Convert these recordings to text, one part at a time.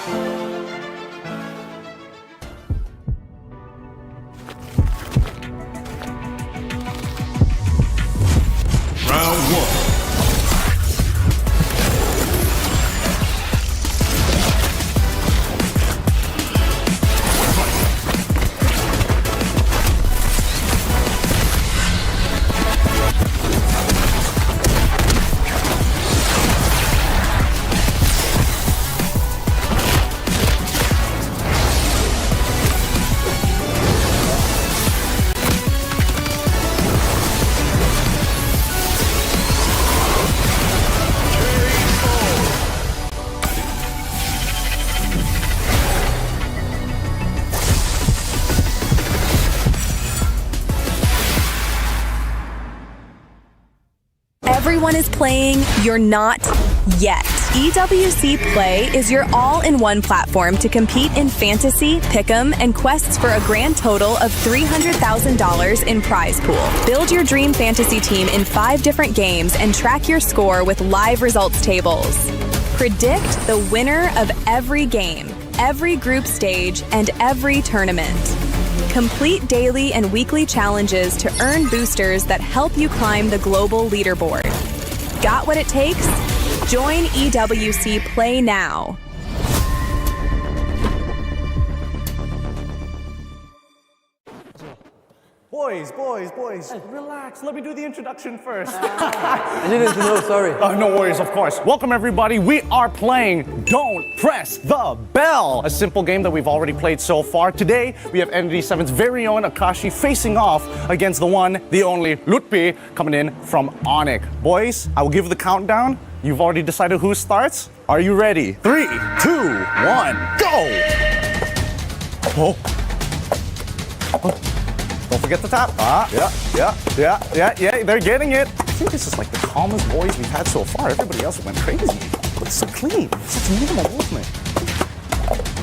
Round one. Everyone is playing, you're not yet. EWC Play is your all-in-one platform to compete in fantasy, pick'em, and quests for a grand total of $300,000 in prize pool. Build your dream fantasy team in 5 different games and track your score with live results tables. Predict the winner of every game, every group stage, and every tournament. Complete daily and weekly challenges to earn boosters that help you climb the global leaderboard. Got what it takes? Join EWC Play now. Boys, relax. Let me do the introduction first. I didn't know, sorry. No worries, of course. Welcome, everybody. We are playing Don't Press the Bell, a simple game that we've already played so far. Today, we have ND7's very own Akashi facing off against the one, the only Lutfi coming in from Onyx. Boys, I will give the countdown. You've already decided who starts. Are you ready? 3, 2, 1, go! Oh. Don't forget the tap. Yeah, they're getting it. I think this is like the calmest boys we've had so far. Everybody else went crazy. But it's so clean. Such minimal movement.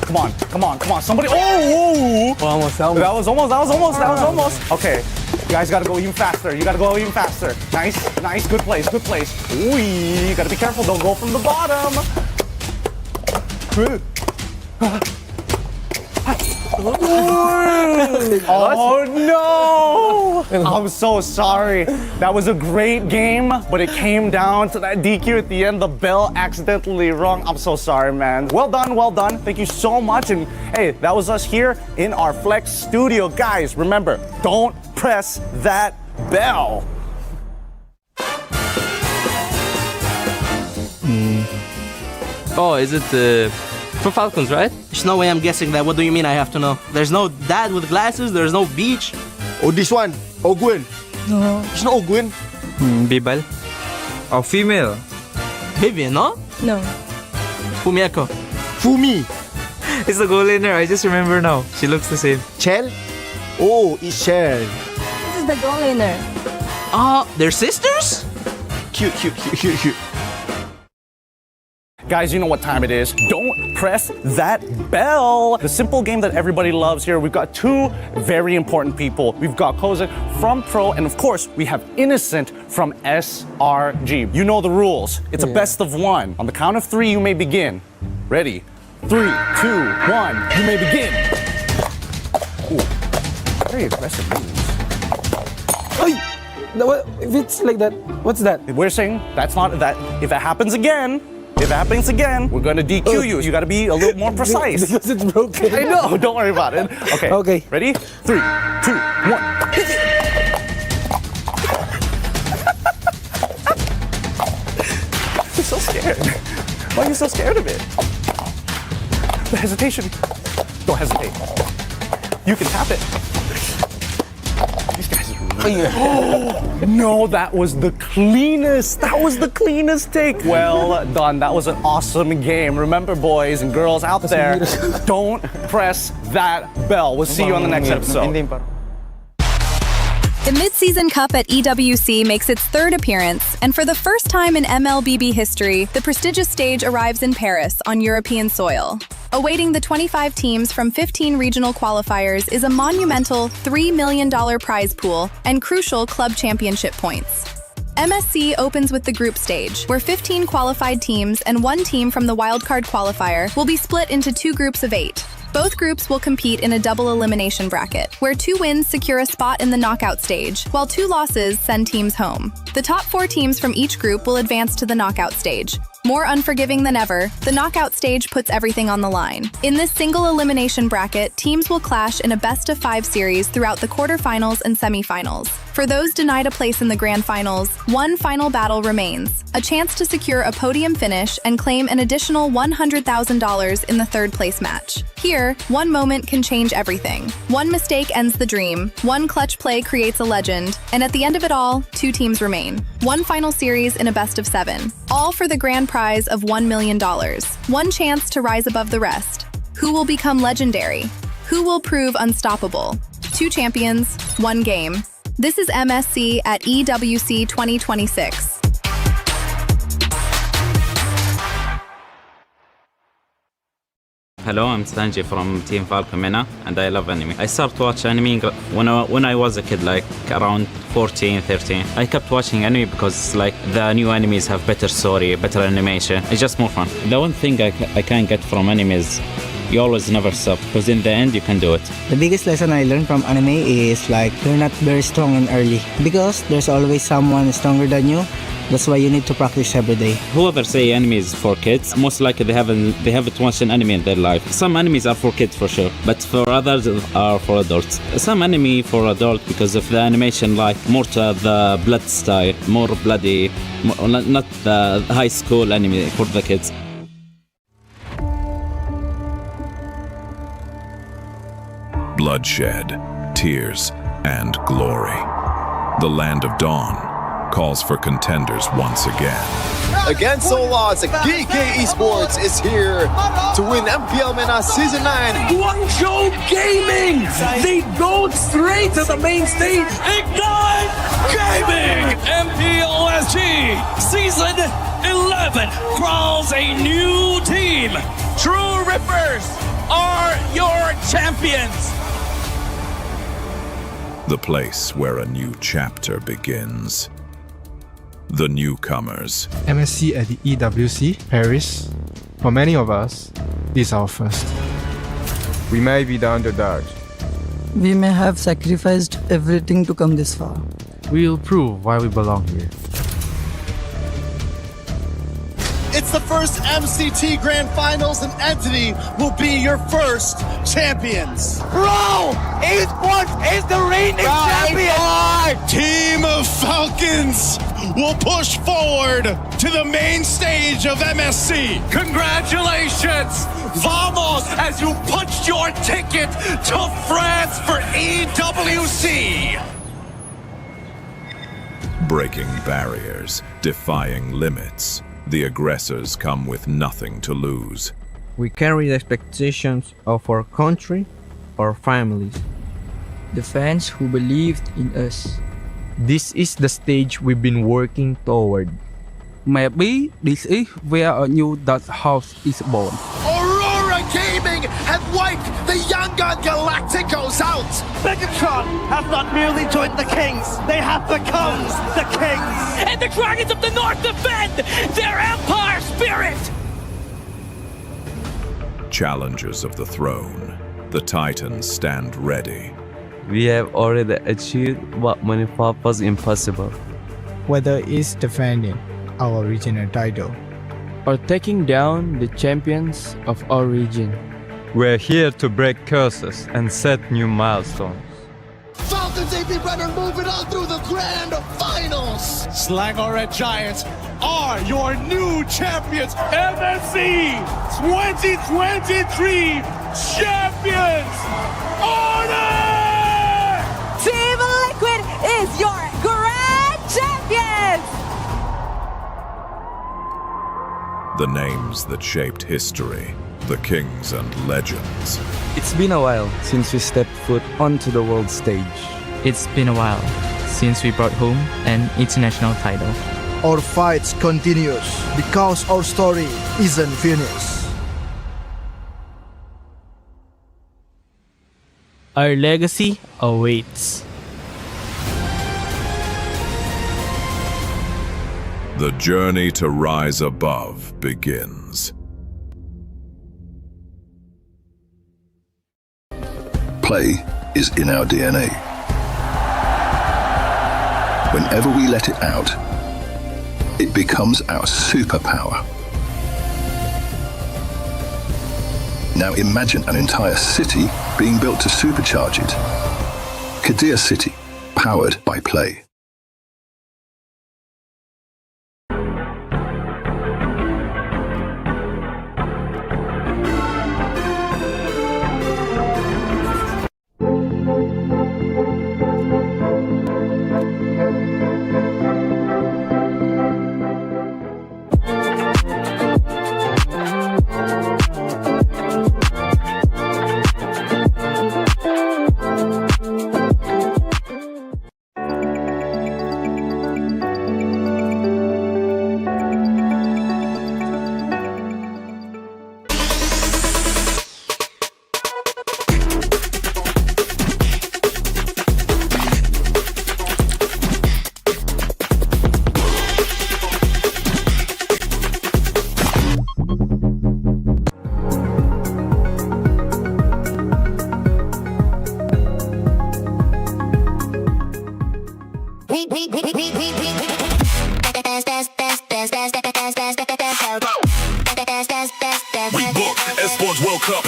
Come on. Somebody. Oh! Almost. That was almost. Okay. You guys gotta go even faster. Nice. Good place. Ooh, you gotta be careful. Don't go from the bottom. Oh no! I'm so sorry. That was a great game, but it came down to that DQ at the end. The bell accidentally rung. I'm so sorry, man. Well done. Thank you so much. And hey, that was us here in our Flex studio. Guys, remember, don't press that bell. Oh, is it for Falcons, right? There's no way I'm guessing that. What do you mean I have to know? There's no dad with glasses, there's no beach. Oh, this one. Ogwin. No. It's not Ogwin. Bibal. Oh, female. Vivian, no? No. Fumieko. Fumi. It's the goal winner. I just remember now. She looks the same. Chel. Oh, it's Chel. This is the goal winner. They're sisters? Cute. Guys, you know what time it is. Don't press that bell. The simple game that everybody loves here. We've got 2 very important people. We've got Kozak from Pro, and of course, we have Innocent from SRG. You know the rules. It's a best of 1. On the count of 3, you may begin. Ready? 3, 2, 1. You may begin. Ooh, very aggressive moves. Hey! If it's like that, what's that? We're saying that's not that. If it happens again, we're going to DQ you. You got to be a little more precise. Because it's broken. I know. Don't worry about it. Okay. Ready? 3, 2, 1. You're so scared. Why are you so scared of it? The hesitation. Don't hesitate. You can tap it. These guys are really... No, that was the cleanest. Take. Well done. That was an awesome game. Remember, boys and girls out there, don't press that bell. We'll see you on the next episode. The Mid Season Cup at EWC makes its 3rd appearance, and for the first time in MLBB history, the prestigious stage arrives in Paris on European soil. Awaiting the 25 teams from 15 regional qualifiers is a monumental $3 million prize pool and crucial club championship points. MSC opens with the group stage, where 15 qualified teams and 1 team from the wildcard qualifier will be split into 2 groups of 8. Both groups will compete in a double elimination bracket, where 2 wins secure a spot in the knockout stage, while 2 losses send teams home. The top 4 teams from each group will advance to the knockout stage. More unforgiving than ever, the knockout stage puts everything on the line. In this single elimination bracket, teams will clash in a best-of-5 series throughout the quarterfinals and semifinals. For those denied a place in the grand finals, one final battle remains, a chance to secure a podium finish and claim an additional $100,000 in the third-place match. Here, one moment can change everything. One mistake ends the dream, one clutch play creates a legend, and at the end of it all, 2 teams remain. One final series in a best-of-7, all for the grand prize of $1 million. One chance to rise above the rest. Who will become legendary? Who will prove unstoppable? 2 champions, 1 game. This is MSC at EWC 2026. Hello, I'm Stanji from Team Falcon MENA, and I love anime. I started to watch anime when I was a kid, like around 14, 13. I kept watching anime because like the new animes have better story, better animation. It's just more fun. The one thing I can get from anime is you always never stop, because in the end you can do it. The biggest lesson I learned from anime is like you're not very strong and early, because there's always someone stronger than you. That's why you need to practice every day. Whoever say anime is for kids, most likely they haven't watched an anime in their life. Some animes are for kids for sure, but for others are for adults. Some anime for adult because of the animation, like more to the blood style, more bloody, not the high school anime for the kids. Bloodshed, tears, and glory. The Land of Dawn calls for contenders once again. Against all odds, GK Esports is here to win MPL MENA Season 9. Guangzhou Gaming! They go straight to the main stage. Ignite Gaming! MPLSG Season 11 crowns a new team. True Rippers are your champions. The place where a new chapter begins. The newcomers. MSC at the EWC, Paris. For many of us, this is our first. We may be the underdogs. We may have sacrificed everything to come this far. We'll prove why we belong here. It's the first MCT Grand Finals, and Entity will be your first champions. Bro! Esports is the reigning champion! Team of Falcons will push forward to the main stage of MSC. Congratulations! Vamos, as you punched your ticket to France for EWC! Breaking barriers, defying limits. The aggressors come with nothing to lose. We carry the expectations of our country, our families. The fans who believed in us. This is the stage we've been working toward. Maybe this is where a new Dutch house is born. Aurora Gaming have wiped the Young Gun Galacticos out. Megatron have not merely joined the Kings, they have become the Kings! And the Dragons of the North defend their Empire spirit! Challengers of the throne, the Titans stand ready. We have already achieved what many thought was impossible. Whether it's defending our regional title Or taking down the champions of our region. We're here to break curses and set new milestones. Falcons AP Runner moving on through the grand finals. Slangor Red Giants are your new champions, MSC 2023 champions! Honor! Team Liquid is your grand champions! The names that shaped history, the kings and legends. It's been a while since we stepped foot onto the world stage. It's been a while since we brought home an international title. Our fights continues because our story isn't finished. Our legacy awaits. The journey to rise above begins. Play is in our DNA. Whenever we let it out, it becomes our superpower. Now imagine an entire city being built to supercharge it. Kadir City, powered by Play. Esports World Cup.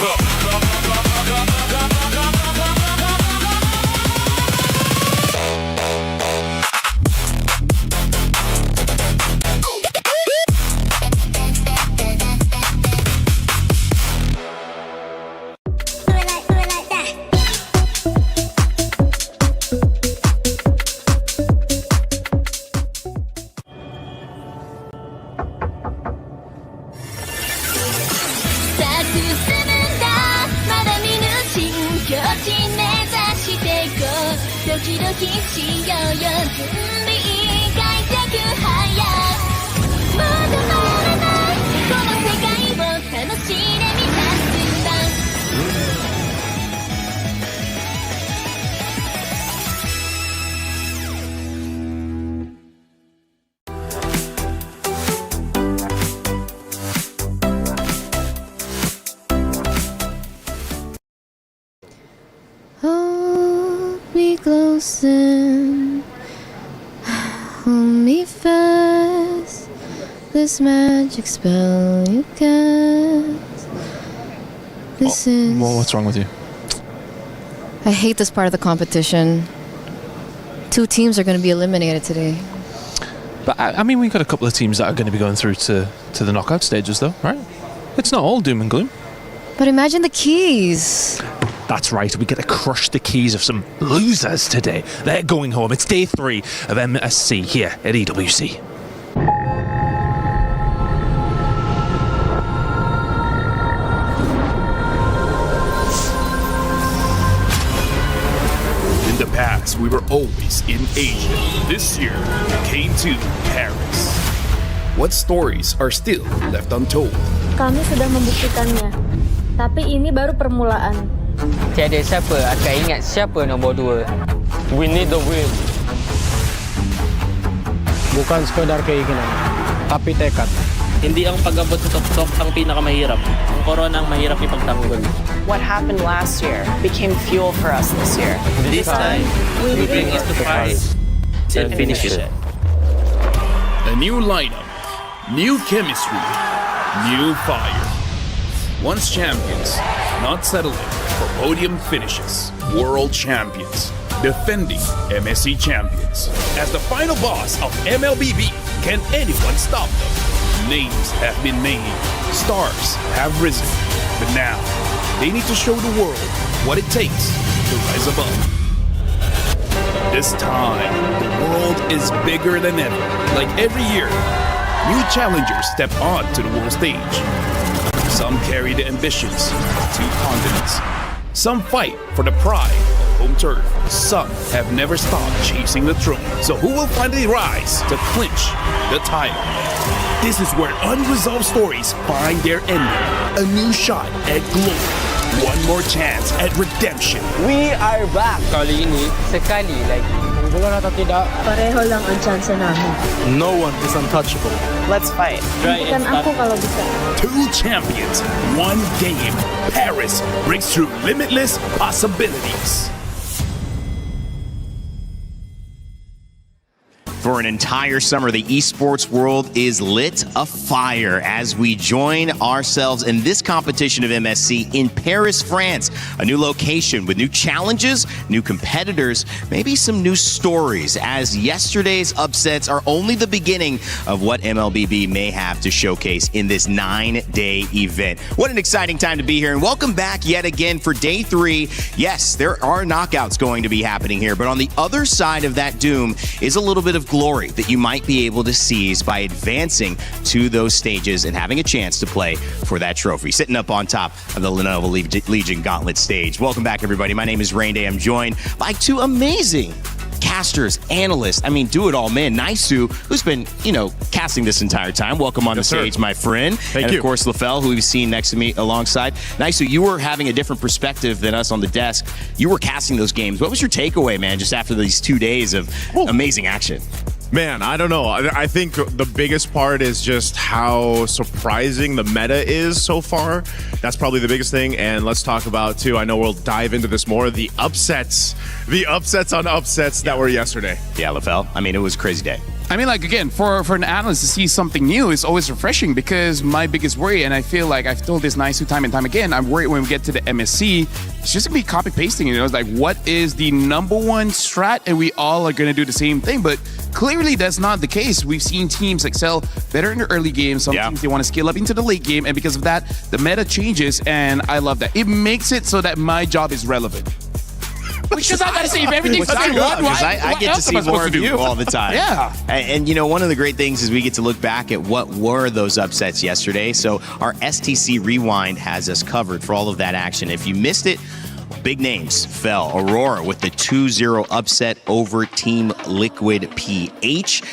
Hold me close and hold me fast. This magic spell you cast. This is. What's wrong with you? I hate this part of the competition. 2 teams are going to be eliminated today. But I mean, we've got a couple of teams that are going to be going through to the knockout stages, though, right? It's not all doom and gloom. But imagine the keys. That's right, we get to crush the keys of some losers today. They're going home. It's day 3 of MSC here at EWC. In the past, we were always in Asia. This year, we came to Paris. What stories are still left untold? Kami sudah membuktikannya, tapi ini baru permulaan. Tiada siapa akan ingat siapa nombor 2. We need the win. Bukan sekadar keinginan, tapi tekad. Hindi ang pag-abot sa tuktok ang pinakamahirap. Ang korona ang mahirap ipagtanggol. What happened last year became fuel for us this year. This time, we bring it to Paris and finish it. A new lineup, new chemistry, new fire. Once champions, not settling for podium finishes. World champions, defending MSC champions. As the final boss of MLBB, can anyone stop them? Names have been made, stars have risen, but now they need to show the world what it takes to rise above. This time, the world is bigger than ever. Like every year, new challengers step on to the world stage. Some carry the ambitions of 2 continents. Some fight for the pride of home turf. Some have never stopped chasing the throne. So who will finally rise to clinch the title? This is where unresolved stories find their ending. A new shot at glory. One more chance at redemption. We are back. Kali ini, sekali lagi, Bulan atau tidak? Pareho lang ang chance namin. No one is untouchable. Let's fight. Bukan ako kalau bisa. 2 champions, 1 game. Paris breaks through limitless possibilities. For an entire summer, the esports world is lit afire as we join ourselves in this competition of MSC in Paris, France. A new location with new challenges, new competitors, maybe some new stories, as yesterday's upsets are only the beginning of what MLBB may have to showcase in this 9-day event. What an exciting time to be here, and welcome back yet again for day 3. Yes, there are knockouts going to be happening here, but on the other side of that doom is a little bit of glory that you might be able to seize by advancing to those stages and having a chance to play for that trophy. Sitting up on top of the Lenovo Legion Gauntlet stage. Welcome back, everybody. My name is Rain Day. I'm joined by 2 amazing casters, analysts, do it all, man. Naisu, who's been, casting this entire time. Welcome on the stage, my friend. Thank and you. Of course, LaFell, who we've seen next to me alongside. Naisu, you were having a different perspective than us on the desk. You were casting those games. What was your takeaway, man, just after these 2 days of amazing action? Man, I don't know. I think the biggest part is just how surprising the meta is so far. That's probably the biggest thing. And let's talk about, too, I know we'll dive into this more, the upsets on upsets that were yesterday. Yeah, LaFell. It was a crazy day. Again, for an analyst to see something new is always refreshing, because my biggest worry, and I feel like I've told this Naisu time and time again, I'm worried when we get to the MSC, it's just going to be copy-pasting. It's like, what is the #1 strat? And we all are going to do the same thing. But clearly, that's not the case. We've seen teams excel better in the early game. Some teams, they want to scale up into the late game. And because of that, the meta changes, and I love that. It makes it so that my job is relevant. Because I gotta save everything. I get to see more of you all the time. Yeah. And one of the great things is we get to look back at what were those upsets yesterday. So our STC Rewind has us covered for all of that action. If you missed it, big names fell. Aurora with the 2-0 upset over Team Liquid PH.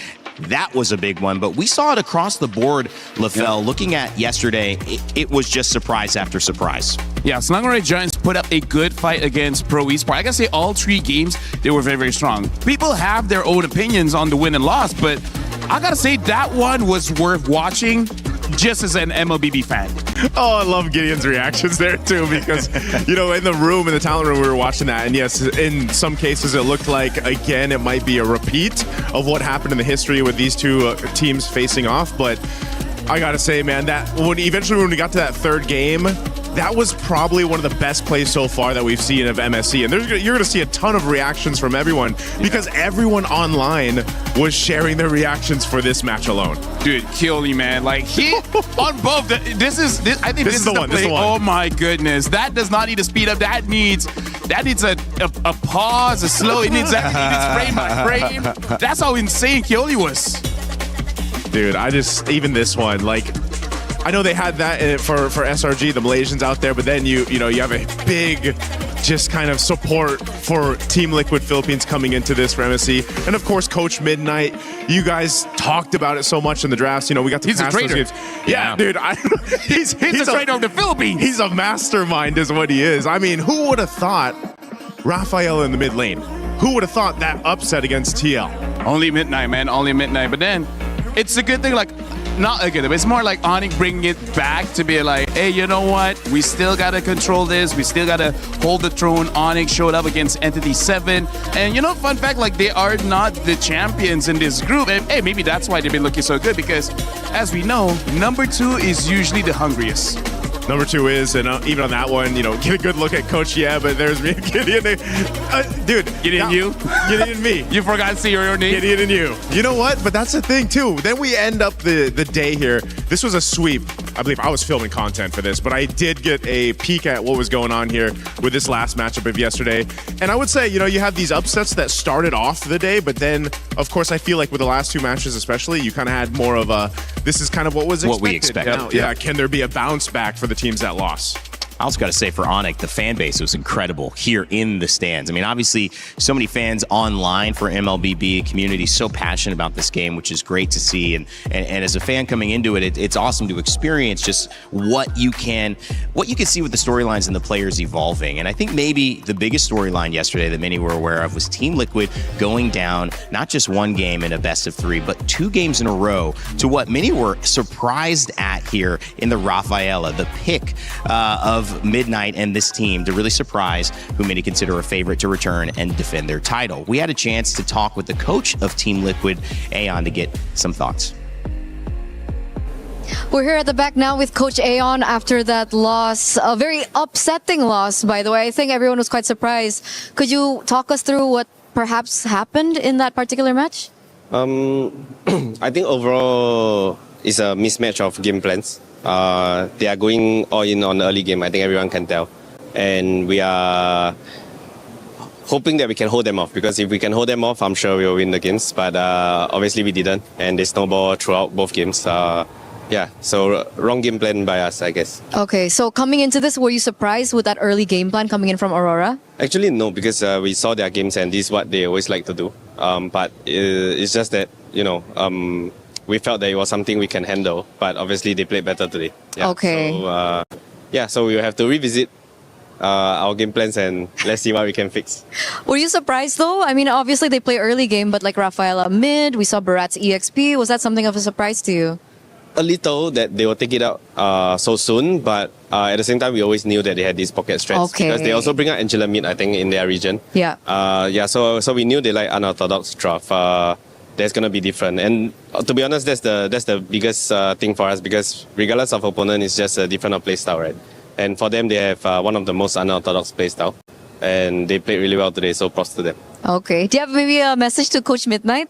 That was a big one, but we saw it across the board, LaFell. Looking at yesterday, it was just surprise after surprise. Yeah, Selangor Giants put up a good fight against Pro Esports. I gotta say, all 3 games, they were very, very strong. People have their own opinions on the win and loss, but I gotta say, that one was worth watching just as an MLBB fan. Oh, I love Gideon's reactions there, too, because, in the talent room, we were watching that. And yes, in some cases, it looked like, again, it might be a repeat of what happened in the history with these 2 teams facing off. But I got to say, man, that when we got to that 3rd game, that was probably one of the best plays so far that we've seen of MSC. And you're going to see a ton of reactions from everyone, because everyone online was sharing their reactions for this match alone. Dude, Keoli, man. He on both. I think this is the play. This is the one. Oh my goodness. That does not need to speed up. That needs a pause, a slow. It needs frame by frame. That's how insane Keoli was. Dude, even this one, I know they had that for SRG, the Malaysians out there, but then you have a big just kind of support for Team Liquid Philippines coming into this for MSC. And of course, Coach Midnight, you guys talked about it so much in the drafts. We got to he's a traitor. Yeah, dude. He's a traitor of the Philippines. He's a mastermind is what he is. Who would have thought Raphael in the mid lane? Who would have thought that upset against TL? Only Midnight, man. Only Midnight. But then, it's a good thing, not again, but it's more like Onyx bringing it back to be like, hey, you know what? We still got to control this. We still got to hold the throne. Onyx showed up against Entity 7. And, fun fact, they are not the champions in this group. And, hey, maybe that's why they've been looking so good, because, as we know, #2 is usually the hungriest. #2 is, and even on that one, get a good look at Coach. Yeah, but there's me, Gideon. Dude, Gideon, you? Gideon and me. You forgot to say your own name? Gideon and you. You know what? But that's the thing, too. Then we end up the day here. This was a sweep. I believe I was filming content for this, but I did get a peek at what was going on here with this last matchup of yesterday. And I would say, you have these upsets that started off the day, but then, of course, I feel like with the last 2 matches especially, you kind of had more of a, this is kind of what was expected. What we expected. Yeah, can there be a bounce back for the teams that lost? I also got to say for Onyx, the fan base was incredible here in the stands. I mean, obviously, so many fans online for MLBB, community so passionate about this game, which is great to see. And as a fan coming into it, it's awesome to experience just what you can see with the storylines and the players evolving. And I think maybe the biggest storyline yesterday that many were aware of was Team Liquid going down not just one game in a best of 3, but 2 games in a row to what many were surprised at here in the Rafaela, the pick of Midnight and this team to really surprise who many consider a favorite to return and defend their title. We had a chance to talk with the coach of Team Liquid, Aeon, to get some thoughts. We're here at the back now with Coach Aeon after that loss, a very upsetting loss, by the way. I think everyone was quite surprised. Could you talk us through what perhaps happened in that particular match? I think overall it's a mismatch of game plans. They are going all in on the early game, I think everyone can tell. And we are hoping that we can hold them off, because if we can hold them off, I'm sure we'll win the games. But obviously we didn't, and they snowballed throughout both games. So wrong game plan by us, I guess. Okay, so coming into this, were you surprised with that early game plan coming in from Aurora? Actually, no, because we saw their games and this is what they always like to do. But it's just that, we felt that it was something we can handle, but obviously they played better today. Yeah, okay. So we will have to revisit our game plans and let's see what we can fix. Were you surprised though? I mean, obviously they play early game, but like Rafaela mid, we saw Barat's EXP. Was that something of a surprise to you? A little that they will take it out so soon, but at the same time, we always knew that they had these pocket strats. Okay. Because they also bring out Angela Mid, I think, in their region. Yeah. So we knew they like unorthodox draft. That's going to be different. And to be honest, that's the biggest thing for us, because regardless of opponent, it's just a different play style, right? And for them, they have one of the most unorthodox play style. And they played really well today, so props to them. Okay. Do you have maybe a message to Coach Midnight?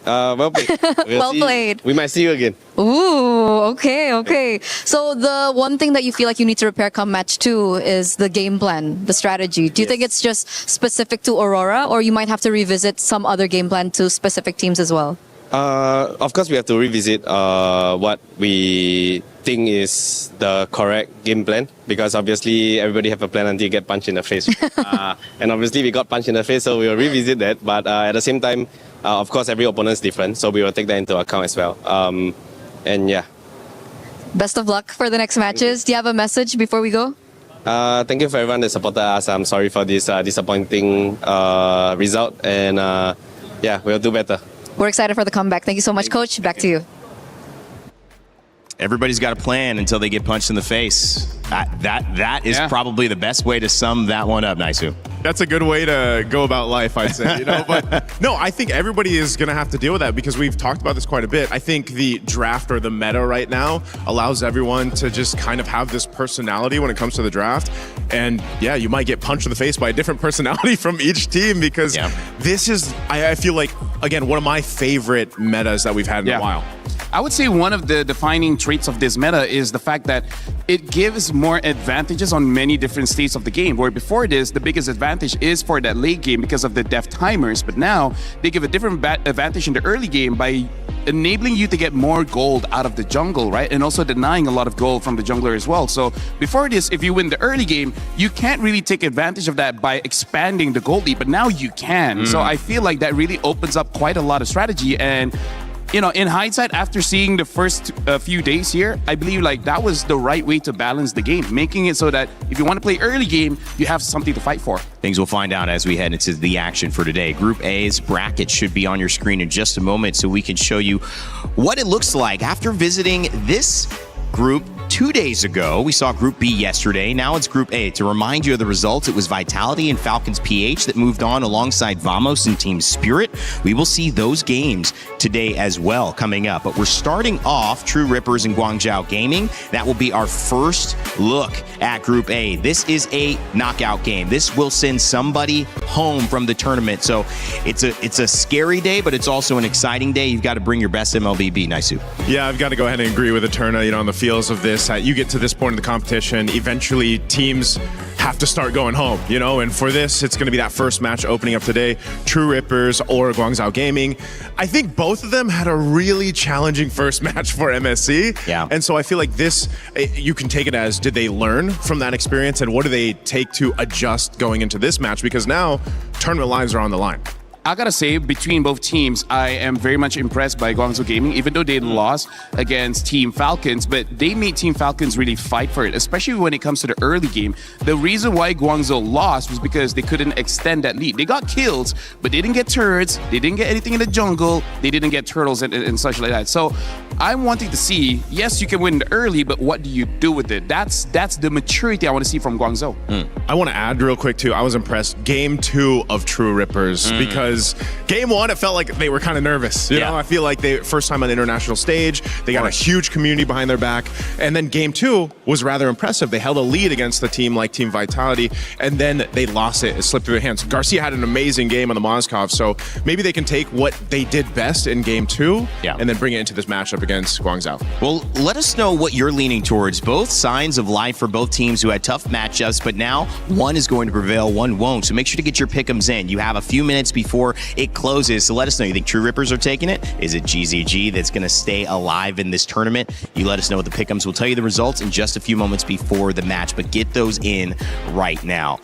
Well played. Well played. We might see you again. Ooh, okay. So the one thing that you feel like you need to repair come match 2 is the game plan, the strategy. Do you think it's just specific to Aurora, or you might have to revisit some other game plan to specific teams as well? Of course, we have to revisit what we think is the correct game plan, because obviously everybody have a plan until you get punched in the face. And obviously we got punched in the face, so we will revisit that. But at the same time, of course, every opponent is different, so we will take that into account as well. And yeah. Best of luck for the next matches. Do you have a message before we go? Thank you for everyone that supported us. I'm sorry for this disappointing result, and we'll do better. We're excited for the comeback. Thank you so much, Coach. Back to you. Everybody's got a plan until they get punched in the face. That is probably the best way to sum that one up, Naisu. That's a good way to go about life, I'd say. But no, I think everybody is going to have to deal with that, because we've talked about this quite a bit. I think the draft, or the meta right now, allows everyone to just kind of have this personality when it comes to the draft. And yeah, you might get punched in the face by a different personality from each team, because this is, I feel like, again, one of my favorite metas that we've had in a while. I would say one of the defining traits of this meta is the fact that it gives more advantages on many different states of the game, where before this, the biggest advantage is for that late game because of the def timers, but now they give a different advantage in the early game by enabling you to get more gold out of the jungle, right? And also denying a lot of gold from the jungler as well. So before this, if you win the early game, you can't really take advantage of that by expanding the gold lead, but now you can. So I feel like that really opens up quite a lot of strategy. And in hindsight, after seeing the first few days here, I believe like that was the right way to balance the game, making it so that if you want to play early game, you have something to fight for. Things we'll find out as we head into the action for today. Group A's bracket should be on your screen in just a moment, so we can show you what it looks like after visiting this group 2 days ago. We saw Group B yesterday. Now it's Group A. To remind you of the results, it was Vitality and Falcons PH that moved on alongside Vamos and Team Spirit. We will see those games today as well coming up. But we're starting off True Rippers and Guangzhou Gaming. That will be our first look at Group A. This is a knockout game. This will send somebody home from the tournament. So it's a scary day, but it's also an exciting day. You've got to bring your best MLBB, Naisu. Yeah, I've got to go ahead and agree with Eterna, on the feels of this. You get to this point in the competition, eventually teams have to start going home, you know? And for this, it's going to be that first match opening up today, True Rippers or Guangzhou Gaming. I think both of them had a really challenging first match for MSC. Yeah. And so I feel like this, you can take it as, did they learn from that experience, and what do they take to adjust going into this match? Because now tournament lives are on the line. I gotta say, between both teams, I am very much impressed by Guangzhou Gaming, even though they lost against Team Falcons, but they made Team Falcons really fight for it, especially when it comes to the early game. The reason why Guangzhou lost was because they couldn't extend that lead. They got kills, but they didn't get turrets, they didn't get anything in the jungle, they didn't get turtles and such like that. So I'm wanting to see, yes, you can win early, but what do you do with it? That's the maturity I want to see from Guangzhou. I want to add real quick too, I was impressed. Game 2 of True Rippers, because game 1, it felt like they were kind of nervous. You know, I feel like they first time on the international stage, they got a huge community behind their back. And then game 2 was rather impressive. They held a lead against a team like Team Vitality, and then they lost it. It slipped through their hands. Garcia had an amazing game on the Mozkov, so maybe they can take what they did best in game 2 and then bring it into this matchup against Guangzhou. Well, let us know what you're leaning towards. Both signs of life for both teams who had tough matchups, but now one is going to prevail, one won't. So make sure to get your pick'ems in. You have a few minutes before it closes, so let us know. You think True Rippers are taking it? Is it GZG that's going to stay alive in this tournament? You let us know with the pick'ems. We'll tell you the results in just a few moments before the match, but get those in right now.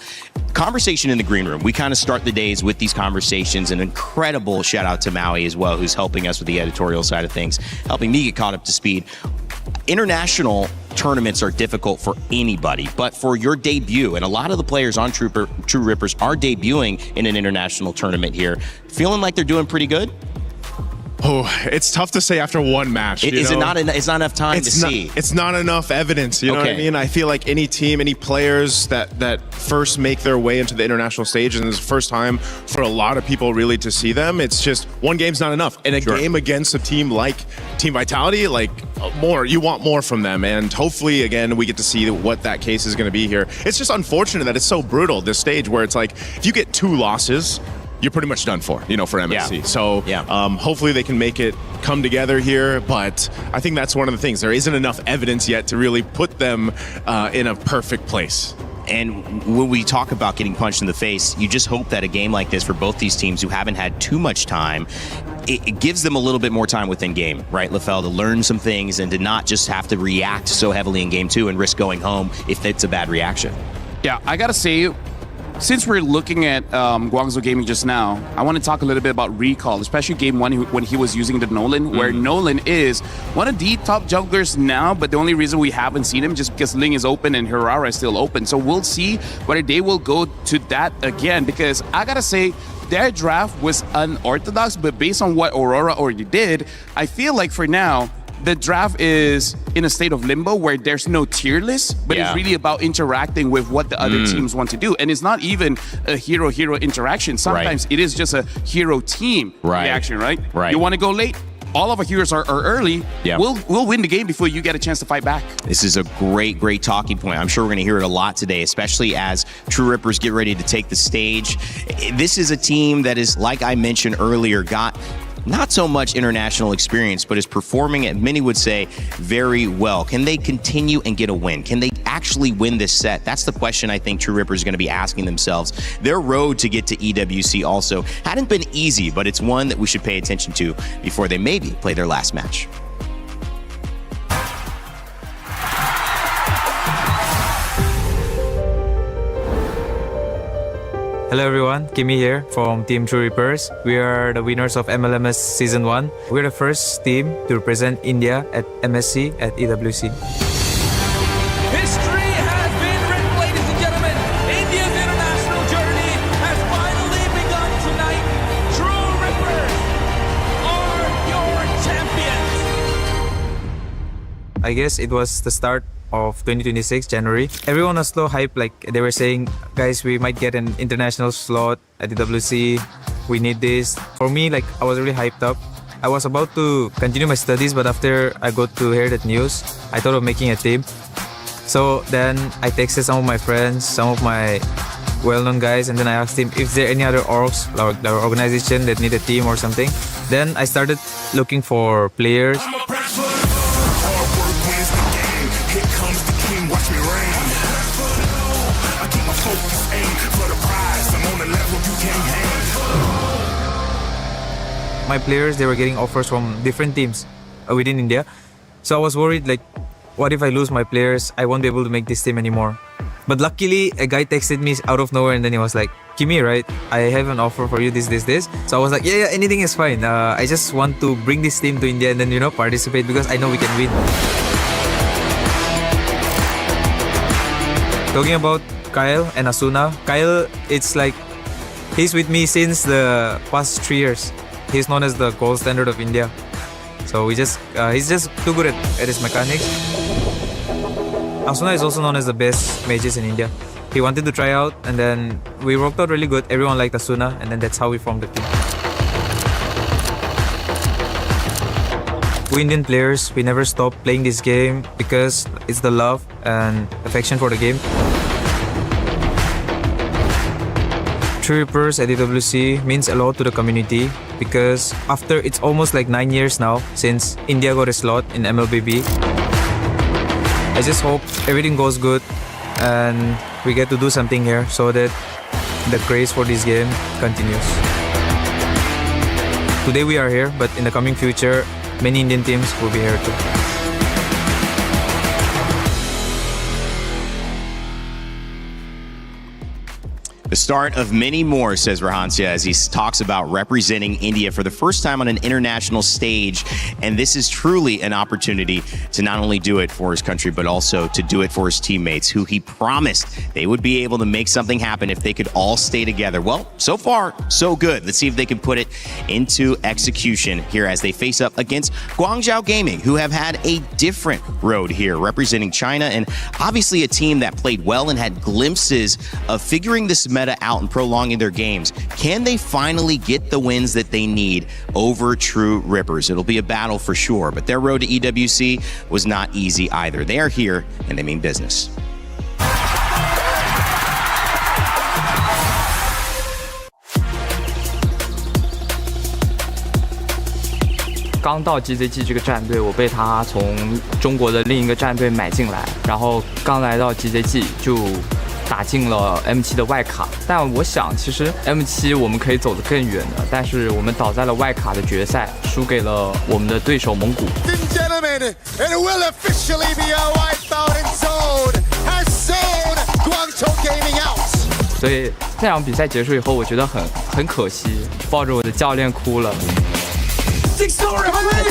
Conversation in the green room. We kind of start the days with these conversations. An incredible shout out to Maui as well, who's helping us with the editorial side of things, helping me get caught up to speed. International tournaments are difficult for anybody, but for your debut, and a lot of the players on True Rippers are debuting in an international tournament here, feeling like they're doing pretty good? Oh, it's tough to say after one match. It's not enough time to see. It's not enough evidence. You know what I mean? I feel like any team, any players that first make their way into the international stage, and it's the first time for a lot of people really to see them, it's just one game's not enough. And a game against a team like Team Vitality, like you want more from them. And hopefully, again, we get to see what that case is going to be here. It's just unfortunate that it's so brutal, this stage, where it's like, if you get 2 losses, you're pretty much done for, for MSC. Yeah. So hopefully they can make it come together here, but I think that's one of the things. There isn't enough evidence yet to really put them in a perfect place. And when we talk about getting punched in the face, you just hope that a game like this for both these teams who haven't had too much time, it gives them a little bit more time within game, right, LaFell, to learn some things and to not just have to react so heavily in game 2 and risk going home if it's a bad reaction. Yeah, I gotta say, since we're looking at Guangzhou Gaming just now, I want to talk a little bit about Recall, especially game 1 when he was using the Nolan, where Nolan is one of the top jugglers now, but the only reason we haven't seen him just because Ling is open and Hirara is still open. So we'll see whether they will go to that again, because I gotta say, their draft was unorthodox, but based on what Aurora already did, I feel like for now, the draft is in a state of limbo where there's no tier list, but it's really about interacting with what the other teams want to do. And it's not even a hero-hero interaction. Sometimes it is just a hero-team reaction, right? You want to go late? All of our heroes are early. We'll win the game before you get a chance to fight back. This is a great talking point. I'm sure we're going to hear it a lot today, especially as True Rippers get ready to take the stage. This is a team that is, like I mentioned earlier, got not so much international experience, but is performing, at many would say, very well. Can they continue and get a win? Can they actually win this set? That's the question I think True Rippers are going to be asking themselves. Their road to get to EWC also hadn't been easy, but it's one that we should pay attention to before they maybe play their last match. Hello everyone, Kimmy here from Team True Rippers. We are the winners of MLMS Season 1. We're the first team to represent India at MSC at EWC. History has been written, ladies and gentlemen. India's international journey has finally begun tonight. True Rippers are your champions. I guess it was the start of 2026 January. Everyone was so hyped, like they were saying, guys, we might get an international slot at the EWC. We need this. For me, like I was really hyped up. I was about to continue my studies, but after I got to hear that news, I thought of making a team. So then I texted some of my friends, some of my well-known guys, and then I asked him if there are any other orgs, like our organization that need a team or something. Then I started looking for players. my players, they were getting offers from different teams within India. So I was worried, like, what if I lose my players? I won't be able to make this team anymore. But luckily, a guy texted me out of nowhere and then he was like, Kimi, right? I have an offer for you, this. So I was like, yeah, anything is fine. I just want to bring this team to India and then, participate because I know we can win. Talking about Kyle and Asuna, Kyle, it's like, he's with me since the past 3 years. He's known as the gold standard of India. So he's just too good at his mechanics. Asuna is also known as the best mages in India. He wanted to try out and then we worked out really good. Everyone liked Asuna and then that's how we formed the team. We Indian players, we never stop playing this game because it's the love and affection for the game. True Rippers at EWC means a lot to the community because after it's almost like 9 years now since India got a slot in MLBB. I just hope everything goes good and we get to do something here so that the craze for this game continues. Today we are here, but in the coming future, many Indian teams will be here too. The start of many more, says Rahancia, as he talks about representing India for the first time on an international stage. And this is truly an opportunity to not only do it for his country, but also to do it for his teammates, who he promised they would be able to make something happen if they could all stay together. Well, so far, so good. Let's see if they can put it into execution here as they face up against Guangzhou Gaming, who have had a different road here, representing China, and obviously a team that played well and had glimpses of figuring this meta out and prolonging their games. Can they finally get the wins that they need over True Rippers? It'll be a battle for sure, but their road to EWC was not easy either. They are here and they mean business. 刚到 GZG 这个战队，我被他从中国的另一个战队买进来，然后刚来到 GZG 就打进了 M7 的外卡。但我想，其实 M7 我们可以走得更远的，但是我们倒在了外卡的决赛，输给了我们的对手蒙古。所以那场比赛结束以后，我觉得很可惜，抱着我的教练哭了。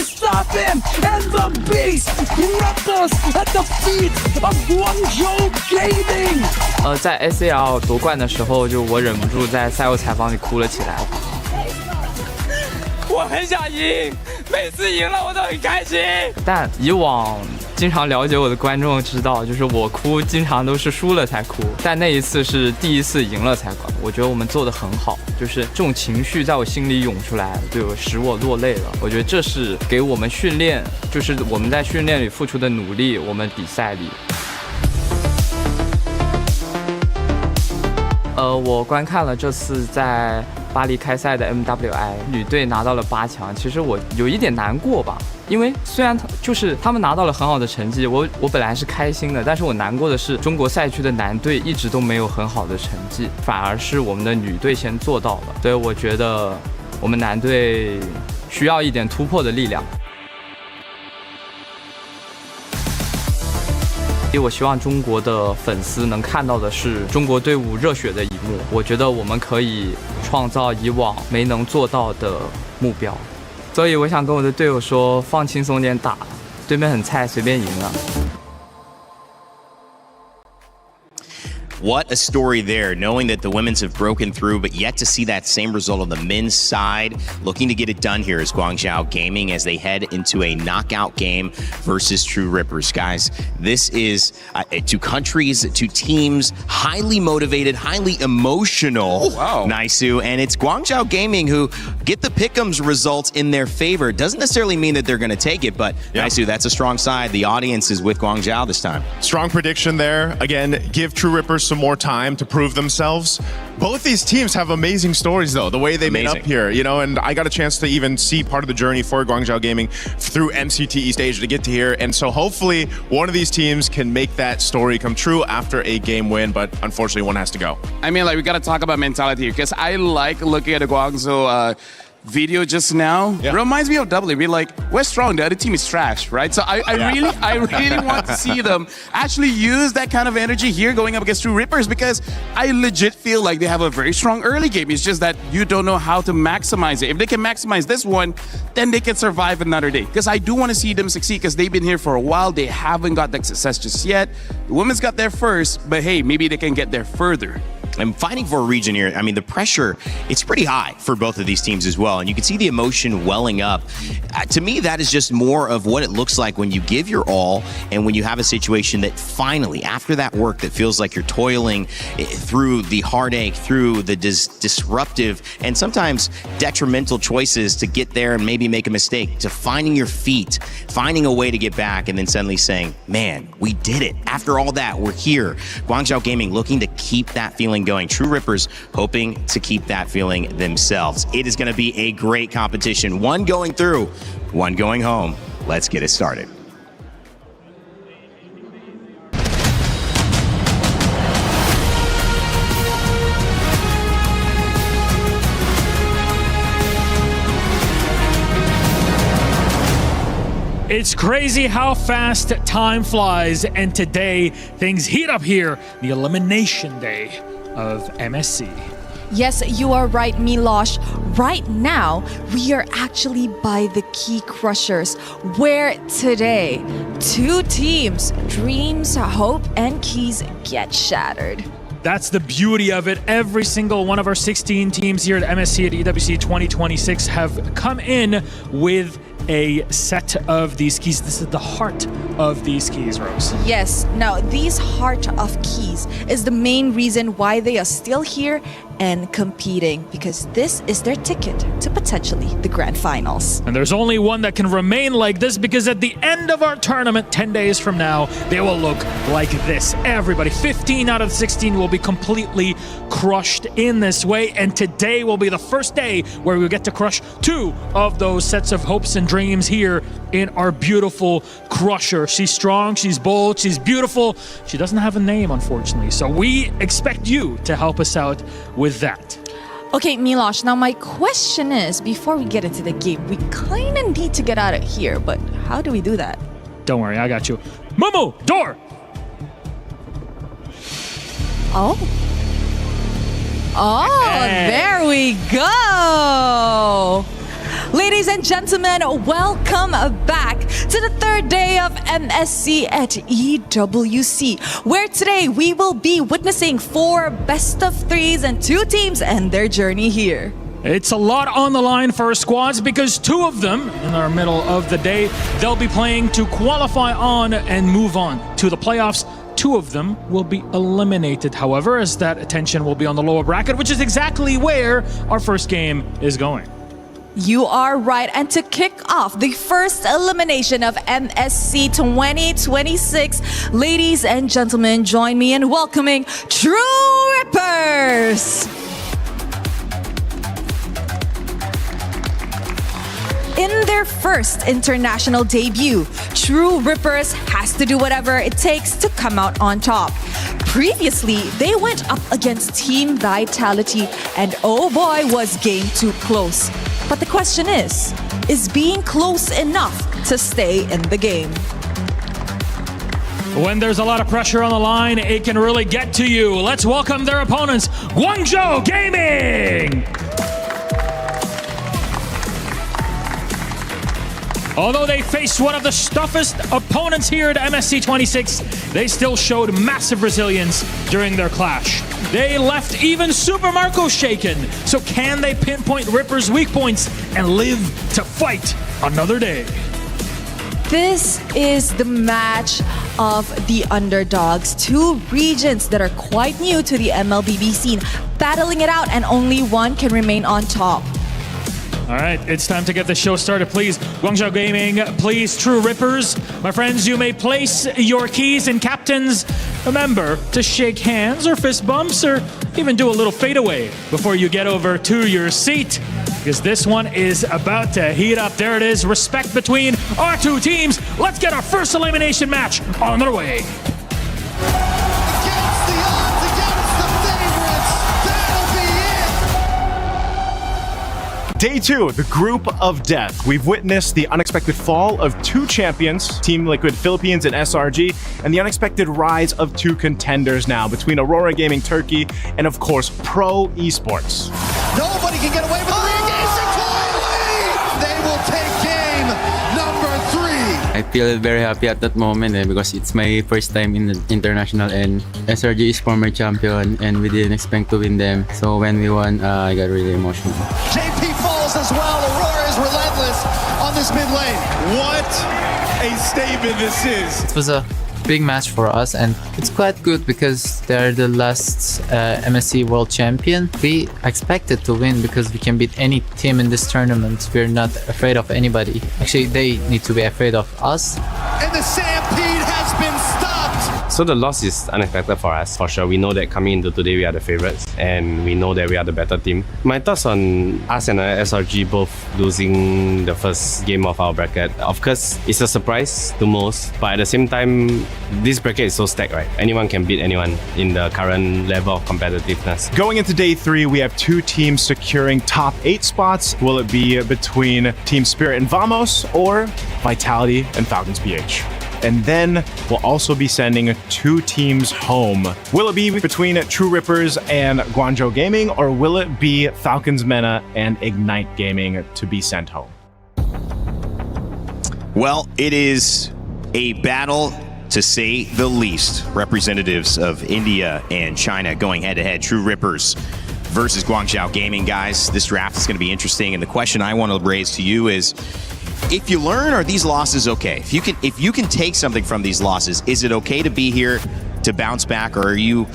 Stop him and the beast Raptors at the feet of Guangzhou Gaming。在 ACL 夺冠的时候，就我忍不住在赛后采访里哭了起来。我很想赢，每次赢了我都很开心。但以往经常了解我的观众知道，就是我哭经常都是输了才哭，但那一次是第一次赢了才哭。我觉得我们做得很好，就是这种情绪在我心里涌出来，就使我落泪了。我觉得这是给我们训练，就是我们在训练里付出的努力，我们比赛里。我观看了这次在巴黎开赛的 MWI 女队拿到了8强，其实我有一点难过吧，因为虽然他们拿到了很好的成绩，我本来是开心的，但是我难过的是中国赛区的男队一直都没有很好的成绩，反而是我们的女队先做到了，所以我觉得我们男队需要一点突破的力量。 我希望中国的粉丝能看到的是中国队伍热血的一幕。我觉得我们可以创造以往没能做到的目标，所以我想跟我的队友说，放轻松点打，对面很菜，随便赢了。 What a story there, knowing that the women's have broken through, but yet to see that same result on the men's side. Looking to get it done here is Guangzhou Gaming as they head into a knockout game versus True Rippers. Guys, this is two countries, two teams, highly motivated, highly emotional. Oh, wow. Naisu, and it's Guangzhou Gaming who get the pick'ems results in their favor. Doesn't necessarily mean that they're going to take it, but yeah. Naisu, that's a strong side. The audience is with Guangzhou this time. Strong prediction there. Again, give True Rippers some more time to prove themselves. Both these teams have amazing stories, though, the way they made up here, you know, and I got a chance to even see part of the journey for Guangzhou Gaming through MCT East Asia to get to here, and so hopefully one of these teams can make that story come true after a game win, but unfortunately one has to go. I mean, like, we got to talk about mentality here, because I like looking at the Guangzhou video just now reminds me of W. We're like, we're strong, the other team is trash, right? So I really want to see them actually use that kind of energy here going up against True Rippers, because I legit feel like they have a very strong early game. It's just that you don't know how to maximize it. If they can maximize this one, then they can survive another day. Because I do want to see them succeed, because they've been here for a while. They haven't got that success just yet. The women's got there first, but hey, maybe they can get there further. And fighting for a region here, I mean, the pressure, it's pretty high for both of these teams as well. And you can see the emotion welling up. To me, that is just more of what it looks like when you give your all and when you have a situation that finally, after that work that feels like you're toiling through the heartache, through the disruptive and sometimes detrimental choices to get there and maybe make a mistake, to finding your feet, finding a way to get back, and then suddenly saying, man, we did it. After all that, we're here. Guangzhou Gaming looking to keep that feeling going. True Rippers hoping to keep that feeling themselves. It is going to be a great competition. One going through, one going home. Let's get it started. It's crazy how fast time flies, and today things heat up here, the elimination day of MSC. Yes, you are right, Milosh. Right now, we are actually by the Key Crushers, where today, two teams, Dreams, Hope, and Keys, get shattered. That's the beauty of it. Every single one of our 16 teams here at MSC at EWC 2026 have come in with a set of these keys. This is the heart of these keys, Rose. Yes. Now, these heart of keys is the main reason why they are still here and competing, because this is their ticket to potentially the grand finals. And there's only one that can remain like this, because at the end of our tournament, 10 days from now, they will look like this. Everybody, 15 out of 16 will be completely crushed in this way, and today will be the first day where we get to crush two of those sets of hopes and dreams here in our beautiful crusher. She's strong, she's bold, she's beautiful. She doesn't have a name, unfortunately, so we expect you to help us out with that. Okay, Milosh, now my question is, before we get into the game, we kind of need to get out of here, but how do we do that? Don't worry, I got you. Momo, door! Oh, Hey. there we go! Ladies and gentlemen, welcome back to the third day of MSC at EWC, where today we will be witnessing 4 best of 3s and 2 teams and their journey here. It's a lot on the line for our squads, because 2 of them, in our middle of the day, they'll be playing to qualify on and move on to the playoffs. 2 of them will be eliminated, however, as that attention will be on the lower bracket, which is exactly where our first game is going. You are right, and to kick off the first elimination of MSC 2026, ladies and gentlemen, join me in welcoming True Rippers! In their first international debut, True Rippers has to do whatever it takes to come out on top. Previously, they went up against Team Vitality, and oh boy, was game too close. But the question is being close enough to stay in the game? When there's a lot of pressure on the line, it can really get to you. Let's welcome their opponents, Guangzhou Gaming! Although they faced one of the toughest opponents here at MSC 26, they still showed massive resilience during their clash. They left even Super Marco shaken. So can they pinpoint Ripper's weak points and live to fight another day? This is the match of the underdogs. 2 regions that are quite new to the MLBB scene, battling it out, and only one can remain on top. All right, it's time to get the show started, please. Guangzhou Gaming, please, True Rippers. My friends, you may place your keys, and captains, remember to shake hands or fist bumps or even do a little fadeaway before you get over to your seat, because this one is about to heat up. There it is, respect between our 2 teams. Let's get our first elimination match on their way. Day 2, the group of death. We've witnessed the unexpected fall of 2 champions, Team Liquid Philippines and SRG, and the unexpected rise of 2 contenders now between Aurora Gaming Turkey and, of course, Pro Esports. Nobody can get away with the re-engagement. They will take game number 3. I feel very happy at that moment because it's my first time in the international, and SRG is former champion and we didn't expect to win them. So when we won, I got really emotional. JP falls as well. Aurora is relentless on this mid lane. What a statement this is. It was a big match for us, and it's quite good because they're the last MSC world champion. We expected to win because we can beat any team in this tournament. We're not afraid of anybody. Actually, they need to be afraid of us. And the stampede has been stopped. So the loss is unexpected for us, for sure. We know that coming into today we are the favorites, and we know that we are the better team. My thoughts on us and SRG both losing the first game of our bracket. Of course, it's a surprise to most, but at the same time, this bracket is so stacked, right? Anyone can beat anyone in the current level of competitiveness. Going into Day 3, we have 2 teams securing top 8 spots. Will it be between Team Spirit and Vamos or Vitality and Falcons PH? And then we'll also be sending 2 teams home. Will it be between True Rippers and Guangzhou Gaming, or will it be Falcons MENA and Ignite Gaming to be sent home? Well, it is a battle, to say the least. Representatives of India and China going head-to-head. True Rippers versus Guangzhou Gaming, guys. This draft is going to be interesting, and the question I want to raise to you is, if you learn, are these losses okay? If you can take something from these losses, is it okay to be here to bounce back, or are you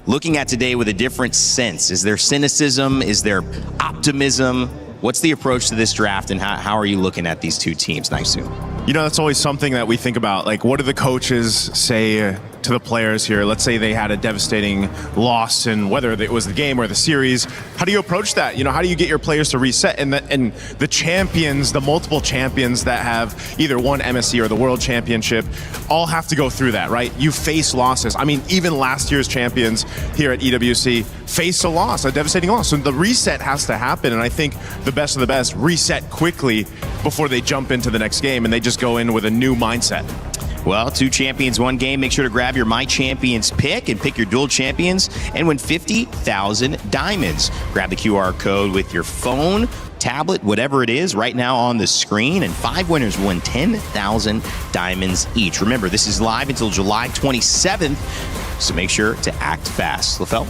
looking at today with a different sense? Is there cynicism? Is there optimism? What's the approach to this draft, and how are you looking at these 2 teams? Nice. You know, that's always something that we think about. Like, what do the coaches say to the players here? Let's say they had a devastating loss in whether it was the game or the series. How do you approach that? You know, how do you get your players to reset? And the champions, the multiple champions that have either won MSC or the World Championship, all have to go through that, right? You face losses. I mean, even last year's champions here at EWC faced a loss, a devastating loss. So the reset has to happen. And I think the best of the best reset quickly before they jump into the next game, and they just go in with a new mindset. Well, 2 champions, 1 game. Make sure to grab your My Champions pick and pick your dual champions and win 50,000 diamonds. Grab the QR code with your phone, tablet, whatever it is, right now on the screen, and 5 winners win 10,000 diamonds each. Remember, this is live until July 27th, so make sure to act fast. LaFell?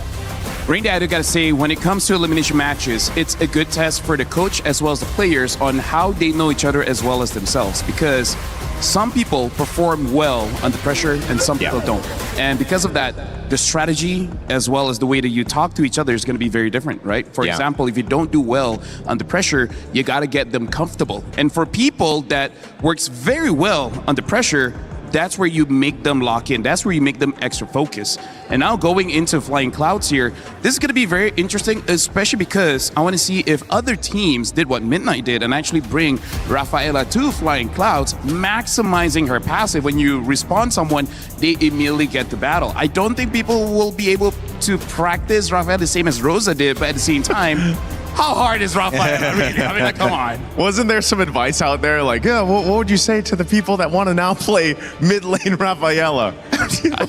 Randy, I got to say, when it comes to elimination matches, it's a good test for the coach as well as the players on how they know each other as well as themselves, because some people perform well under pressure and some people don't. And because of that, the strategy as well as the way that you talk to each other is going to be very different, right? For example, if you don't do well under pressure, you got to get them comfortable. And for people that works very well under pressure, that's where you make them lock in. That's where you make them extra focus. And now going into Flying Clouds here, this is going to be very interesting, especially because I want to see if other teams did what Midnight did and actually bring Rafaela to Flying Clouds, maximizing her passive. When you respawn someone, they immediately get to battle. I don't think people will be able to practice Rafaela the same as Rosa did, but at the same time, how hard is Rafaela really? I mean, like, come on. Wasn't there some advice out there like, yeah, what would you say to the people that want to now play mid lane Rafaela?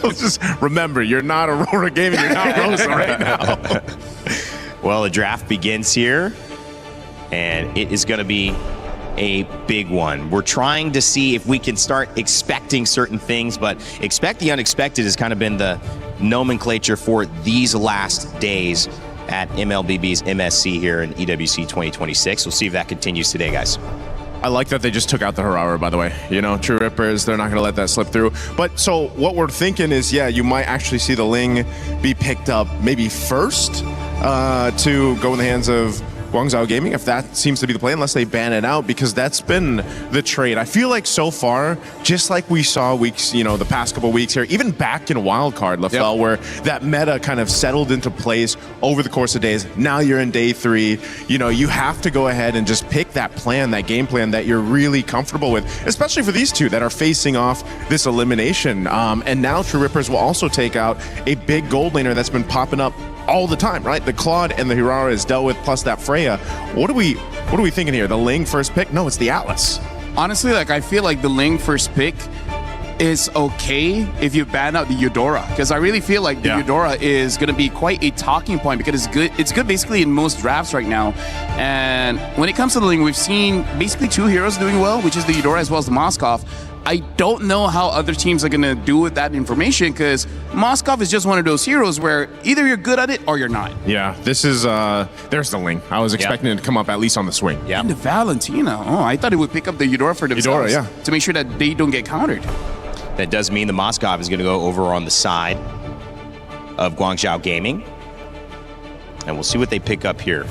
Just remember, you're not Aurora Gaming, you're not Rosa right now. Well, the draft begins here, and it is going to be a big one. We're trying to see if we can start expecting certain things, but expect the unexpected has kind of been the nomenclature for these last days at MLBB's MSC here in EWC 2026. We'll see if that continues today, guys. I like that they just took out the Harara, by the way. You know, True Rippers, they're not going to let that slip through. But so what we're thinking is, yeah, you might actually see the Ling be picked up maybe first to go in the hands of Guangzhou Gaming, if that seems to be the play, unless they ban it out, because that's been the trade. I feel like so far, just like we saw weeks, you know, the past couple weeks here, even back in Wildcard, LaFell, where that meta kind of settled into place over the course of days. Now you're in day 3. You know, you have to go ahead and just pick that plan, that game plan that you're really comfortable with, especially for these two that are facing off this elimination. And now True Rippers will also take out a big gold laner that's been popping up all the time, right? The Claude and the Hirara is dealt with, plus that Freya. What are we thinking here? The Ling first pick? No, it's the Atlas. Honestly, like I feel like the Ling first pick is okay if you ban out the Eudora, because I really feel like the Eudora is going to be quite a talking point because it's good basically in most drafts right now. And when it comes to the Ling, we've seen basically two heroes doing well, which is the Eudora as well as the Moskov. I don't know how other teams are going to do with that information, because Moskov is just one of those heroes where either you're good at it or you're not. Yeah, this is, there's the Ling. I was expecting it to come up at least on the swing. Yeah. And the Valentina. Oh, I thought it would pick up the Eudora for themselves. Eudora, to make sure that they don't get countered. That does mean the Moskov is going to go over on the side of Guangzhou Gaming. And we'll see what they pick up here.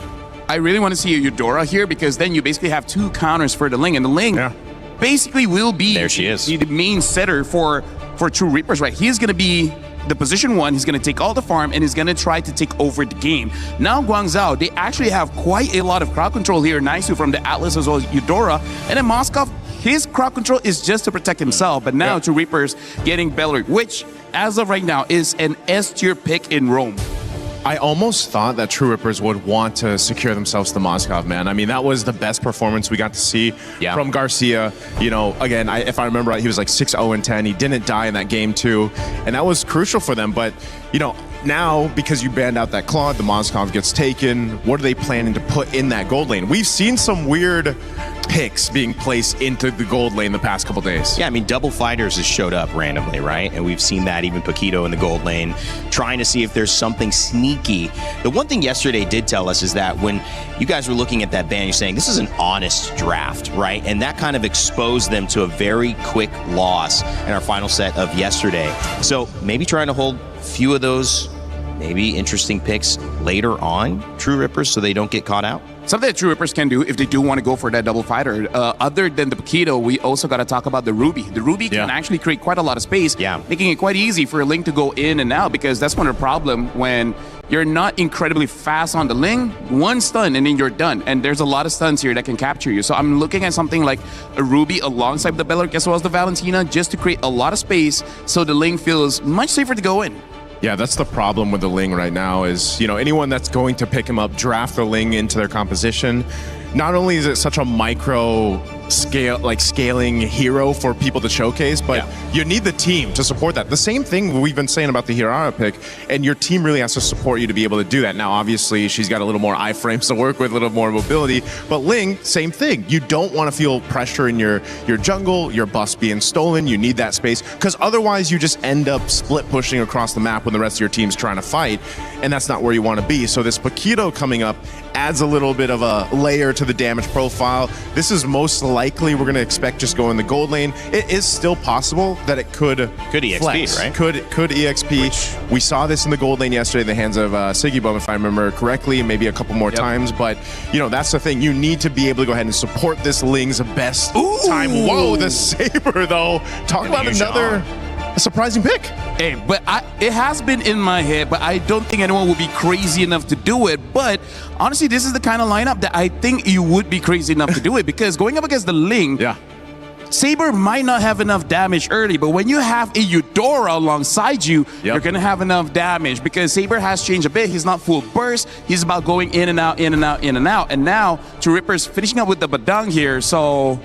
I really want to see a Eudora here, because then you basically have two counters for the Ling. And the Ling basically will be there she is. The main setter for True Reapers, right? He's going to be the position one. He's going to take all the farm and he's going to try to take over the game. Now Guangzhou, they actually have quite a lot of crowd control here. Nice from the Atlas as well as Eudora. And then Moskov, his crowd control is just to protect himself. But now True Reapers getting Belleric, which as of right now is an S-tier pick in Rome. I almost thought that True Rippers would want to secure themselves the Moskov, man. I mean, that was the best performance we got to see from Garcia. You know, again, if I remember right, he was like 6-0-10. He didn't die in that game too, and that was crucial for them. But, you know, now, because you banned out that Claude, the Moskov gets taken. What are they planning to put in that gold lane? We've seen some weird picks being placed into the gold lane the past couple days. Yeah, I mean, Double Fighters has showed up randomly, right? And we've seen that, even Paquito in the gold lane, trying to see if there's something sneaky. The one thing yesterday did tell us is that when you guys were looking at that ban, you're saying this is an honest draft, right? And that kind of exposed them to a very quick loss in our final set of yesterday. So maybe trying to hold a few of those maybe interesting picks later on, True Rippers, so they don't get caught out. Something that True Rippers can do if they do want to go for that double fighter. Other than the Paquito, we also got to talk about the Ruby. The Ruby can actually create quite a lot of space, making it quite easy for a Ling to go in and out, because that's one of the problem when you're not incredibly fast on the Ling. One stun and then you're done. And there's a lot of stuns here that can capture you. So I'm looking at something like a Ruby alongside the Belleric as well as the Valentina, just to create a lot of space so the Ling feels much safer to go in. Yeah, that's the problem with the Ling right now is, you know, anyone that's going to pick him up, draft the Ling into their composition. Not only is it such a micro scale, like scaling hero for people to showcase, but you need the team to support that. The same thing we've been saying about the Hirara pick, and your team really has to support you to be able to do that. Now, obviously, she's got a little more iframes to work with, a little more mobility, but Ling, same thing. You don't want to feel pressure in your jungle, your buffs being stolen. You need that space, because otherwise you just end up split pushing across the map when the rest of your team's trying to fight, and that's not where you want to be. So this Paquito coming up adds a little bit of a layer to the damage profile. This is most likely we're going to expect just go in the gold lane. It is still possible that it could EXP, flex. right? Could EXP. We saw this in the gold lane yesterday in the hands of Sigibum, if I remember correctly, maybe a couple more times. But, you know, that's the thing. You need to be able to go ahead and support this Ling's best time. Whoa, the Saber, though. Talk about another surprising pick. Hey, but it has been in my head, but I don't think anyone will be crazy enough to do it. But honestly, this is the kind of lineup that I think you would be crazy enough to do it, because going up against the Ling, Saber might not have enough damage early, but when you have a Eudora alongside you, you're going to have enough damage, because Saber has changed a bit. He's not full burst. He's about going in and out, in and out, in and out. And now, True Rippers finishing up with the Badang here, so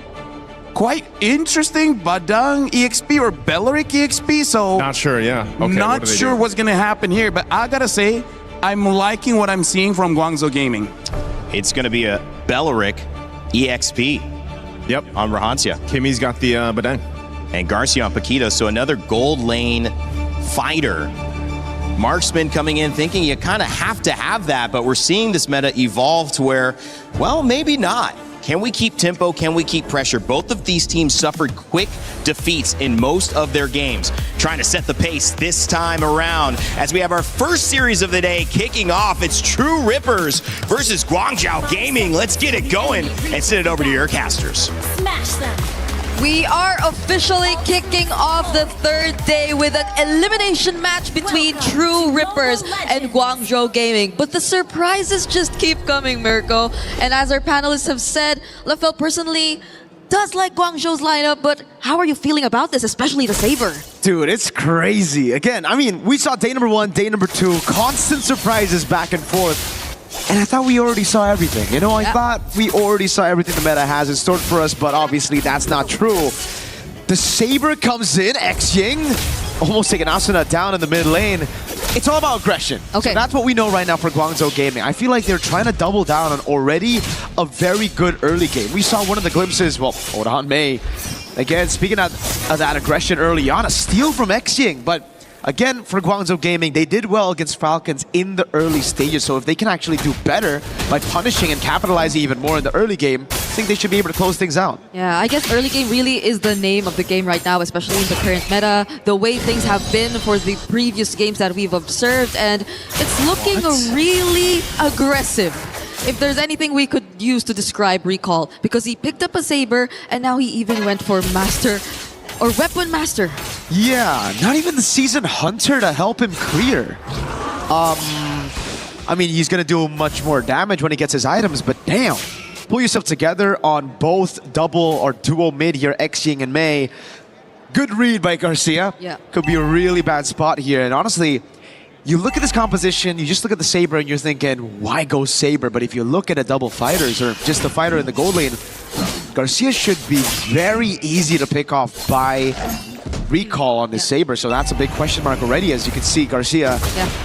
quite interesting. Badang EXP or Belleric EXP, so not sure, Okay, not sure what's going to happen here, but I got to say, I'm liking what I'm seeing from Guangzhou Gaming. It's going to be a Belleric EXP. On Rahancia. Kimmy's got the Badang. And Garcia on Paquito, so another gold lane fighter. Marksman coming in thinking you kind of have to have that, but we're seeing this meta evolve to where, well, maybe not. Can we keep tempo? Can we keep pressure? Both of these teams suffered quick defeats in most of their games. Trying to set the pace this time around as we have our first series of the day kicking off. It's True Rippers versus Guangzhou Gaming. Let's get it going and send it over to your casters. Smash them. We are officially kicking off the third day with an elimination match between True Rippers and Guangzhou Gaming. But the surprises just keep coming, Mirko. And as our panelists have said, LaFell personally does like Guangzhou's lineup, but how are you feeling about this, especially the Saber? Dude, it's crazy. Again, I mean, we saw day number 1, day number 2, constant surprises back and forth. And I thought we already saw everything. You know, I thought we already saw everything the meta has in store for us, but obviously that's not true. The Saber comes in, X-Ying, almost taking Asuna down in the mid lane. It's all about aggression. Okay. So that's what we know right now for Guangzhou Gaming. I feel like they're trying to double down on already a very good early game. We saw one of the glimpses, well, hold on, May. Again, speaking of that aggression early on, a steal from X-Ying, but again, for Guangzhou Gaming, they did well against Falcons in the early stages, so if they can actually do better by punishing and capitalizing even more in the early game, I think they should be able to close things out. Yeah, I guess early game really is the name of the game right now, especially in the current meta, the way things have been for the previous games that we've observed, and it's looking really aggressive. If there's anything we could use to describe Recall, because he picked up a Saber, and now he even went for Master or Weapon Master. Yeah, not even the Season Hunter to help him clear. I mean, he's gonna do much more damage when he gets his items, but damn. Pull yourself together on both double or duo mid here, X-Ying and May. Good read by Garcia. Yeah. Could be a really bad spot here, and honestly, you look at this composition, you just look at the Saber and you're thinking, why go Saber? But if you look at the double fighters or just the fighter in the gold lane, Garcia should be very easy to pick off by Recall on this Saber, so that's a big question mark already. As you can see, Garcia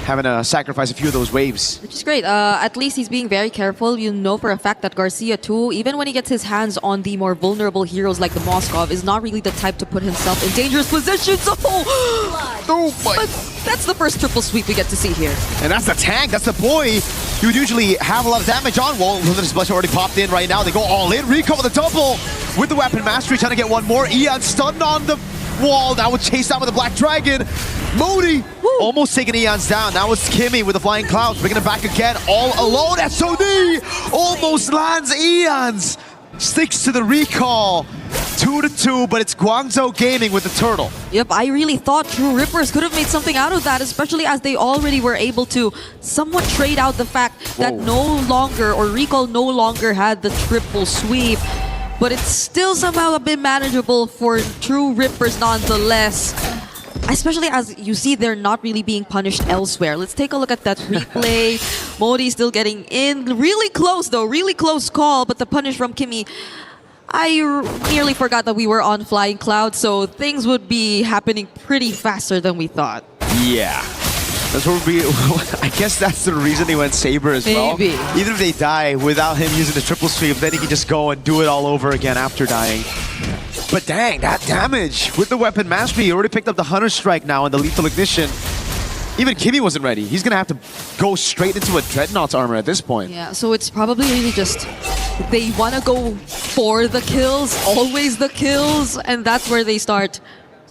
having to sacrifice a few of those waves. Which is great. At least he's being very careful. You know for a fact that Garcia too, even when he gets his hands on the more vulnerable heroes like the Moskov, is not really the type to put himself in dangerous positions. But that's the first triple sweep we get to see here. And that's the tank, that's the boy you would usually have a lot of damage on. Well, Luminous Blush already popped in right now. They go all in. Recall with a double with the Weapon Mastery, trying to get one more. Eon stunned on the wall. Now it's chased out with the Black Dragon. Modi almost taking Eons down. Now it's Kimmy with the Flying Clouds, bringing it back again all alone. SOD almost lands Eons. Sticks to the Recall. 2-2, but it's Guangzhou Gaming with the turtle. Yep, I really thought True Rippers could have made something out of that, especially as they already were able to somewhat trade out the fact that no longer, or Recall no longer had the triple sweep. But it's still somehow a bit manageable for True Rippers nonetheless. Especially as you see they're not really being punished elsewhere. Let's take a look at that replay. Modi still getting in. Really close though, really close call, but the punish from Kimmy. I nearly forgot that we were on Flying Cloud, so things would be happening pretty faster than we thought. Yeah. That's what we, I guess that's the reason he went Saber as well. Even if they die without him using the triple sweep, then he can just go and do it all over again after dying. But dang, that damage with the Weapon Mastery. He already picked up the Hunter Strike now and the Lethal Ignition. Even Kimmy wasn't ready. He's going to have to go straight into a Dreadnought's armor at this point. Yeah, so it's probably really just they want to go for the kills, always the kills, and that's where they start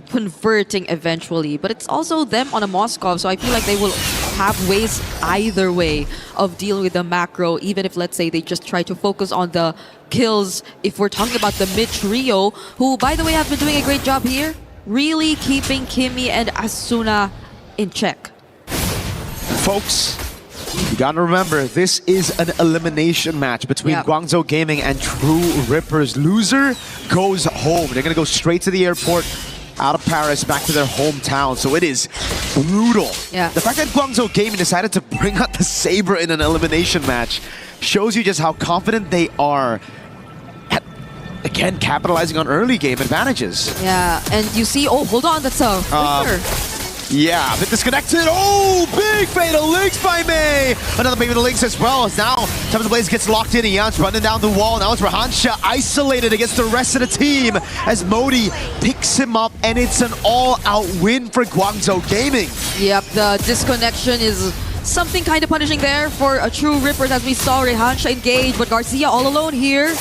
converting eventually. But it's also them on a Moskov, so I feel like they will have ways either way of dealing with the macro, even if, let's say, they just try to focus on the kills. If we're talking about the mid trio, who, by the way, have been doing a great job here, really keeping Kimmy and Asuna in check. Folks, you gotta remember, this is an elimination match between Guangzhou Gaming and True Rippers. Loser goes home. They're gonna go straight to the airport, out of Paris, back to their hometown. So it is brutal. Yeah. The fact that Guangzhou Gaming decided to bring out the Saber in an elimination match shows you just how confident they are at, again, capitalizing on early game advantages. Yeah, and you see, oh, hold on, that's a flicker. Yeah, a bit disconnected. Oh, big fatal links by May. Another fatal links as well. As now, Time of the Blaze gets locked in. Eon's running down the wall. Now it's Rahansha isolated against the rest of the team as Modi picks him up, and it's an all-out win for Guangzhou Gaming. Yep, the disconnection is something kind of punishing there for a True Rippers as we saw Rahansha engage, but Garcia all alone here.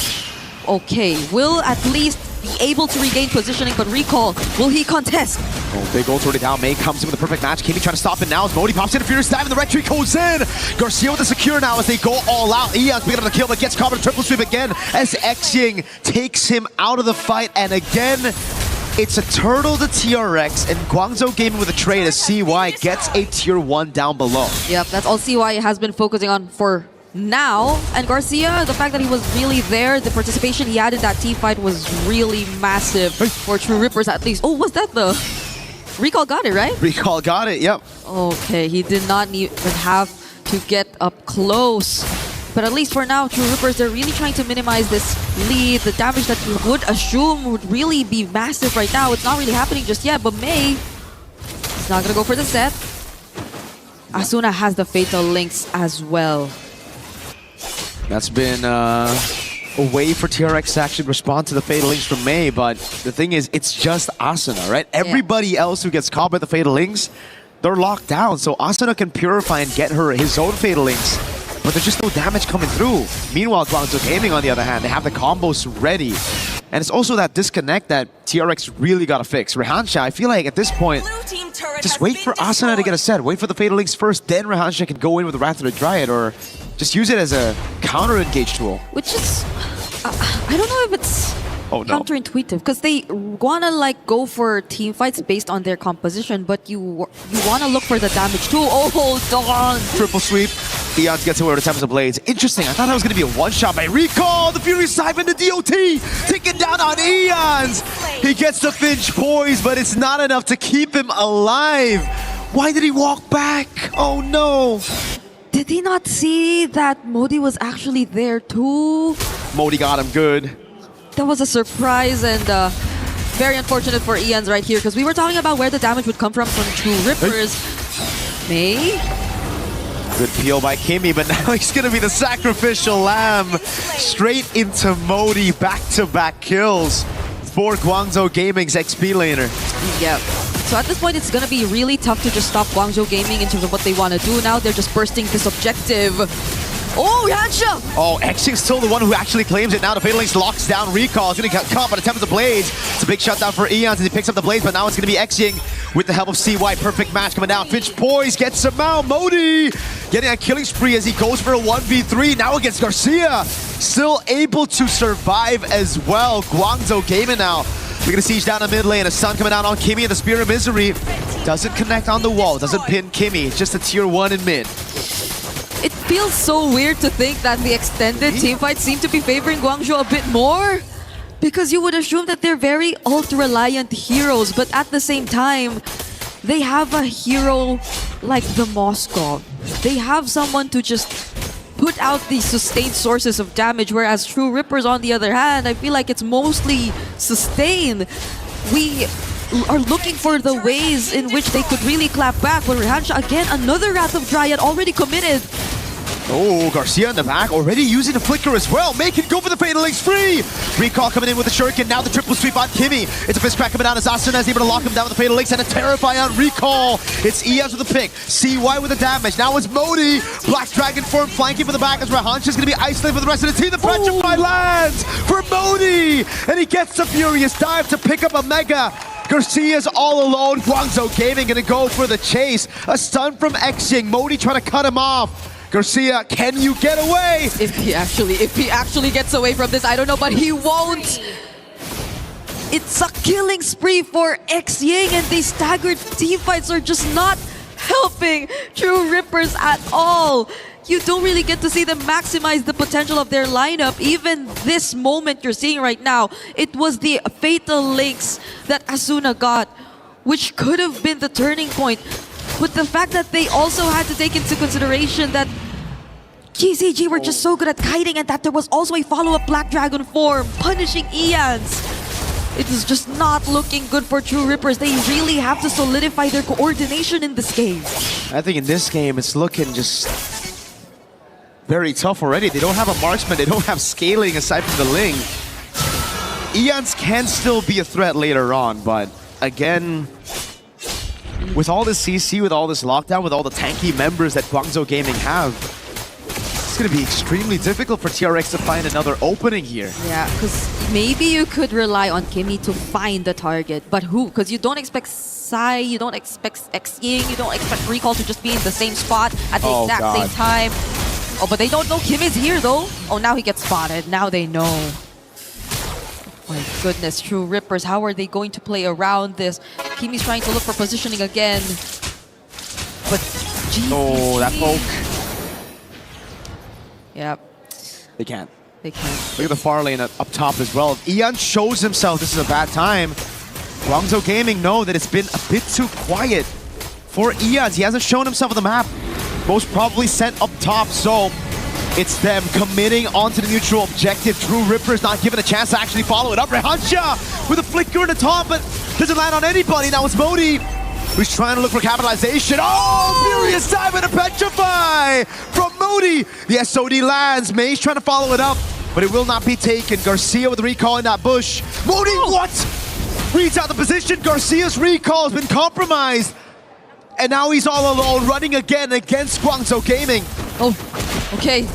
Okay, will at least be able to regain positioning, but Recall, will he contest? Oh, big ult already down. May comes in with the perfect match. Kimmy trying to stop it now as Modi pops in a furious dive and the red tree goes in. Garcia with the secure now as they go all out. Eon's picking up the kill, but gets caught in a triple sweep again as X-Ying takes him out of the fight. And again, it's a turtle to TRX, and Guangzhou Gaming with a trade as CY gets a tier 1 down below. Yep, that's all CY has been focusing on for now. And Garcia, the fact that he was really there, the participation he had in that team fight was really massive for True Rippers at least. Oh, was that the... Recall got it, right? Recall got it, yep. Okay, he did not even have to get up close. But at least for now, True Rippers, they're really trying to minimize this lead. The damage that you would assume would really be massive right now. It's not really happening just yet, but May is not going to go for the set. Asuna has the Fatal Links as well. That's been a way for TRX to actually respond to the Fatal Links from May, but the thing is, it's just Asuna, right? Everybody else who gets caught by the Fatal Links, they're locked down, so Asuna can purify and get his own Fatal Links, but there's just no damage coming through. Meanwhile, Guangzhou Gaming, on the other hand, they have the combos ready. And it's also that disconnect that TRX really got to fix. Rehansha, I feel like at this point, just wait for Asuna to get a set. Wait for the Fatal Links first, then Rehansha can go in with the Wrath of the Dryad, or just use it as a counter-engage tool. Which is... I don't know if it's counterintuitive, because they want to like go for team fights based on their composition, but you want to look for the damage too. Oh, hold on! Triple sweep. Eons gets away with the Tempest of Blades. Interesting. I thought that was going to be a one-shot by Recall. The Fury Siphon to DOT. Taking down on Eons. He gets the Finch Poise, but it's not enough to keep him alive. Why did he walk back? Oh, no. Did he not see that Modi was actually there too? Modi got him good. That was a surprise and very unfortunate for Eons right here, because we were talking about where the damage would come from True Rippers. May? Good peel by Kimmy, but now he's going to be the sacrificial lamb. Straight into Modi, back-to-back kills for Guangzhou Gaming's XP laner. Yep. So at this point, it's going to be really tough to just stop Guangzhou Gaming in terms of what they want to do now. They're just bursting this objective. Oh, Yansha! Oh, Xing's still the one who actually claims it now. The Fatal Links locks down Recall. He's going to get caught by the Tempest of Blades. It's a big shutdown for Eons as he picks up the Blades, but now it's going to be Xing with the help of CY. Perfect match coming down. Finch Poise gets him out. Modi getting a killing spree as he goes for a 1v3. Now against Garcia. Still able to survive as well. Guangzhou Gaming now. We're going to siege down a mid lane. A stun coming down on Kimmy and the Spear of Misery. Doesn't connect on the wall. Doesn't pin Kimmy. Just a tier 1 in mid. It feels so weird to think that the extended teamfights seem to be favoring Guangzhou a bit more, because you would assume that they're very ult-reliant heroes, but at the same time, they have a hero like the Moskov. They have someone to just put out these sustained sources of damage, whereas True Rippers, on the other hand, I feel like it's mostly sustained. We are looking for the ways in which they could really clap back. But Rehansha, again, another Wrath of Dryad already committed. Oh, Garcia in the back, already using the Flicker as well. May can go for the Fatal Links free. Recall coming in with the Shuriken, now the triple sweep on Kimmy. It's a fist crack coming down as Asuna is able to lock him down with the Fatal Links and a Terrify on Recall. It's Eons with the pick, CY with the damage. Now it's Modi. Black Dragon form flanking for the back as Rehansha is going to be isolated for the rest of the team. The Petrify lands for Modi, and he gets the Furious Dive to pick up a Mega. Garcia's all alone. Guangzhou Gaming going to go for the chase. A stun from Xing. Modi trying to cut him off. Garcia, can you get away? If he actually gets away from this, I don't know, but he won't. It's a killing spree for Xing, and these staggered teamfights are just not helping True Rippers at all. You don't really get to see them maximize the potential of their lineup. Even this moment you're seeing right now, it was the Fatal Links that Asuna got, which could have been the turning point. But the fact that they also had to take into consideration that GCG were just so good at kiting, and that there was also a follow-up Black Dragon form punishing Eons. It was just not looking good for True Rippers. They really have to solidify their coordination in this game. I think in this game, it's looking just very tough already. They don't have a marksman. They don't have scaling aside from the Ling. Eons can still be a threat later on, but again, with all this CC, with all this lockdown, with all the tanky members that Guangzhou Gaming have, it's going to be extremely difficult for TRX to find another opening here. Yeah, because maybe you could rely on Kimmy to find the target, but who? Because you don't expect Sai, you don't expect Xing, you don't expect Recall to just be in the same spot at the exact same time. Oh, but they don't know Kim is here though. Oh, now he gets spotted. Now they know. My goodness, True Rippers, how are they going to play around this? Kimmy's trying to look for positioning again. But GCG. Oh, that poke. Yep. They can't. They can't. Look at the far lane up top as well. Ian shows himself this is a bad time. Guangzhou Gaming know that it's been a bit too quiet for Ian. He hasn't shown himself on the map. Most probably sent up top, so it's them committing onto the neutral objective. True Ripper's not given a chance to actually follow it up. Rehansha with a flicker in the top, but doesn't land on anybody. Now it's Modi who's trying to look for capitalization. Oh, furious dive and a petrify from Modi. The SOD lands. May's trying to follow it up, but it will not be taken. Garcia with the recall in that bush. Modi, what? Reads out the position. Garcia's recall has been compromised. And now he's all alone, running again against Guangzhou Gaming. Oh, okay.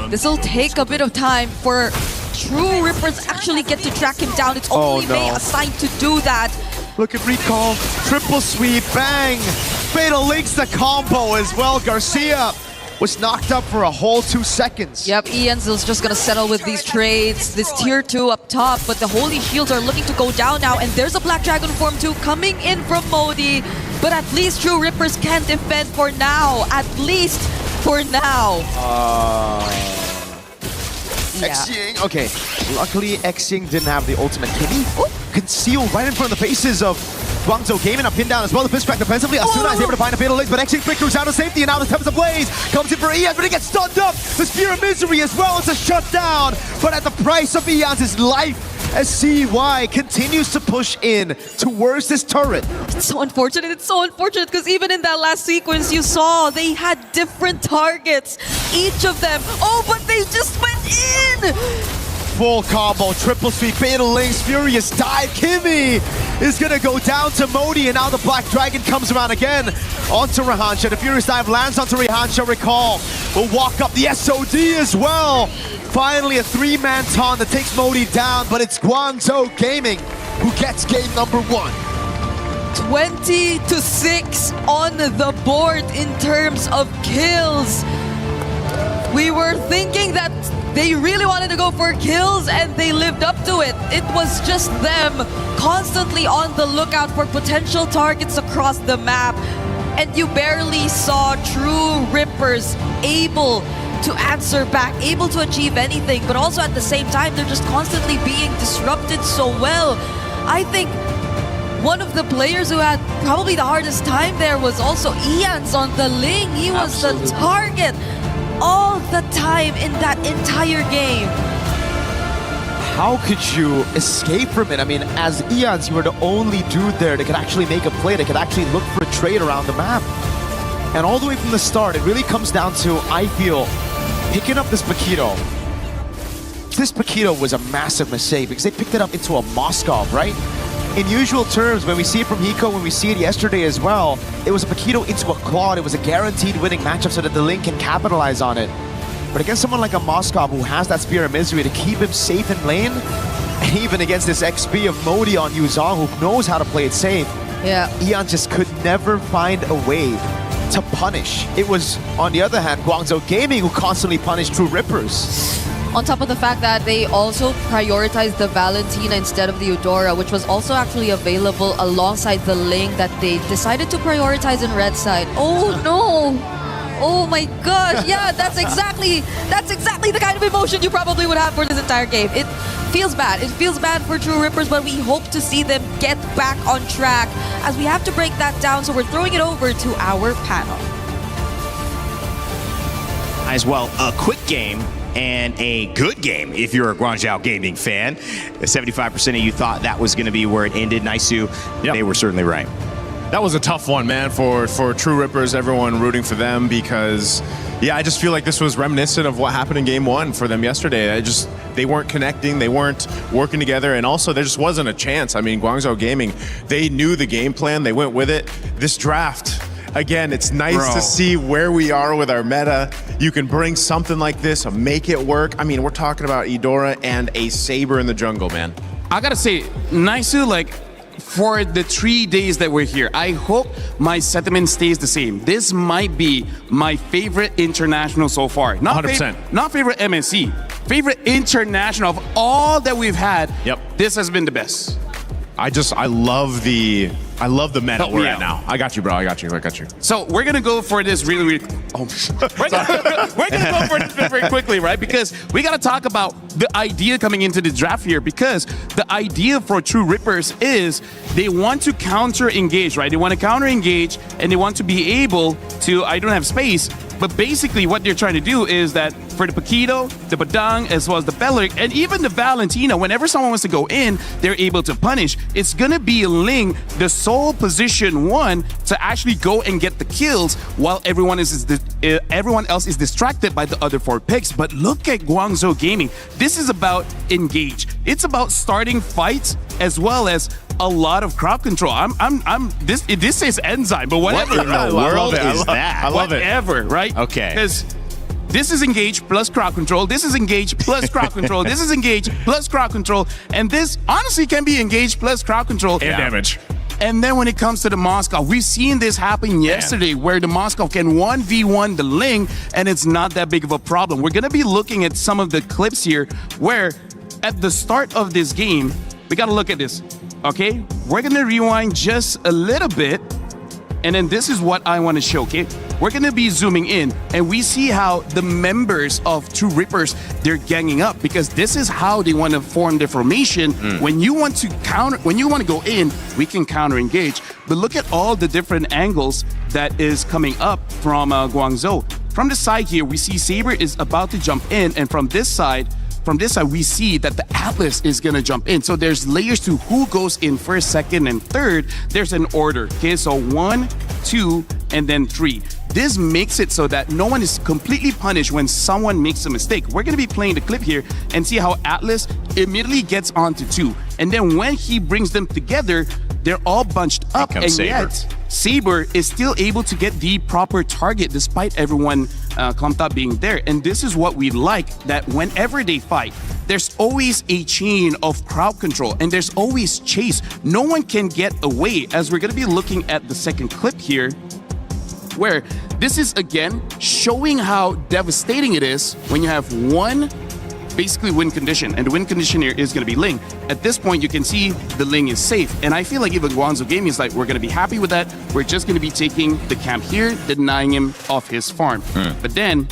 This will take a bit of time for True Rippers actually get to track him down. It's only May assigned to do that. Look at recall, triple sweep, bang. Fatal links the combo as well. Garcia was knocked up for a whole 2 seconds. Yep, Ian's is just gonna settle with these trades. This tier 2 up top, but the Holy Shields are looking to go down now, and there's a Black Dragon form 2 coming in from Modi. But at least True Rippers can defend for now. At least for now. Xing, okay. Luckily, Xing didn't have the ultimate. Kimmy concealed right in front of the faces of Guangzhou Gaming. A pin down as well. The fist crack defensively. Asuna is able to find a fatal link, but Xing flickers out of safety, and now the Temps of Blaze comes in for Ian, but he gets stunned up. The Spear of Misery as well. It's a shutdown, but at the price of Ian's life, as CY continues to push in towards this turret. It's so unfortunate. It's so unfortunate because even in that last sequence you saw, they had different targets, each of them. Oh, but they just went in! Full combo, triple sweep, fatal links, furious dive. Kimmy is gonna go down to Modi, and now the Black Dragon comes around again onto Rehansha. The furious dive lands onto Rehansha. Recall will walk up the SOD as well. Finally a 3-man taunt that takes Modi down, but it's Guangzhou Gaming who gets game number 1. 20-6 on the board in terms of kills. We were thinking that they really wanted to go for kills, and they lived up to it. It was just them constantly on the lookout for potential targets across the map. And you barely saw True Rippers able to answer back, able to achieve anything, but also at the same time, they're just constantly being disrupted so well. I think one of the players who had probably the hardest time there was also Ian's on the Ling. He was the target all the time in that entire game. How could you escape from it? I mean, as Ian's, you were the only dude there that could actually make a play, that could actually look for a trade around the map. And all the way from the start, it really comes down to, I feel, picking up this Paquito. This Paquito was a massive mistake because they picked it up into a Moskov, right? In usual terms, when we see it from Hiko, when we see it yesterday as well, it was a Paquito into a Claude. It was a guaranteed winning matchup so that the Link can capitalize on it. But against someone like a Moskov who has that Spear of Misery to keep him safe in lane, and even against this XP of Modi on Yuzong who knows how to play it safe, Ian just could never find a way to punish. It was, on the other hand, Guangzhou Gaming who constantly punished True Rippers. On top of the fact that they also prioritized the Valentina instead of the Eudora, which was also actually available alongside the Ling that they decided to prioritize in red side. Oh no! Oh my gosh, yeah, that's exactly the kind of emotion you probably would have for this entire game. It feels bad. It feels bad for True Rippers, but we hope to see them get back on track as we have to break that down, so we're throwing it over to our panel. As well, a quick game and a good game if you're a Guangzhou Gaming fan. 75% of you thought that was going to be where it ended. Naisu, they were certainly right. That was a tough one, man, for True Rippers, everyone rooting for them, because, yeah, I just feel like this was reminiscent of what happened in Game 1 for them yesterday. They weren't connecting, they weren't working together, and also there just wasn't a chance. I mean, Guangzhou Gaming, they knew the game plan, they went with it. This draft, again, it's nice to see where we are with our meta. You can bring something like this, make it work. I mean, we're talking about Eudora and a Saber in the jungle, man. I gotta say, Naisu, like, for the 3 days that we're here, I hope my sentiment stays the same. This might be my favorite international so far. Not 100%. Not favorite MSC. Favorite international of all that we've had. Yep. This has been the best. I love the I love the meta Help we're me at out. now. I got you, bro. I got you. So we're gonna go for this really we're gonna go for this very quickly, right? Because we gotta talk about the idea coming into the draft here, because the idea for True Rippers is they want to counter engage, right? They want to counter engage and they want to be able to, I don't have space, but basically what they're trying to do is that for the Paquito, the Badang, as well as the Bellic, and even the Valentina, whenever someone wants to go in, they're able to punish. It's gonna be Ling, the sole position one, to actually go and get the kills while everyone else is distracted by the other 4 picks. But look at Guangzhou Gaming. This is about engage. It's about starting fights as well as a lot of crowd control. This says enzyme, but whatever. What in the world is that? I love it. Whatever, right? Okay. Because this is engage plus crowd control. This is engage plus crowd control. This is engage plus crowd control. And this honestly can be engage plus crowd control. And damage. And then when it comes to the Moscow, we've seen this happen yesterday where the Moscow can 1v1 the Ling and it's not that big of a problem. We're going to be looking at some of the clips here where at the start of this game, we got to look at this. Okay, we're gonna rewind just a little bit, and then this is what I want to show. Okay, we're gonna be zooming in, and we see how the members of True Rippers, they're ganging up, because this is how they want to form their formation. When you want to go in, we can counter engage. But look at all the different angles that is coming up from Guangzhou. From the side here, we see Saber is about to jump in, and from this side, we see that the Atlas is gonna jump in. So there's layers to who goes in first, second, and third. There's an order. Okay, so 1, 2, and then 3. This makes it so that no one is completely punished when someone makes a mistake. We're gonna be playing the clip here and see how Atlas immediately gets onto 2. And then when he brings them together, they're all bunched up, and yet Saber is still able to get the proper target despite everyone clumped up being there. And this is what we like, that whenever they fight, there's always a chain of crowd control and there's always chase. No one can get away, as we're gonna be looking at the second clip here, where this is again showing how devastating it is when you have one basically win condition, and the win condition here is going to be Ling. At this point, you can see the Ling is safe, and I feel like even Guangzhou Gaming is like, we're going to be happy with that. We're just going to be taking the camp here, denying him off his farm. But then,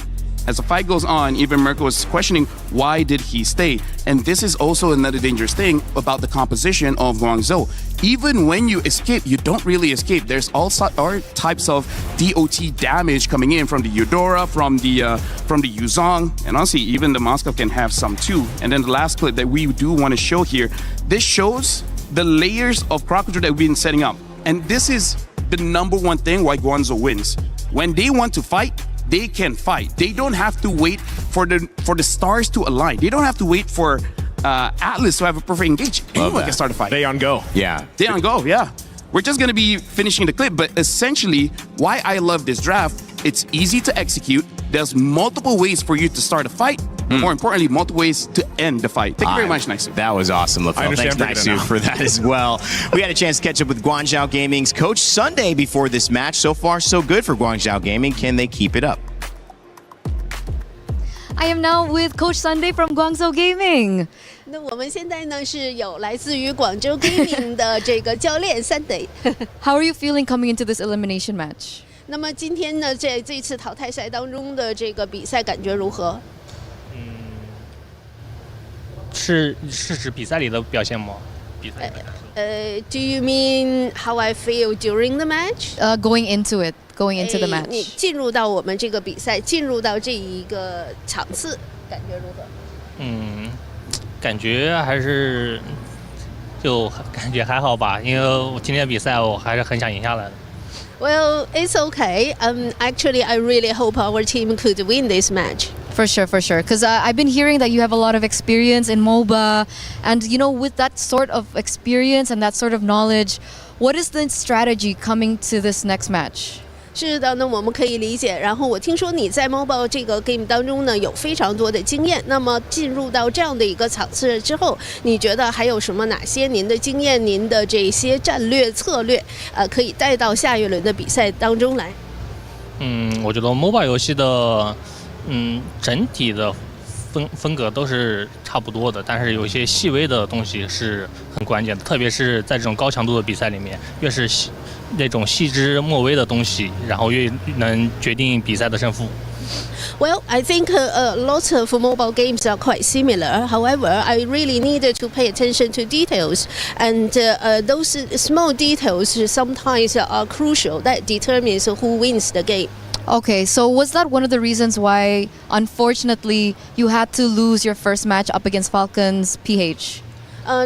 as the fight goes on, even Mirko was questioning why did he stay. And this is also another dangerous thing about the composition of Guangzhou. Even when you escape, you don't really escape. There's all types of DOT damage coming in from the Eudora, from the Yuzong, and honestly, even the Moscow can have some too. And then the last clip that we do want to show here, this shows the layers of crowd control that we've been setting up. And this is the number one thing why Guangzhou wins. When they want to fight, they can fight. They don't have to wait for the stars to align. They don't have to wait for Atlas to have a perfect engage. Anyone can start a fight. They on go. Yeah. They on go, yeah. We're just going to be finishing the clip, but essentially, why I love this draft, it's easy to execute. There's multiple ways for you to start a fight. More importantly, multiple ways to end the fight. Thank you very much, Naisu. That was awesome, LaFell. Thanks, Naisu, for that as well. We had a chance to catch up with Guangzhou Gaming's Coach Sunday before this match. So far, so good for Guangzhou Gaming. Can they keep it up? I am now with Coach Sunday from Guangzhou Gaming. 那我们现在呢是有来自于广州 Gaming 的这个教练 Sunday。 How are you feeling coming into this elimination match? 那么今天呢，在这次淘汰赛当中的这个比赛感觉如何？是指比赛里的表现吗？比赛。Do you mean how I feel during the match? Going into it, going into the match. 你进入到我们这个比赛，进入到这一个场次，感觉如何？感觉还是感觉还好吧，因为我今天的比赛我还是很想赢下来的。Well, it's okay. Actually, I really hope our team could win this match. For sure. Because I've been hearing that you have a lot of experience in MOBA. And, you know, with that sort of experience and that sort of knowledge, what is the strategy coming to this next match? 是的，那我们可以理解。然后我听说你在 MOBA 这个 game 当中呢有非常多的经验。那么进入到这样的一个场次之后，你觉得还有什么哪些您的经验、您的这些战略策略，可以带到下一轮的比赛当中来？我觉得 MOBA 游戏的整体的风格都是差不多的，但是有一些细微的东西是很关键的，特别是在这种高强度的比赛里面，越是那种细枝末微的东西，然后越能决定比赛的胜负。Well, I think lots of mobile games are quite similar. However, I really needed to pay attention to details, and those small details sometimes are crucial. That determines who wins the game. Okay, so was that one of the reasons why, unfortunately, you had to lose your first match up against Falcons PH?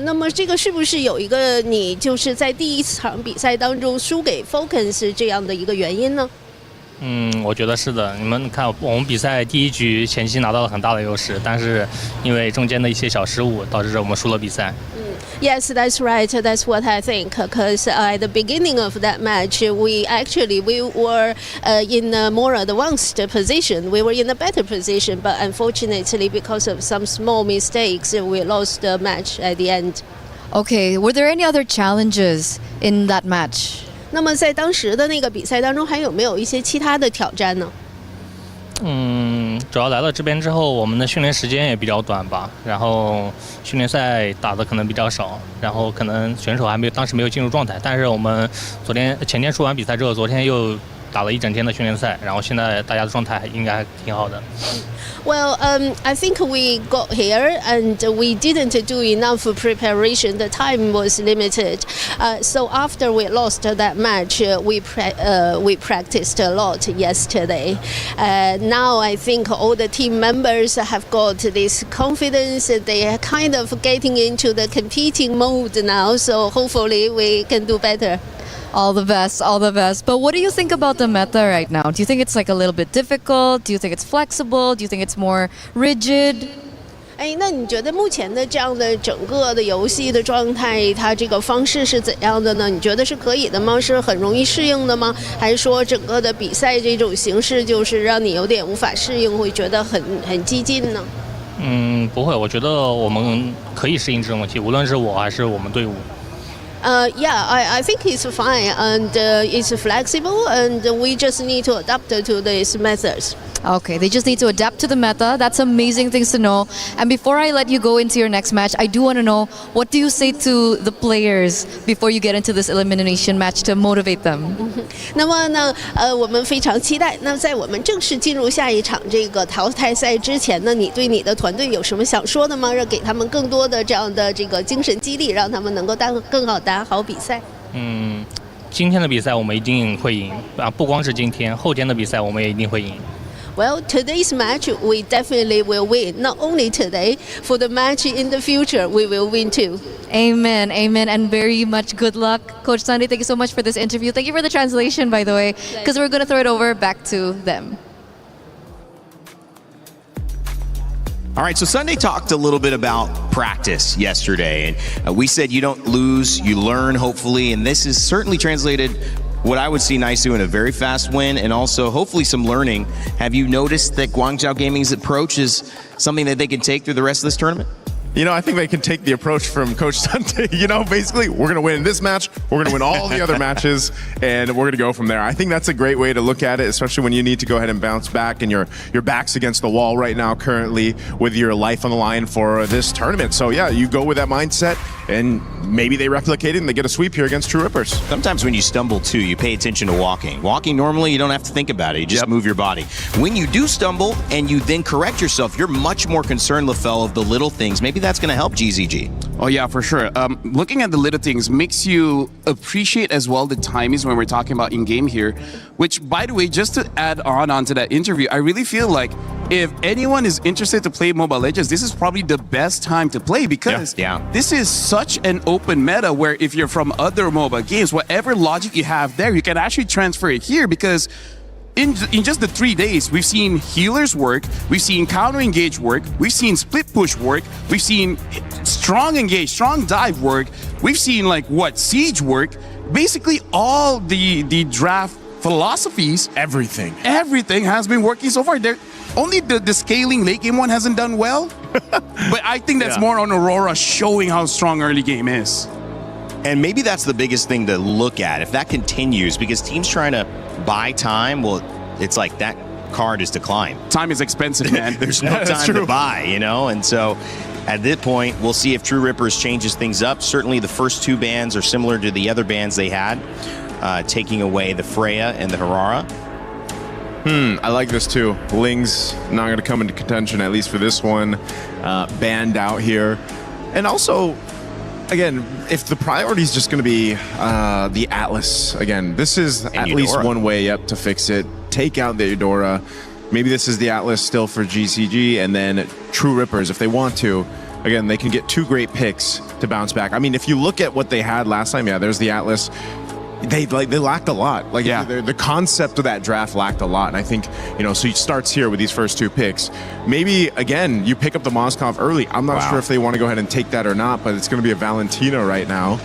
那么这个是不是有一个你就是在第一场比赛当中输给 Falcons 这样的一个原因呢？我觉得是的。你们看，我们比赛第一局前期拿到了很大的优势，但是因为中间的一些小失误，导致我们输了比赛。Yes, that's right. That's what I think. Because at the beginning of that match, we were in a more advanced position. We were in a better position, but unfortunately, because of some small mistakes, we lost the match at the end. Okay, were there any other challenges in that match? 那么在当时的那个比赛当中，还有没有一些其他的挑战呢？主要来了这边之后，我们的训练时间也比较短吧，然后训练赛打的可能比较少，然后可能选手当时没有进入状态。但是我们前天输完比赛之后，昨天又打了一整天的训练赛，然后现在大家的状态应该还挺好的。Well, I think we got here and we didn't do enough preparation. The time was limited. So after we lost that match, we practiced a lot yesterday. Now I think all the team members have got this confidence. They are kind of getting into the competing mode now. So hopefully we can do better. All the best, all the best. But what do you think about the meta right now? Do you think it's like a little bit difficult? Do you think it's flexible? Do you think it's more rigid? 那你觉得目前的这样的整个的游戏的状态，它这个方式是怎样的呢？你觉得是可以的吗？是很容易适应的吗？还是说整个的比赛这种形式就是让你有点无法适应，会觉得很激进呢？不会，我觉得我们可以适应这种问题，无论是我还是我们队伍。Yeah, I think it's fine and it's flexible and we just need to adapt to these methods. Okay, they just need to adapt to the meta. That's amazing things to know. And before I let you go into your next match, I do want to know, what do you say to the players before you get into this elimination match to motivate them? 那么呢，我们非常期待。那在我们正式进入下一场这个淘汰赛之前呢，你对你的团队有什么想说的吗？让给他们更多的这样的这个精神激励，让他们能够更好打好比赛。今天的比赛我们一定会赢啊！不光是今天，后天的比赛我们也一定会赢。Well, today's match we definitely will win. Not only today, for the match in the future, we will win too. Amen, amen, and very much good luck. Coach Sunday, thank you so much for this interview. Thank you for the translation, by the way, because we're going to throw it over back to them. All right, so Sunday talked a little bit about practice yesterday, and we said you don't lose, you learn, hopefully, and this is certainly translated what I would see Naisu in a very fast win, and also hopefully some learning. Have you noticed that Guangzhou Gaming's approach is something that they can take through the rest of this tournament? You know, I think they can take the approach from Coach Sunday. You know, basically, we're going to win this match, we're going to win all the other matches, and we're going to go from there. I think that's a great way to look at it, especially when you need to go ahead and bounce back, and your back's against the wall right now currently with your life on the line for this tournament. So, yeah, you go with that mindset, and maybe they replicate it and they get a sweep here against True Rippers. Sometimes when you stumble, too, you pay attention to walking. Walking, normally, you don't have to think about it. You just move your body. When you do stumble and you then correct yourself, you're much more concerned, LaFell, of the little things. Maybe that's going to help GZG. Oh, yeah, for sure. Looking at the little things makes you appreciate as well the timings when we're talking about in-game here, which, by the way, just to add on to that interview, I really feel like if anyone is interested to play Mobile Legends, this is probably the best time to play because this is such an open meta where if you're from other mobile games, whatever logic you have there, you can actually transfer it here because in just the 3 days, we've seen healers work, we've seen counter engage work, we've seen split push work, we've seen strong engage, strong dive work, we've seen siege work, basically all the draft philosophies, everything has been working so far. Only the scaling late game one hasn't done well, but I think that's more on Aurora showing how strong early game is. And maybe that's the biggest thing to look at if that continues, because teams trying to buy time, well, it's like that card is declined. Time is expensive, man. There's no time to buy, you know? And so at this point, we'll see if True Rippers changes things up. Certainly the first two bans are similar to the other bans they had, taking away the Freya and the Harara. I like this too. Ling's not going to come into contention, at least for this one. Banned out here. And also, again, if the priority is just going to be the Atlas, again, this is at least one way up to fix it. Take out the Eudora. Maybe this is the Atlas still for GCG, and then True Rippers, if they want to. Again, they can get two great picks to bounce back. I mean, if you look at what they had last time, yeah, there's the Atlas. They lacked a lot. Like, yeah, the concept of that draft lacked a lot. And I think, you know, so he starts here with these first two picks. Maybe, again, you pick up the Moskov early. I'm not sure if they want to go ahead and take that or not, but it's going to be a Valentina right now.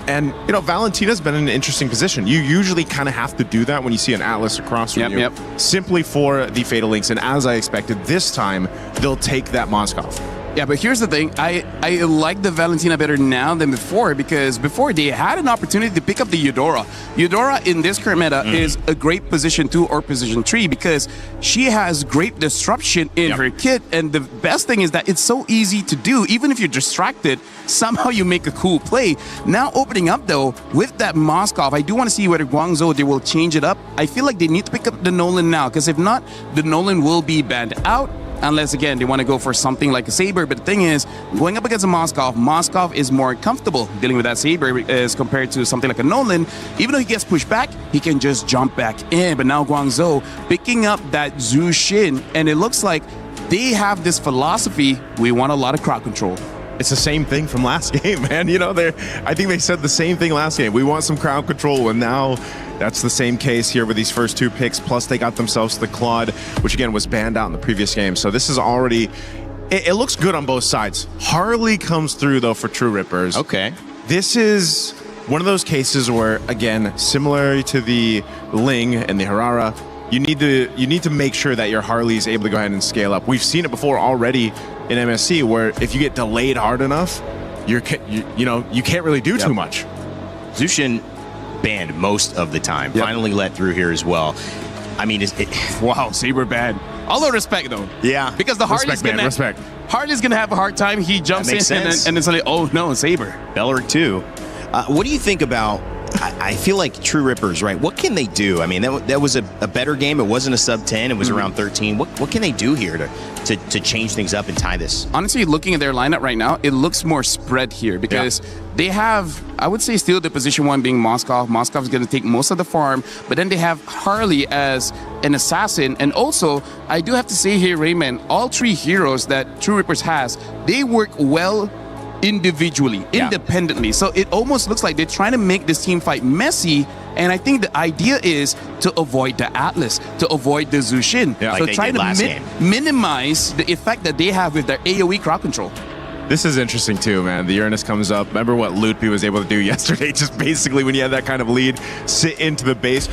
And, you know, Valentina's been in an interesting position. You usually kind of have to do that when you see an Atlas across from you, simply for the Fatal Links. And as I expected, this time, they'll take that Moskov. Yeah, but here's the thing. I like the Valentina better now than before, because before they had an opportunity to pick up the Eudora. Eudora in this current meta is a great position 2 or position 3 because she has great disruption in her kit, and the best thing is that it's so easy to do. Even if you're distracted, somehow you make a cool play. Now opening up though, with that Moskov, I do want to see whether Guangzhou, they will change it up. I feel like they need to pick up the Nolan now, because if not, the Nolan will be banned out. Unless, again, they want to go for something like a Saber. But the thing is, going up against a Moskov is more comfortable dealing with that Saber as compared to something like a Nolan. Even though he gets pushed back, he can just jump back in. But now Guangzhou picking up that Zhu Xin, and it looks like they have this philosophy, we want a lot of crowd control. It's the same thing from last game, man. You know, I think they said the same thing last game. We want some crowd control, and now that's the same case here with these first two picks. Plus, they got themselves the Claude, which again was banned out in the previous game. So this is already, it looks good on both sides. Harley comes through though for True Rippers. Okay. This is one of those cases where, again, similar to the Ling and the Harara, you need to make sure that your Harley is able to go ahead and scale up. We've seen it before already in MSC, where if you get delayed hard enough, you can't really do too much. Zhu Xin banned most of the time. Finally let through here as well. I mean, wow, Saber banned. Although respect though. Yeah. Because the Harley's gonna have a hard time. He jumps in and then suddenly, oh no, Saber. Belleric too. What do you think about? I feel like True Rippers, right? What can they do? I mean, that was a better game. It wasn't a sub 10. It was around 13. What can they do here to change things up and tie this? Honestly, looking at their lineup right now, it looks more spread here because they have, I would say, still the position 1 being Moskov. Moskov is going to take most of the farm, but then they have Harley as an assassin. And also, I do have to say here, Rayman, all 3 heroes that True Rippers has, they work well individually, independently. So it almost looks like they're trying to make this team fight messy, and I think the idea is to avoid the Atlas, to avoid the Zhu Xin. Yeah, so like try to minimize the effect that they have with their AoE crowd control. This is interesting too, man. The Uranus comes up. Remember what Lutpi was able to do yesterday? Just basically, when you have that kind of lead, sit into the base.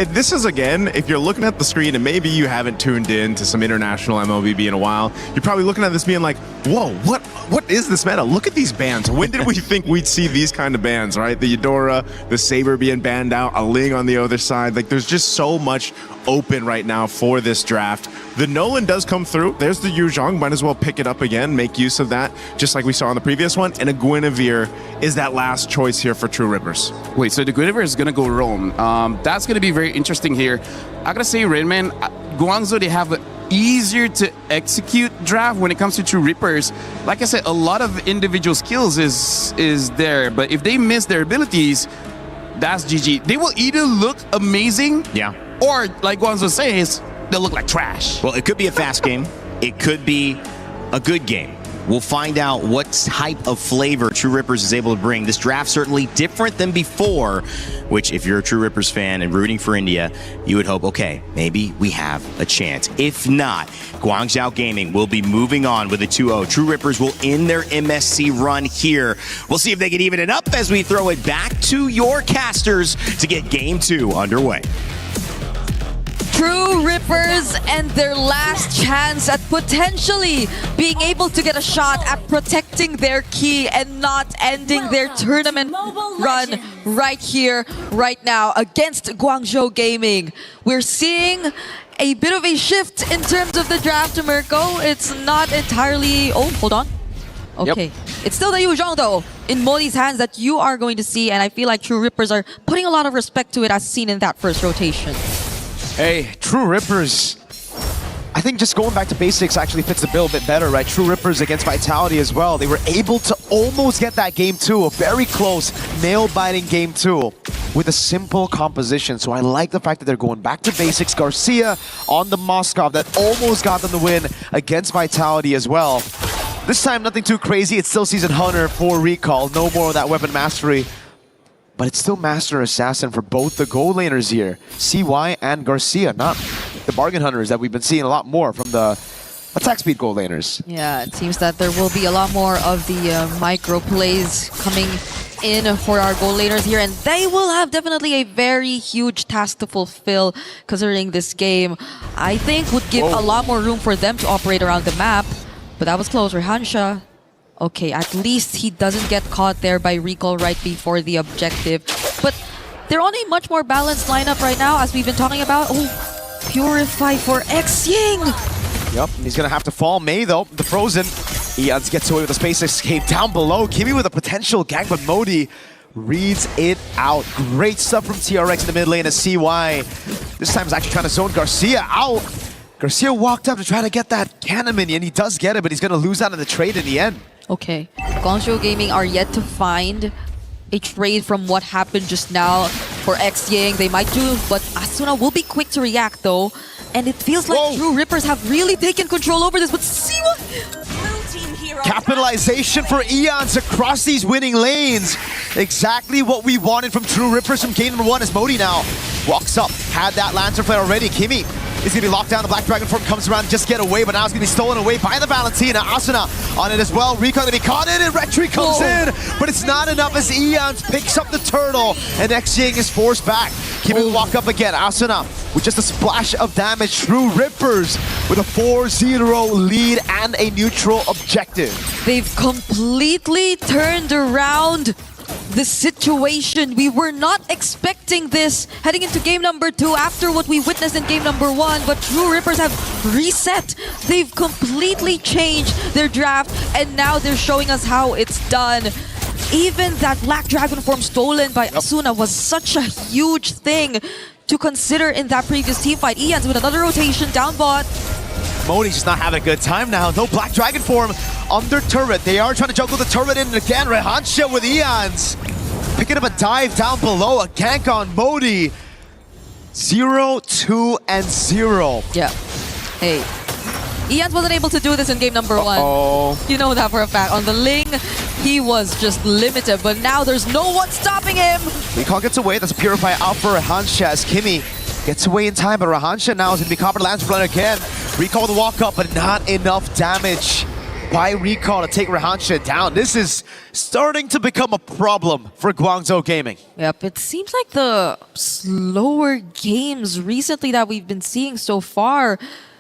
This is, again, if you're looking at the screen and maybe you haven't tuned in to some international MLBB in a while, you're probably looking at this being like, whoa, what is this meta? Look at these bans. When did we think we'd see these kind of bans, right? The Eudora, the Saber being banned out, a Ling on the other side. Like, there's just so much open right now for this draft. The Nolan does come through. There's the Yu Zhong. Might as well pick it up again, make use of that, just like we saw in the previous one. And a Guinevere is that last choice here for True Rippers. Wait, so the Guinevere is going to go roam. That's going to be very interesting here. I got to say, Rainman, Guangzhou, they have an easier to execute draft when it comes to True Rippers. Like I said, a lot of individual skills is there, but if they miss their abilities, that's GG. They will either look amazing, or like Guangzhou says, they'll look like trash. Well, it could be a fast game. It could be a good game. We'll find out what type of flavor True Rippers is able to bring. This draft certainly different than before, which if you're a True Rippers fan and rooting for India, you would hope, okay, maybe we have a chance. If not, Guangzhou Gaming will be moving on with a 2-0. True Rippers will end their MSC run here. We'll see if they can even it up as we throw it back to your casters to get Game 2 underway. True Rippers and their last chance at potentially being able to get a shot at protecting their key and not ending their tournament run right here, right now against Guangzhou Gaming. We're seeing a bit of a shift in terms of the draft, Mirko. It's not entirely... Oh, hold on. Okay. It's still the Yuzhong, though, in Modi's hands that you are going to see, and I feel like True Rippers are putting a lot of respect to it as seen in that first rotation. Hey, True Rippers. I think just going back to basics actually fits the bill a bit better, right? True Rippers against Vitality as well. They were able to almost get that game 2, a very close, nail-biting game 2 with a simple composition. So I like the fact that they're going back to basics. Garcia on the Moskov that almost got them the win against Vitality as well. This time, nothing too crazy. It's still Season Hunter for Recall. No more of that weapon mastery. But it's still Master Assassin for both the goal laners here. CY and Garcia, not the bargain hunters that we've been seeing a lot more from the attack speed goal laners. Yeah, it seems that there will be a lot more of the micro plays coming in for our goal laners here, and they will have definitely a very huge task to fulfill considering this game. I think would give a lot more room for them to operate around the map, but that was close. Rehansha, okay, at least he doesn't get caught there by Recall right before the objective, but they're on a much more balanced lineup right now as we've been talking about. Oh, Purify for Xing! Yep, he's gonna have to fall. Mei though, the Frozen. Eons gets away with a space escape down below. Kimi with a potential gank, but Modi reads it out. Great stuff from TRX in the mid lane as CY. This time is actually trying to zone Garcia out. Garcia walked up to try to get that cannon minion. He does get it, but he's gonna lose out in the trade in the end. Okay, Guangzhou Gaming are yet to find a trade from what happened just now for Xing. They might do, but Asuna will be quick to react though. And it feels like True Rippers have really taken control over this, but see what? Capitalization for Eons across these winning lanes. Exactly what we wanted from True Rippers from game number 1 as Modi now walks up. Had that Lantern Flare already. Kimi is going to be locked down. The Black Dragon form comes around and just get away, but now it's going to be stolen away by the Valentina. Asuna on it as well. Rico going to be caught in, and Retry comes in, but it's not enough as Eons picks up the turtle, and Xing is forced back. Kimi will walk up again. Asuna with just a splash of damage. True Rippers with a 4-0 lead and a neutral objective. They've completely turned around the situation. We were not expecting this heading into game number 2 after what we witnessed in game number 1, but True Rippers have reset. They've completely changed their draft, and now they're showing us how it's done. Even that Black Dragon form stolen by Asuna was such a huge thing to consider in that previous team fight. Eons with another rotation down bot. Modi's just not having a good time now. No Black Dragon form under turret. They are trying to juggle the turret in again. Rehansha with Eons. Picking up a dive down below. A gank on Modi. 0, 2, and 0. Yeah. Hey. Eons wasn't able to do this in game number 1. You know that for a fact. On the Ling, he was just limited, but now there's no one stopping him. Recall gets away. That's a Purify out for Rehansha as Kimi gets away in time, but Rehansha now is going to be caught by Lance Runner again. Recall with the walk up, but not enough damage by Recall to take Rehansha down. This is starting to become a problem for Guangzhou Gaming. Yep, it seems like the slower games recently that we've been seeing so far,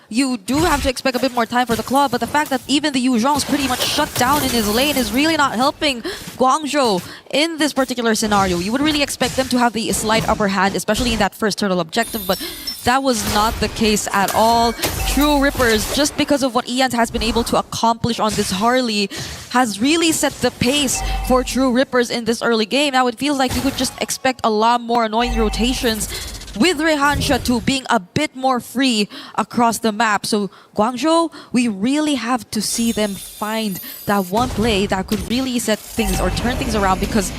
you do have to expect a bit more time for the club, but the fact that even the Yuzhong's pretty much shut down in his lane is really not helping Guangzhou in this particular scenario. You would really expect them to have the slight upper hand, especially in that first turtle objective, but that was not the case at all. True Rippers, just because of what Eons has been able to accomplish on this Harley, has really set the pace for True Rippers in this early game. Now it feels like you could just expect a lot more annoying rotations with Rehansha too being a bit more free across the map. So Guangzhou, we really have to see them find that one play that could really set things or turn things around, because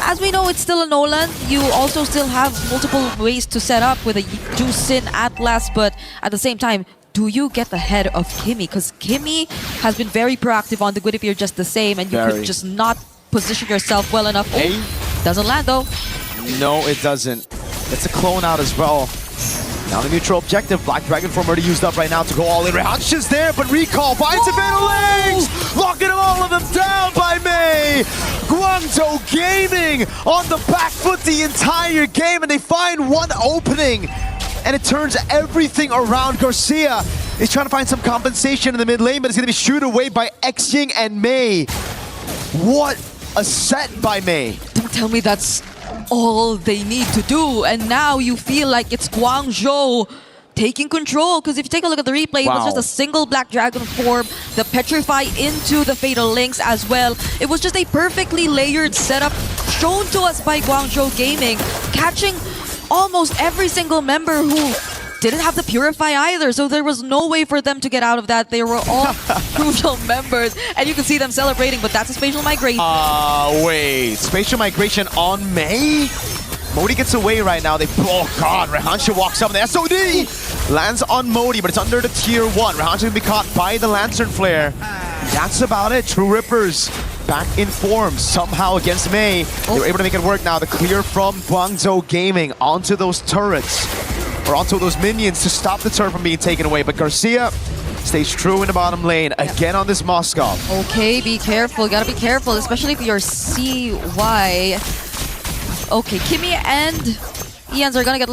as we know, it's still a Nolan. You also still have multiple ways to set up with a Jusin Atlas, but at the same time, do you get ahead of Kimi? Because Kimi has been very proactive on the good if you're just the same, and you could just not position yourself well enough. Oh, doesn't land though. No, it doesn't. It's a clone out as well. Now the neutral objective. Black Dragon form already used up right now to go all in. Rehansha's there, but Recall finds a bit of legs! Locking all of them down by Mei! Guangzhou Gaming on the back foot the entire game, and they find one opening, and it turns everything around. Garcia is trying to find some compensation in the mid lane, but it's going to be shooed away by Xing and Mei. What a set by Mei. Don't tell me that's all they need to do, and now you feel like it's Guangzhou taking control. Because if you take a look at the replay, it was just a single Black Dragon form, the Petrify into the Fatal Links as well. It was just a perfectly layered setup shown to us by Guangzhou Gaming, catching almost every single member who didn't have the Purify either, so there was no way for them to get out of that. They were all crucial members, and you can see them celebrating, but that's a spatial migration. Wait, spatial migration on May? Modi gets away right now. Oh god, Rehansha walks up, and the SOD lands on Modi, but it's under the tier 1. Rehansha can be caught by the Lantern Flare. That's about it. True Rippers back in form somehow against May. They were able to make it work now. The clear from Guangzhou Gaming onto those turrets, or onto those minions to stop the turret from being taken away. But Garcia stays true in the bottom lane again on this Moskov. Okay, be careful. You gotta be careful, especially if you're CY. Okay, Kimmy and Ians are gonna get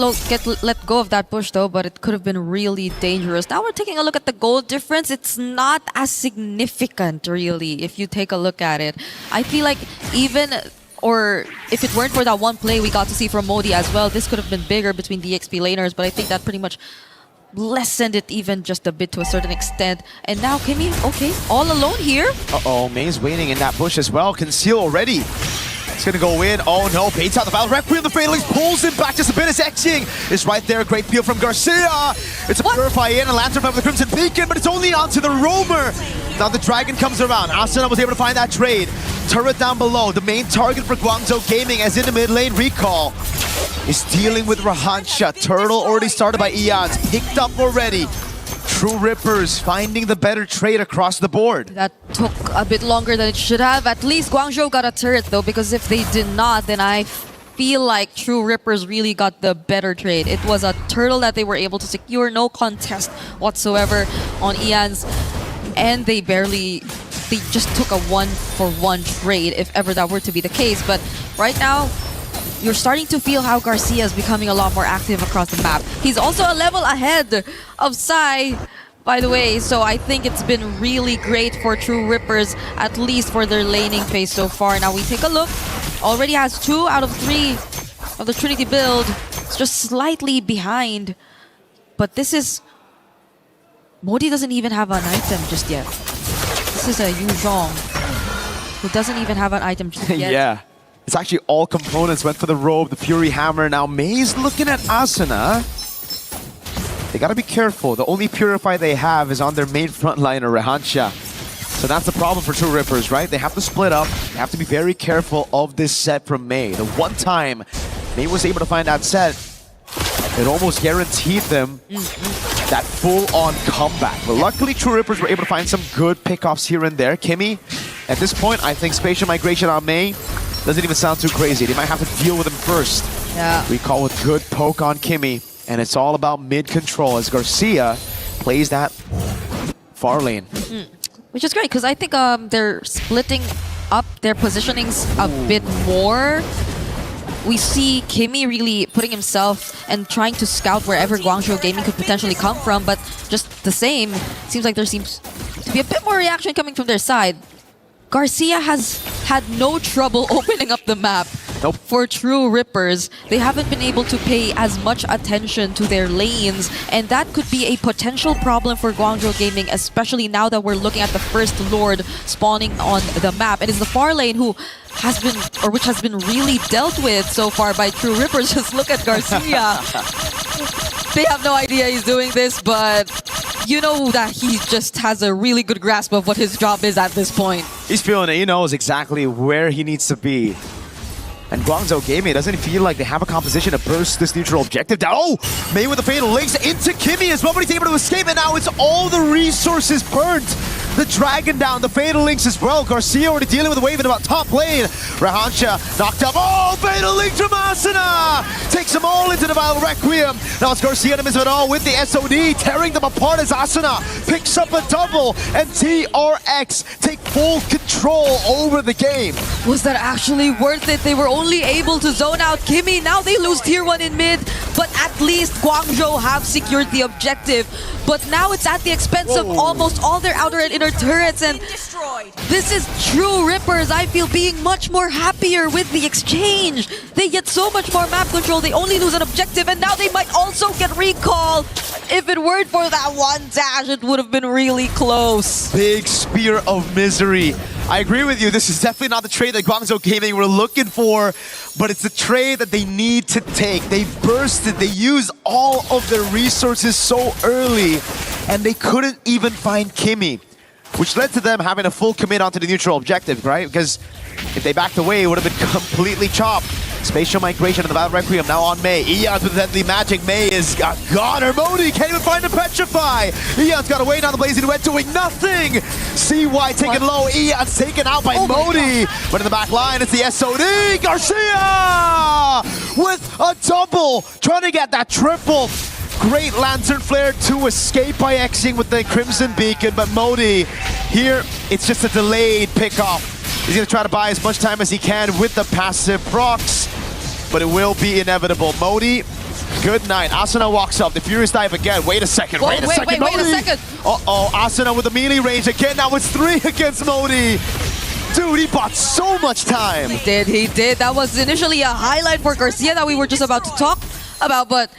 let go of that push though, but it could have been really dangerous. Now we're taking a look at the gold difference. It's not as significant really if you take a look at it. I feel like even, or if it weren't for that one play we got to see from Modi as well, this could have been bigger between the XP laners, but I think that pretty much lessened it even just a bit to a certain extent. And now Kimmy, okay, all alone here. Uh-oh, May's waiting in that bush as well. Conceal already. It's gonna go in. Oh no, baits out the battle. Requiem, the Fatal Links pulls him back just a bit as Xing is right there. Great peel from Garcia. It's a Purify in, a Lantern from the Crimson Beacon, but it's only onto the Roamer. Now the Dragon comes around. Asuna was able to find that trade. Turret down below. The main target for Guangzhou Gaming, as in the mid lane, Recall is dealing with Rehansha. Turtle already started by Eons. Picked up already. True Rippers finding the better trade across the board. That took a bit longer than it should have. At least Guangzhou got a turret though, because if they did not, then I feel like True Rippers really got the better trade. It was a turtle that they were able to secure, no contest whatsoever on Eons, and they just took a 1-for-1 trade if ever that were to be the case. But right now, you're starting to feel how Garcia is becoming a lot more active across the map. He's also a level ahead of Sai, by the way, so I think it's been really great for True Rippers, at least for their laning phase so far. Now we take a look. Already has 2 out of 3 of the Trinity build. It's just slightly behind. But this is... Modi doesn't even have an item just yet. This is a Yu Zhong, who doesn't even have an item just yet. Yeah. It's actually all components. Went for the robe, the Fury Hammer. Now May's looking at Asuna. They gotta be careful. The only Purify they have is on their main frontliner, Rehansha. So that's the problem for True Rippers, right? They have to split up. They have to be very careful of this set from May. The one time May was able to find that set, it almost guaranteed them that full-on comeback. But luckily, True Rippers were able to find some good pickoffs here and there. Kimmy, at this point, I think spatial migration on May doesn't even sound too crazy. They might have to deal with him first. Yeah. We call it good poke on Kimmy, and it's all about mid control as Garcia plays that far lane. Which is great, because I think they're splitting up their positionings a bit more. We see Kimmy really putting himself and trying to scout wherever Guangzhou Gaming could potentially come from, but just the same, seems like there seems to be a bit more reaction coming from their side. Garcia has had no trouble opening up the map for True Rippers. They haven't been able to pay as much attention to their lanes, and that could be a potential problem for Guangzhou Gaming, especially now that we're looking at the first Lord spawning on the map. And it's the far lane which has been really dealt with so far by True Rippers. Just look at Garcia. They have no idea he's doing this, but you know that he just has a really good grasp of what his job is at this point. He's feeling it. He knows exactly where he needs to be. And Guangzhou Gaming, doesn't feel like they have a composition to burst this neutral objective down. Oh! May with the Fatal Links into Kimmy as well, but he's able to escape, and now it's all the resources burnt. The Dragon down, the Fatal Links as well. Garcia already dealing with a wave in about top lane. Rehansha knocked up. Oh, Fatal Links from Asuna! Takes them all into the Vile Requiem. Now it's Garcia in the midst of it all with the SOD, tearing them apart as Asuna picks up a double, and TRX take full control over the game. Was that actually worth it? They were only able to zone out Kimmy. Now they lose tier 1 in mid, but at least Guangzhou have secured the objective. But now it's at the expense of almost all their outer and inner turrets, and this is True Rippers, I feel, being much more happier with the exchange. They get so much more map control. they only lose an objective, and now they might also get recall. If it weren't for that one dash, it would have been really close. Big spear of misery. I agree with you. This is definitely not the trade that Guangzhou Gaming were looking for, but it's the trade that they need to take. They bursted, they used all of their resources so early, and they couldn't even find Kimmy, which led to them having a full commit onto the neutral objective, right? Because if they backed away, it would have been completely chopped. Spatial migration of the Battle Requiem now on Mei. Eons with Deadly Magic. Mei is gone. Her Modi can't even find the Petrify. Eons got away, now the Blazing Duet doing nothing. CY taken low. Eons taken out by Modi. But in the back line, it's the SOD. Garcia with a double, trying to get that triple. Great Lantern Flare to escape by Xing with the Crimson Beacon, but Modi here, it's just a delayed pickoff. He's going to try to buy as much time as he can with the passive procs, but it will be inevitable. Modi, good night. Asuna walks up. The Furious Dive again. Wait a second. Wait a second. Uh-oh, Asuna with the melee range again. Now it's 3 against Modi. Dude, he bought so much time. He did. That was initially a highlight for Garcia that we were just about to talk about, but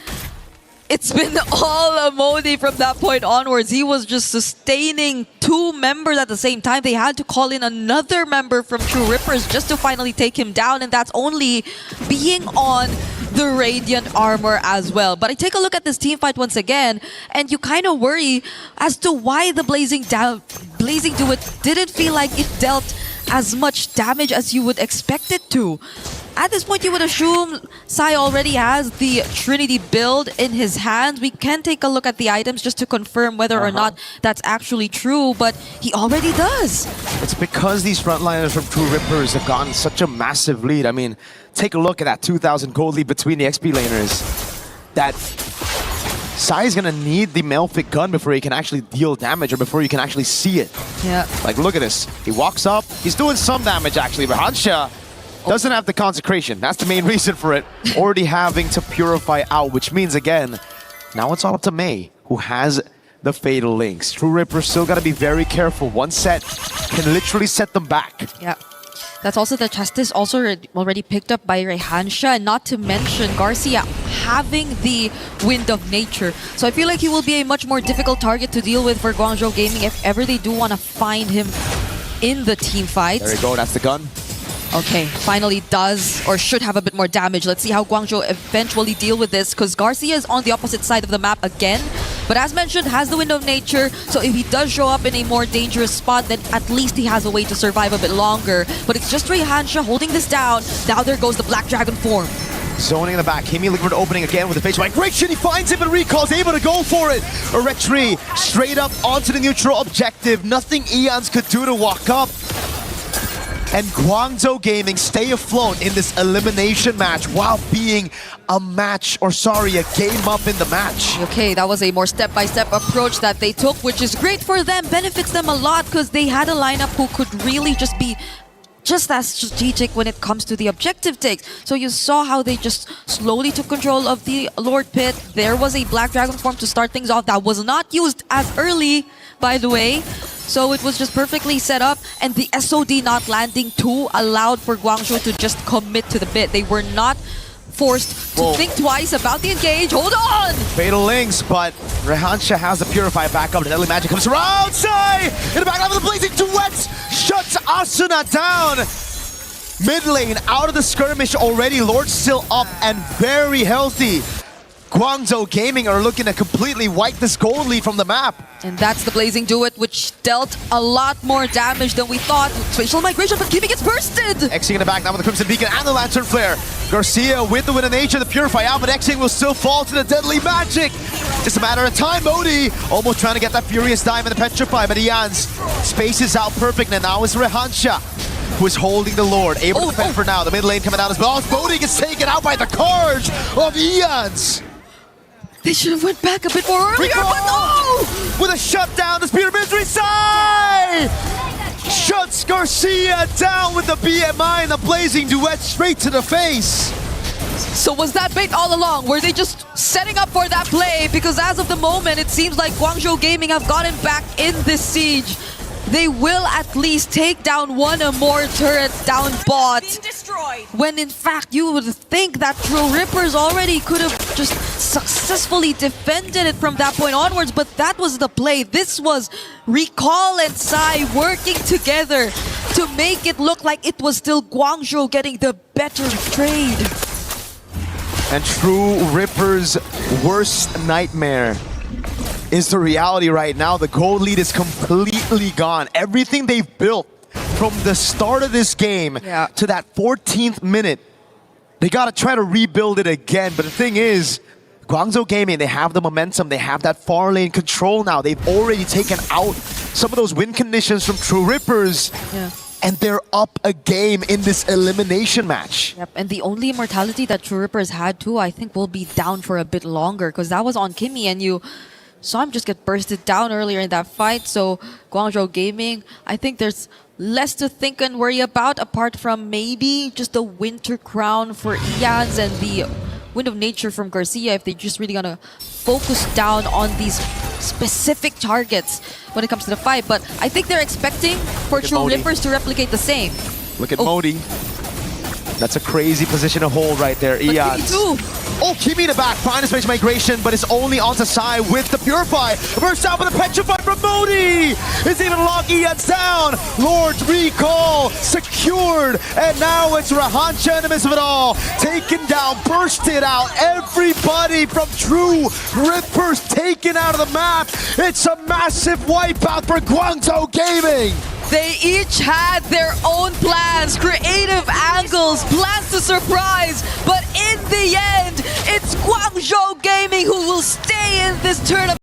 it's been all Modi from that point onwards. He was just sustaining 2 members at the same time. They had to call in another member from True Rippers just to finally take him down, and that's only being on the Radiant armor as well. But I take a look at this team fight once again, and you kind of worry as to why the Blazing Duet didn't feel like it dealt as much damage as you would expect it to. At this point, you would assume Sai already has the Trinity build in his hands. We can take a look at the items just to confirm whether or not that's actually true, but he already does. It's because these frontliners from True Rippers have gotten such a massive lead. I mean, take a look at that 2,000 gold lead between the XP laners. That Sai is gonna need the Malefic gun before he can actually deal damage, or before you can actually see it. Yeah. Like, look at this. He walks up, he's doing some damage actually, but Hansha doesn't have the consecration. That's the main reason for it. Already having to purify out, which means again, now it's all up to Mei, who has the Fatal Links. True Ripper still gotta be very careful. One set can literally set them back. Yeah. That's also the Justice also already picked up by Rehansha, and not to mention Garcia having the Wind of Nature. So I feel like he will be a much more difficult target to deal with for Guangzhou Gaming if ever they do want to find him in the team fight. There you go, that's the gun. Okay, finally does or should have a bit more damage. Let's see how Guangzhou eventually deal with this, because Garcia is on the opposite side of the map again. But as mentioned, has the Wind of Nature, so if he does show up in a more dangerous spot, then at least he has a way to survive a bit longer. But it's just Rehansha holding this down. Now there goes the Black Dragon form. Zoning in the back, Kimi Liquid opening again with the face migration. He finds it, but recalls, able to go for it. A retreat straight up onto the neutral objective. Nothing Eons could do to walk up. And Guangzhou Gaming stay afloat in this elimination match while being a game up in the match. Okay, that was a more step-by-step approach that they took, which is great for them, benefits them a lot, because they had a lineup who could really just be just as strategic when it comes to the objective takes. So you saw how they just slowly took control of the Lord Pit. There was a Black Dragon form to start things off that was not used as early, by the way. So it was just perfectly set up, and the SOD not landing too allowed for Guangzhou to just commit to the bit. They were not forced to think twice about the engage. Hold on! Fatal Links, but Rehansha has the Purify back up. The Deadly Magic comes around. Sai in the back line with the Blazing Duets shuts Asuna down. Mid lane out of the skirmish already. Lord still up and very healthy. Guangzhou Gaming are looking to completely wipe this gold lead from the map. And that's the Blazing Duet, which dealt a lot more damage than we thought. Spatial migration, but Kimi gets bursted! Xing in the back now with the Crimson Beacon and the Lantern Flare. Garcia with the Wind of Nature, the Purify out, but Xing will still fall to the Deadly Magic. Just a matter of time. Modi almost trying to get that Furious Dive and the Petrify, but Ian's spaces out perfect, and now it's Rehansha who is holding the Lord, able to defend for now. The mid lane coming out as well. Modi gets taken out by the Carge of Ian's. They should have went back a bit more earlier, but no! With a shutdown, the Spear of Misery Sai shuts Garcia down with the BMI and the Blazing Duet straight to the face. So was that bait all along? Were they just setting up for that play? Because as of the moment, it seems like Guangzhou Gaming have gotten back in this siege. they will at least take down one or more turret down bot. When in fact, you would think that True Rippers already could have just successfully defended it from that point onwards, but that was the play. This was Recall and Sai working together to make it look like it was still Guangzhou getting the better trade. And True Ripper's worst nightmare is the reality right now. The gold lead is completely gone. Everything they've built from the start of this game to that 14th minute, they gotta try to rebuild it again. But the thing is, Guangzhou Gaming, they have the momentum, they have that far lane control now. They've already taken out some of those win conditions from True Rippers. And they're up a game in this elimination match. Yep, and the only immortality that True Rippers had too, I think will be down for a bit longer, because that was on Kimmy, and you saw him just get bursted down earlier in that fight. So Guangzhou Gaming, I think there's less to think and worry about apart from maybe just the Winter Crown for Ians and the Wind of Nature from Garcia, if they're just really gonna focus down on these specific targets when it comes to the fight. But I think they're expecting for True Rippers to replicate the same. Look at Modi. That's a crazy position to hold right there, Ians. Oh, Kimi in the back, finds space migration, but it's only onto Sai with the Purify. Versailles with the Petrify from Modi! It's even locked Ians down! Lord's Recall secured, and now it's Rahancha in the midst of it all. Taken down, bursted out, everybody from True Rippers taken out of the map. It's a massive wipeout for Guangzhou Gaming! They each had their own plans, creative angles, plans to surprise, but in the end, it's Guangzhou Gaming who will stay in this tournament.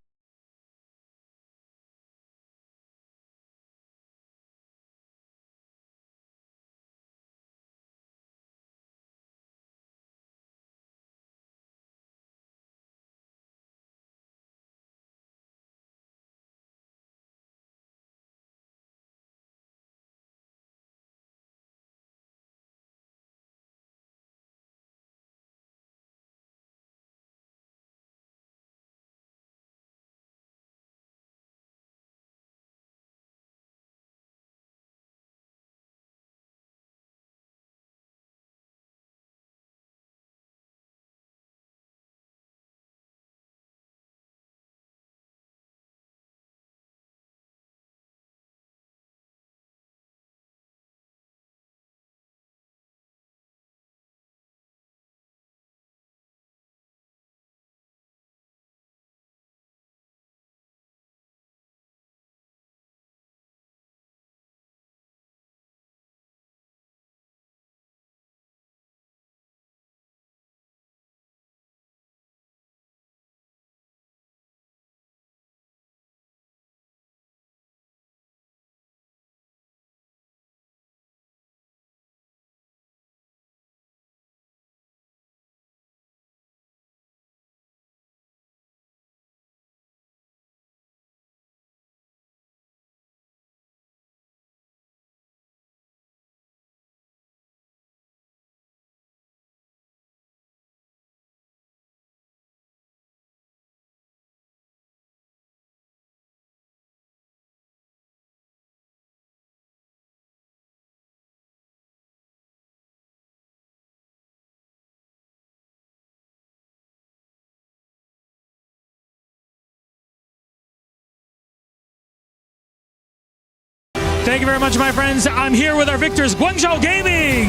Thank you very much, my friends. I'm here with our victors, Guangzhou Gaming.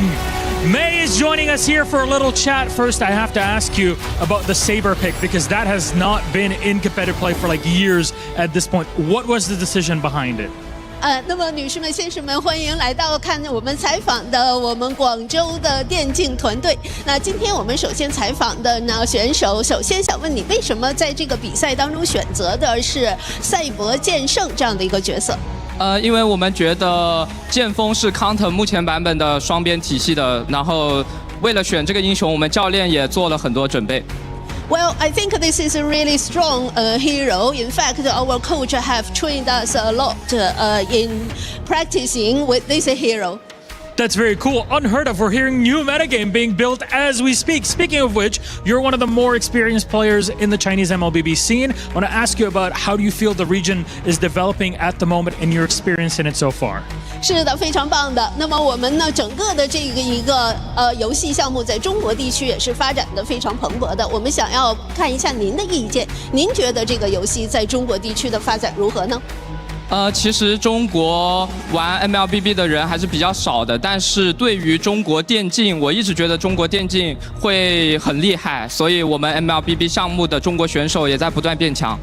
May is joining us here for a little chat. First, I have to ask you about the Saber pick, because that has not been in competitive play for like years at this point. What was the decision behind it? 那么女士们、先生们，欢迎来到看我们采访的我们广州的电竞团队。那今天我们首先采访的呢选手，首先想问你，为什么在这个比赛当中选择的是赛博剑圣这样的一个角色？因为我们觉得剑锋是 counter 目前版本的双边体系的，然后为了选这个英雄，我们教练也做了很多准备。Well, I think this is a really strong hero. In fact, our coach have trained us a lot in practicing with this hero. That's very cool. Unheard of. We're hearing new metagame being built as we speak. Speaking of which, you're one of the more experienced players in the Chinese MLBB scene. I want to ask you about how do you feel the region is developing at the moment and your experience in it so far? 是的，非常棒的。那么我们呢，整个的这一个游戏项目在中国地区也是发展的非常蓬勃的。我们想要看一下您的意见，您觉得这个游戏在中国地区的发展如何呢？其实中国玩 MLBB 的人还是比较少的，但是对于中国电竞，我一直觉得中国电竞会很厉害，所以我们 MLBB 项目的中国选手也在不断变强。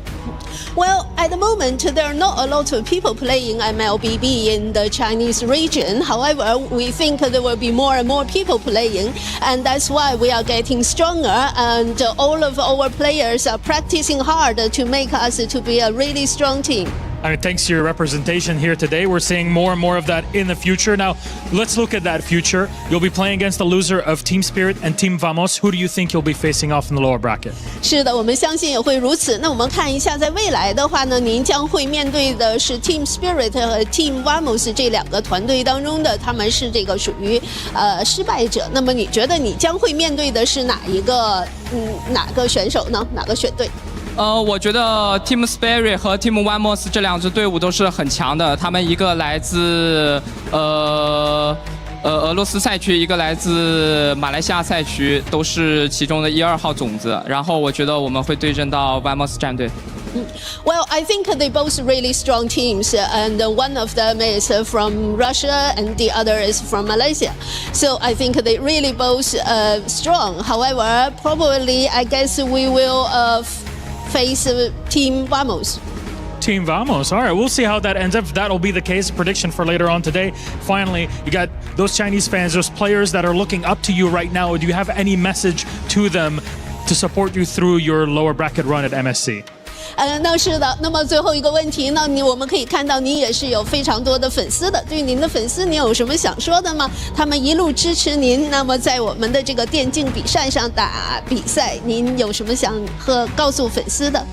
Well, at the moment, there are not a lot of people playing MLBB in the Chinese region. However, we think there will be more and more people playing, and that's why we are getting stronger. And all of our players are practicing hard to make us to be a really strong team. I mean, thanks to your representation here today, we're seeing more and more of that in the future. Now, let's look at that future. You'll be playing against the loser of Team Spirit and Team Vamos. Who do you think you'll be facing off in the lower bracket? 是的，我们相信也会如此。那我们看一下，在未来的话呢，您将会面对的是 Team Spirit 和 Team Vamos 这两个团队当中的，他们是这个属于失败者。那么你觉得你将会面对的是哪个选手呢？哪个选队？我觉得 Team Spirit 和 Team Vamos 这两支队伍都是很强的，他们一个来自俄罗斯赛区，一个来自马来西亚赛区，都是其中的1、2号种子。然后我觉得我们会对阵到 Vamos 战队。Well, I think they both really strong teams, and one of them is from Russia and the other is from Malaysia. So I think they really both strong. However, probably I guess we will face Team Vamos. Team Vamos. All right, we'll see how that ends up. That'll be the case. Prediction for later on today. Finally, you got those Chinese fans, those players that are looking up to you right now. Do you have any message to them to support you through your lower bracket run at MSC? 那是的。那么最后一个问题呢？我们可以看到您也是有非常多的粉丝的。对于您的粉丝，您有什么想说的吗？他们一路支持您，那么在我们的这个电竞比赛上打比赛，您有什么想告诉粉丝的？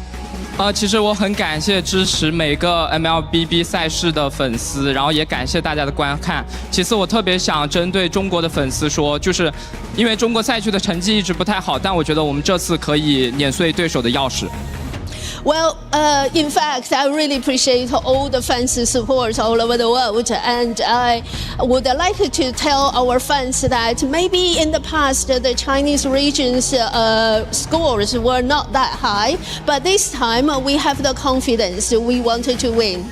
其实我很感谢支持每个 MLBB 赛事的粉丝，然后也感谢大家的观看。其次，我特别想针对中国的粉丝说，就是因为中国赛区的成绩一直不太好，但我觉得我们这次可以碾碎对手的钥匙。Well, in fact, I really appreciate all the fans' support all over the world, and I would like to tell our fans that maybe in the past the Chinese region's scores were not that high, but this time we have the confidence we wanted to win.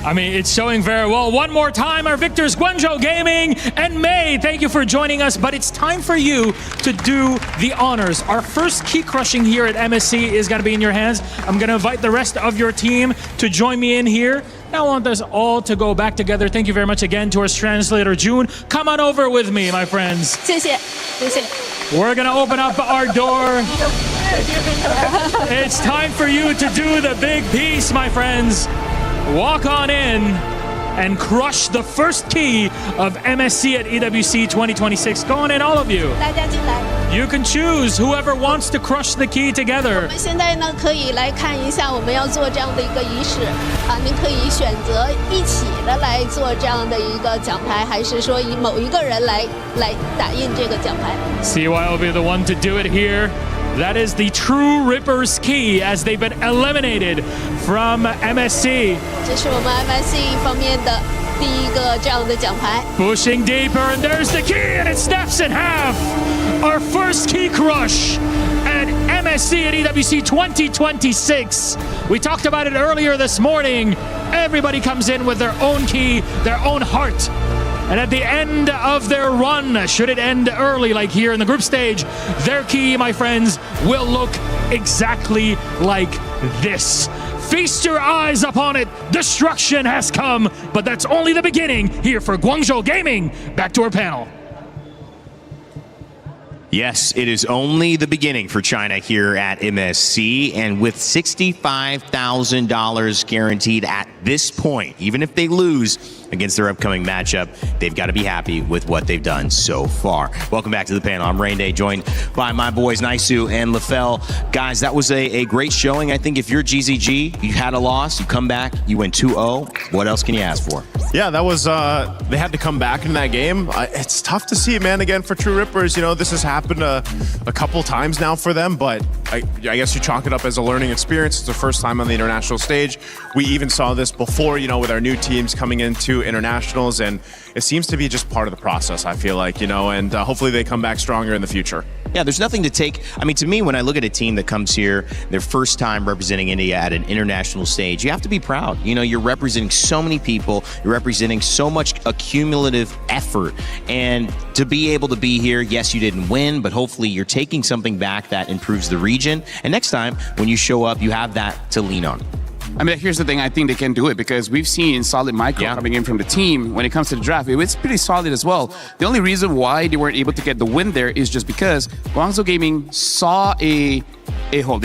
I mean, it's showing very well. One more time, our victors, Guangzhou Gaming and May. Thank you for joining us, but it's time for you to do the honors. Our first key crushing here at MSC is going to be in your hands. I'm going to invite the rest of your team to join me in here. Now I want us all to go back together. Thank you very much again to our translator, June. Come on over with me, my friends. 谢谢，谢谢。 We're going to open up our door. It's time for you to do the big piece, my friends. Walk on in and crush the first key of MSC at EWC 2026. Go on in, all of you. 大家进来。 You can choose whoever wants to crush the key together. 我们现在呢，可以来看一下我们要做这样的一个仪式啊，您可以选择一起的来做这样的一个奖牌，还是说以某一个人来打印这个奖牌。 CY will be the one to do it here. That is the True Rippers key as they've been eliminated from MSC. 这是我们 MSC 方面的第一个这样的奖牌。 Pushing deeper, and there's the key, and it snaps in half. Our first key crush at MSC at EWC 2026. We talked about it earlier this morning. Everybody comes in with their own key, their own heart. And at the end of their run, should it end early like here in the group stage, their key, my friends, will look exactly like this. Feast your eyes upon it. Destruction has come, but that's only the beginning here for Guangzhou Gaming. Back to our panel. Yes, it is only the beginning for China here at MSC, and with $65,000 guaranteed at this point, even if they lose against their upcoming matchup, they've got to be happy with what they've done so far. Welcome back to the panel. I'm Rain Day, joined by my boys Naisu and Lefel. Guys, that was a great showing. I think if you're GZG, you had a loss, you come back, you win 2-0. What else can you ask for? Yeah, that was, they had to come back in that game. It's tough to see, man, again, for True Rippers. You know, this has happened a couple times now for them, but I guess you chalk it up as a learning experience. It's their first time on the international stage. We even saw this before, you know, with our new teams coming into internationals, and it seems to be just part of the process, I feel like, you know, and hopefully they come back stronger in the future. Yeah, there's nothing to take. I mean, to me, when I look at a team that comes here, their first time representing India at an international stage, you have to be proud. You know, you're representing so many people, you're representing so much accumulative effort, and to be able to be here, yes, you didn't win, but hopefully you're taking something back that improves the region, and next time when you show up, you have that to lean on. I mean, here's the thing. I think they can do it because we've seen solid micro coming in from the team. When it comes to the draft, it's pretty solid as well. The only reason why they weren't able to get the win there is just because Guangzhou Gaming saw they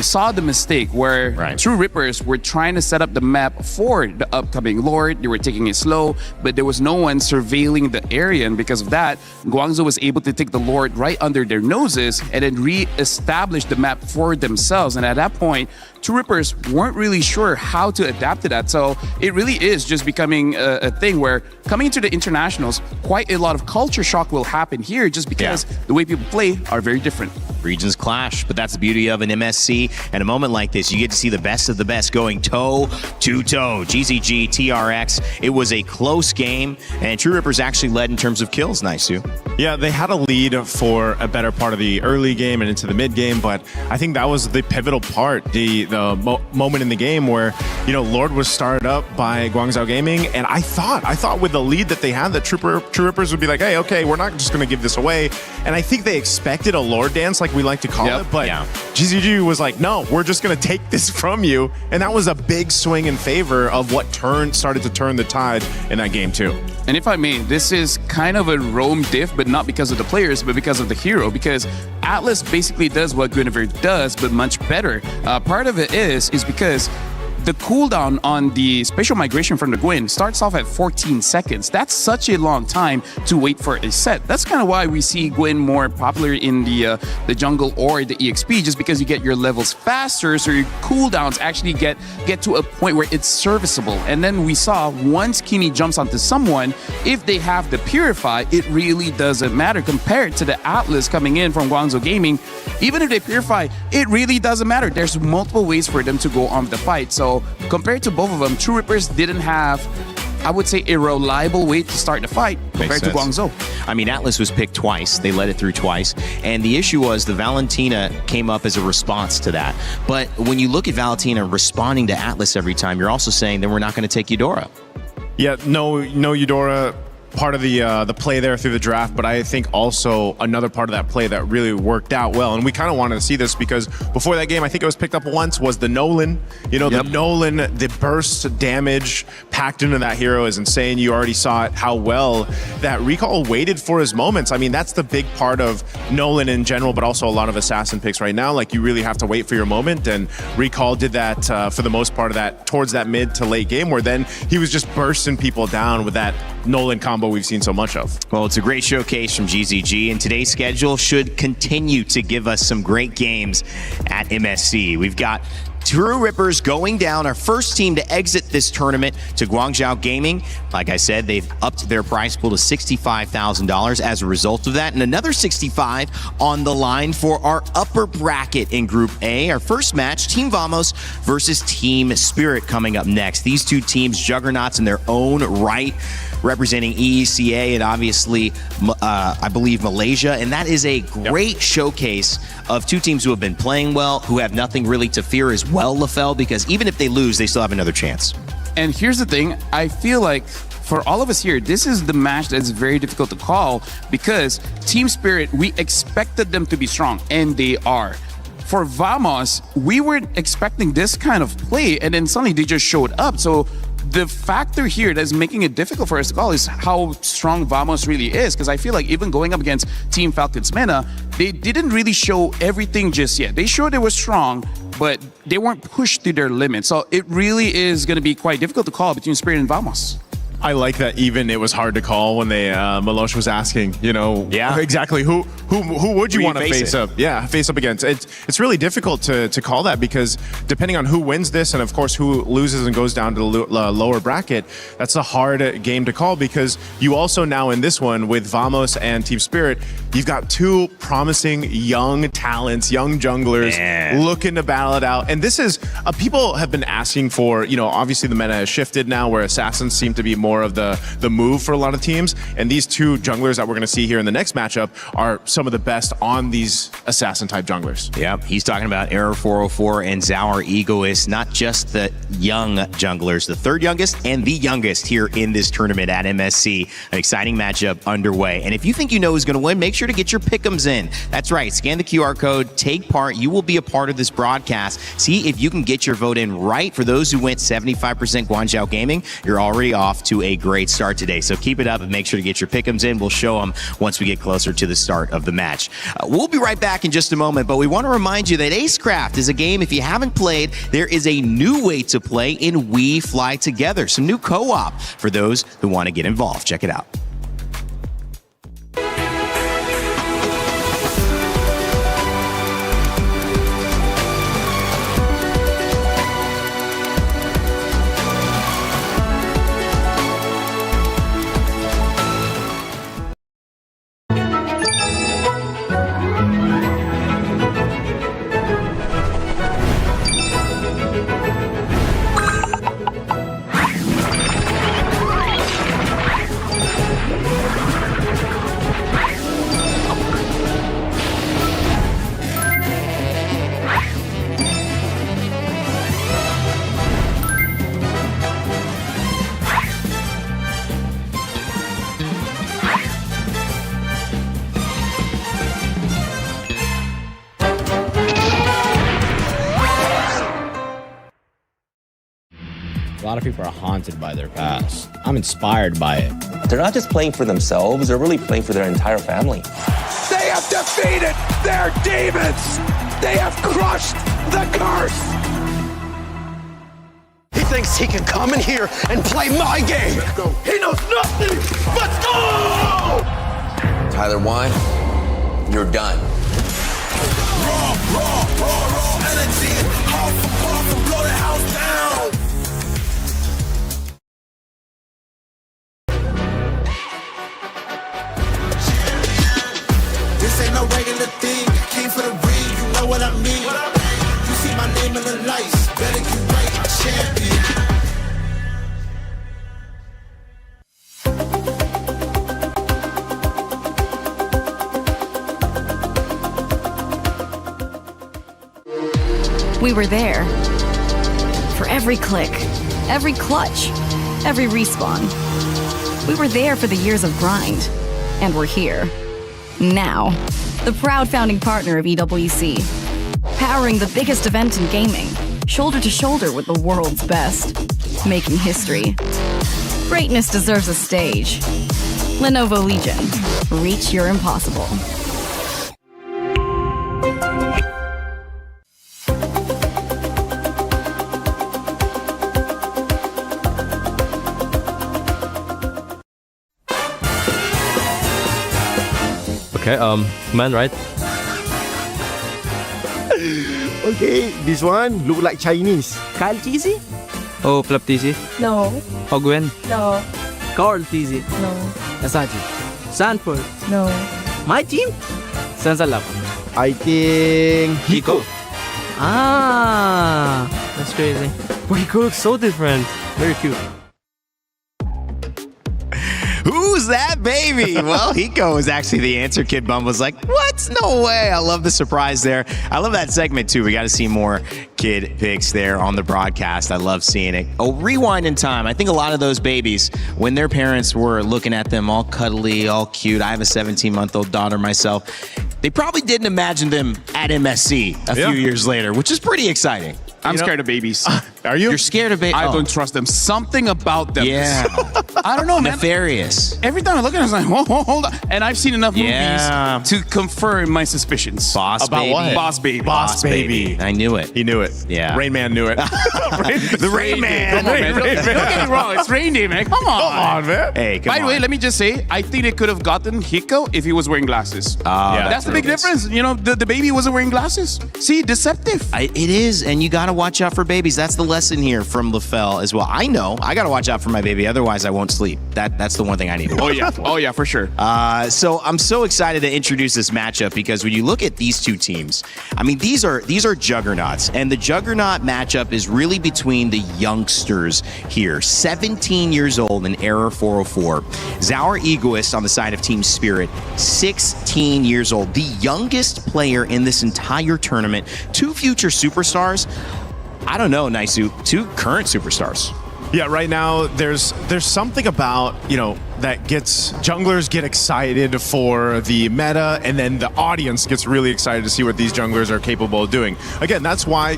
saw the mistake where True Rippers were trying to set up the map for the upcoming Lord. They were taking it slow, but there was no one surveilling the area, and because of that, Guangzhou was able to take the Lord right under their noses and then re-establish the map for themselves. And at that point, True Rippers weren't really sure how to adapt to that. So it really is just becoming a thing where coming into the internationals, quite a lot of culture shock will happen here just because the way people play are very different. Regions clash, but that's the beauty of an MSC. And a moment like this, you get to see the best of the best going toe-to-toe. GZG, TRX, it was a close game, and True Rippers actually led in terms of kills, Naisu. Yeah, they had a lead for a better part of the early game and into the mid game, but I think that was the pivotal part, the moment in the game where, you know, Lord was started up by Guangzhou Gaming, and I thought with the lead that they had, that True Rippers would be like, hey, okay, we're not just going to give this away. And I think they expected a Lord dance, like we like to call it, but GZG was like, no, we're just going to take this from you. And that was a big swing in favor of what started to turn the tide in that game too. And if I may, this is kind of a Rome diff, but not because of the players, but because of the hero, because Atlas basically does what Guinevere does, but much better. Part of it is because the cooldown on the spatial migration from the Gwyn starts off at 14 seconds. That's such a long time to wait for a set. That's kind of why we see Gwyn more popular in the jungle or the EXP, just because you get your levels faster, so your cooldowns actually get to a point where it's serviceable. And then we saw once Kimi jumps onto someone, if they have the Purify, it really doesn't matter compared to the Atlas coming in from Guangzhou Gaming. Even if they Purify, it really doesn't matter. There's multiple ways for them to go on the fight. So compared to both of them, True Rippers didn't have, I would say, a reliable way to start the fight compared to Guangzhou. I mean, Atlas was picked twice. They led it through twice. And the issue was the Valentina came up as a response to that. But when you look at Valentina responding to Atlas every time, you're also saying, then we're not going to take Eudora. Yeah, no Eudora. Part of the play there through the draft, but I think also another part of that play that really worked out well, and we kind of wanted to see this because before that game, I think it was picked up once, was the Nolan. You know, the Nolan, the burst damage packed into that hero is insane. You already saw it, how well that Recall waited for his moments. I mean, that's the big part of Nolan in general, but also a lot of assassin picks right now. Like, you really have to wait for your moment, and Recall did that for the most part of that, towards that mid to late game, where then he was just bursting people down with that Nolan combo we've seen so much of. Well, it's a great showcase from GZG, and today's schedule should continue to give us some great games at MSC. We've got True Rippers going down, our first team to exit this tournament, to Guangzhou Gaming. Like I said, they've upped their prize pool to $65,000 as a result of that, and another $65,000 on the line for our upper bracket in Group A. Our first match, Team Vamos versus Team Spirit, coming up next. These two teams, juggernauts in their own right, representing EECA and obviously, I believe, Malaysia. And that is a great showcase of two teams who have been playing well, who have nothing really to fear as well, Lefel, because even if they lose, they still have another chance. And here's the thing, I feel like for all of us here, this is the match that's very difficult to call because Team Spirit, we expected them to be strong, and they are. For Vamos, we weren't expecting this kind of play, and then suddenly they just showed up. So the factor here that's making it difficult for us to call is how strong Vamos really is. Because I feel like even going up against Team Falcons MENA, they didn't really show everything just yet. They showed they were strong, but they weren't pushed to their limit. So it really is going to be quite difficult to call between Spirit and Vamos. I like that even it was hard to call when they Milosh was asking, exactly who would you want to face up? Yeah, face up against. It's really difficult to call that because depending on who wins this and of course who loses and goes down to the lower bracket, that's a hard game to call because you also now in this one with Vamos and Team Spirit, you've got two promising young talents, young junglers looking to battle it out. And this is people have been asking for, obviously the meta has shifted now where assassins seem to be more of the move for a lot of teams, and these two junglers that we're going to see here in the next matchup are some of the best on these assassin type junglers. Yep, he's talking about Error 404 and Zauer Egoist, not just the young junglers, the third youngest and the youngest here in this tournament at MSC. An exciting matchup underway. And if you think you know who's going to win, make sure to get your pick'ems in. That's right, scan the QR code, take part. You will be a part of this broadcast. See if you can get your vote in right. For those who went 75% Guangzhou Gaming, you're already off to a great start today. So keep it up and make sure to get your pick'ems in. We'll show them once we get closer to the start of the match. We'll be right back in just a moment, but we want to remind you that Acecraft is a game, if you haven't played, there is a new way to play in We Fly Together. Some new co-op for those who want to get involved. Check it out. A lot of people are haunted by their past. I'm inspired by it. They're not just playing for themselves, they're really playing for their entire family. They have defeated their demons! They have crushed the curse! He thinks he can come in here and play my game. Let's go. He knows nothing. Let's go! Tyler Wine, you're done. Raw energy. Off and blow the house down. This ain't no regular thing. Came for the ring, you know what I mean. You see my name in the lights. Better get right, champion. We were there for every click, every clutch, every respawn. We were there for the years of grind, and we're here now. The proud founding partner of EWC, powering the biggest event in gaming, shoulder to shoulder with the world's best, making history. Greatness deserves a stage. Lenovo Legion, reach your impossible. Okay, man, right? Okay, this one look like Chinese. Kyle TZ? Oh, Flap TZ? No. Ogwen? No. Carl TZ? No. Asaji? Sanford? No. My team? Sansalap? I think Hiko. Ah, that's crazy. But Hiko looks so different. Very cute. Who's that baby? Well, Hiko was actually the answer. Kid Bum was like, what? No way. I love the surprise there. I love that segment too. We got to see more kid picks there on the broadcast. I love seeing it. Oh, rewind in time. I think a lot of those babies, when their parents were looking at them all cuddly, all cute. I have a 17-month-old daughter myself. They probably didn't imagine them at MSC a few years later, which is pretty exciting. I'm scared of babies. Are you? You're scared of baby? I don't trust them. Something about them. Yeah. I don't know, man. Nefarious. Every time I look at it, I'm like, whoa, hold on. And I've seen enough Yeah. movies to confirm my suspicions. Boss About baby. what? Boss baby. Boss baby. I knew it. He knew it. Yeah. Rain Man knew it. The Rain Man. Come on, man. Don't get me wrong. It's Rain Day, man. Come on. Come on, man. Hey, come By the on. way, let me just say, I think they could have gotten Hiko if he was wearing glasses. Yeah, That's the big difference. You know, the baby wasn't wearing glasses. See, deceptive. It is, and you got to watch out for babies. That's the lesson here from LaFell as well. I know I got to watch out for my baby, otherwise I won't sleep. That's the one thing I need to watch out for. Oh yeah, for sure. So I'm so excited to introduce this matchup because when you look at these two teams, I mean these are juggernauts, and the juggernaut matchup is really between the youngsters here. 17 years old in Error 404. Zaur Egoist on the side of Team Spirit, 16 years old, the youngest player in this entire tournament. Two future superstars. I don't know, Naisu, two current superstars. Yeah, right now there's something about, that gets junglers get excited for the meta, and then the audience gets really excited to see what these junglers are capable of doing. Again, that's why,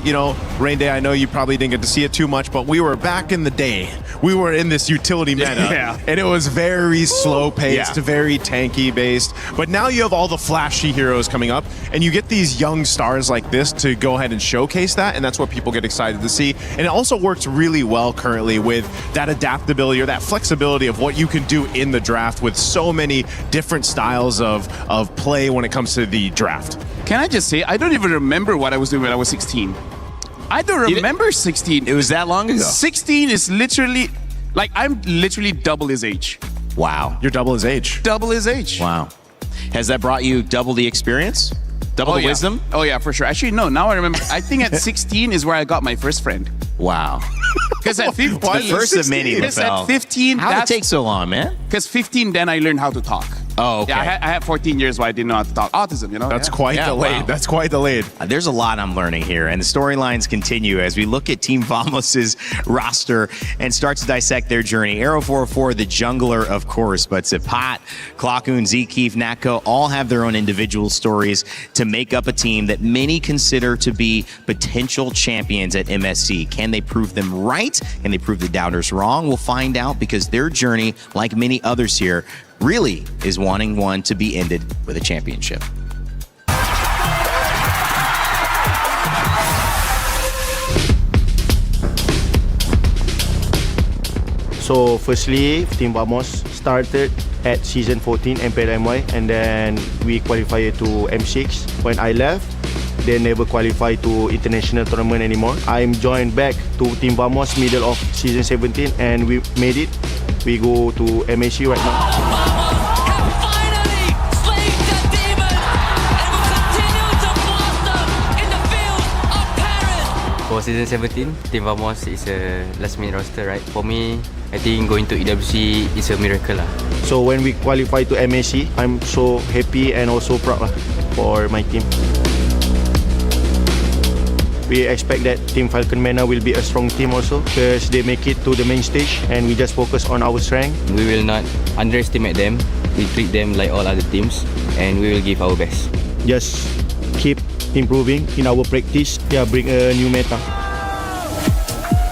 Rain Day, I know you probably didn't get to see it too much, but we were back in the day. We were in this utility meta, and it was very slow paced, very tanky based. But now you have all the flashy heroes coming up, and you get these young stars like this to go ahead and showcase that, and that's what people get excited to see. And it also works really well currently with that adaptability or that flexibility of what you can do in the draft with so many different styles of play when it comes to the draft. Can I just say, I don't even remember what I was doing when I was 16. I don't remember 16. It was that long ago. 16 is literally, I'm literally double his age. Wow. You're double his age. Double his age. Wow. Has that brought you double the experience? Double the wisdom? Oh yeah, for sure. Actually, no, now I remember. I think at 16 is where I got my first friend. Wow. Because at 15, the first of many. Because at 15, how did it take so long, man? Because 15, then I learned how to talk. Oh, okay. Yeah, I had 14 years where I didn't know how to talk. Autism, That's quite delayed. Wow. That's quite delayed. There's a lot I'm learning here, and the storylines continue as we look at Team Vamos's roster and start to dissect their journey. Arrow 404, the jungler, of course, but Zipat, Klakun, Zekeef, Natko all have their own individual stories to make up a team that many consider to be potential champions at MSC. Can they prove them right? Can they prove the doubters wrong? We'll find out, because their journey, like many others here, really is wanting one to be ended with a championship. So firstly, Team Vamos started at Season 14 MPLMY, and then we qualified to M6. When I left, they never qualified to international tournament anymore. I'm joined back to Team Vamos middle of Season 17, and we made it. We go to MSC right now. For Season 17, Team Vamos is a last minute roster, right? For me, I think going to EWC is a miracle lah. So when we qualify to MSC, I'm so happy and also proud lah for my team. We expect that Team Falcon MENA will be a strong team also, because they make it to the main stage and we just focus on our strength. We will not underestimate them. We treat them like all other teams, and we will give our best. Just keep improving in our practice. Bring a new meta.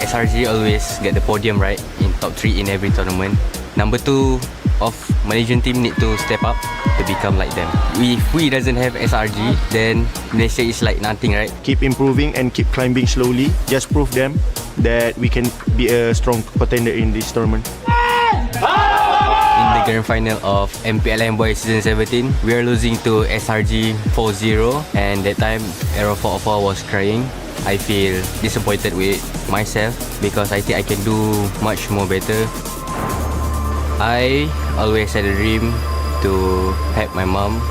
SRG always get the podium, right? In top 3 in every tournament. Number 2 of Malaysian team need to step up to become like them. If we doesn't have SRG, then Malaysia is like nothing, right? Keep improving and keep climbing slowly. Just prove them that we can be a strong contender in this tournament. In the grand final of MPLM Boys Season 17, we are losing to SRG 4-0, and that time Arrow 404 was crying. I feel disappointed with myself because I think I can do much more better. I always had a dream to help my mom,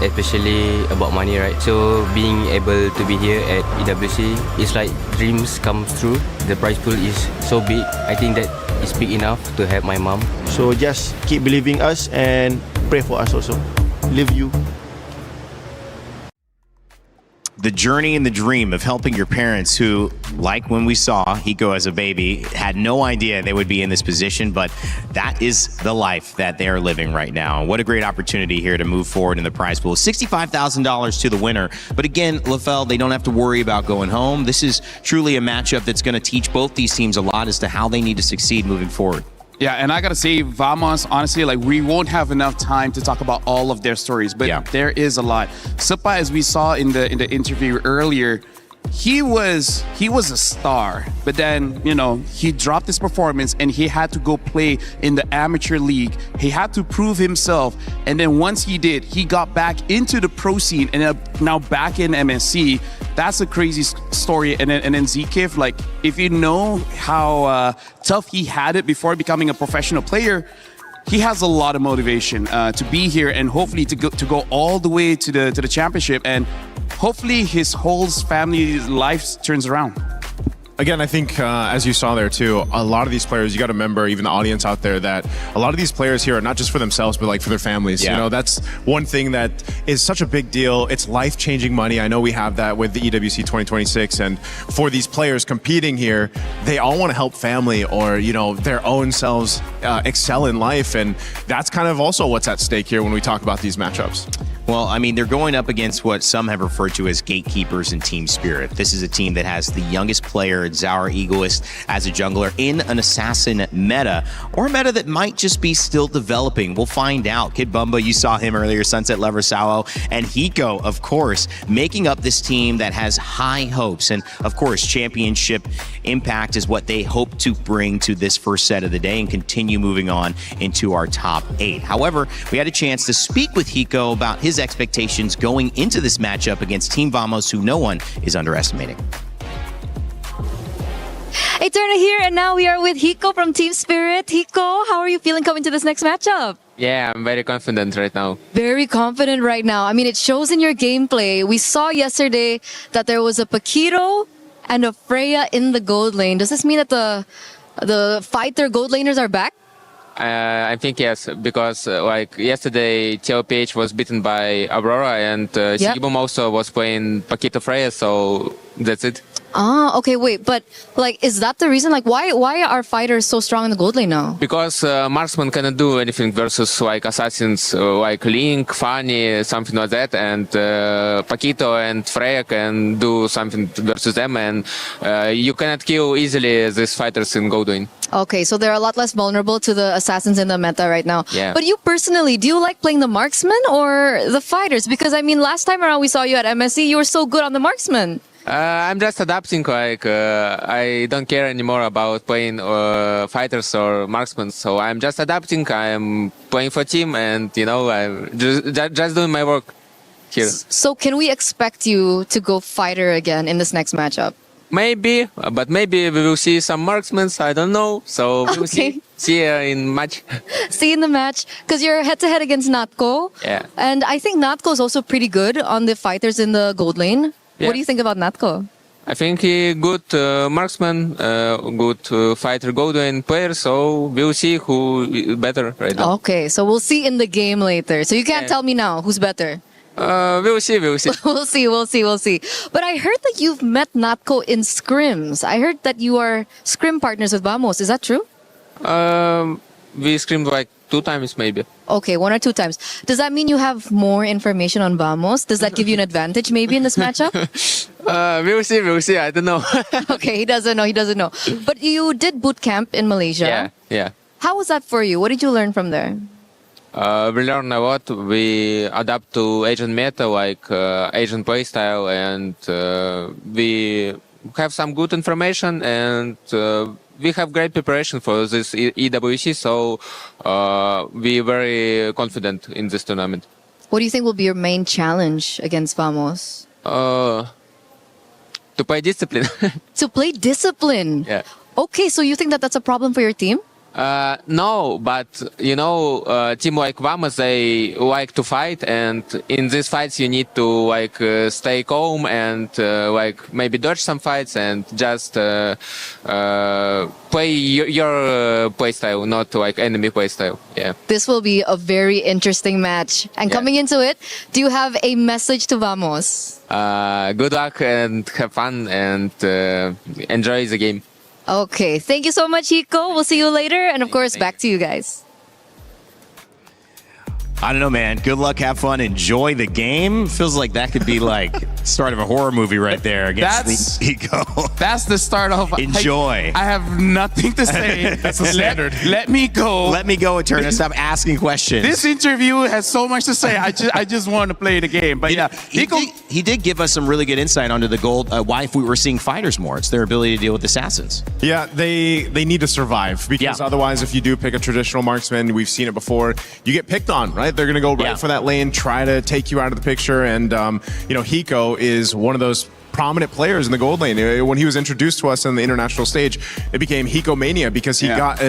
especially about money, right? So being able to be here at EWC is like dreams come true. The prize pool is so big. I think that is big enough to help my mom. So just keep believing us and pray for us also. Love you. the journey and the dream of helping your parents who, like when we saw Hiko as a baby, had no idea they would be in this position, but that is the life that they are living right now. What a great opportunity here to move forward in the prize pool. $65,000 to the winner. But again, LaFell, they don't have to worry about going home. This is truly a matchup that's going to teach both these teams a lot as to how they need to succeed moving forward. Yeah, and I gotta say, Vamos, honestly, like we won't have enough time to talk about all of their stories, but there is a lot. Supa, as we saw in the interview earlier, he was a star, but then, you know, he dropped his performance and he had to go play in the amateur league. He had to prove himself, and then once he did, he got back into the pro scene and now back in MSC. That's a crazy story. And then Zkif, like, if you know how tough he had it before becoming a professional player, he has a lot of motivation to be here and hopefully to go all the way to the championship, and hopefully his whole family's life turns around. Again, I think as you saw there too, a lot of these players, you got to remember, even the audience out there, that a lot of these players here are not just for themselves, but like for their families. You know, that's one thing that is such a big deal. It's life-changing money. I know we have that with the EWC 2026, and for these players competing here, they all want to help family or, you know, their own selves excel in life, and that's kind of also what's at stake here when we talk about these matchups. Well, I mean, they're going up against what some have referred to as gatekeepers in Team Spirit. This is a team that has the youngest player, Zaur Egoist, as a jungler in an assassin meta, or a meta that might just be still developing. We'll find out. Kid Bumba, you saw him earlier, Sunset Lover Sao, and Hiko, of course, making up this team that has high hopes. And, of course, championship impact is what they hope to bring to this first set of the day and continue moving on into our top 8. However, we had a chance to speak with Hiko about his expectations going into this matchup against Team Vamos, who no one is underestimating. Eterna here, and now we are with Hiko from Team Spirit. Hiko, how are you feeling coming to this next matchup? Yeah, I'm very confident right now. Very confident right now. I mean, it shows in your gameplay. We saw yesterday that there was a Paquito and a Freya in the gold lane. Does this mean that the fighter gold laners are back? I think yes, because like yesterday, TLPH was beaten by Aurora, and Sigibum also was playing Paquito Freya, so that's it. Ah, okay, wait, but like, is that the reason? Like, why are fighters so strong in the gold lane now? Because marksman cannot do anything versus like assassins like Link, Fanny, something like that, and Paquito and Freya can do something versus them, and you cannot kill easily these fighters in gold lane. Okay, so they're a lot less vulnerable to the assassins in the meta right now. Yeah. But you personally, do you like playing the marksman or the fighters? Because I mean, last time around we saw you at MSC, you were so good on the marksman. I'm just adapting, like, I don't care anymore about playing fighters or marksmen, so I'm just adapting, I'm playing for team, and, you know, I'm just doing my work here. So can we expect you to go fighter again in this next matchup? Maybe, but maybe we will see some marksmen, I don't know, so we will see in match. See in the match, because you're head-to-head against Natko, and I think Natko is also pretty good on the fighters in the gold lane. Yeah. What do you think about Natko? I think he good marksman, good fighter gold lane player, so we'll see who is better right now. Okay, so we'll see in the game later. So you can't tell me now who's better. We'll see. we'll see. But I heard that you've met Natko in scrims. I heard that you are scrim partners with Vamos. Is that true? We scrimmed like 2 times maybe. Okay, 1 or 2 times. Does that mean you have more information on Vamos? Does that give you an advantage maybe in this matchup? We'll see. I don't know. Okay, he doesn't know. But you did boot camp in Malaysia. Yeah. How was that for you? What did you learn from there? We learn a lot. We adapt to Asian meta, like Asian playstyle, and we have some good information, and we have great preparation for this EWC, so we're very confident in this tournament. What do you think will be your main challenge against Vamos? To play discipline. To play discipline? Yeah. Okay, so you think that that's a problem for your team? No, but you know, team like Vamos, they like to fight, and in these fights you need to like stay calm and like maybe dodge some fights and just play your play style, not like enemy play style. Yeah. This will be a very interesting match. And coming into it, do you have a message to Vamos? Good luck and have fun and enjoy the game. Okay, thank you so much, Hiko. We'll see you later. And of course, back to you guys. I don't know, man. Good luck, have fun, enjoy the game. Feels like that could be like start of a horror movie right there against the Eco. That's the start of enjoy. I have nothing to say. That's the standard. Let me go. Let me go, Eterna. Stop asking questions. This interview has so much to say. I just want to play the game. But yeah, he did give us some really good insight onto the gold. Why if we were seeing fighters more, it's their ability to deal with assassins. Yeah, they need to survive because otherwise, if you do pick a traditional marksman, we've seen it before, you get picked on, right? They're going to go right for that lane, try to take you out of the picture. And, you know, Hiko is one of those prominent players in the gold lane. When he was introduced to us on the international stage, it became Hiko Mania because he got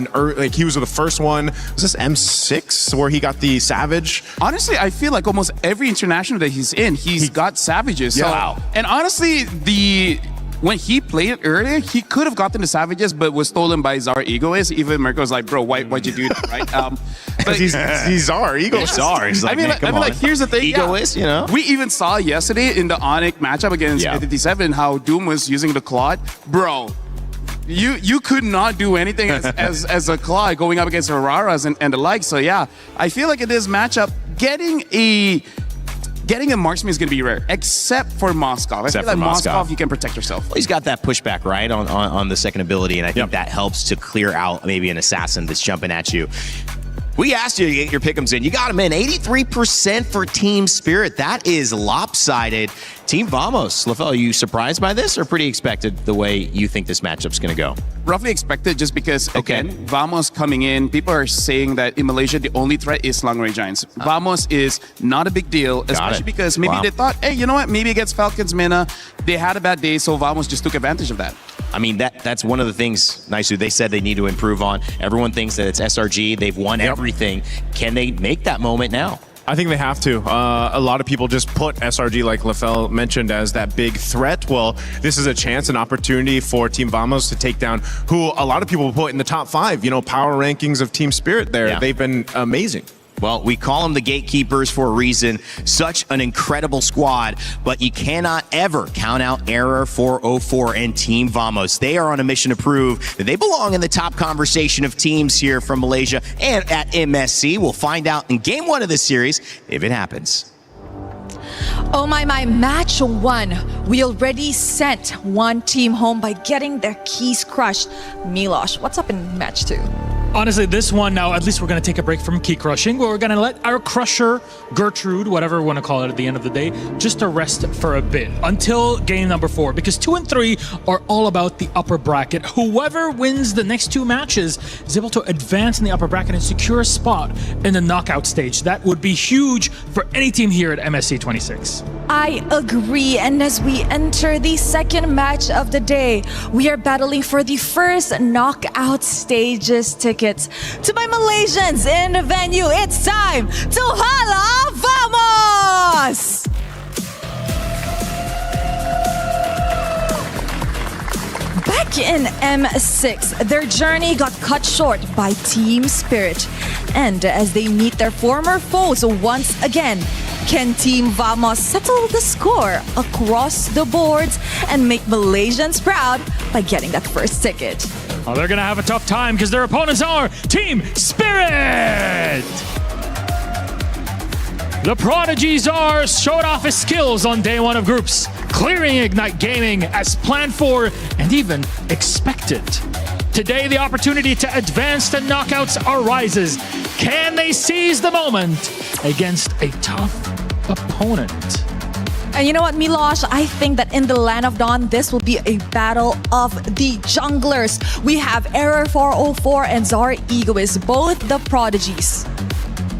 he was the first one. Was this M6 where he got the Savage? Honestly, I feel like almost every international that he's in, he's got Savages. So, wow. And honestly, when he played it earlier, he could have gotten the Savages, but was stolen by Czar Egoist. Even Mirko was like, bro, why'd you do that, right? But he's Czar, Egoist. Czar. He's like, like, here's the thing. Egoist, you know? We even saw yesterday in the Onyx matchup against 57 how Doom was using the Claude. Bro, you could not do anything as a Claude going up against Auroras and the like. So yeah, I feel like in this matchup, getting a marksman is going to be rare, except for Moskov. I feel like Moskov, you can protect yourself. Well, he's got that pushback, right, on the second ability, and I think that helps to clear out maybe an assassin that's jumping at you. We asked you to get your pick'ems in. You got them in. 83% for Team Spirit. That is lopsided. Team Vamos, LaFell, are you surprised by this or pretty expected the way you think this matchup's going to go? Roughly expected just because, again, Vamos coming in, people are saying that in Malaysia, the only threat is Long Range Giants. Vamos is not a big deal, especially because maybe they thought, hey, you know what, maybe against Falcons, MENA, they had a bad day, so Vamos just took advantage of that. I mean, that's one of the things, Naisu, they said they need to improve on. Everyone thinks that it's SRG. They've won everything. Can they make that moment now? I think they have to. A lot of people just put SRG, like LaFell mentioned, as that big threat. Well, this is a chance, an opportunity for Team Vamos to take down who a lot of people put in the top 5, you know, power rankings of Team Spirit there. Yeah. They've been amazing. Well, we call them the gatekeepers for a reason. Such an incredible squad, but you cannot ever count out Error 404 and Team Vamos. They are on a mission to prove that they belong in the top conversation of teams here from Malaysia and at MSC. We'll find out in Game 1 of this series if it happens. Oh my, match 1. We already sent one team home by getting their keys crushed. Milosh, what's up in match 2? Honestly, this one now, at least we're going to take a break from key crushing, but we're going to let our crusher, Gertrude, whatever we want to call it at the end of the day, just to rest for a bit until game number 4, because 2 and 3 are all about the upper bracket. Whoever wins the next 2 matches is able to advance in the upper bracket and secure a spot in the knockout stage. That would be huge for any team here at MSC 26. I agree, and as we enter the second match of the day, we are battling for the first knockout stages tickets. To my Malaysians in the venue, it's time to Hala Vamos! Back in M6, their journey got cut short by Team Spirit. And as they meet their former foes once again, can Team Vamos settle the score across the boards and make Malaysians proud by getting that first ticket? Oh, they're going to have a tough time because their opponents are Team Spirit! The Prodigies showed off his skills on day 1 of groups, clearing Ignite Gaming as planned for and even expected. Today, the opportunity to advance to knockouts arises. Can they seize the moment against a tough opponent? And you know what, Milosh? I think that in the Land of Dawn, this will be a battle of the junglers. We have Error 404 and Czar Egoist, both the Prodigies.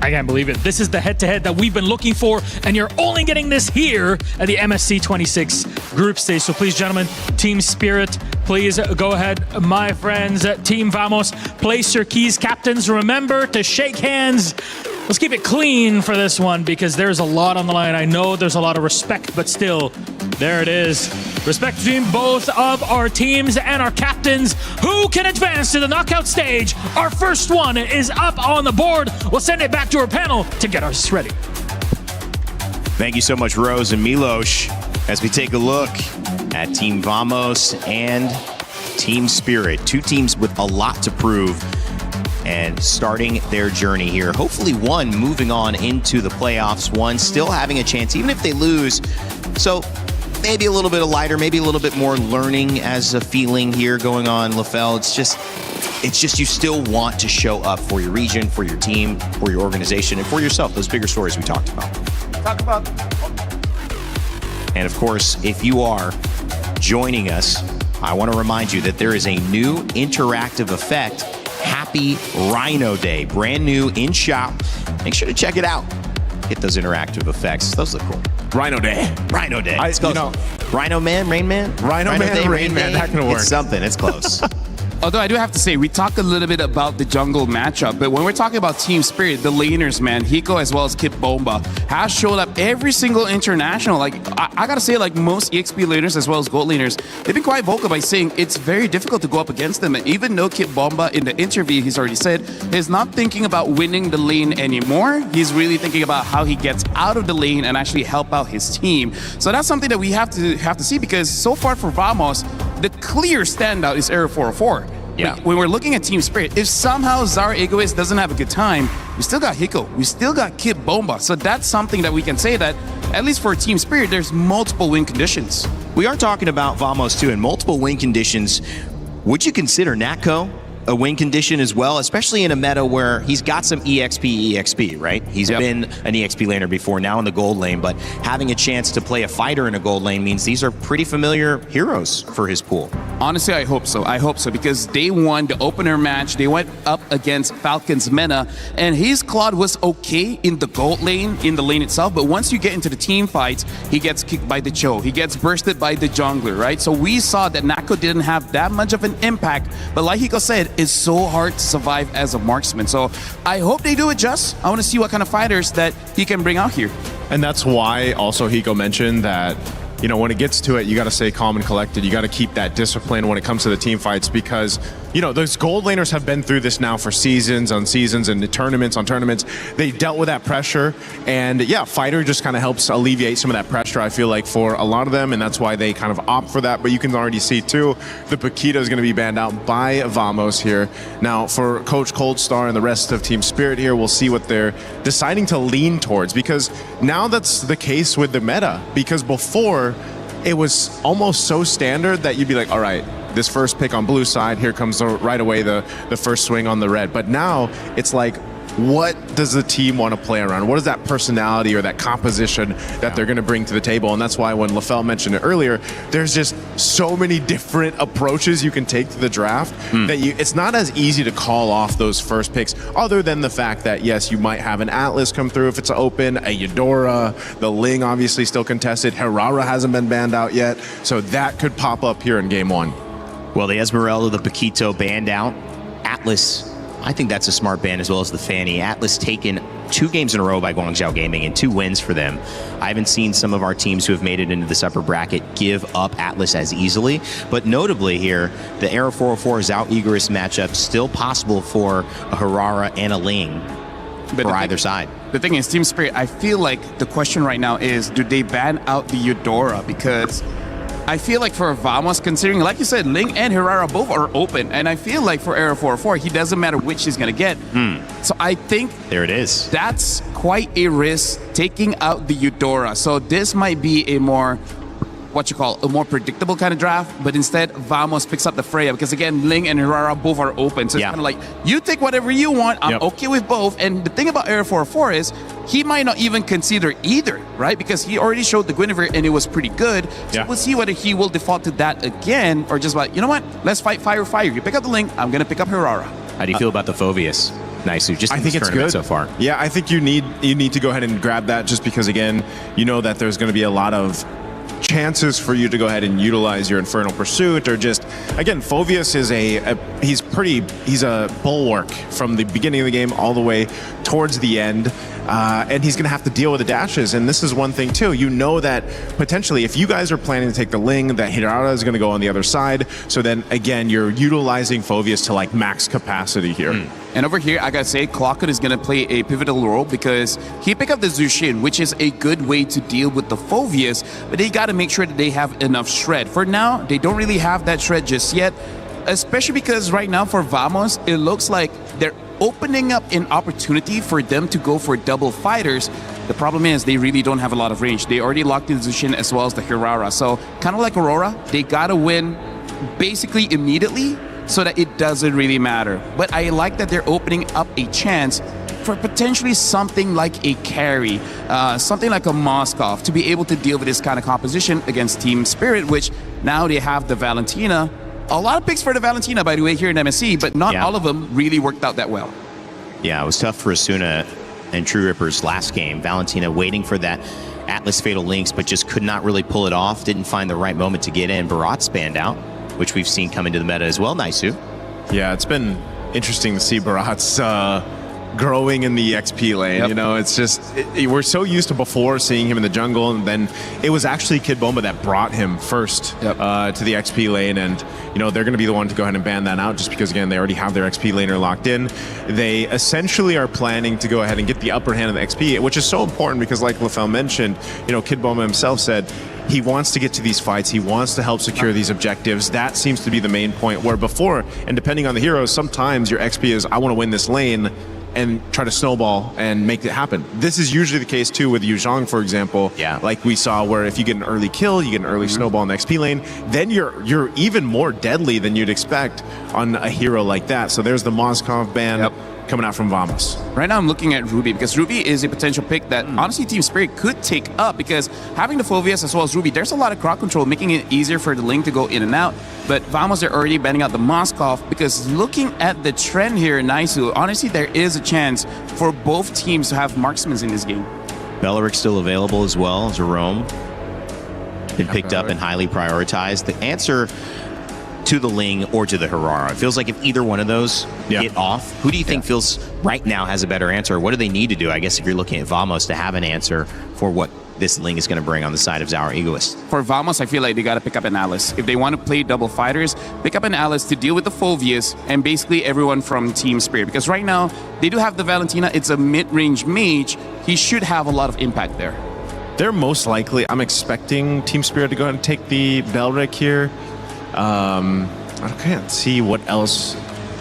I can't believe it. This is the head-to-head that we've been looking for, and you're only getting this here at the MSC 26 group stage. So please, gentlemen, Team Spirit, Please go ahead, my friends. Team Vamos, place your keys. Captains, remember to shake hands. Let's keep it clean for this one because there's a lot on the line. I know there's a lot of respect, but still, there it is. Respect between both of our teams and our captains. Who can advance to the knockout stage? Our first one is up on the board. We'll send it back to our panel to get us ready. Thank you so much, Rose and Milos, as we take a look at Team Vamos and Team Spirit. Two teams with a lot to prove and starting their journey here. Hopefully one moving on into the playoffs, one still having a chance, even if they lose. So maybe a little bit of lighter, maybe a little bit more learning as a feeling here going on, LaFell. It's just you still want to show up for your region, for your team, for your organization, and for yourself. Those bigger stories we talked about. And of course, if you are joining us, I want to remind you that there is a new interactive effect. Happy Rhino Day, brand new in shop. Make sure to check it out. Get those interactive effects. Those look cool. Rhino Day. Rhino Day. It's close. Rhino Man, Rain Man? Rhino Man, Day, Rain Man. That can work. It's something. It's close. Although I do have to say, we talked a little bit about the jungle matchup, but when we're talking about Team Spirit, the laners, man, Hiko as well as Kip Bomba, has showed up every single international. Like, I gotta say, like most EXP laners as well as gold laners, they've been quite vocal by saying it's very difficult to go up against them. And even though Kip Bomba in the interview, he's already said, he's not thinking about winning the lane anymore. He's really thinking about how he gets out of the lane and actually help out his team. So that's something that we have to see, because so far for Vamos, the clear standout is Era 404. Yeah. When we're looking at Team Spirit, if somehow Zara Egoist doesn't have a good time, we still got Hiko, we still got Kip Bomba. So that's something that we can say that, at least for Team Spirit, there's multiple win conditions. We are talking about Vamos too, and multiple win conditions. Would you consider Natco a win condition as well, especially in a meta where he's got some EXP, right? He's been an EXP laner before, now in the gold lane, but having a chance to play a fighter in a gold lane means these are pretty familiar heroes for his pool. Honestly, I hope so. I hope so, because they won the opener match. They went up against Falcons MENA, and his Claude was okay in the gold lane, in the lane itself, but once you get into the team fights, he gets kicked by the Cho. He gets bursted by the jungler, right? So we saw that Natco didn't have that much of an impact, but like Hiko said, it's so hard to survive as a marksman. So I hope they do adjust. I want to see what kind of fighters that he can bring out here. And that's why also Hiko mentioned that, you know, when it gets to it, you got to stay calm and collected. You got to keep that discipline when it comes to the team fights, because, you know, those gold laners have been through this now for seasons on seasons and tournaments on tournaments. They dealt with that pressure, and yeah, fighter just kind of helps alleviate some of that pressure, I feel like, for a lot of them, and that's why they kind of opt for that. But you can already see too, the Paquito is going to be banned out by Vamos here. Now for Coach Coldstar and the rest of Team Spirit here, we'll see what they're deciding to lean towards, because now that's the case with the meta, because before it was almost so standard that you'd be like, all right, this first pick on blue side, here comes right away the first swing on the red. But now it's like, what does the team want to play around? What is that personality or that composition that they're going to bring to the table? And that's why when LaFell mentioned it earlier, there's just so many different approaches you can take to the draft that it's not as easy to call off those first picks, other than the fact that, yes, you might have an Atlas come through if it's open, a Eudora, the Ling obviously still contested, Herrera hasn't been banned out yet, so that could pop up here in game one. Well, the Esmeralda, the Paquito banned out. Atlas, I think that's a smart ban, as well as the Fanny. Atlas taken 2 games in a row by Guangzhou Gaming and 2 wins for them. I haven't seen some of our teams who have made it into this upper bracket give up Atlas as easily, but notably here, the Era 404 Zhao Igorist matchup still possible for a Herrera and a Ling for either side. The thing is, Team Spirit, I feel like the question right now is, do they ban out the Eudora? Because I feel like for Vamos, considering, like you said, Ling and Herrera both are open, and I feel like for Era 404, he doesn't matter which he's going to get. So I think there it is. That's quite a risk, taking out the Eudora. So this might be a more, a more predictable kind of draft, but instead Vamos picks up the Freya, because again, Ling and Herrera both are open. So it's kind of like, you take whatever you want, I'm okay with both. And the thing about Era 404 is, he might not even consider either, right? Because he already showed the Guinevere and it was pretty good. So we'll see whether he will default to that again, or just like, you know what, let's fight fire. You pick up the Ling, I'm gonna pick up Herrera. How do you feel about the Phoveus? Nice, just I think it's good so far. Yeah, I think you need to go ahead and grab that, just because, again, you know that there's going to be a lot of chances for you to go ahead and utilize your Infernal Pursuit, or just, again, Phoveus is he's a bulwark from the beginning of the game all the way towards the end, and he's going to have to deal with the dashes. And this is one thing too, you know that potentially if you guys are planning to take the Ling, that Hirara is going to go on the other side, so then again you're utilizing Phoveus to like max capacity here. And over here, I gotta say, Clockwood is gonna play a pivotal role because he picked up the Zushin, which is a good way to deal with the Phoveus, but they gotta make sure that they have enough shred. For now, they don't really have that shred just yet, especially because right now for Vamos, it looks like they're opening up an opportunity for them to go for double fighters. The problem is they really don't have a lot of range. They already locked in Zushin as well as the Hirara. So kind of like Aurora, they gotta win basically immediately, so that it doesn't really matter. But I like that they're opening up a chance for potentially something like a carry, something like a Moskov, to be able to deal with this kind of composition against Team Spirit, which now they have the Valentina. A lot of picks for the Valentina, by the way, here in MSC, but not all of them really worked out that well. Yeah, it was tough for Asuna and True Rippers last game. Valentina waiting for that Atlas Fatal Links, but just could not really pull it off. Didn't find the right moment to get in. Barat spanned out, which we've seen come into the meta as well. Naisu. Yeah, it's been interesting to see Barat's growing in the XP lane. You know, it's just, we're so used to before seeing him in the jungle, and then it was actually Kid Bomba that brought him first to the XP lane, and you know, they're going to be the one to go ahead and ban that out just because, again, they already have their XP laner locked in. They essentially are planning to go ahead and get the upper hand of the XP, which is so important because, like Lefel mentioned, you know, Kid Bomba himself said he wants to get to these fights. He wants to help secure these objectives. That seems to be the main point, where before, and depending on the heroes, sometimes your XP is, I want to win this lane and try to snowball and make it happen. This is usually the case too with Yu Zhang, for example. Yeah. Like we saw, where if you get an early kill, you get an early snowball in the XP lane, then you're even more deadly than you'd expect on a hero like that. So there's the Moskov ban coming out from Vamos. Right now I'm looking at Ruby, because Ruby is a potential pick that honestly Team Spirit could take up, because having the Phoveus as well as Ruby, there's a lot of crowd control, making it easier for the Ling to go in and out. But Vamos are already banning out the Moskov, because looking at the trend here in Naisu, honestly there is a chance for both teams to have marksmen in this game. Beleric still available as well. Jerome been picked up and highly prioritized. The answer to the Ling or to the Hirara, it feels like if either one of those get off, who do you think feels right now has a better answer? What do they need to do, I guess, if you're looking at Vamos, to have an answer for what this Ling is going to bring on the side of Zauer Egoist? For Vamos, I feel like they got to pick up an Alice. If they want to play double fighters, pick up an Alice to deal with the Phoveus and basically everyone from Team Spirit. Because right now, they do have the Valentina. It's a mid-range mage. He should have a lot of impact there. They're most likely, I'm expecting Team Spirit to go ahead and take the Belric here. I can't see what else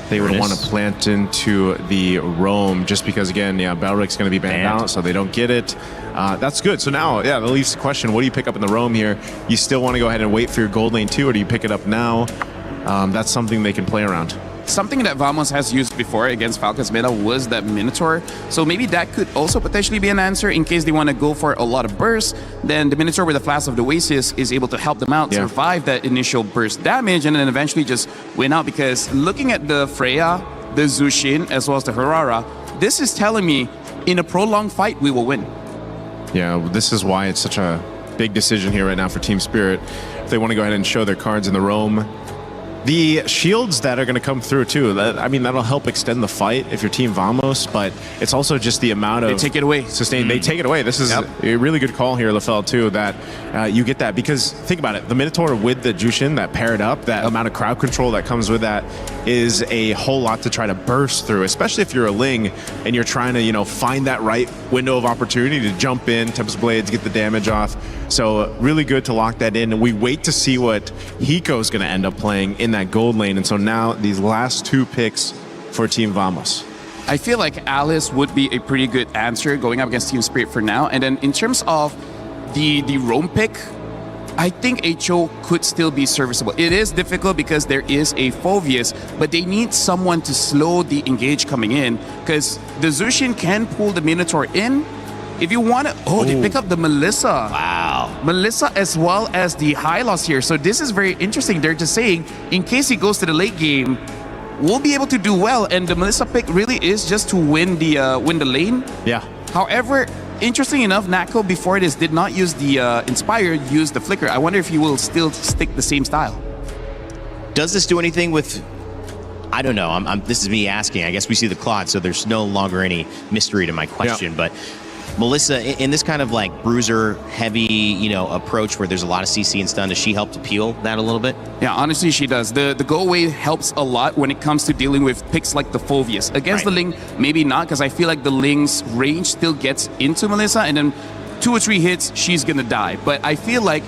they would want to plant into the Rome, just because, again, Belric's going to be banned out, so they don't get it. That's good. So now, that leaves the question, what do you pick up in the Rome here? You still want to go ahead and wait for your gold lane too, or do you pick it up now? That's something they can play around. Something that Vamos has used before against Falcons meta was that Minotaur. So maybe that could also potentially be an answer in case they want to go for a lot of bursts. Then the Minotaur with the Flask of the Oasis is able to help them out, survive that initial burst damage, and then eventually just win out. Because looking at the Freya, the Zushin, as well as the Hirara, this is telling me in a prolonged fight, we will win. Yeah, this is why it's such a big decision here right now for Team Spirit. If they want to go ahead and show their cards in the Rome. The shields that are going to come through too, that'll help extend the fight if you're Team Vamos, but it's also just the amount of... They take it away. They take it away. This is a really good call here, Lefel, too, that you get that. Because think about it, the Minotaur with the Jushin that paired up, that amount of crowd control that comes with that is a whole lot to try to burst through, especially if you're a Ling and you're trying to, find that right window of opportunity to jump in, Tempest Blades, get the damage off. So really good to lock that in. And we wait to see what Hiko's going to end up playing in that gold lane. And so now these last two picks for Team Vamos. I feel like Alice would be a pretty good answer going up against Team Spirit for now. And then in terms of the Rome pick, I think HO could still be serviceable. It is difficult because there is a Phoveus, but they need someone to slow the engage coming in, because the Zushin can pull the Minotaur in. If you want to... they pick up the Melissa. Wow. Melissa as well as the Hylos here. So this is very interesting. They're just saying, in case he goes to the late game, we'll be able to do well. And the Melissa pick really is just to win the lane. Yeah. However, interesting enough, Natco before this did not use the Inspire, used the Flicker. I wonder if he will still stick the same style. Does this do anything with... I don't know. This is me asking. I guess we see the Claude, so there's no longer any mystery to my question. But Melissa, in this kind of like bruiser heavy, approach where there's a lot of CC and stun, does she help to peel that a little bit? Yeah, honestly, she does. The go away helps a lot when it comes to dealing with picks like the Phoveus. Against the Ling, maybe not, because I feel like the Ling's range still gets into Melissa, and then 2 or 3 hits, she's gonna die. But I feel like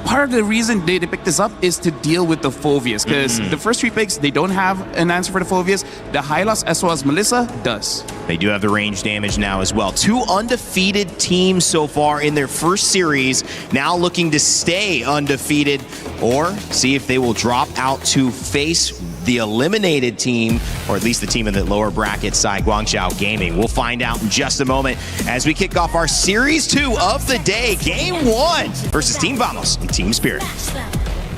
part of the reason they picked this up is to deal with the Phoveus, because the first 3 picks, they don't have an answer for the Phoveus. The Hylos as well as Melissa does. They do have the range damage now as well. 2 undefeated teams so far in their first series, now looking to stay undefeated or see if they will drop out to face the eliminated team, or at least the team in the lower bracket side, Guangzhou Gaming. We'll find out in just a moment as we kick off our Series 2 of the day, Game 1 versus Team Vamos and Team Spirit.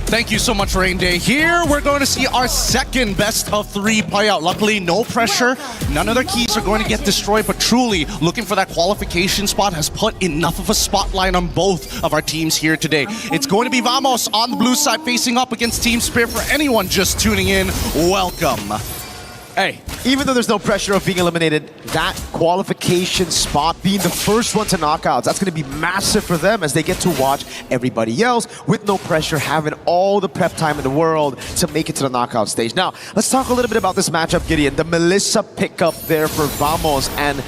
Thank you so much, Rain Day. Here, we're going to see our second best of 3 play out. Luckily, no pressure. None of their keys are going to get destroyed, but truly looking for that qualification spot has put enough of a spotlight on both of our teams here today. It's going to be Vamos on the blue side facing up against Team Spirit. For anyone just tuning in, welcome. Hey, even though there's no pressure of being eliminated, that qualification spot being the first one to knockouts, that's going to be massive for them as they get to watch everybody else with no pressure, having all the prep time in the world to make it to the knockout stage. Now, let's talk a little bit about this matchup, Gideon. The Melissa pickup there for Vamos, and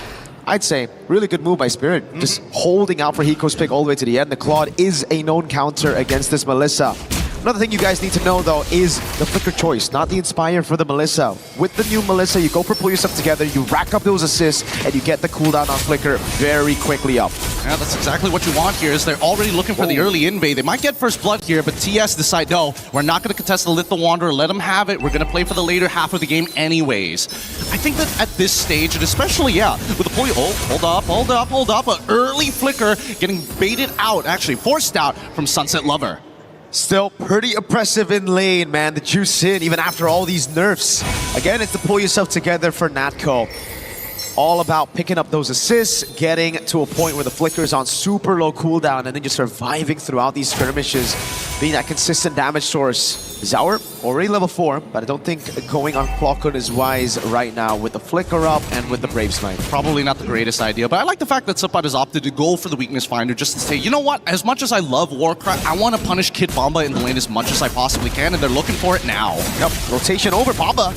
I'd say really good move by Spirit. Just holding out for Hiko's pick all the way to the end. The Claude is a known counter against this Melissa. Another thing you guys need to know, though, is the Flicker choice, not the Inspire for the Melissa. With the new Melissa, you go for pull yourself together, you rack up those assists, and you get the cooldown on Flicker very quickly up. Yeah, that's exactly what you want here, is they're already looking for the early invade. They might get first blood here, but TS decide, no, we're not going to contest the Lethal Wanderer, let them have it, we're going to play for the later half of the game anyways. I think that at this stage, and especially, with the pull, hold up, an early Flicker getting baited out, actually forced out from Sunset Lover. Still pretty oppressive in lane, man. The juice in, even after all these nerfs. Again, it's to pull yourself together for Natco. All about picking up those assists, getting to a point where the Flicker is on super low cooldown, and then just surviving throughout these skirmishes, being that consistent damage source. Zaur, already level 4, but I don't think going on Clockon is wise right now with the Flicker up and with the Brave Smite. Probably not the greatest idea, but I like the fact that Supat has opted to go for the Weakness Finder just to say, you know what, as much as I love Warcraft, I want to punish Kid Bomba in the lane as much as I possibly can, and they're looking for it now. Yep, rotation over, Bomba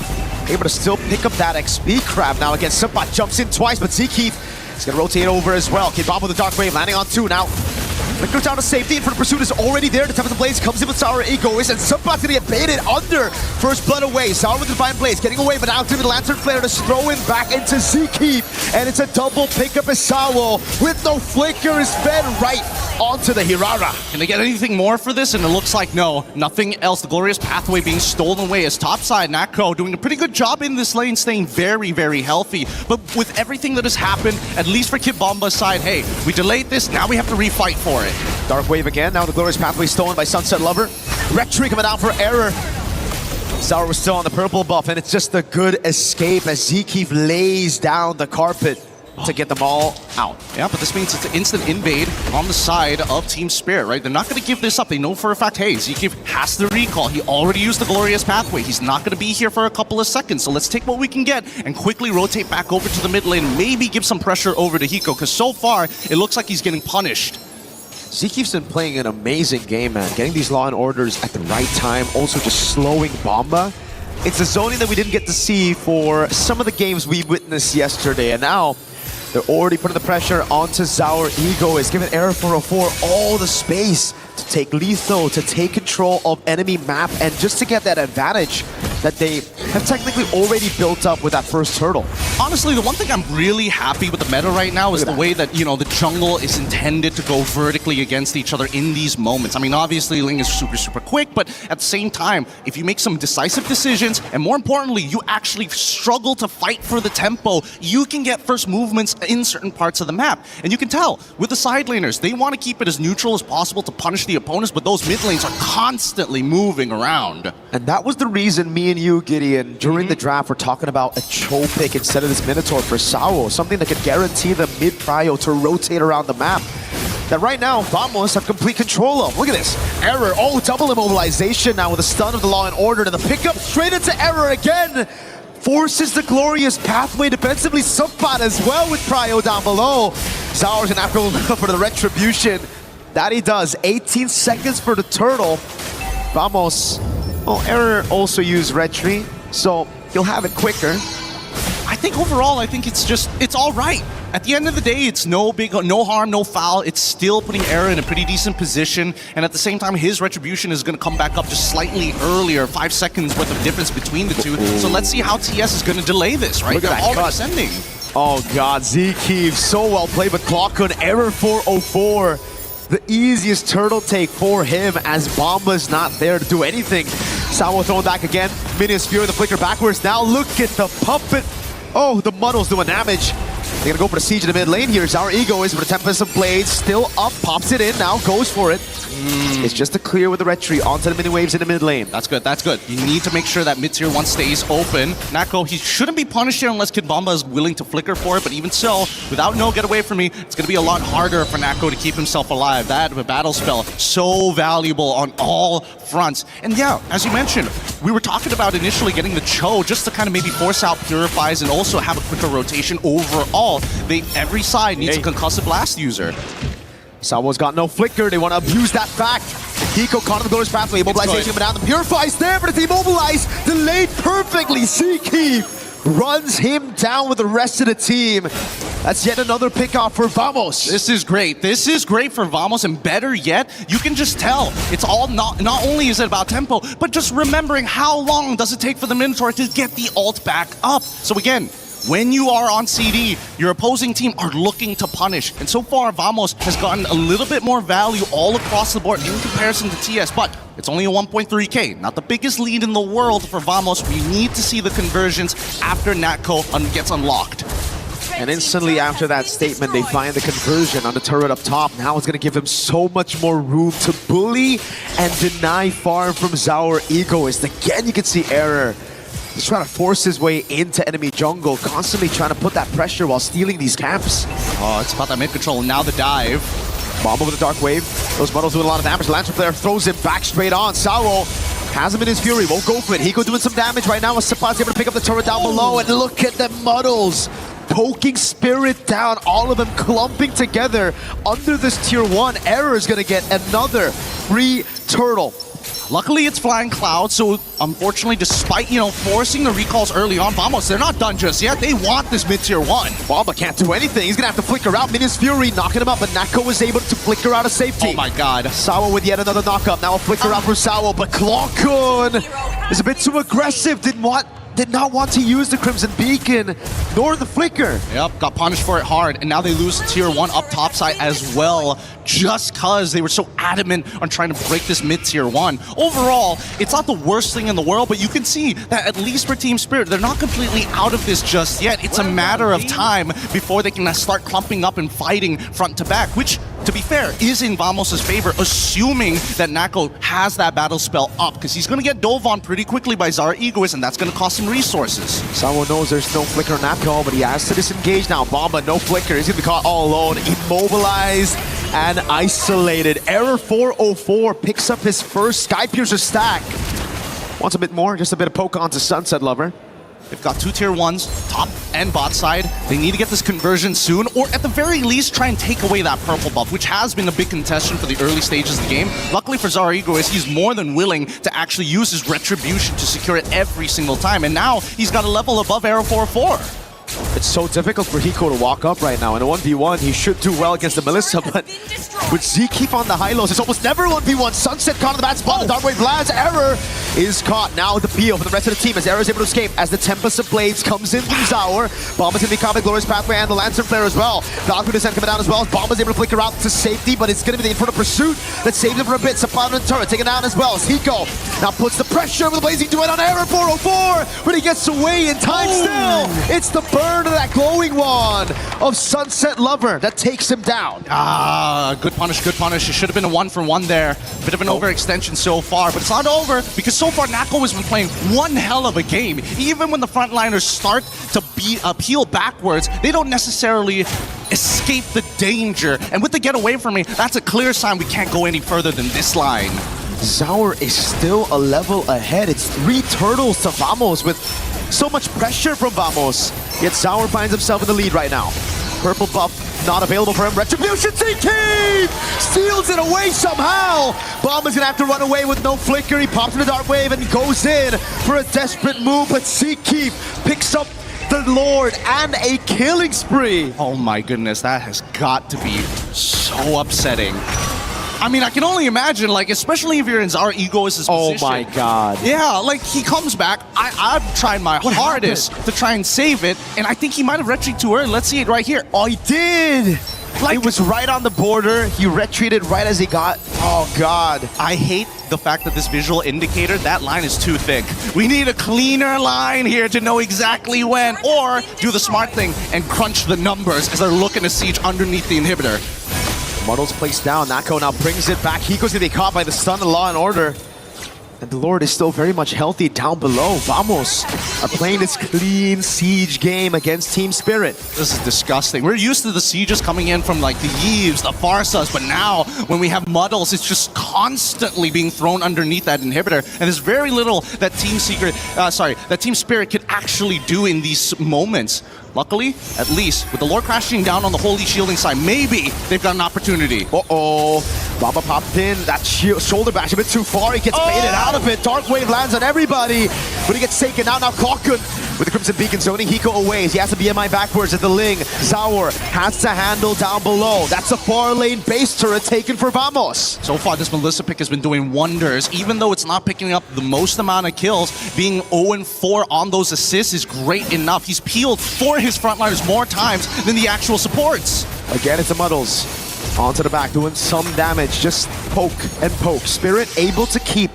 able to still pick up that XP crab now against Supat, jumps in twice, but Zekeith is going to rotate over as well. Kid Bomba with the Dark Wave landing on 2 now. Flicker down to safety, and for the pursuit is already there. The Tempest of Blaze comes in with Sour Egoist, and Subpot's gonna get baited under. First blood away. Sour with the Divine Blaze getting away, but out to the Lantern Flare to throw him back into Zekeith. And it's a double pickup as Sawo with no Flicker is fed right onto the Hirara. Can they get anything more for this? And it looks like no, nothing else. The Glorious Pathway being stolen away as topside Natco doing a pretty good job in this lane, staying very, very healthy. But with everything that has happened, at least for Kid Bomba's side, hey, we delayed this, now we have to refight for it. Dark Wave again, now the Glorious Pathway stolen by Sunset Lover. Rectree coming out for error. Zaur was still on the purple buff, and it's just a good escape as Zekeith lays down the carpet to get them all out. Yeah, but this means it's an instant invade on the side of Team Spirit, right? They're not going to give this up. They know for a fact, hey, Zekeith has the recall. He already used the Glorious Pathway. He's not going to be here for a couple of seconds. So let's take what we can get and quickly rotate back over to the mid lane. Maybe give some pressure over to Hiko, because so far, it looks like he's getting punished. Zekeith's been playing an amazing game, man. Getting these Law and Orders at the right time, also just slowing Bomba. It's a zoning that we didn't get to see for some of the games we witnessed yesterday, and now they're already putting the pressure onto Zaur. Ego is giving Error 404 all the space to take lethal, to take control of enemy map, and just to get that advantage that they have technically already built up with that first turtle. Honestly, the one thing I'm really happy with the meta right now is the way that, you know, the jungle is intended to go vertically against each other in these moments. I mean, obviously, Ling is super, super quick, but at the same time, if you make some decisive decisions, and more importantly, you actually struggle to fight for the tempo, you can get first movements in certain parts of the map. And you can tell, with the side laners, they want to keep it as neutral as possible to punish the opponents, but those mid lanes are constantly moving around. And that was the reason me and you, Gideon, during the draft, we're talking about a Cho pick instead of this Minotaur for Sao, something that could guarantee the mid-prio to rotate around the map. That right now, Vamos have complete control of. Look at this. Error. Oh, double immobilization now with a stun of the Law and Order. And the pickup straight into Error again. Forces the glorious pathway defensively. Subbat as well with Prio down below. Zauer's gonna have to go for the retribution. That he does. 18 seconds for the turtle. Vamos. Oh, Error also used retry, so he'll have it quicker. I think overall, it's all right. At the end of the day, it's no harm, no foul. It's still putting Error in a pretty decent position, and at the same time, his retribution is going to come back up just slightly earlier, 5 seconds worth of difference between the two. So let's see how TS is going to delay this, right? Look at They're that already cut. sending. Oh God, Zkeev, so well played, but clock on Error 404. The easiest turtle take for him as Bomba's not there to do anything. Sao throwing back again. Minions Fury, the flicker backwards. Now look at the puppet. Oh, the muddle's doing damage. They're gonna go for the siege in the mid lane here. Our Ego is for the Tempest of Blades. Still up, pops it in, now goes for it. It's just to clear with the retry onto the mini waves in the mid lane. That's good, that's good. You need to make sure that mid-tier 1 stays open. Nako, he shouldn't be punished here unless Kid Bomba is willing to flicker for it, but even so, without no get away from me, it's gonna be a lot harder for Nako to keep himself alive. That battle spell, so valuable on all fronts. And yeah, as you mentioned, we were talking about initially getting the Cho just to kind of maybe force out Purifies and also have a quicker rotation overall. Every side needs a concussive blast user. Sawo's got no flicker. They want to abuse that fact. Hiko caught in the Glorious Pathway. Immobilization coming down. The Purify's there, but it's immobilized. Delayed perfectly. Zkeev runs him down with the rest of the team. That's yet another pickoff for Vamos. This is great. This is great for Vamos, and better yet, you can just tell. It's all not only is it about tempo, but just remembering how long does it take for the Minotaur to get the ult back up. So again, when you are on CD, your opposing team are looking to punish. And so far, Vamos has gotten a little bit more value all across the board in comparison to TS, but it's only a 1.3k. Not the biggest lead in the world for Vamos. We need to see the conversions after Natco gets unlocked. And instantly after that statement, they find the conversion on the turret up top. Now it's going to give him so much more room to bully and deny farm from Zauer Egoist. Again, you can see Error. He's trying to force his way into enemy jungle, constantly trying to put that pressure while stealing these camps. Oh, it's about that mid control. Now the dive. Bomba with the Dark Wave. Those muddles doing a lot of damage. Lantern Flare throws him back straight on. Sao has him in his fury. Won't go for it. Hiko doing some damage right now. Sapat's able to pick up the turret down below. And look at the muddles. Poking Spirit down. All of them clumping together under this tier 1. Error is going to get another free turtle. Luckily, it's Flying Cloud, so unfortunately, despite, forcing the recalls early on, Vamos, they're not done just yet. They want this mid-tier 1. Bomba can't do anything. He's going to have to flicker out. Minions Fury knocking him up, but Nako was able to flicker out of safety. Oh my god. Sao with yet another knockup. Now a flicker out for Sao, but Clockun is a bit too aggressive. Did not want to use the Crimson Beacon, nor the flicker. Yep, got punished for it hard, and now they lose tier 1 up top side as well, just because they were so adamant on trying to break this mid-tier 1. Overall, it's not the worst thing in the world, but you can see that at least for Team Spirit, they're not completely out of this just yet. It's a matter of time before they can start clumping up and fighting front to back, which, to be fair, is in Vamos' favor, assuming that Nako has that battle spell up, because he's going to get dove on pretty quickly by Zara Egoist, and that's going to cost him resources. Sao knows there's no flicker on Nako, but he has to disengage now. Bomba, no flicker. He's going to be caught all alone, immobilized and isolated. Error 404 picks up his first Sky Piercer stack. Wants a bit more, just a bit of poke onto Sunset Lover. They've got 2 tier 1s, top and bot side. They need to get this conversion soon, or at the very least try and take away that purple buff, which has been a big contestation for the early stages of the game. Luckily for Zara Egoist, he's more than willing to actually use his retribution to secure it every single time, and now he's got a level above Arrow 404. It's so difficult for Hiko to walk up right now. In a 1v1, he should do well against the Melissa, but with Zkeev on the high lows, it's almost never 1v1. Sunset caught in the bad spot. The Dark Wave lands. Error is caught now with the peel for the rest of the team as Error is able to escape as the Tempest of Blades comes in from Zauer. Bomba's going to be caught by Glorious Pathway and the Lantern Flare as well. Valkyrie Descent coming down as well. Bomba's able to flicker out to safety, but it's going to be the Inferno Pursuit that saves him for a bit. Sapana and Turret taken down as well as Hiko now puts the pressure with the Blazing Duet on Error 404, but he gets away in time still. It's the burn return to that glowing wand of Sunset Lover that takes him down. Good punish, good punish. It should have been a 1-for-1 there. Bit of an overextension so far, but it's not over because so far Nako has been playing one hell of a game. Even when the frontliners start to peel backwards, they don't necessarily escape the danger. And with the get away from me, that's a clear sign we can't go any further than this line. Zaur is still a level ahead. It's 3 turtles to Vamos with so much pressure from Vamos. Yet Zaur finds himself in the lead right now. Purple buff not available for him. Retribution CT steals it away somehow. Bomb is gonna have to run away with no flicker. He pops in the dark wave and goes in for a desperate move, but Seakeep picks up the Lord and a killing spree. Oh my goodness, that has got to be so upsetting. I mean, I can only imagine, like, especially if you're in Zaur Egoist' position. Oh my god. Yeah, like, he comes back. I've tried my hardest to try and save it, and I think he might have retreated too early. Let's see it right here. Oh, he did! Like, it was right on the border. He retreated right as he got... Oh god. I hate the fact that this visual indicator, that line is too thick. We need a cleaner line here to know exactly when, or do the smart thing and crunch the numbers as they're looking to siege underneath the inhibitor. Muddle's placed down. Nako now brings it back. Hiko's gonna be caught by the stun of Law and Order. And the Lord is still very much healthy down below. Vamos are playing this clean siege game against Team Spirit. This is disgusting. We're used to the sieges coming in from like the Yves, the Farsas, but now when we have Muddles, it's just constantly being thrown underneath that inhibitor. And there's very little that Team Spirit could actually do in these moments. Luckily, at least, with the Lord crashing down on the Holy Shielding side, maybe they've got an opportunity. Uh-oh. Baba popped in. That shoulder bash a bit too far. He gets baited out of it. Dark Wave lands on everybody, but he gets taken out. Now Kalkun with the Crimson Beacon zoning Hiko away. He has a BMI backwards at the Ling. Zaur has to handle down below. That's a far lane base turret taken for Vamos. So far, this Melissa pick has been doing wonders. Even though it's not picking up the most amount of kills, being 0-4 on those assists is great enough. He's peeled for his frontliners more times than the actual supports. Again, it's the Muddles. Onto the back, doing some damage. Just poke and poke. Spirit able to keep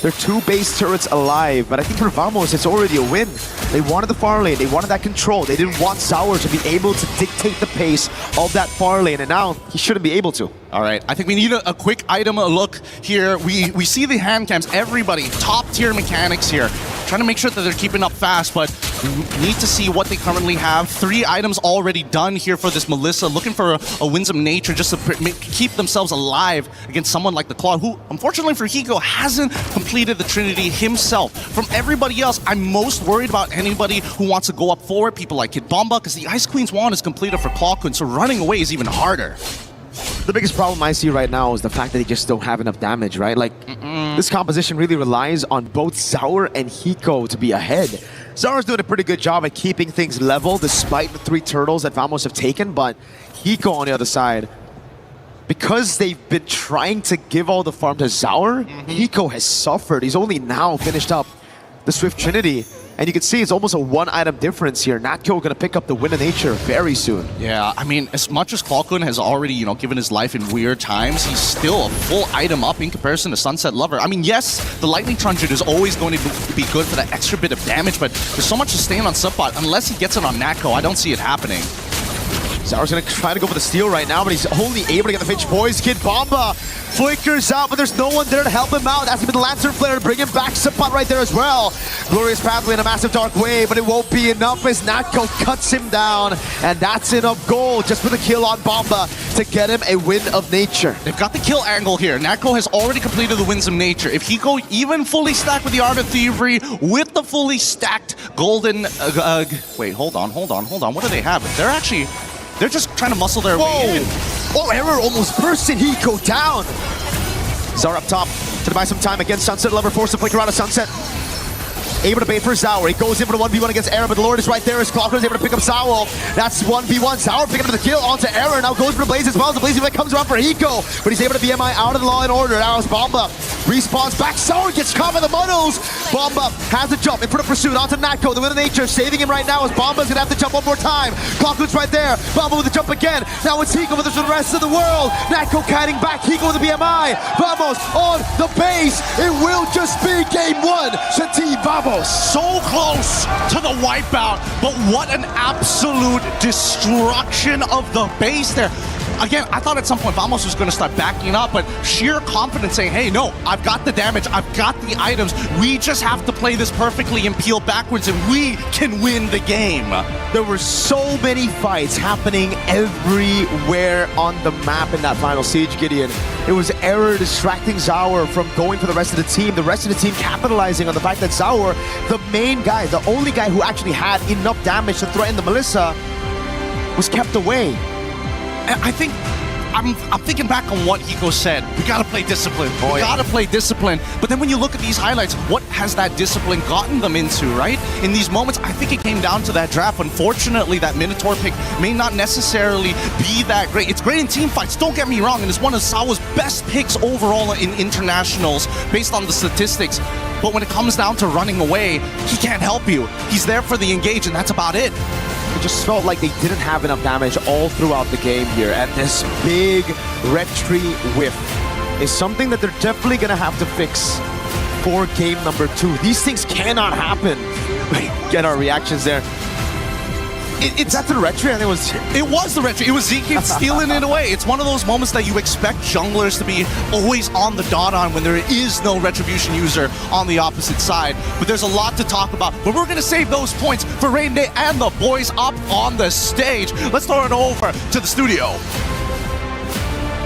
their 2 base turrets alive, but I think for Vamos, it's already a win. They wanted the far lane, they wanted that control. They didn't want Zaur to be able to dictate the pace of that far lane, and now he shouldn't be able to. All right, I think we need a quick item look here. We see the hand cams, everybody, top tier mechanics here. Trying to make sure that they're keeping up fast, but we need to see what they currently have. 3 items already done here for this Melissa, looking for a winsome nature just to keep themselves alive against someone like the Claw, who, unfortunately for Hiko, hasn't completed the Trinity himself. From everybody else, I'm most worried about anybody who wants to go up forward, people like Kid Bomba, because the Ice Queen's wand is completed for Clawkun, so running away is even harder. The biggest problem I see right now is the fact that they just don't have enough damage, right? Like, this composition really relies on both Zaur and Hiko to be ahead. Zaur's doing a pretty good job at keeping things level despite the 3 turtles that Vamos have taken, but Hiko on the other side, because they've been trying to give all the farm to Zaur, Hiko has suffered. He's only now finished up the Swift Trinity. And you can see it's almost a 1-item difference here. Natko gonna pick up the Win of Nature very soon. Yeah, I mean, as much as Clawkun has already, given his life in weird times, he's still a full item up in comparison to Sunset Lover. I mean, yes, the Lightning Truncheon is always going to be good for that extra bit of damage, but there's so much to stand on Subbot. Unless he gets it on Natko, I don't see it happening. Zaur's gonna try to go for the steal right now, but he's only able to get the Finch Boys. Kid Bomba flickers out, but there's no one there to help him out. That's been the Lancer Flare to bring him back. Suppot right there as well. Glorious Pathway in a massive dark wave, but it won't be enough as Natko cuts him down. And that's enough gold just for the kill on Bomba to get him a Win of Nature. They've got the kill angle here. Natko has already completed the Winds of Nature. If Hiko even fully stacked with the Art of Thievery, with the fully stacked golden... wait, hold on. What do they have? They're just trying to muscle their way in. Oh, Error almost bursting Hiko down. Zaur up top to buy some time against Sunset Lover, forced to flicker out of Sunset. Able to bait for Zaur. He goes in for the 1v1 against Error, but the Lord is right there as Clocker is able to pick up Zaur. That's 1v1. Zaur picking up the kill onto Error. Now goes for the Blaze as well. The Blaze comes around for Hiko, but he's able to BMI out of the Law and Order. Now it's Bomba. Respawns back. Zaur gets caught by the Muddles. Bomba has a jump in front of pursuit onto Natko. The Win of Nature saving him right now as Bomba's gonna have to jump one more time. Clocker's right there. Bomba with the jump again. Now it's Hiko with the rest of the world. Natko kiting back. Hiko with the BMI. Vamos on the base. It will just be game 1 to Team Vamos. so close to the wipeout, but what an absolute destruction of the base there. Again, I thought at some point Vamos was going to start backing up, but sheer confidence saying, hey, no, I've got the damage, I've got the items, we just have to play this perfectly and peel backwards and we can win the game. There were so many fights happening everywhere on the map in that final siege, Gideon. It was Error distracting Zaur from going for the rest of the team team capitalizing on the fact that Zaur, the main guy, the only guy who actually had enough damage to threaten the Melissa, was kept away. I think I'm thinking back on what Hiko said. We gotta play discipline. We gotta play discipline. But then when you look at these highlights, what has that discipline gotten them into, right? In these moments, I think it came down to that draft. Unfortunately, that Minotaur pick may not necessarily be that great. It's great in team fights, don't get me wrong, and it's one of Sawa's best picks overall in internationals based on the statistics. But when it comes down to running away, he can't help you. He's there for the engage, and that's about it. It just felt like they didn't have enough damage all throughout the game here, and this big red tree whiff is something that they're definitely gonna have to fix for game number 2. These things cannot happen. Get our reactions there. That's the red tree. I think it was the red tree. It was Zeke stealing it away. It's one of those moments that you expect junglers to be always on the dot on when there is no retribution user on the opposite side. But there's a lot to talk about. But we're going to save those points for Rain Day and the boys up on the stage. Let's throw it over to the studio.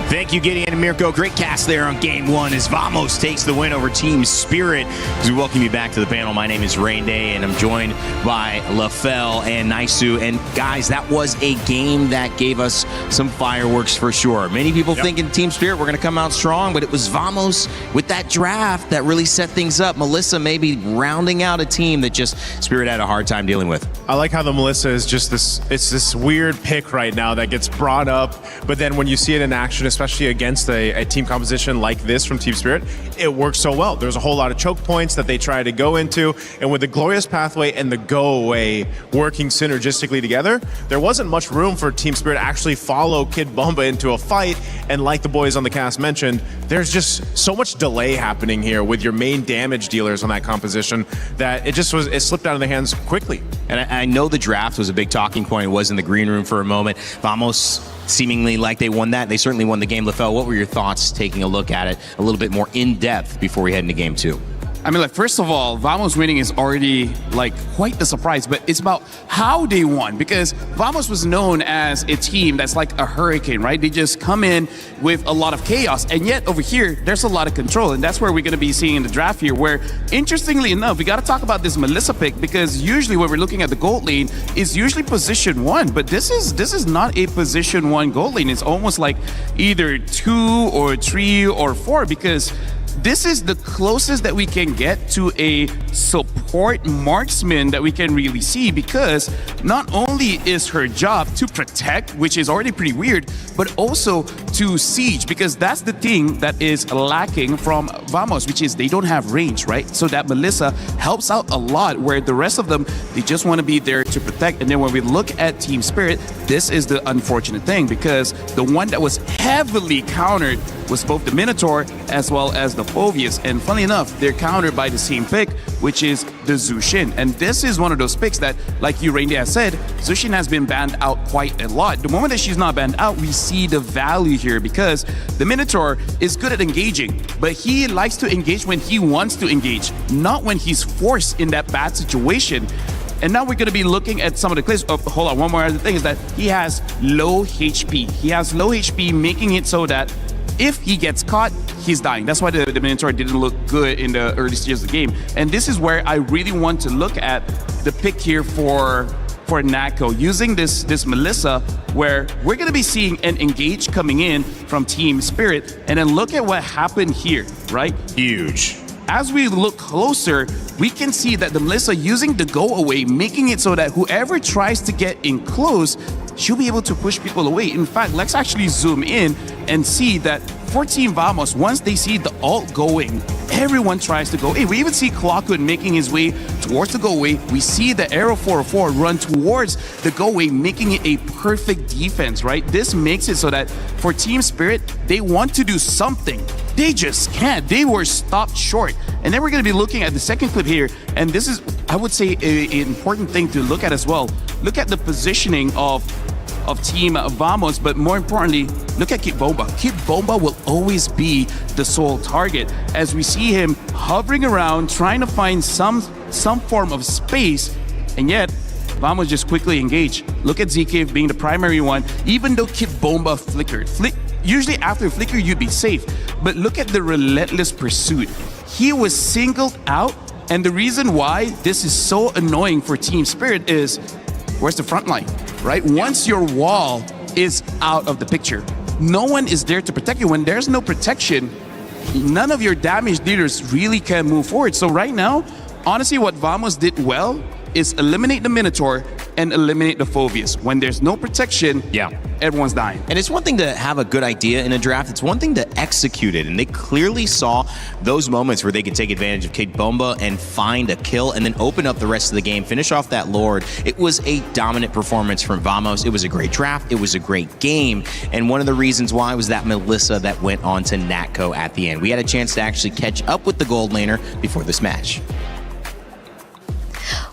Thank you, Gideon and Mirko. Great cast there on game 1 as Vamos takes the win over Team Spirit. As we welcome you back to the panel, my name is Rain Day, and I'm joined by Lafell and Naisu. And guys, that was a game that gave us some fireworks for sure. Many people thinking Team Spirit were going to come out strong, but it was Vamos with that draft that really set things up. Melissa maybe rounding out a team that just Spirit had a hard time dealing with. I like how the Melissa is just this weird pick right now that gets brought up, but then when you see it in action, especially against a team composition like this from Team Spirit, it works so well. There's a whole lot of choke points that they try to go into, and with the Glorious Pathway and the Go Away working synergistically together, there wasn't much room for Team Spirit to actually follow Kid Bomba into a fight, and like the boys on the cast mentioned, there's just so much delay happening here with your main damage dealers on that composition that it slipped out of their hands quickly. And I know the draft was a big talking point. It was in the green room for a moment. Vamos seemingly like they won that. They certainly won the game. Lafell, what were your thoughts taking a look at it a little bit more in depth before we head into game 2? I mean, like, first of all, Vamos winning is already, like, quite the surprise, but it's about how they won, because Vamos was known as a team that's like a hurricane, right? They just come in with a lot of chaos, and yet over here, there's a lot of control, and that's where we're going to be seeing in the draft here, where, interestingly enough, we got to talk about this Melissa pick, because usually when we're looking at the gold lane, it's usually position 1, but this is not a position 1 gold lane. It's almost like either 2 or 3 or 4, because this is the closest that we can get to a support marksman that we can really see, because not only is her job to protect, which is already pretty weird, but also to siege, because that's the thing that is lacking from Vamos, which is they don't have range, right? So that Melissa helps out a lot, where the rest of them, they just want to be there to protect. And then when we look at Team Spirit, this is the unfortunate thing, because the one that was heavily countered was both the Minotaur as well as the Phoveus. And funny enough, they're countered by the same pick, which is the Zushin. And this is one of those picks that, like you, Raindy, has said, Zushin has been banned out quite a lot. The moment that she's not banned out, we see the value here, because the Minotaur is good at engaging, but he likes to engage when he wants to engage, not when he's forced in that bad situation. And now we're going to be looking at some of the clips. Oh, hold on, one more other thing is that he has low HP. He has low HP, making it so that if he gets caught, he's dying. That's why the Minotaur didn't look good in the early stages of the game. And this is where I really want to look at the pick here for Nako, using this Melissa, where we're going to be seeing an engage coming in from Team Spirit. And then look at what happened here, right? Huge. As we look closer, we can see that the Melissa using the go away, making it so that whoever tries to get in close, she'll be able to push people away. In fact, let's actually zoom in and see that for Team Vamos, once they see the ult going, everyone tries to go away. We even see Clockwood making his way towards the go away. We see the Arrow 404 run towards the go away, making it a perfect defense, right? This makes it so that for Team Spirit, they want to do something. They just can't. They were stopped short. And then we're going to be looking at the second clip here. And this is, I would say, an important thing to look at as well. Look at the positioning of Team Vamos, but more importantly, look at Kit Bomba. Kit Bomba will always be the sole target as we see him hovering around, trying to find some form of space, and yet Vamos just quickly engage. Look at ZK being the primary one, even though Kit Bomba flickered. Usually after a flicker, you'd be safe, but look at the relentless pursuit. He was singled out, and the reason why this is so annoying for Team Spirit is, where's the front line, right? Once your wall is out of the picture, no one is there to protect you. When there's no protection, none of your damage dealers really can move forward. So right now, honestly, what Vamos did well is eliminate the Minotaur and eliminate the Phobius. When there's no protection, everyone's dying. And it's one thing to have a good idea in a draft. It's one thing to execute it. And they clearly saw those moments where they could take advantage of Kid Bomba and find a kill and then open up the rest of the game, finish off that Lord. It was a dominant performance from Vamos. It was a great draft. It was a great game. And one of the reasons why was that Melissa that went on to Natco at the end. We had a chance to actually catch up with the gold laner before this match.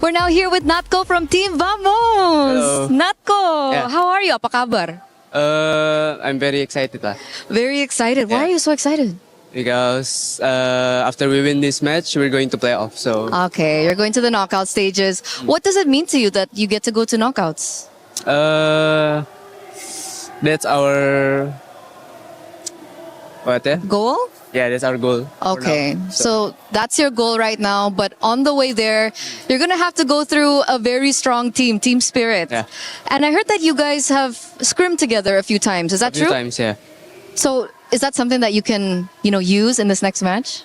We're now here with Natco from Team Vamos. Hello. Natco, Yeah. how are you? Apa kabar? I'm very excited lah. Very excited. Why are you so excited? Because after we win this match, we're going to playoff. So Okay, you're going to the knockout stages. What does it mean to you that you get to go to knockouts? that's our goal. Yeah, that's our goal. Okay, so that's your goal right now. But on the way there, you're gonna have to go through a very strong team, Team Spirit. Yeah. And I heard that you guys have scrimmed together a few times. Is that A few true? times, yeah. So is that something that you can, use in this next match?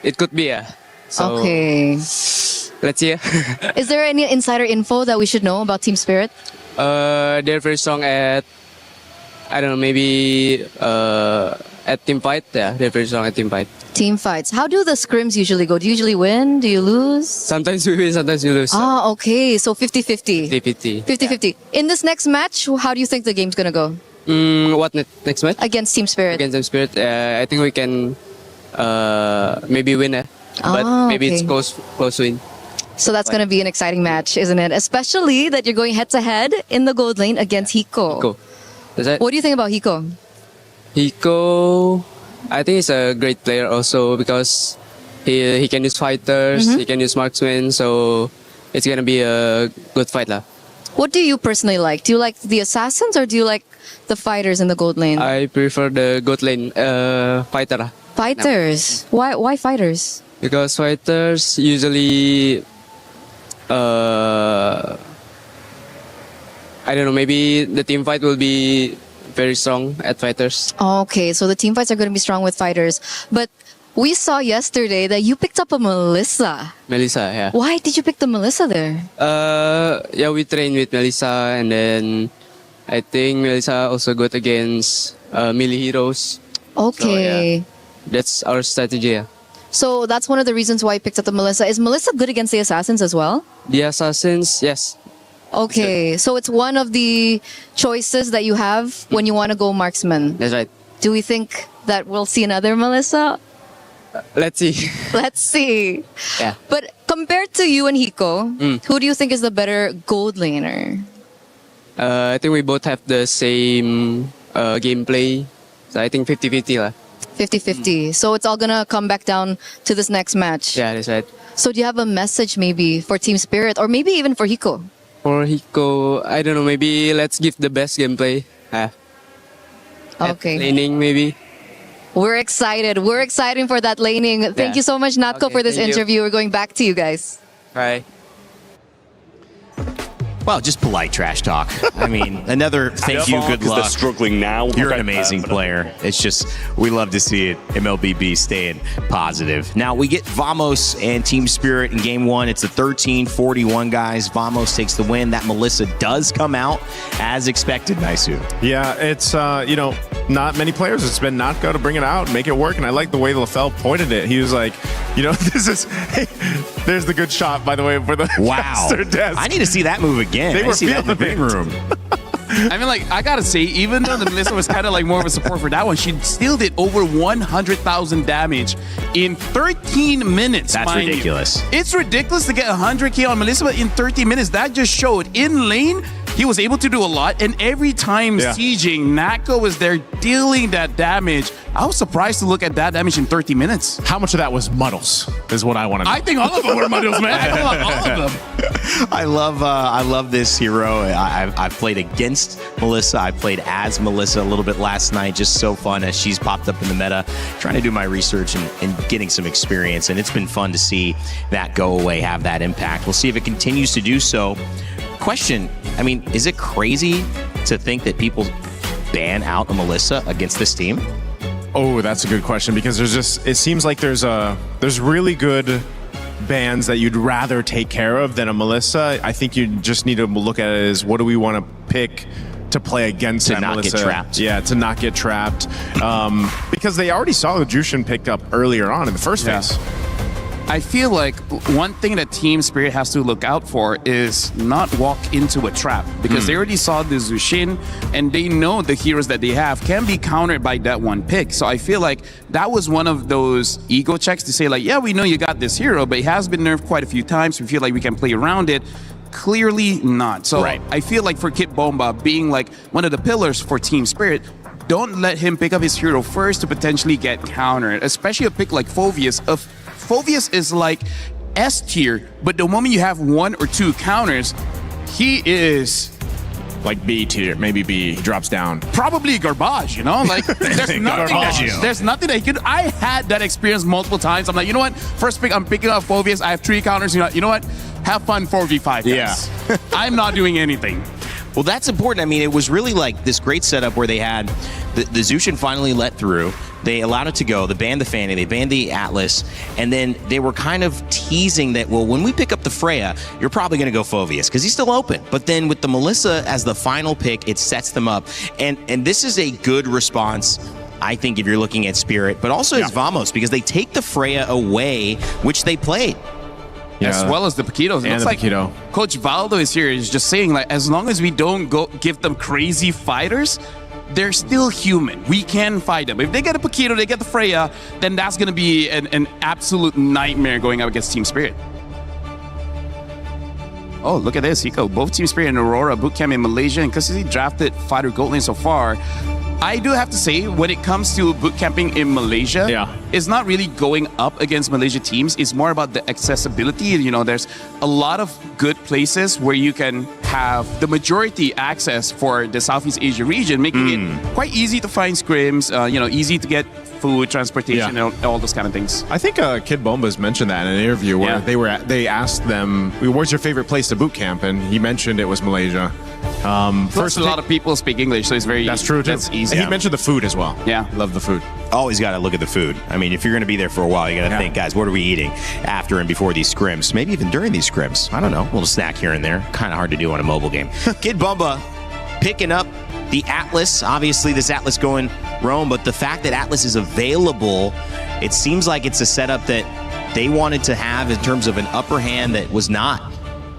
It could be, yeah. So, Okay. Let's see. Is there any insider info that we should know about Team Spirit? They're very strong at, I don't know, maybe at team fight. Yeah, they're very strong at team fight. Team fights. How do the scrims usually go? Do you usually win? Do you lose? Sometimes we win, sometimes we lose. Ah, okay. So 50-50. 50-50. 50-50. In this next match, how do you think the game's gonna go? What next match? Against Team Spirit. Against Team Spirit. I think we can maybe win it. But maybe it's close win. So that's going to be an exciting match, isn't it? Especially that you're going head-to-head in the gold lane against Hiko. Hiko. Is that? What do you think about Hiko? Hiko, I think he's a great player also because he can use fighters, he can use marksmen, so it's going to be a good fight lah. What do you personally like? Do you like the assassins or do you like the fighters in the gold lane? I prefer the gold lane fighter lah. Fighters? Why fighters? Because fighters usually I don't know, maybe the team fight will be very strong at fighters. Okay, so the team fights are going to be strong with fighters. But we saw yesterday that you picked up a Melissa. Melissa, yeah. Why did you pick the Melissa there? Yeah, we train with Melissa, and then I think Melissa also good against melee heroes. Okay. So, yeah, that's our strategy. Yeah. So that's one of the reasons why you picked up the Melissa. Is Melissa good against the assassins as well? The assassins, yes. Okay, so it's one of the choices that you have when you want to go marksman. That's right. Do we think that we'll see another Melissa? Let's see. Let's see. Yeah. But compared to you and Hiko, who do you think is the better gold laner? I think we both have the same gameplay. So I think 50-50 lah. 50-50. So it's all going to come back down to this next match. Yeah, that's right. So do you have a message maybe for Team Spirit or maybe even for Hiko? For Hiko, I don't know, maybe let's give the best gameplay. Okay. Laning maybe. We're excited. We're excited for that laning. Thank you so much, Natko, Okay, for this thank you. interview. We're going back to you guys. Bye. Well, just polite trash talk. I mean, another thank you, good luck. They're struggling now. You're an amazing player. It's just, we love to see it. MLBB staying positive. Now, we get Vamos and Team Spirit in game one. It's a 13-41, guys. Vamos takes the win. That Melissa does come out as expected, Naisu. Yeah, it's, not many players. It's been Natko to bring it out and make it work. And I like the way LaFell pointed it. He was like, this is, hey, there's the good shot, by the way, for the Wow. caster desk. I need to see that move again. They I were see that in the feeling big it. room. I mean, like, I gotta say, even though the Melissa was kind of like more of a support for that one, she still did over 100,000 damage in 13 minutes. That's ridiculous. It's ridiculous to get 100K on Melissa, but in 30 minutes, that just showed in lane, he was able to do a lot, and every time sieging, Nako was there dealing that damage. I was surprised to look at that damage in 30 minutes. How much of that was muddles is what I want to know. I think all of them were muddles, man. I love all of them. I love this hero. I've played against Melissa. I played as Melissa a little bit last night. Just so fun as she's popped up in the meta. Trying to do my research and getting some experience, and it's been fun to see that go away, have that impact. We'll see if it continues to do so. Question, I mean, is it crazy to think that people ban out a Melissa against this team? Oh, that's a good question, because it seems like there's really good bans that you'd rather take care of than a Melissa. I think you just need to look at it as, what do we want to pick to play against that Melissa? To not get trapped. Yeah, to not get trapped. Because they already saw the Jushin picked up earlier on in the first phase. I feel like one thing that Team Spirit has to look out for is not walk into a trap, because they already saw the Zushin and they know the heroes that they have can be countered by that one pick. So I feel like that was one of those ego checks to say, like, yeah, we know you got this hero, but it has been nerfed quite a few times. We feel like we can play around it. Clearly not. So I feel like for Kit Bomba being like one of the pillars for Team Spirit, don't let him pick up his hero first to potentially get countered, especially a pick like Phoveus. Phoveus is like S tier, but the moment you have 1 or 2 counters, he is like B tier, maybe B. He drops down. Probably garbage, you know? Like, there's nothing that he could. I had that experience multiple times. I'm like, you know what? First pick, I'm picking up Phoveus. I have 3 counters. You know what? Have fun 4v5, guys. Yeah. I'm not doing anything. Well, that's important. I mean, it was really like this great setup where they had the Zushin finally let through. They allowed it to go. They banned the Fanny. They banned the Atlas. And then they were kind of teasing that, well, when we pick up the Freya, you're probably going to go Phoveus because he's still open. But then with the Melissa as the final pick, it sets them up. And this is a good response, I think, if you're looking at Spirit, but also as Vamos, because they take the Freya away, which they played. As well as the Paquitos. It looks like Coach Valdo is here. Is just saying, like, as long as we don't go give them crazy fighters, they're still human. We can fight them. If they get a Paquito, they get the Freya, then that's going to be an absolute nightmare going up against Team Spirit. Oh, look at this, Hiko. Both Team Spirit and Aurora bootcamp in Malaysia, and because he drafted fighter gold lane so far, I do have to say, when it comes to boot camping in Malaysia, it's not really going up against Malaysia teams. It's more about the accessibility. You know, there's a lot of good places where you can have the majority access for the Southeast Asia region, making it quite easy to find scrims, you know, easy to get food, transportation, and all those kind of things. I think Kid Bomba's mentioned that in an interview where they asked them, where's your favorite place to boot camp? And he mentioned it was Malaysia. First, a lot of people speak English, so it's very That's true, too. That's easy. And he mentioned the food as well. Yeah. Love the food. Always got to look at the food. I mean, if you're going to be there for a while, you got to think, guys, what are we eating after and before these scrims? Maybe even during these scrims. I don't know. A little snack here and there. Kind of hard to do on a mobile game. Kid Bomba picking up the Atlas. Obviously, this Atlas going roam, but the fact that Atlas is available, it seems like it's a setup that they wanted to have in terms of an upper hand that was not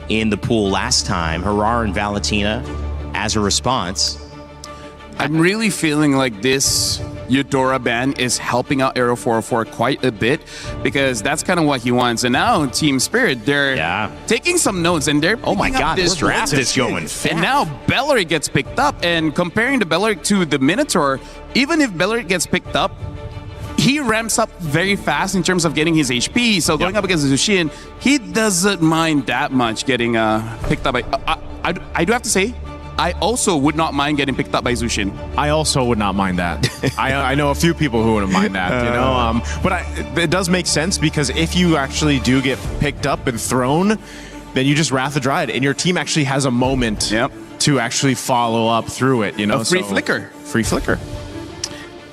in the pool last time. Harar and Valentina as a response. I'm really feeling like this Eudora ban is helping out Aero 404 quite a bit, because that's kind of what he wants. And now Team Spirit, they're taking some notes, and they're oh my god, this draft is going fast. And now Bellaric gets picked up, and comparing the Bellaric to the Minotaur, even if Bellaric gets picked up, he ramps up very fast in terms of getting his HP. So going up against Zushin, he doesn't mind that much getting picked up. I do have to say, I also would not mind getting picked up by Zushin. I also would not mind that. I know a few people who wouldn't mind that, you know. But it does make sense, because if you actually do get picked up and thrown, then you just Wrath the Dryad, and your team actually has a moment to actually follow up through it, you know. A free flicker. Free flicker.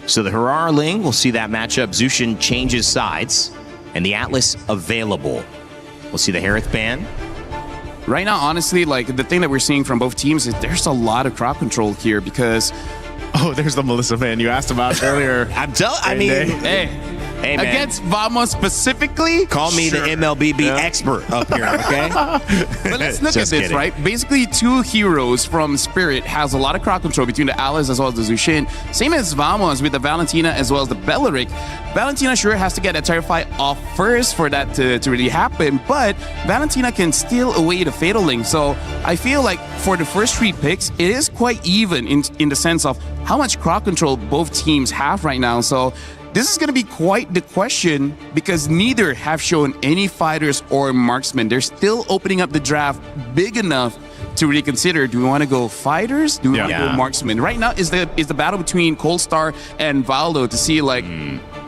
So the Harar Ling, we'll see that matchup. Zushin changes sides, and the Atlas available. We'll see the Harith ban. Right now, honestly, like, the thing that we're seeing from both teams is there's a lot of crowd control here, because there's the Melissa fan you asked about earlier. I mean, hey, Hey, man. against Vamos specifically. Call me the MLBB expert up here, okay? But let's look at Just this, kidding. right? Basically, two heroes from Spirit has a lot of crowd control between the Alice as well as the Zushin. Same as Vamos with the Valentina as well as the Belleric. Valentina sure has to get a Terrify off first for that to really happen, but Valentina can steal away the Fatal Link. So I feel like for the first 3 picks, it is quite even in the sense of how much crowd control both teams have right now. So this is going to be quite the question because neither have shown any fighters or marksmen. They're still opening up the draft big enough to really consider, do we want to go fighters? Do we want to go marksmen? Right now is the battle between Coalstar and Valdo to see like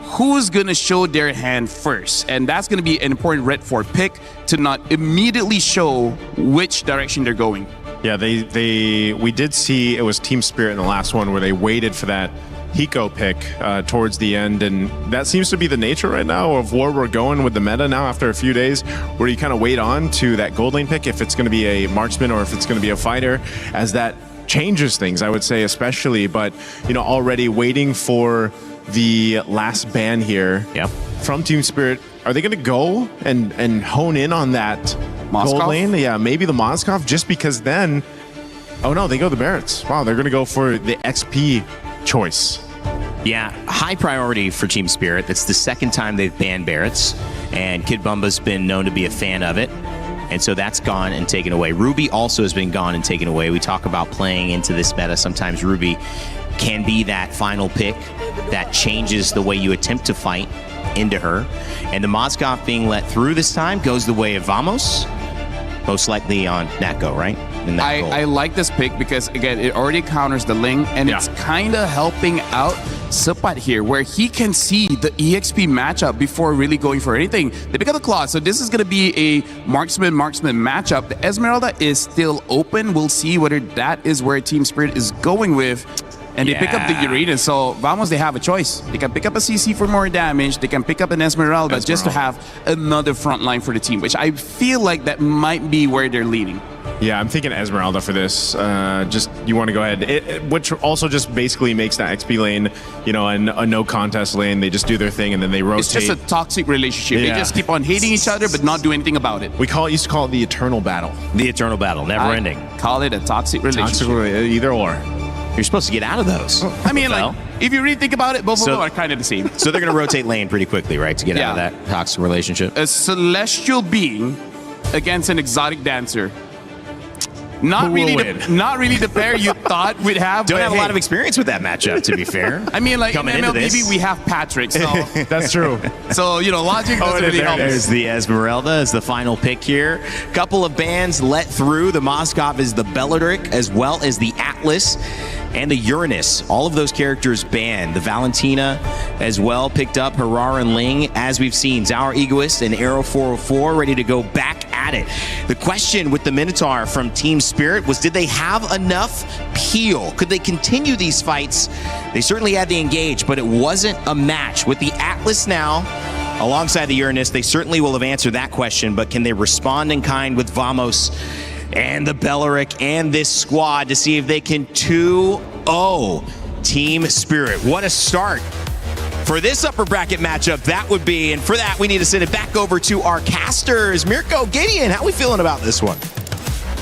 who's going to show their hand first. And that's going to be an important red 4 pick to not immediately show which direction they're going. Yeah, we did see it was Team Spirit in the last one where they waited for that Hiko pick towards the end, and that seems to be the nature right now of where we're going with the meta now after a few days, where you kind of wait on to that gold lane pick if it's going to be a marksman or if it's going to be a fighter, as that changes things, I would say, especially. But you know, already waiting for the last ban here from Team Spirit. Are they going to go and hone in on that gold lane? Yeah, maybe the Moskov, just because then, oh no, they go the Barretts. Wow, they're going to go for the XP choice. Yeah, high priority for Team Spirit. That's the second time they've banned Barretts, and Kid Bumba's been known to be a fan of it. And so that's gone and taken away. Ruby also has been gone and taken away. We talk about playing into this meta. Sometimes Ruby can be that final pick that changes the way you attempt to fight into her. And the Moskov being let through this time goes the way of Vamos, most likely on Natko, right? I like this pick because, again, it already counters the Ling, and it's kind of helping out Supat here, where he can see the EXP matchup before really going for anything. They pick up the Claw, so this is going to be a marksman matchup. The Esmeralda is still open. We'll see whether that is where Team Spirit is going with. And they pick up the Uranus, so Vamos, they have a choice. They can pick up a CC for more damage. They can pick up an Esmeralda just to have another front line for the team, which I feel like that might be where they're leaning. Yeah, I'm thinking Esmeralda for this. Just, you want to go ahead. Which also just basically makes that XP lane, you know, a no contest lane. They just do their thing and then they rotate. It's just a toxic relationship. They just keep on hating each other but not do anything about it. We used to call it the eternal battle. The eternal battle, never ending. Call it a toxic relationship. Either or. You're supposed to get out of those. I mean, like, if you really think about it, both of them are kind of the same. So they're going to rotate lane pretty quickly, right, to get out of that toxic relationship? A celestial being against an exotic dancer. Not really the pair you thought we'd have. Don't have a lot of experience with that matchup, to be fair. I mean, like, coming in into MLBB, this. we have Patrick, so... That's true. So, you know, logic doesn't really help. There's the Esmeralda as the final pick here. Couple of bans let through. The Moskov is the Belleric, as well as the Atlas and the Uranus. All of those characters banned. The Valentina as well picked up. Harar and Ling, as we've seen. Zauer Egoist and Arrow 404 ready to go back at it. The question with the Minotaur from Team Spirit was, did they have enough peel? Could they continue these fights? They certainly had the engage, but it wasn't a match. With the Atlas now alongside the Uranus, they certainly will have answered that question, but can they respond in kind with Vamos and the Belleric and this squad to see if they can 2-0 Team Spirit? What a start for this upper bracket matchup that would be. And for that, we need to send it back over to our casters. Mirko, Gideon, how are we feeling about this one?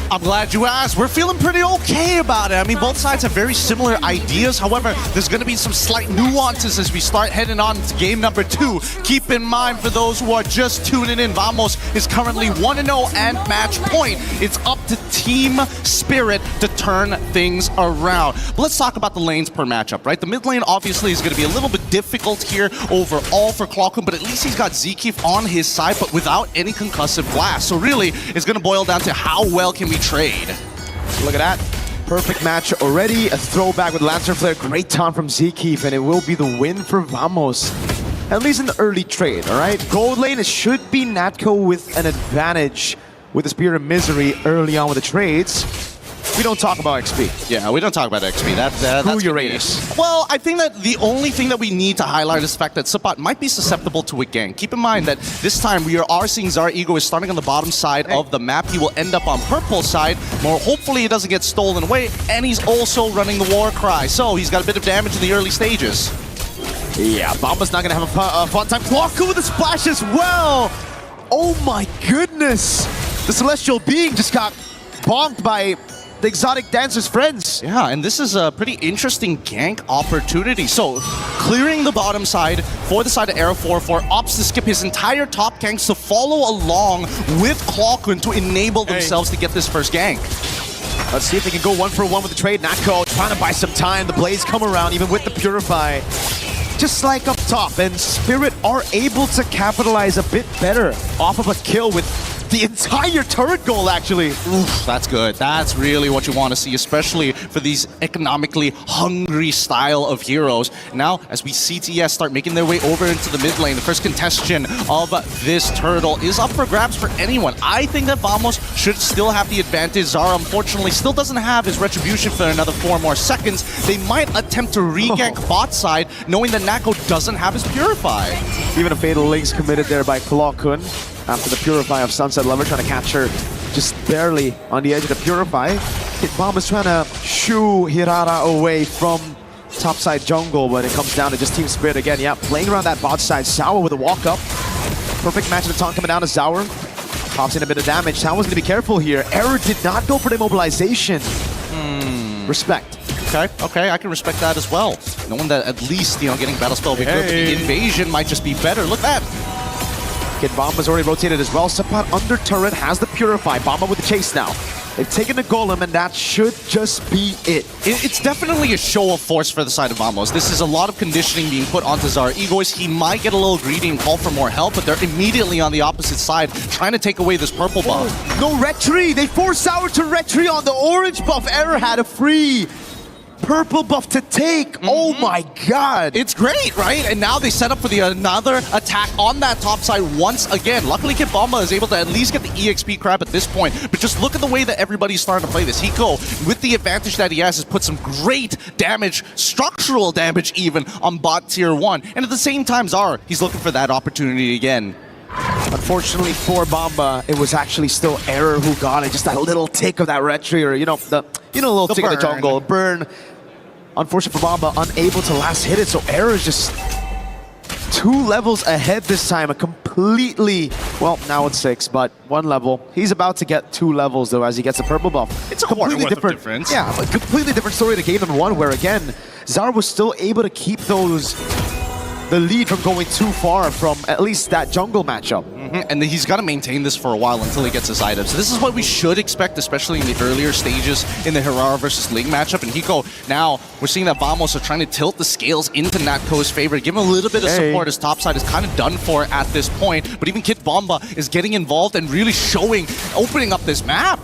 I'm glad you asked. We're feeling pretty okay about it. I mean, both sides have very similar ideas. However, there's going to be some slight nuances as we start heading on to game number 2. Keep in mind, for those who are just tuning in, Vamos is currently 1-0 and match point. It's up to Team Spirit to turn things around. But let's talk about the lanes per matchup, right? The mid lane obviously is going to be a little bit difficult here overall for Clockman, but at least he's got Zekif on his side, but without any concussive blast. So really, it's going to boil down to how well can we trade. Look at that. Perfect match already. A throwback with Lancer Flare. Great taunt from Zekif, and it will be the win for Vamos. At least in the early trade, all right? Gold lane, it should be Natko with an advantage with the Spear of Misery early on with the trades. We don't talk about XP. Yeah, we don't talk about XP. That's Uranus. Well, I think that the only thing that we need to highlight is the fact that Supat might be susceptible to a gank. Keep in mind that this time we are seeing Zauer Ego is starting on the bottom side of the map. He will end up on purple side. More hopefully it doesn't get stolen away. And he's also running the war cry. So he's got a bit of damage in the early stages. Yeah, Bomba's not gonna have a fun time. Clocker with a splash as well. Oh my goodness. The Celestial Being just got bonked by the Exotic Dancer's friends. Yeah, and this is a pretty interesting gank opportunity. So, clearing the bottom side for the side of Arrow 4-4, opts to skip his entire top ganks to follow along with Clockun to enable themselves to get this first gank. Let's see if they can go 1-for-1 with the trade. Natco trying to buy some time. The Blades come around, even with the Purify. Just like up top, and Spirit are able to capitalize a bit better off of a kill with the entire turret goal, actually. Oof, that's good. That's really what you want to see, especially for these economically hungry style of heroes. Now, as we see TS start making their way over into the mid lane, the first contestation of this turtle is up for grabs for anyone. I think that Vamos should still have the advantage. Zara, unfortunately, still doesn't have his retribution for another 4 more seconds. They might attempt to re-gank bot side, knowing that Nako doesn't have his Purify. Even a Fatal Links committed there by Clockun. After the Purify of Sunset Lover, trying to catch her just barely on the edge of the Purify. Hit Bomb is trying to shoo Hirara away from topside jungle, but it comes down to just Team Spirit again. Yeah, playing around that bot side. Sour with a walk up. Perfect match of the taunt coming down to Sour. Pops in a bit of damage. Sour's going to be careful here. Error did not go for the immobilization. Respect. Okay, I can respect that as well. Knowing that at least, getting Battle Spell because the invasion might just be better. Look at that. Kid Bomba's already rotated as well. Sapat under turret has the Purify. Bomba with the chase now. They've taken the Golem, and that should just be it. It's definitely a show of force for the side of Vamos. This is a lot of conditioning being put onto Zara Egoist. He might get a little greedy and call for more help, but they're immediately on the opposite side trying to take away this purple buff. No retry! They force Sour to retry on the orange buff. Error had a free purple buff to take. Oh my god. It's great, right? And now they set up for another attack on that top side once again. Luckily, Kid Bomba is able to at least get the EXP crab at this point. But just look at the way that everybody's starting to play this. Hiko, with the advantage that he has put some great damage, structural damage even, on bot tier 1. And at the same time, Zara, he's looking for that opportunity again. Unfortunately for Bomba, it was actually still Error who got it. Just that little tick of that retry, or the little tick of the jungle. Burn. Unfortunately for Bomba, unable to last hit it, so Error is just 2 levels ahead this time. A completely, well, now it's 6, but 1 level. He's about to get 2 levels though as he gets a purple buff. It's a completely different difference. Yeah, a completely different story to game number 1, where again, Zara was still able to keep the lead from going too far from at least that jungle matchup. And he's got to maintain this for a while until he gets his items. So this is what we should expect, especially in the earlier stages in the Hirara versus Ling matchup. And Hiko, now we're seeing that Vamos are trying to tilt the scales into Natko's favor, give him a little bit of support. His top side is kind of done for at this point. But even Kid Bomba is getting involved and really opening up this map.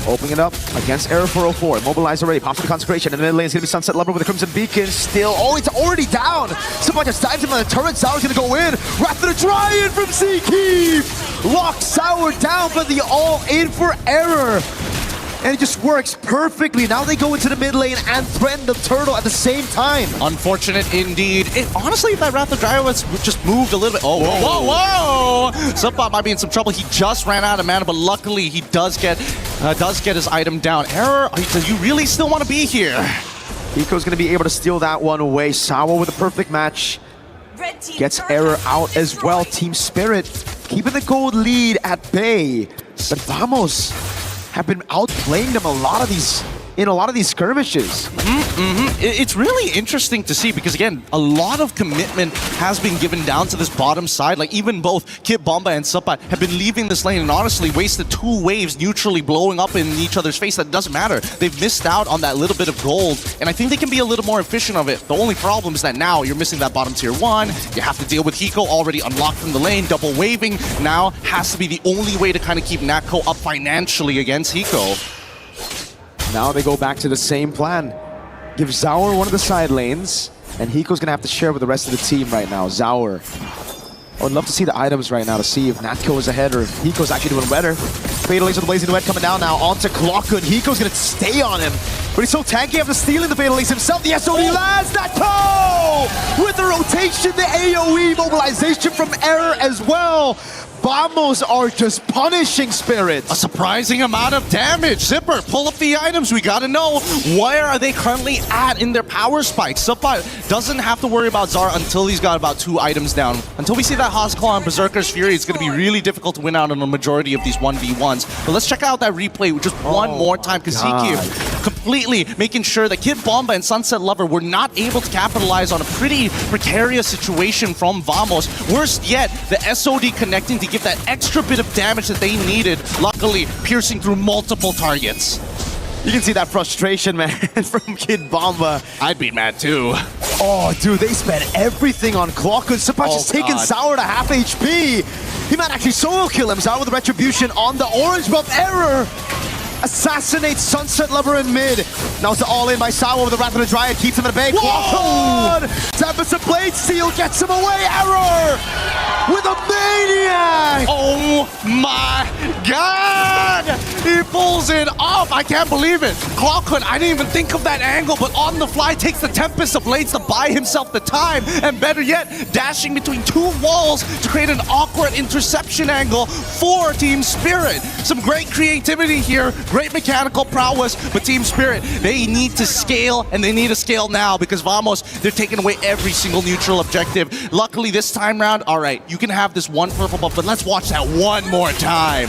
Opening it up against Error 404. Mobilized already. Pops the Consecration. In the mid lane is going to be Sunset Lover with the Crimson Beacon. Still, it's already down. Someone just dives him on the turret. Sour's going to go in. Wrath of the Dryad from Seakeep. Locks Sour down, but the all-in for Error. And it just works perfectly. Now they go into the mid lane and threaten the turtle at the same time. Unfortunate indeed. Honestly, if that Wrath of Dryad was just moved a little bit. Oh, whoa. Subbot might be in some trouble. He just ran out of mana, but luckily he does get his item down. Error, do you really still want to be here? Hiko's going to be able to steal that one away. Sour with a perfect match. Gets Error out as well. Team Spirit keeping the gold lead at bay. But Vamos have been outplaying them in a lot of these skirmishes. It's really interesting to see because, again, a lot of commitment has been given down to this bottom side. Like, even both Kid Bomba and Sapat have been leaving this lane and honestly wasted 2 waves neutrally blowing up in each other's face. That doesn't matter. They've missed out on that little bit of gold, and I think they can be a little more efficient of it. The only problem is that now you're missing that bottom tier 1. You have to deal with Hiko already unlocked from the lane. Double waving now has to be the only way to kind of keep Natko up financially against Hiko. Now they go back to the same plan. Give Zaur one of the side lanes, and Hiko's gonna have to share with the rest of the team right now. Zaur. I would love to see the items right now to see if Natko is ahead or if Hiko's actually doing better. Fatal Ace with the Blazing Duet coming down now onto Clockun. Hiko's gonna stay on him, but he's so tanky after stealing the Fatal Ace himself. The SOD lands Natko! With the rotation, the AoE mobilization from Error as well. Vamos are just punishing Spirit. A surprising amount of damage. Zipper, pull up the items. We gotta know, where are they currently at in their power spikes? Suppot doesn't have to worry about Zara until he's got about 2 items down. Until we see that Hosclaw and Berserker's Fury, it's gonna be really difficult to win out on the majority of these 1v1s. But let's check out that replay just one more time, because Ziki completely making sure that Kid Bomba and Sunset Lover were not able to capitalize on a pretty precarious situation from Vamos. Worst yet, the SOD connecting to give that extra bit of damage that they needed, luckily piercing through multiple targets. You can see that frustration, man, from Kid Bomba. I'd be mad too. Oh, dude, they spent everything on Clock. Suppot just taking Sour to half HP. He might actually solo kill him. Sour with Retribution on the orange buff. Error assassinates Sunset Lover in mid. Now it's all in by Sour with the Wrath of the Dryad. Keeps him at bay. Clock! Tempest of Blade Steel gets him away. Error with a Maniac! Oh my god! He pulls it off. I can't believe it. Clockhood, I didn't even think of that angle, but on the fly takes the Tempest of Blades to buy himself the time. And better yet, dashing between 2 walls to create an awkward interception angle for Team Spirit. Some great creativity here, great mechanical prowess, but Team Spirit, they need to scale, and they need to scale now, because Vamos, they're taking away every single neutral objective. Luckily this time round, all right, you can have this one purple buff, but let's watch that one more time.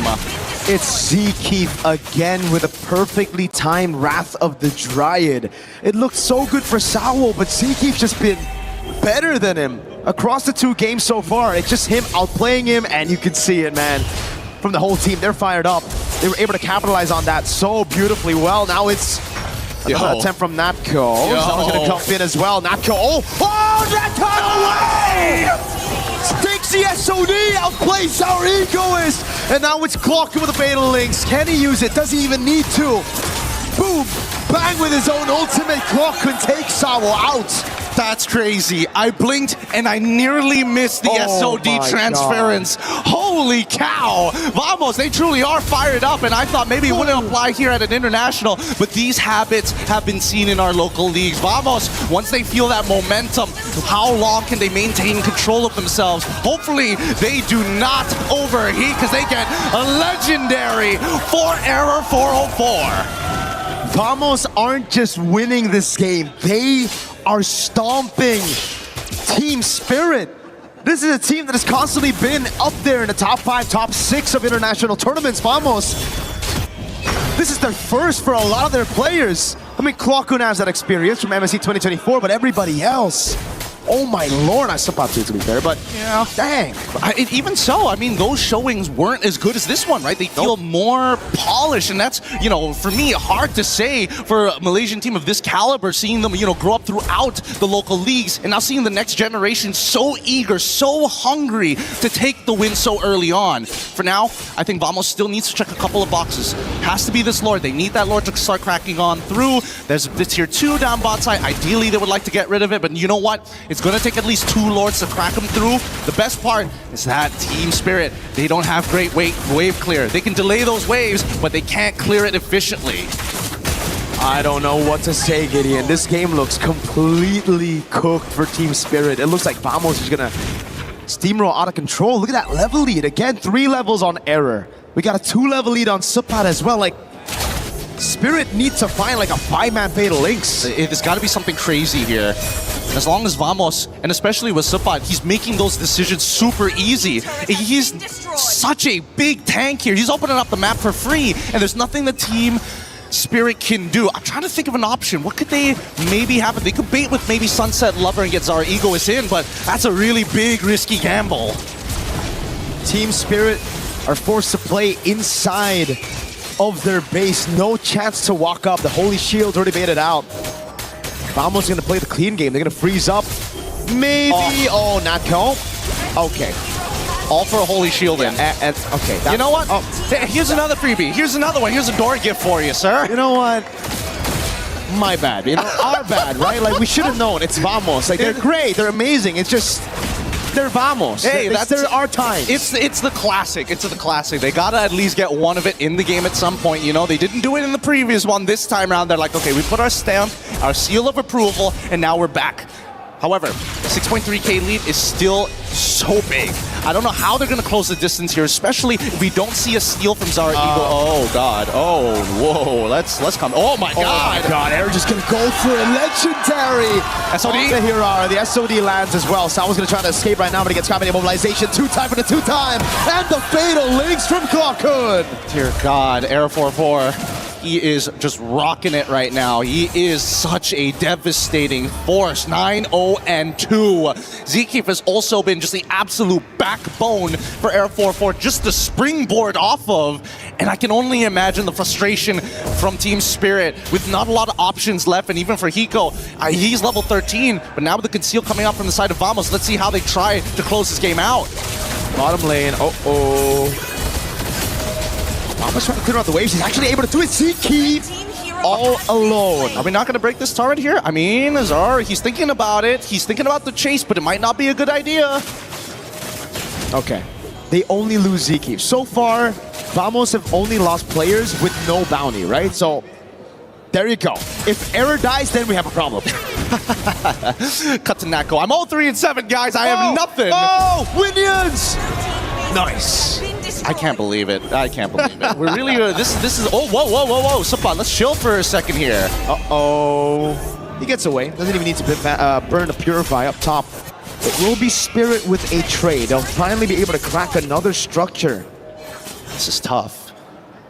It's Zeke again with a perfectly timed Wrath of the Dryad. It looked so good for Sawo, but Zeke's just been better than him across the 2 games so far. It's just him outplaying him, and you can see it, man. From the whole team, they're fired up. They were able to capitalize on that so beautifully well. Now it's another attempt from Natko. Someone's gonna jump in as well. Natko, oh, Natko away! Stakes the SOD, outplays our Egoist! And now it's Clock with a Beta Lynx. Can he use it? Does he even need to? Boom! Bang with his own ultimate. Clock can take Sawo out. That's crazy. I blinked and I nearly missed the SOD transference. Holy cow! Vamos, they truly are fired up, and I thought maybe it wouldn't apply here at an international, but these habits have been seen in our local leagues. Vamos, once they feel that momentum, how long can they maintain control of themselves? Hopefully, they do not overheat, because they get a legendary 4-error 404. Vamos aren't just winning this game, they are stomping Team Spirit. This is a team that has constantly been up there in the top 5, top 6 of international tournaments. Vamos, this is their first for a lot of their players. I mean, Clockun has that experience from MSC 2024, but everybody else, oh my lord, I suppose to be fair, but yeah, dang. Even so, I mean, those showings weren't as good as this one, right? They feel more polished, and that's, you know, for me, hard to say for a Malaysian team of this caliber, seeing them, you know, grow up throughout the local leagues, and now seeing the next generation so eager, so hungry to take the win so early on. For now, I think Vamos still needs to check a couple of boxes. Has to be this Lord. They need that Lord to start cracking on through. There's the tier 2 down bot side. Ideally, they would like to get rid of it, but you know what? It's going to take at least 2 Lords to crack them through. The best part is that Team Spirit, they don't have great wave clear. They can delay those waves, but they can't clear it efficiently. I don't know what to say, Gideon. This game looks completely cooked for Team Spirit. It looks like Vamos is gonna steamroll out of control. Look at that level lead. Again, 3 levels on Error. We got a 2-level lead on Suppot as well. Like, Spirit needs to find like a 5-man Beta Lynx. There's got to be something crazy here. As long as Vamos, and especially with Suppot, he's making those decisions super easy. He's such a big tank here. He's opening up the map for free, and there's nothing the Team Spirit can do. I'm trying to think of an option. What could they maybe have? They could bait with maybe Sunset Lover and get Zara Egoist in, but that's a really big, risky gamble. Team Spirit are forced to play inside of their base. No chance to walk up. The Holy Shield's already baited out. Vamos gonna play the clean game. They're gonna freeze up. Maybe. Oh, Natko. Okay. All for a Holy Shield in. Okay. You know what? Hey, here's another freebie. Here's another one. Here's a door gift for you, sir. You know what? My bad. You know, our bad, right? Like, we should have known. It's Vamos. Like, they're great. They're amazing. It's just, they're Vamos. Hey, that's our time. It's the classic. It's the classic. They gotta at least get one of it in the game at some point. You know, they didn't do it in the previous one. This time around, they're like, okay, we put our stamp, our seal of approval, and now we're back. However, 6.3K lead is still so big. I don't know how they're going to close the distance here, especially if we don't see a steal from Zara Eagle. Oh, God. Oh, whoa. Let's come. Oh, my God. Oh, my God. Error just going to go for a legendary. SOD. Here are the SOD lands as well. Sawa's going to try to escape right now, but he gets caught in immobilization. 2-time for the 2-time. And the fatal links from Clockhood. Dear God, Air 4-4. He is just rocking it right now. He is such a devastating force. 9-0-2. Zkeef has also been just the absolute backbone for Air 4-4, just the springboard off of. And I can only imagine the frustration from Team Spirit with not a lot of options left. And even for Hiko, he's level 13, but now with the conceal coming out from the side of Vamos, let's see how they try to close this game out. Bottom lane, Vamos trying to clear out the waves. He's actually able to do it. Zkeef all alone. Are we not going to break this turret here? I mean, Azar, he's thinking about it. He's thinking about the chase, but it might not be a good idea. Okay. They only lose Zkeef. So far, Vamos have only lost players with no bounty, right? So, there you go. If Error dies, then we have a problem. Cut to Nako. I'm 0-3-7, guys. I have nothing. Oh, Winions! Nice. I can't believe it. I can't believe it. We're really, this is, oh, whoa. Supan, let's chill for a second here. He gets away. Doesn't even need to burn a Purify up top. It will be Spirit with a trade. They'll finally be able to crack another structure. This is tough.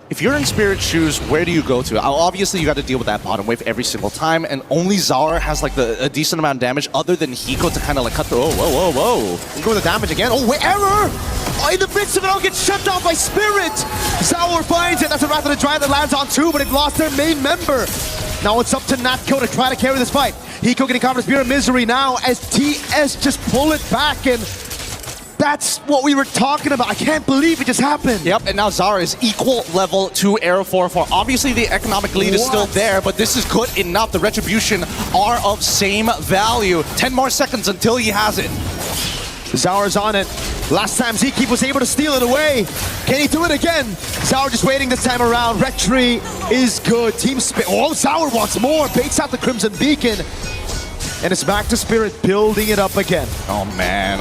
If you're in Spirit's shoes, where do you go to? Obviously, you got to deal with that bottom wave every single time, and only Zara has like a decent amount of damage other than Hiko to kind of like cut through. Whoa. Go with the damage again. Oh, wait, Error! Oh, in the midst of it all, gets shut down by Spirit. Sour finds it. That's a Wrath of the Dry that lands on 2, but they've lost their main member. Now it's up to Natko to try to carry this fight. Hiko getting caught in Spirit Misery now as TS just pull it back, and that's what we were talking about. I can't believe it just happened. Yep, and now Zara is equal level to Air 4-4. Obviously, the economic lead is still there, but this is good enough. The Retribution are of same value. 10 more seconds until he has it. Zara's on it. Last time Zkeef was able to steal it away. Can he do it again? Zara just waiting this time around. Retri is good. Team Spirit. Oh, Zara wants more. Baits out the Crimson Beacon. And it's back to Spirit building it up again. Oh man,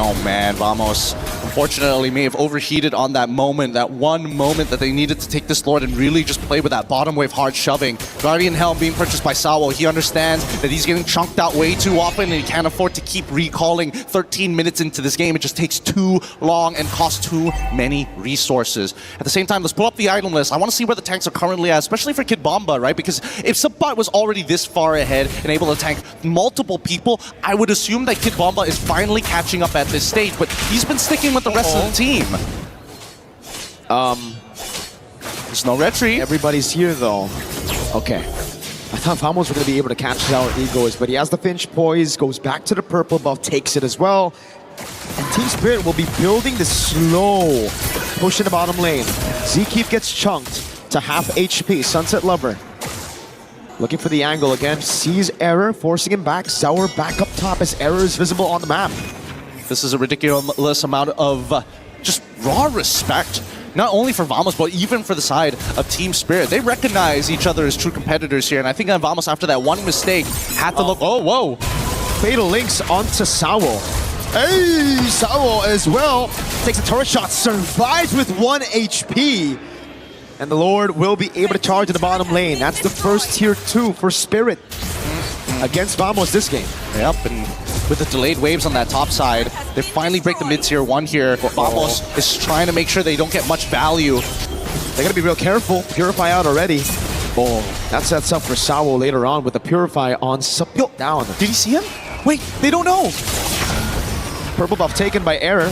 Vamos. Unfortunately, may have overheated on that moment, that one moment that they needed to take this Lord and really just play with that bottom wave hard shoving. Guardian Helm being purchased by Sawo. He understands that he's getting chunked out way too often and he can't afford to keep recalling 13 minutes into this game. It just takes too long and costs too many resources. At the same time, let's pull up the item list. I want to see where the tanks are currently at, especially for Kid Bomba, right? Because if Subbot was already this far ahead and able to tank multiple people, I would assume that Kid Bomba is finally catching up at this stage, but he's been sticking with the rest of the team. There's no retreat. Everybody's here though. Okay. I thought Vamos were going to be able to catch our egos, but he has the Finch poise, goes back to the purple buff, takes it as well. And Team Spirit will be building the slow push in the bottom lane. Zkeef gets chunked to half HP. Sunset Lover looking for the angle again, sees Error, forcing him back. Sour back up top as Error is visible on the map. This is a ridiculous amount of just raw respect, not only for Vamos, but even for the side of Team Spirit. They recognize each other as true competitors here, and I think Vamos, after that one mistake, had to look... Oh, whoa. Fatal links onto Sawo. Hey, Sawo as well. Takes a turret shot, survives with 1 HP. And the Lord will be able to charge in the bottom lane. That's the first tier 2 for Spirit against Vamos this game. Yep, and with the delayed waves on that top side, they finally break the mid-tier 1 here. Vamos is trying to make sure they don't get much value. They gotta be real careful. Purify out already. Boom. That sets up for Sawo later on with the Purify on down. Did he see him? Wait, they don't know. Purple buff taken by Error.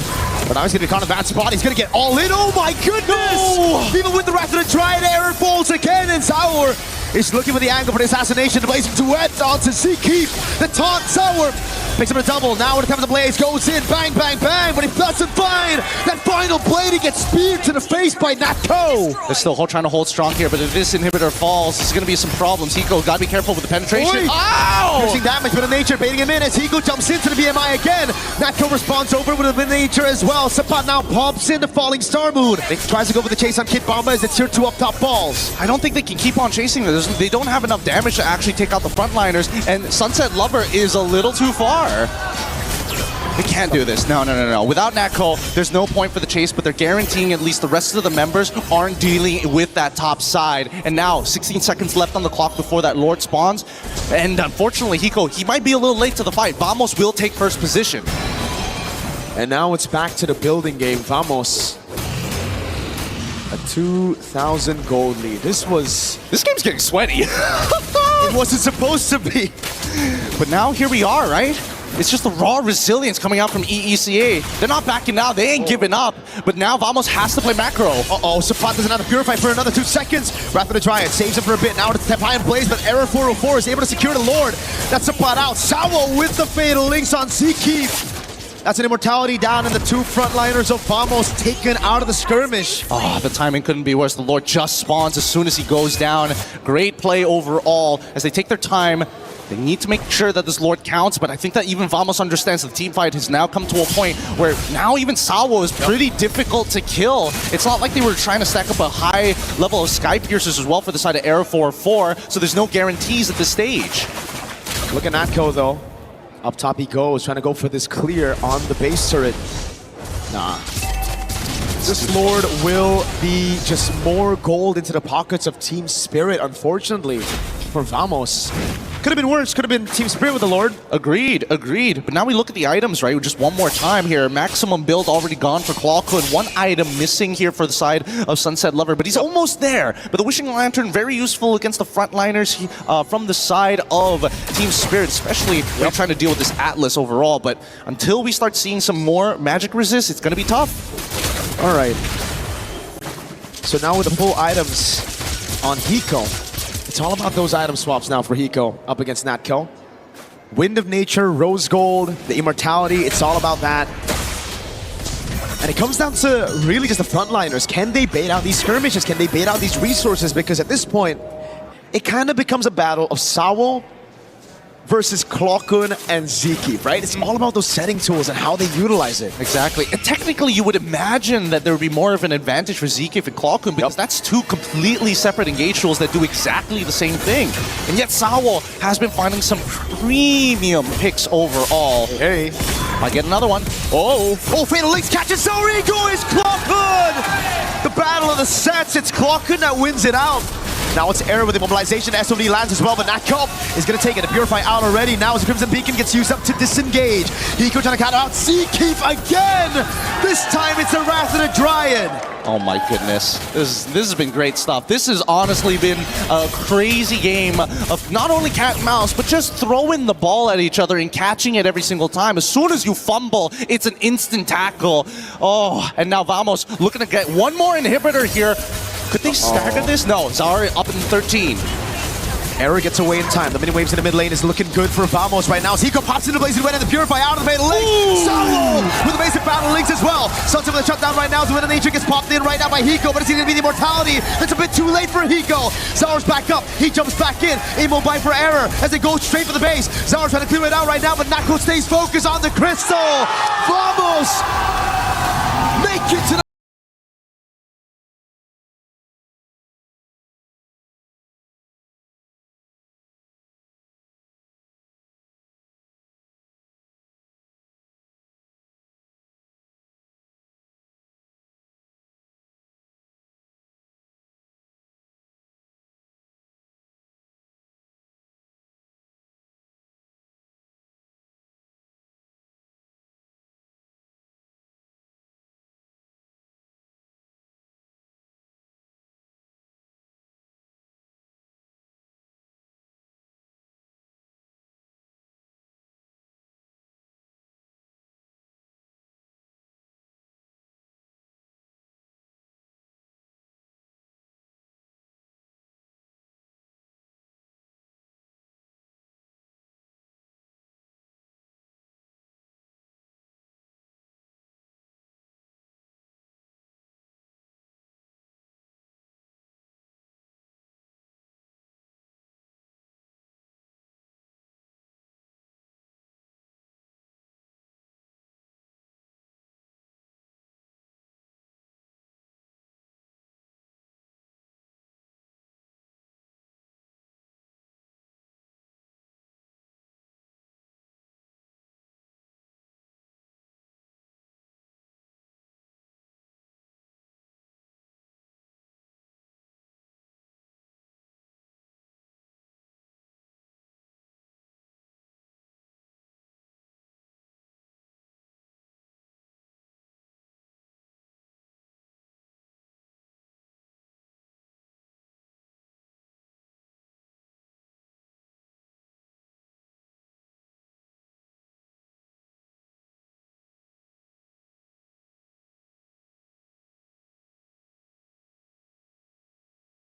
But now he's going to be caught in a bad spot. He's going to get all in. Oh my goodness! No! Even with the Wrath of the Triad, Error falls again, and Sour is looking for the angle for the assassination. The Blazing Duet onto Zkeef. The taunt, Sour picks up a double. Now when it comes to Blaze, goes in, bang, bang, bang, but he doesn't find that final blade. He gets speared to the face by Natko. They're still trying to hold strong here, but if this inhibitor falls, there's going to be some problems. Hiko, got to be careful with the penetration. Ow! Pushing damage, but the nature baiting him in as Hiko jumps into the BMI again. Natko responds over with the nature as well. Sapat now pops in the Falling Star Moon. They tries to go for the chase on Kid Bomba as it's tier 2 up top balls. I don't think they can keep on chasing this. They don't have enough damage to actually take out the frontliners, and Sunset Lover is a little too far. They can't do this. No. Without Natco, there's no point for the chase, but they're guaranteeing at least the rest of the members aren't dealing with that top side. And now, 16 seconds left on the clock before that Lord spawns. And unfortunately, Hiko, he might be a little late to the fight. Vamos will take first position. And now it's back to the building game. Vamos. A 2,000 gold lead. This game's getting sweaty. It wasn't supposed to be. But now here we are, right? It's just the raw resilience coming out from EECA. They're not backing down. They ain't giving up. But now Vamos has to play macro. Uh-oh, Sapat doesn't have to purify for another 2 seconds. Wrath of the Dryad saves him for a bit. Now it's Step High in Blaze, but Error 404 is able to secure the Lord. That's Sapat out. Sawo with the Fatal Links on Seakeep. That's an immortality down, and the 2 frontliners of Vamos taken out of the skirmish. Oh, the timing couldn't be worse. The Lord just spawns as soon as he goes down. Great play overall as they take their time. They need to make sure that this Lord counts, but I think that even Vamos understands the team fight has now come to a point where now even Sawo is pretty difficult to kill. It's not like they were trying to stack up a high level of Sky Piercers as well for the side of Air 4-4, so there's no guarantees at this stage. Look at Natco though. Up top he goes, trying to go for this clear on the base turret. Nah. This Lord will be just more gold into the pockets of Team Spirit, unfortunately, for Vamos. Could have been worse, could have been Team Spirit with the Lord. Agreed. But now we look at the items, right? Just one more time here. Maximum build already gone for Clawhood. 1 item missing here for the side of Sunset Lover, but he's almost there. But the Wishing Lantern, very useful against the frontliners from the side of Team Spirit, especially when you're trying to deal with this Atlas overall. But until we start seeing some more magic resist, it's going to be tough. All right. So now with the full items on Hiko, it's all about those item swaps now for Hiko up against Natco. Wind of Nature, Rose Gold, the Immortality, it's all about that. And it comes down to really just the frontliners. Can they bait out these skirmishes? Can they bait out these resources? Because at this point, it kind of becomes a battle of Sawo versus Klokun and Ziki, right? It's all about those setting tools and how they utilize it. Exactly. And technically, you would imagine that there would be more of an advantage for Ziki and Klokun because that's 2 completely separate engage tools that do exactly the same thing. And yet Sawo has been finding some premium picks overall. Hey. Might get another one. Oh, Fatal Links catches Zorigo, is Klokun! The battle of the sets, it's Klokun that wins it out. Now it's Error with immobilization. SOD lands as well, but Natco is going to take it. The Purify out already. Now as the Crimson Beacon gets used up to disengage. Hiko trying to counter out Seakeep again. This time it's a Wrath of the Dryad. Oh my goodness. This has been great stuff. This has honestly been a crazy game of not only cat and mouse, but just throwing the ball at each other and catching it every single time. As soon as you fumble, it's an instant tackle. Oh, and now Vamos looking to get one more inhibitor here. Could they stagger this? No, Zara up in 13. Error gets away in time. The mini waves in the mid lane is looking good for Vamos right now. As Hiko pops into Blazing Wind and the Purify out of the Fatal Link. Sawo with the basic battle links as well. Sunset with a shutdown right now. The Wind of Nature gets popped in right now by Hiko, but it's going to be the Immortality. That's a bit too late for Hiko. Zawar's back up. He jumps back in. Immobile for Error as they go straight for the base. Zawar trying to clear it out right now, but Natco stays focused on the crystal. Vamos make it to the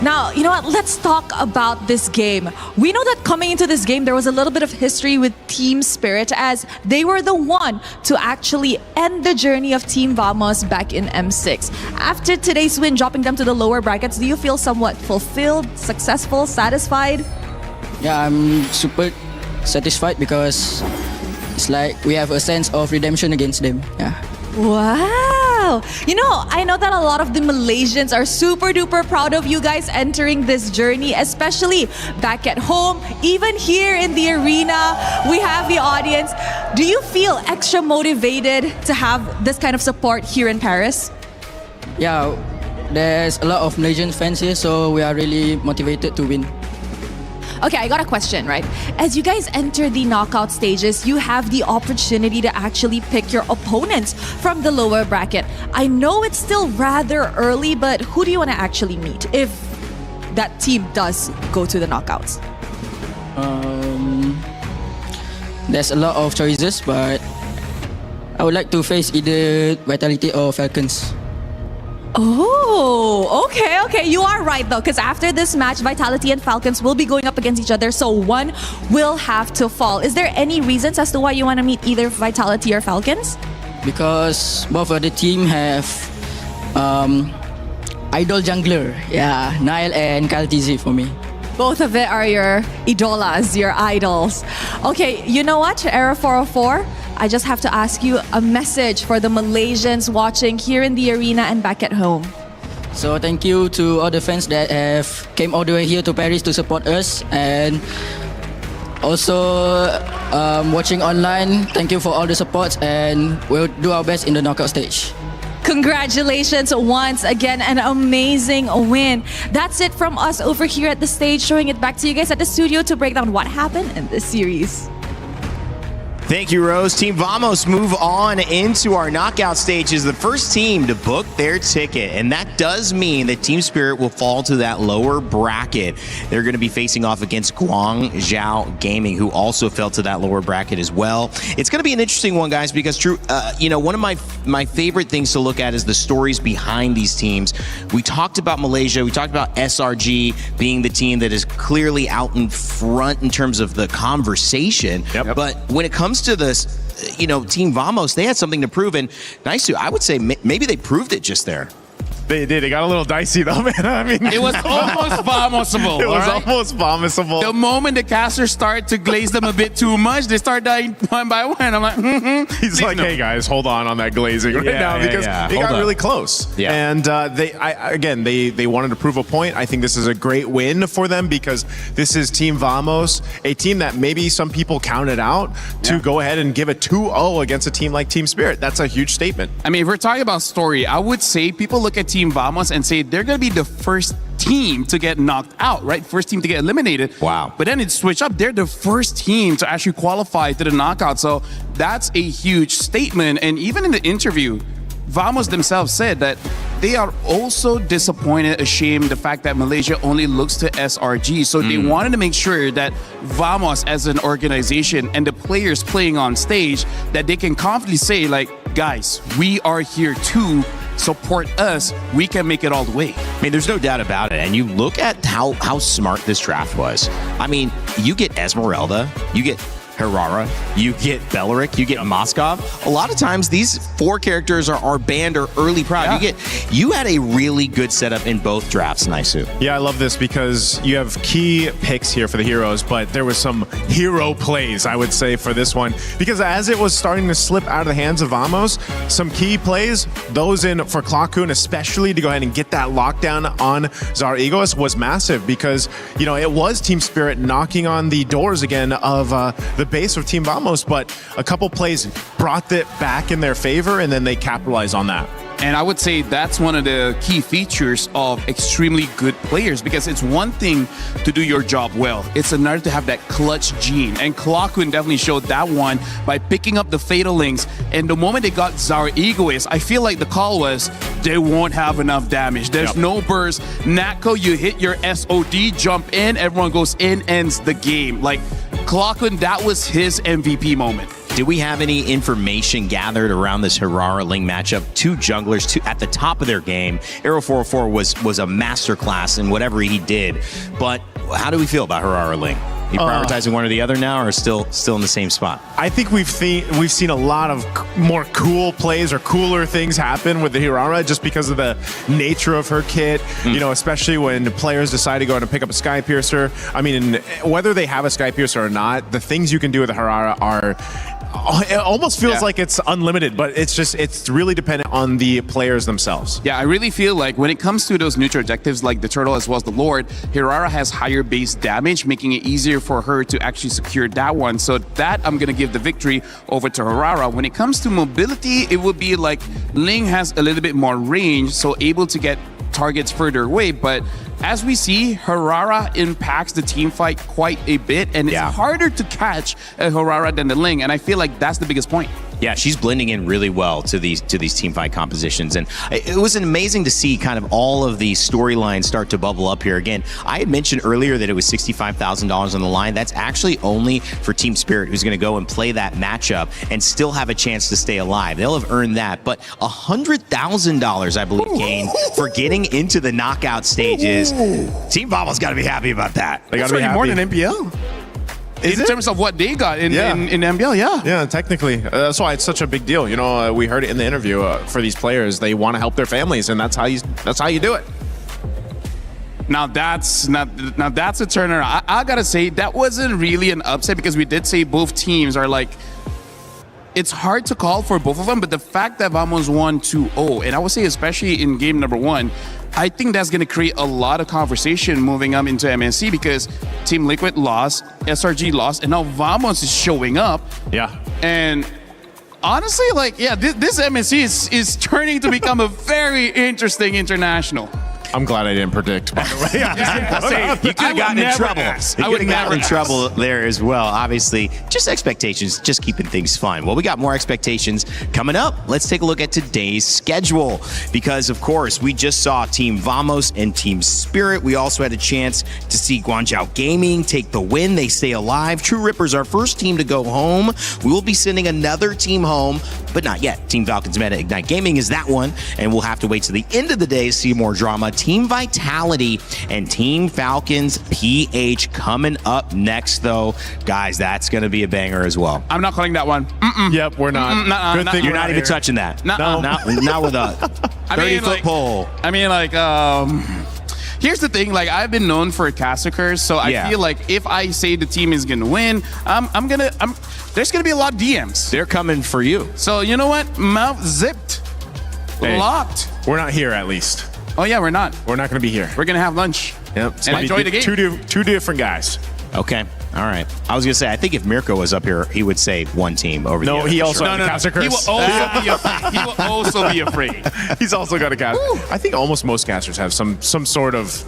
Now, you know what? Let's talk about this game. We know that coming into this game, there was a little bit of history with Team Spirit as they were the one to actually end the journey of Team Vamos back in M6. After today's win, dropping them to the lower brackets, do you feel somewhat fulfilled, successful, satisfied? Yeah, I'm super satisfied because it's like we have a sense of redemption against them. Yeah. Wow! You know, I know that a lot of the Malaysians are super duper proud of you guys entering this journey, especially back at home, even here in the arena. We have the audience. Do you feel extra motivated to have this kind of support here in Paris? Yeah, there's a lot of Malaysian fans here, so we are really motivated to win. Okay, I got a question, right? As you guys enter the knockout stages, you have the opportunity to actually pick your opponents from the lower bracket. I know it's still rather early, but who do you want to actually meet if that team does go to the knockouts? There's a lot of choices, but I would like to face either Vitality or Falcons. Oh, okay. You are right though, because after this match, Vitality and Falcons will be going up against each other, so one will have to fall. Is there any reasons as to why you want to meet either Vitality or Falcons? Because both of the team have idol jungler. Yeah, Nile and Kyle TZ for me. Both of it are your idolas, your idols. Okay, you know what, Era 404? I just have to ask you a message for the Malaysians watching here in the arena and back at home. So thank you to all the fans that have came all the way here to Paris to support us, and also watching online. Thank you for all the support, and we'll do our best in the knockout stage. Congratulations once again, an amazing win. That's it from us over here at the stage, showing it back to you guys at the studio to break down what happened in this series. Thank you, Rose. Team Vamos move on into our knockout stages, the first team to book their ticket. And that does mean that Team Spirit will fall to that lower bracket. They're going to be facing off against Guangzhou Gaming, who also fell to that lower bracket as well. It's going to be an interesting one, guys, because one of my favorite things to look at is the stories behind these teams. We talked about Malaysia. We talked about SRG being the team that is clearly out in front in terms of the conversation. Yep. But when it comes to this, Team Vamos, they had something to prove, and Naisu, I would say maybe they proved it just there. They did. It got a little dicey though, man. I mean, it was almost Vamosable. It was almost Vamosable. The moment the casters start to glaze them a bit too much, they start dying one by one. I'm like, He's like, hey guys, hold on that glazing right now because it got really close. Yeah. And they wanted to prove a point. I think this is a great win for them because this is Team Vamos, a team that maybe some people counted out to go ahead and give a 2-0 against a team like Team Spirit. That's a huge statement. I mean, if we're talking about story, I would say people look at Team Vamos and say they're going to be the first team to get knocked out, right? First team to get eliminated. Wow. But then it switched up. They're the first team to actually qualify to the knockout. So that's a huge statement. And even in the interview, Vamos themselves said that they are also disappointed, ashamed, the fact that Malaysia only looks to SRG. So they wanted to make sure that Vamos as an organization and the players playing on stage, that they can confidently say, like, guys, we are here too. Support us, we can make it all the way. I mean, there's no doubt about it. And you look at how smart this draft was. I mean, you get Esmeralda, you get Herrera, you get Beleric, you get Moskov. A lot of times these four characters are banned or early prime. Yeah. You had a really good setup in both drafts, Naisu. Yeah, I love this because you have key picks here for the heroes, but there was some hero plays, I would say, for this one. Because as it was starting to slip out of the hands of Vamos, some key plays, those in for Clockhoon, especially to go ahead and get that lockdown on Zar Egoist, was massive because, it was Team Spirit knocking on the doors again of the base of Team Vamos, but a couple plays brought it back in their favor, and then they capitalized on that. And I would say that's one of the key features of extremely good players, because it's one thing to do your job well. It's another to have that clutch gene. And Clockhoon definitely showed that one by picking up the Fatal Links. And the moment they got Zara Egoist, I feel like the call was, they won't have enough damage. There's no burst. Natko, you hit your SOD, jump in, everyone goes in, ends the game. Like, Clockhoon, that was his MVP moment. Did we have any information gathered around this Harara Ling matchup? Two junglers at the top of their game. Arrow 404 was a masterclass in whatever he did. But how do we feel about Harara Ling? You prioritizing one or the other now, or still in the same spot? I think we've seen a lot of more cool plays or cooler things happen with the Hirara just because of the nature of her kit. You know, especially when players decide to go and pick up a Sky Piercer. I mean, whether they have a Sky Piercer or not, the things you can do with the Hirara are. It almost feels like it's unlimited, but it's really dependent on the players themselves. Yeah, I really feel like when it comes to those neutral objectives like the Turtle as well as the Lord, Hirara has higher base damage, making it easier for her to actually secure that one. So that I'm going to give the victory over to Hirara. When it comes to mobility, it would be like Ling has a little bit more range, so able to get targets further away, but as we see, Harara impacts the team fight quite a bit, and it's harder to catch a Harara than the Ling, and I feel like that's the biggest point. Yeah, she's blending in really well to these team fight compositions, and it was amazing to see kind of all of these storylines start to bubble up here. Again, I had mentioned earlier that it was $65,000 on the line. That's actually only for Team Spirit, who's going to go and play that matchup and still have a chance to stay alive. They'll have earned that, but $100,000, I believe, gained for getting into the knockout stages. Team Vamo's got to be happy about that. They got to be happy. More than MPL. In terms of what they got in MPL, Yeah, technically. That's why it's such a big deal. You know, we heard it in the interview for these players. They want to help their families, and that's how you do it. Now that's a turner. I gotta say that wasn't really an upset because we did say both teams are like. It's hard to call for both of them, but the fact that Vamos won 2-0, and I would say especially in game number 1, I think that's going to create a lot of conversation moving up into MSC because Team Liquid lost, SRG lost, and now Vamos is showing up. Yeah. And honestly, this MSC is turning to become a very interesting international. I'm glad I didn't predict, by the way. You could have gotten in trouble. You could have gotten in trouble there as well. Obviously, just expectations, just keeping things fun. Well, we got more expectations coming up. Let's take a look at today's schedule because, of course, we just saw Team Vamos and Team Spirit. We also had a chance to see Guangzhou Gaming take the win. They stay alive. True Ripper's our first team to go home. We will be sending another team home, but not yet. Team Falcons MENA Ignite Gaming is that one, and we'll have to wait to the end of the day to see more drama. Team Vitality and Team Falcons PH coming up next, though. Guys, that's going to be a banger as well. I'm not calling that one. Yep, we're not. Good thing you're not even touching that. No. Not with a 30-foot pole. I mean, here's the thing. Like, I've been known for a caster curse, so I feel like if I say the team is going to win, there's going to be a lot of DMs. They're coming for you. So, you know what? Mouth zipped. Hey, locked. We're not here, at least. Oh, yeah, we're not. We're not going to be here. We're going to have lunch. Yep. And enjoy the game. Two different guys. Okay. All right. I was going to say, I think if Mirko was up here, he would say one team over the other. No, he also has a caster curse. He will also be afraid. He's also got a caster. I think almost most casters have some sort of...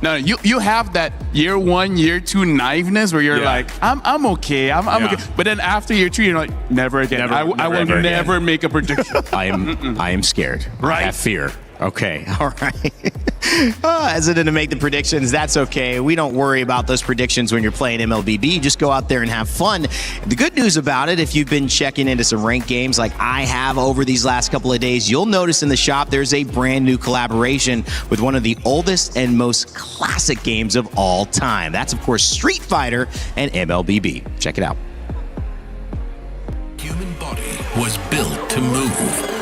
No, you have that year 1, year 2 naiveness where you're like, I'm okay, I'm okay. But then after year 2, you're like, never again. I will never make a prediction. I am scared. Right. I have fear. Okay. All right. Hesitant to make the predictions. That's okay. We don't worry about those predictions when you're playing MLBB. You just go out there and have fun. The good news about it, if you've been checking into some ranked games like I have over these last couple of days, you'll notice in the shop there's a brand new collaboration with one of the oldest and most classic games of all time. That's, of course, Street Fighter and MLBB. Check it out. Human body was built to move.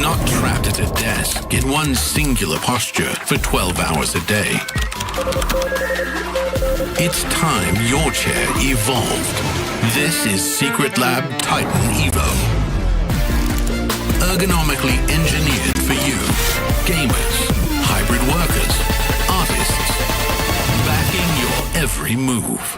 Not trapped at a desk in one singular posture for 12 hours a day. It's time your chair evolved. This is Secret Lab Titan Evo. Ergonomically engineered for you, gamers, hybrid workers, artists, backing your every move.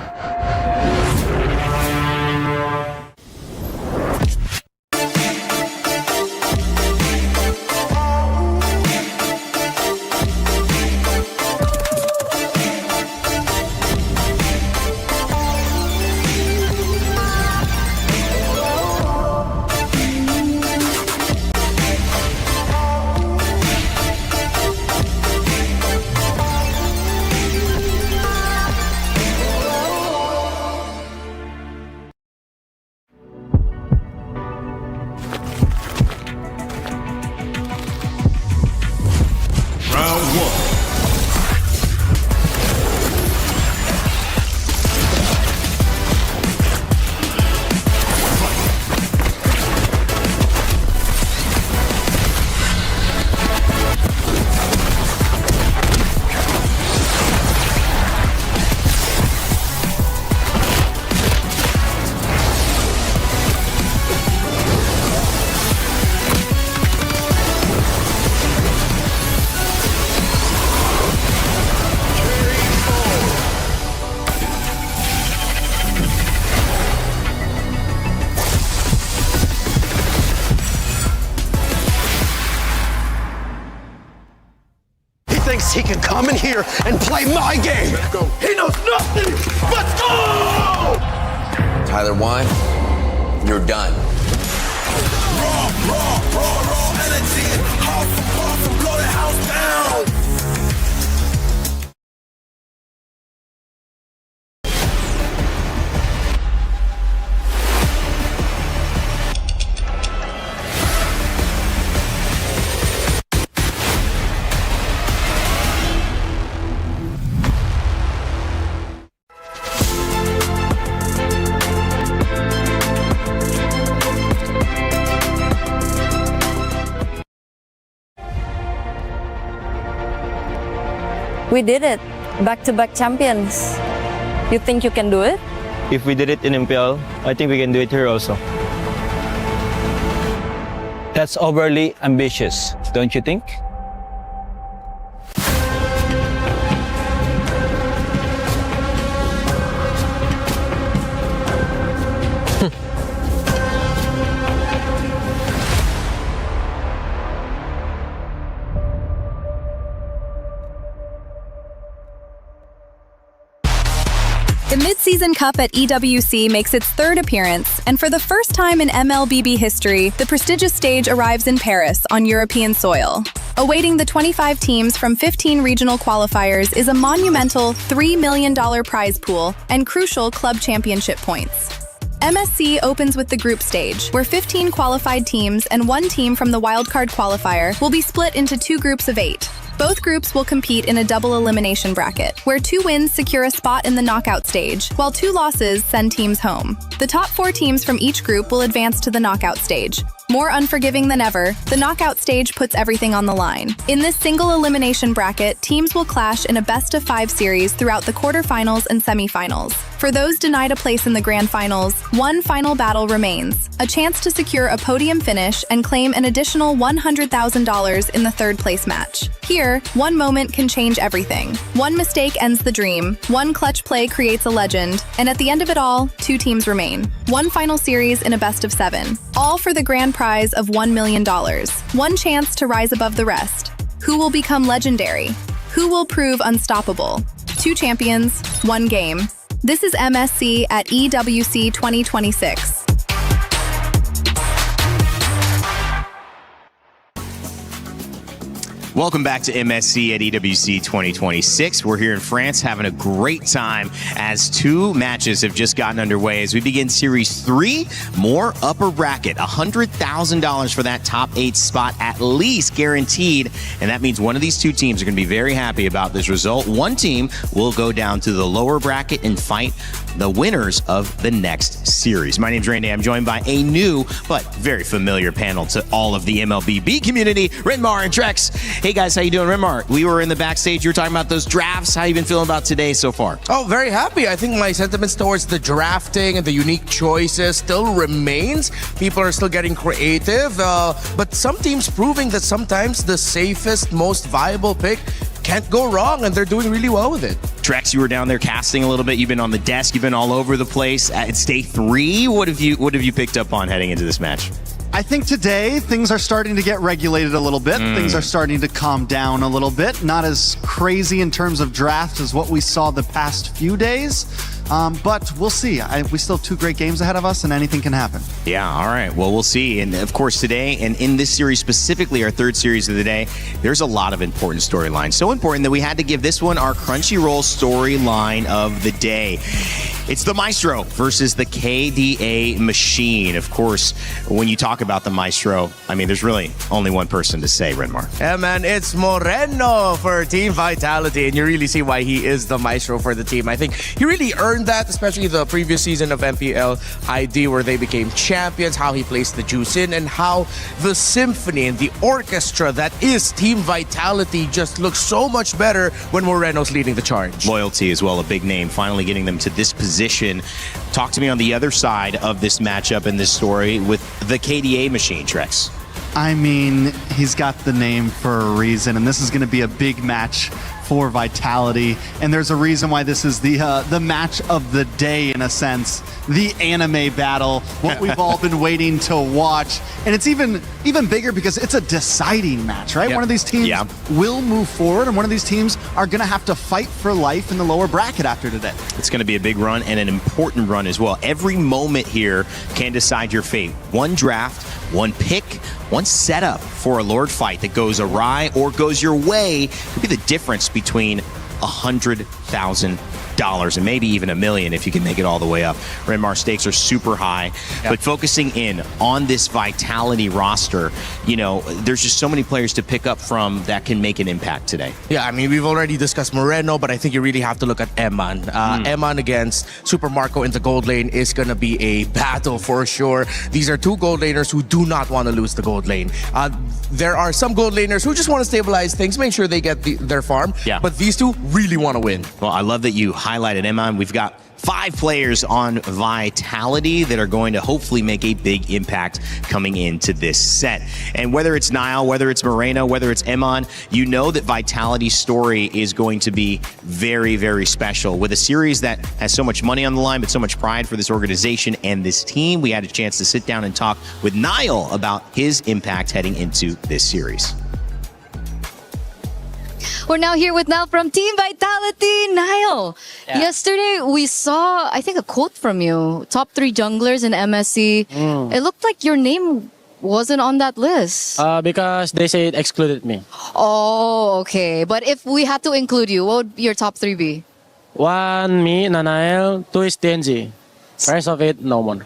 he can come in here and play my game. Let's go. He knows nothing. Let's go! Tyler 1, you're done. Raw energy. Half from blow the house down. We did it. Back-to-back champions. You think you can do it? If we did it in MPL, I think we can do it here also. That's overly ambitious, don't you think? The Mid Season Cup at EWC makes its third appearance, and for the first time in MLBB history, the prestigious stage arrives in Paris on European soil. Awaiting the 25 teams from 15 regional qualifiers is a monumental $3 million prize pool and crucial club championship points. MSC opens with the group stage, where 15 qualified teams and one team from the wildcard qualifier will be split into 2 groups of 8. Both groups will compete in a double elimination bracket, where 2 wins secure a spot in the knockout stage, while 2 losses send teams home. The top 4 teams from each group will advance to the knockout stage. More unforgiving than ever, the knockout stage puts everything on the line. In this single elimination bracket, teams will clash in a best-of-5 series throughout the quarterfinals and semifinals. For those denied a place in the grand finals, one final battle remains, a chance to secure a podium finish and claim an additional $100,000 in the third-place match. Here, one moment can change everything. One mistake ends the dream, one clutch play creates a legend, and at the end of it all, 2 teams remain. One final series in a best-of-7, all for the grand prize of $1 million. One chance to rise above the rest. Who will become legendary? Who will prove unstoppable? 2 champions, 1 game. This is MSC at EWC 2026. Welcome back to MSC at EWC 2026. We're here in France having a great time as 2 matches have just gotten underway. As we begin Series 3, more upper bracket, $100,000 for that top 8 spot at least guaranteed. And that means one of these 2 teams are going to be very happy about this result. One team will go down to the lower bracket and fight the winners of the next series. My name's Randy. I'm joined by a new but very familiar panel to all of the MLBB community, Renmar and Trex. Hey guys, how you doing? Renmar, we were in the backstage. You were talking about those drafts. How you been feeling about today so far? Oh, very happy. I think my sentiments towards the drafting and the unique choices still remains. People are still getting creative, but some teams proving that sometimes the safest, most viable pick can't go wrong, and they're doing really well with it. Trex, you were down there casting a little bit. You've been on the desk. You've been all over the place. It's day 3. What have you picked up on heading into this match? I think today things are starting to get regulated a little bit. Things are starting to calm down a little bit. Not as crazy in terms of draft as what we saw the past few days. But we'll see. We still have 2 great games ahead of us, and anything can happen. Yeah, all right. Well, we'll see. And of course, today, and in this series specifically, our 3rd series of the day, there's a lot of important storylines. So important that we had to give this one our Crunchyroll storyline of the day. It's the Maestro versus the KDA Machine. Of course, when you talk about the Maestro, I mean, there's really only one person to say, Renmar. Yeah, man, it's Moreno for Team Vitality, and you really see why he is the Maestro for the team. I think he really earned that, especially the previous season of MPL ID, where they became champions, how he placed the juice in, and how the symphony and the orchestra that is Team Vitality just looks so much better when Moreno's leading the charge. Loyalty as well, a big name, finally getting them to this position. Talk to me on the other side of this matchup and this story with the KDA Machine, Trex. I mean, he's got the name for a reason, and this is going to be a big match for Vitality, and there's a reason why this is the match of the day in a sense, the anime battle, what we've all been waiting to watch, and it's even bigger because it's a deciding match, right? Yeah. One of these teams will move forward, and one of these teams are going to have to fight for life in the lower bracket after today. It's going to be a big run and an important run as well. Every moment here can decide your fate. One draft, one pick, one setup for a Lord fight that goes awry or goes your way could be the difference between $100,000 and maybe even $1 million if you can make it all the way up. Renmar, stakes are super high, but focusing in on this Vitality roster, you know, there's just so many players to pick up from that can make an impact today. Yeah, I mean, we've already discussed Moreno, but I think you really have to look at Eman. Eman against Super Marco in the gold lane is going to be a battle for sure. These are two gold laners who do not want to lose the gold lane. There are some gold laners who just want to stabilize things, make sure they get their farm, but these two really want to win. Well, I love that you highlighted Eman. We've got 5 players on Vitality that are going to hopefully make a big impact coming into this set. And whether it's Niall, whether it's Moreno, whether it's Eman, you know that Vitality's story is going to be very, very special. With a series that has so much money on the line, but so much pride for this organization and this team, we had a chance to sit down and talk with Niall about his impact heading into this series. We're now here with Niall from Team Vitality. Niall, yesterday we saw, I think, a quote from you. Top 3 junglers in MSC. It looked like your name wasn't on that list. Because they say it excluded me. Oh, okay. But if we had to include you, what would your top 3 be? 1, me, Nanael. 2 is TNG. Rest of it, no one.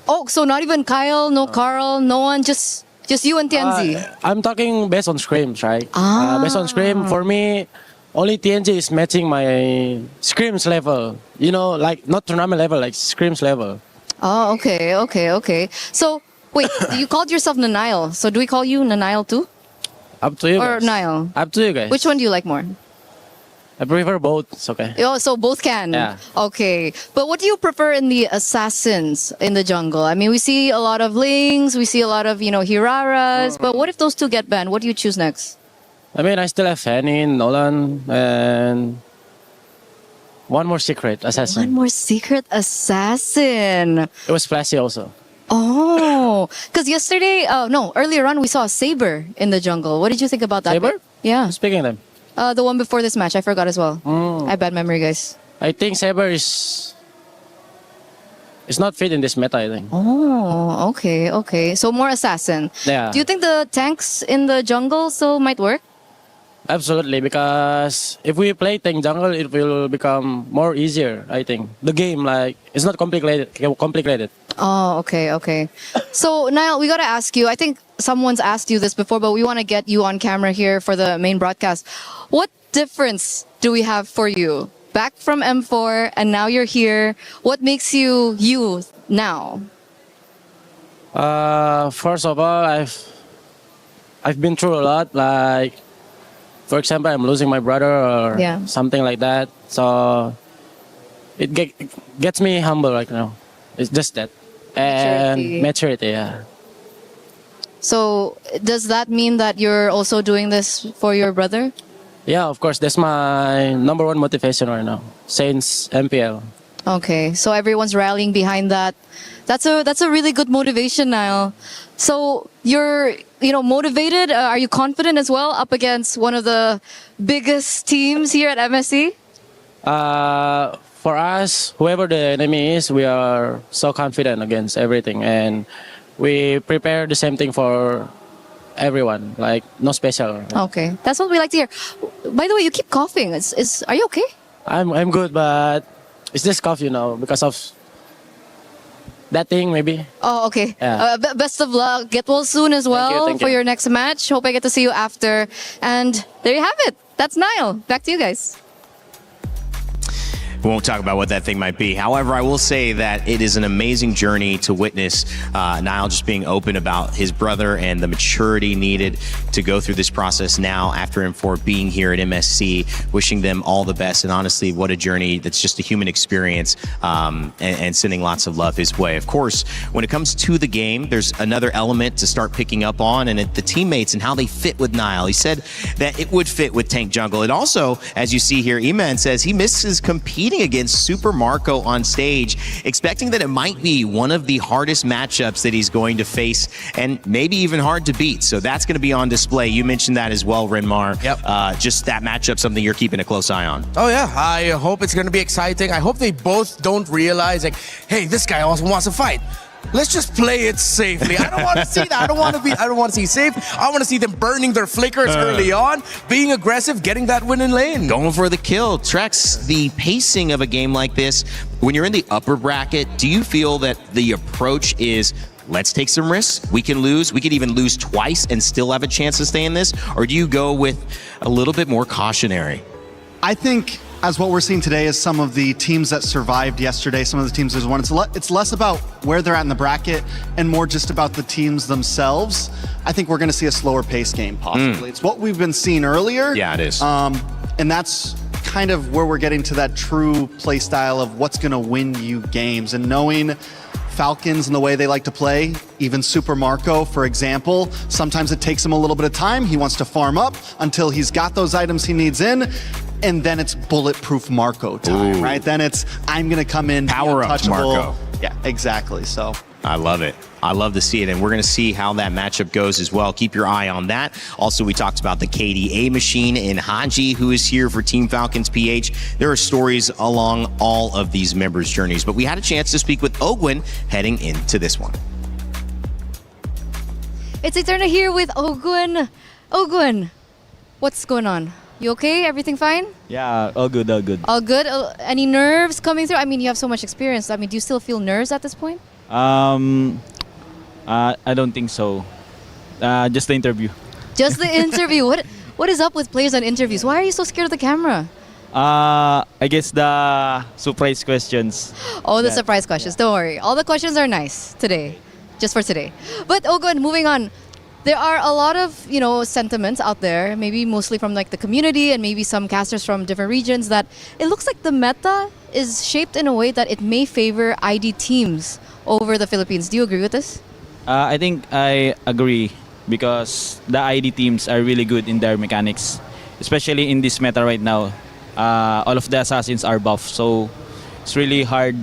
Oh, so not even Kyle, no Carl, no one, just you and TNG? I'm talking based on scrims, right? Based on scrim, for me, only TNG is matching my scrims level. You know, like not tournament level, like scrims level. Oh, okay. So, wait, you called yourself Nanael. So do we call you Nanael too? Up to you Or guys. Niall? Up to you guys. Which one do you like more? I prefer both. It's okay. Oh, so both can? Yeah. Okay. But what do you prefer in the assassins in the jungle? I mean, we see a lot of Lings, we see a lot of, Hiraras, but what if those two get banned? What do you choose next? I mean, I still have Fanny, Nolan, and one more secret assassin. One more secret assassin. It was Flashy also. Oh, because earlier on we saw a Saber in the jungle. What did you think about that? Saber? Yeah. Speaking of them. The one before this match, I forgot as well. I have bad memory, guys. I think Saber is not fit in this meta, I think. Oh, okay. So more assassin. Yeah. Do you think the tanks in the jungle still might work? Absolutely, because if we play tank jungle, it will become more easier, I think. The game, like, it's not complicated. Oh, okay. So, Niall, we got to ask you, I think someone's asked you this before, but we want to get you on camera here for the main broadcast. What difference do we have for you? Back from M4 and now you're here. What makes you you now? First of all, I've been through a lot. Like, for example, I'm losing my brother or something like that. So it gets me humble right now. It's just that. And maturity, yeah. So does that mean that you're also doing this for your brother? Yeah, of course. That's my number one motivation right now since MPL. Okay, so everyone's rallying behind that. That's a really good motivation, Niall. So you're motivated. Are you confident as well up against one of the biggest teams here at MSC? For us, whoever the enemy is, we are so confident against everything, and we prepare the same thing for everyone. Like no special. Okay, that's what we like to hear. By the way, you keep coughing. Are you okay? I'm good, but it's just cough, because of that thing, maybe. Oh, okay. Yeah. Best of luck. Get well soon as well Thank for you. your next match. Hope I get to see you after. And there you have it. That's Niall. Back to you guys. We won't talk about what that thing might be. However, I will say that it is an amazing journey to witness Niall just being open about his brother and the maturity needed to go through this process now after M4 being here at MSC. Wishing them all the best, and honestly, what a journey that's just a human experience, and sending lots of love his way. Of course, when it comes to the game, there's another element to start picking up on, and the teammates and how they fit with Niall. He said that it would fit with Tank Jungle. And also, as you see here, Eman says he misses competing against Super Marco on stage, expecting that it might be one of the hardest matchups that he's going to face, and maybe even hard to beat. So that's going to be on display. You mentioned that as well, Renmar. Yep. Just that matchup, something you're keeping a close eye on. Oh yeah, I hope it's going to be exciting. I hope they both don't realize, like, hey, this guy also wants to fight. Let's just play it safely. I don't want to see that. I don't want to see safe. I want to see them burning their flickers early on, being aggressive, getting that win in lane. Going for the kill. Trex, the pacing of a game like this, when you're in the upper bracket, do you feel that the approach is, let's take some risks, we can lose, we could even lose twice and still have a chance to stay in this? Or do you go with a little bit more cautionary? I think, as what we're seeing today is some of the teams that survived yesterday, some of the teams that won. It's less about where they're at in the bracket and more just about the teams themselves. I think we're going to see a slower pace game, possibly. It's what we've been seeing earlier. Yeah, it is. And that's kind of where we're getting to that true play style of what's going to win you games. And knowing Falcons and the way they like to play, even Super Marco, for example, sometimes it takes him a little bit of time. He wants to farm up until he's got those items he needs in. And then it's bulletproof Marco time, right? Then it's, I'm going to come in, power up Marco. Yeah, exactly. So I love it. I love to see it, and we're going to see how that matchup goes as well. Keep your eye on that. Also, we talked about the KDA machine in Haji, who is here for Team Falcons PH. There are stories along all of these members' journeys, but we had a chance to speak with Ogwin heading into this one. It's Eterna here with Ogwin. Ogwin, what's going on? You okay? Everything fine? Yeah, all good, all good. All good? Any nerves coming through? I mean, you have so much experience. I mean, do you still feel nerves at this point? I don't think so. Just the interview. Just the interview. What is up with players on interviews? Why are you so scared of the camera? I guess the surprise questions. Oh, the surprise questions. Don't worry. All the questions are nice today. Just for today. But Ogwin, moving on. There are a lot of, sentiments out there, maybe mostly from like the community and maybe some casters from different regions, that it looks like the meta is shaped in a way that it may favor ID teams over the Philippines. Do you agree with this? I think I agree because the ID teams are really good in their mechanics, especially in this meta right now. All of the assassins are buff, so it's really hard.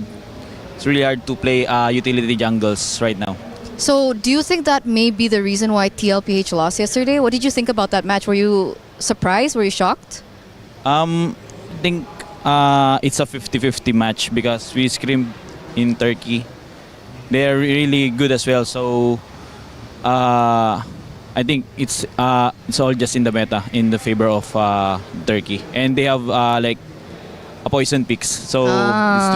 It's really hard to play utility jungles right now. So do you think that may be the reason why TLPH lost yesterday? What did you think about that match? Were you surprised? Were you shocked? I think it's a 50-50 match because we screamed in Turkey. They're really good as well. So I think it's all just in the meta in the favor of Turkey, and they have like a poison picks. So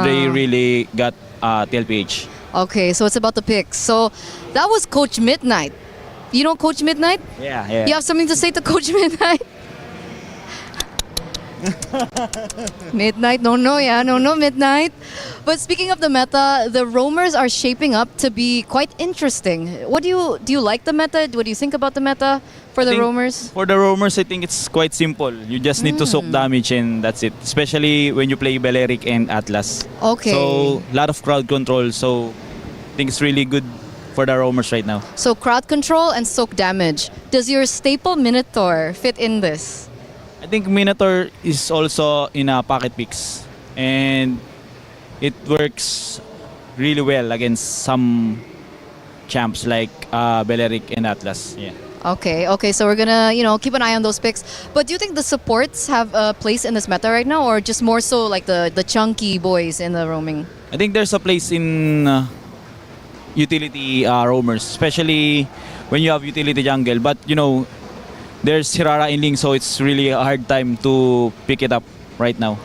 they really got TLPH. Okay, so it's about the picks. So that was Coach Midnight. You know Coach Midnight? Yeah. You have something to say to Coach Midnight? Midnight, no, Midnight. But speaking of the meta, the roamers are shaping up to be quite interesting. What do you like the meta? What do you think about the meta for the roamers? For the roamers, I think it's quite simple. You just need to soak damage and that's it. Especially when you play Beleric and Atlas. Okay. So a lot of crowd control. So I think it's really good for the roamers right now. So crowd control and soak damage. Does your staple Minotaur fit in this? I think Minotaur is also in a pocket picks, and it works really well against some champs like Beleric and Atlas. Yeah. Okay. So we're gonna, keep an eye on those picks. But do you think the supports have a place in this meta right now, or just more so like the chunky boys in the roaming? I think there's a place in utility roamers, especially when you have utility jungle. But there's Hirara in Ling, so it's really a hard time to pick it up right now.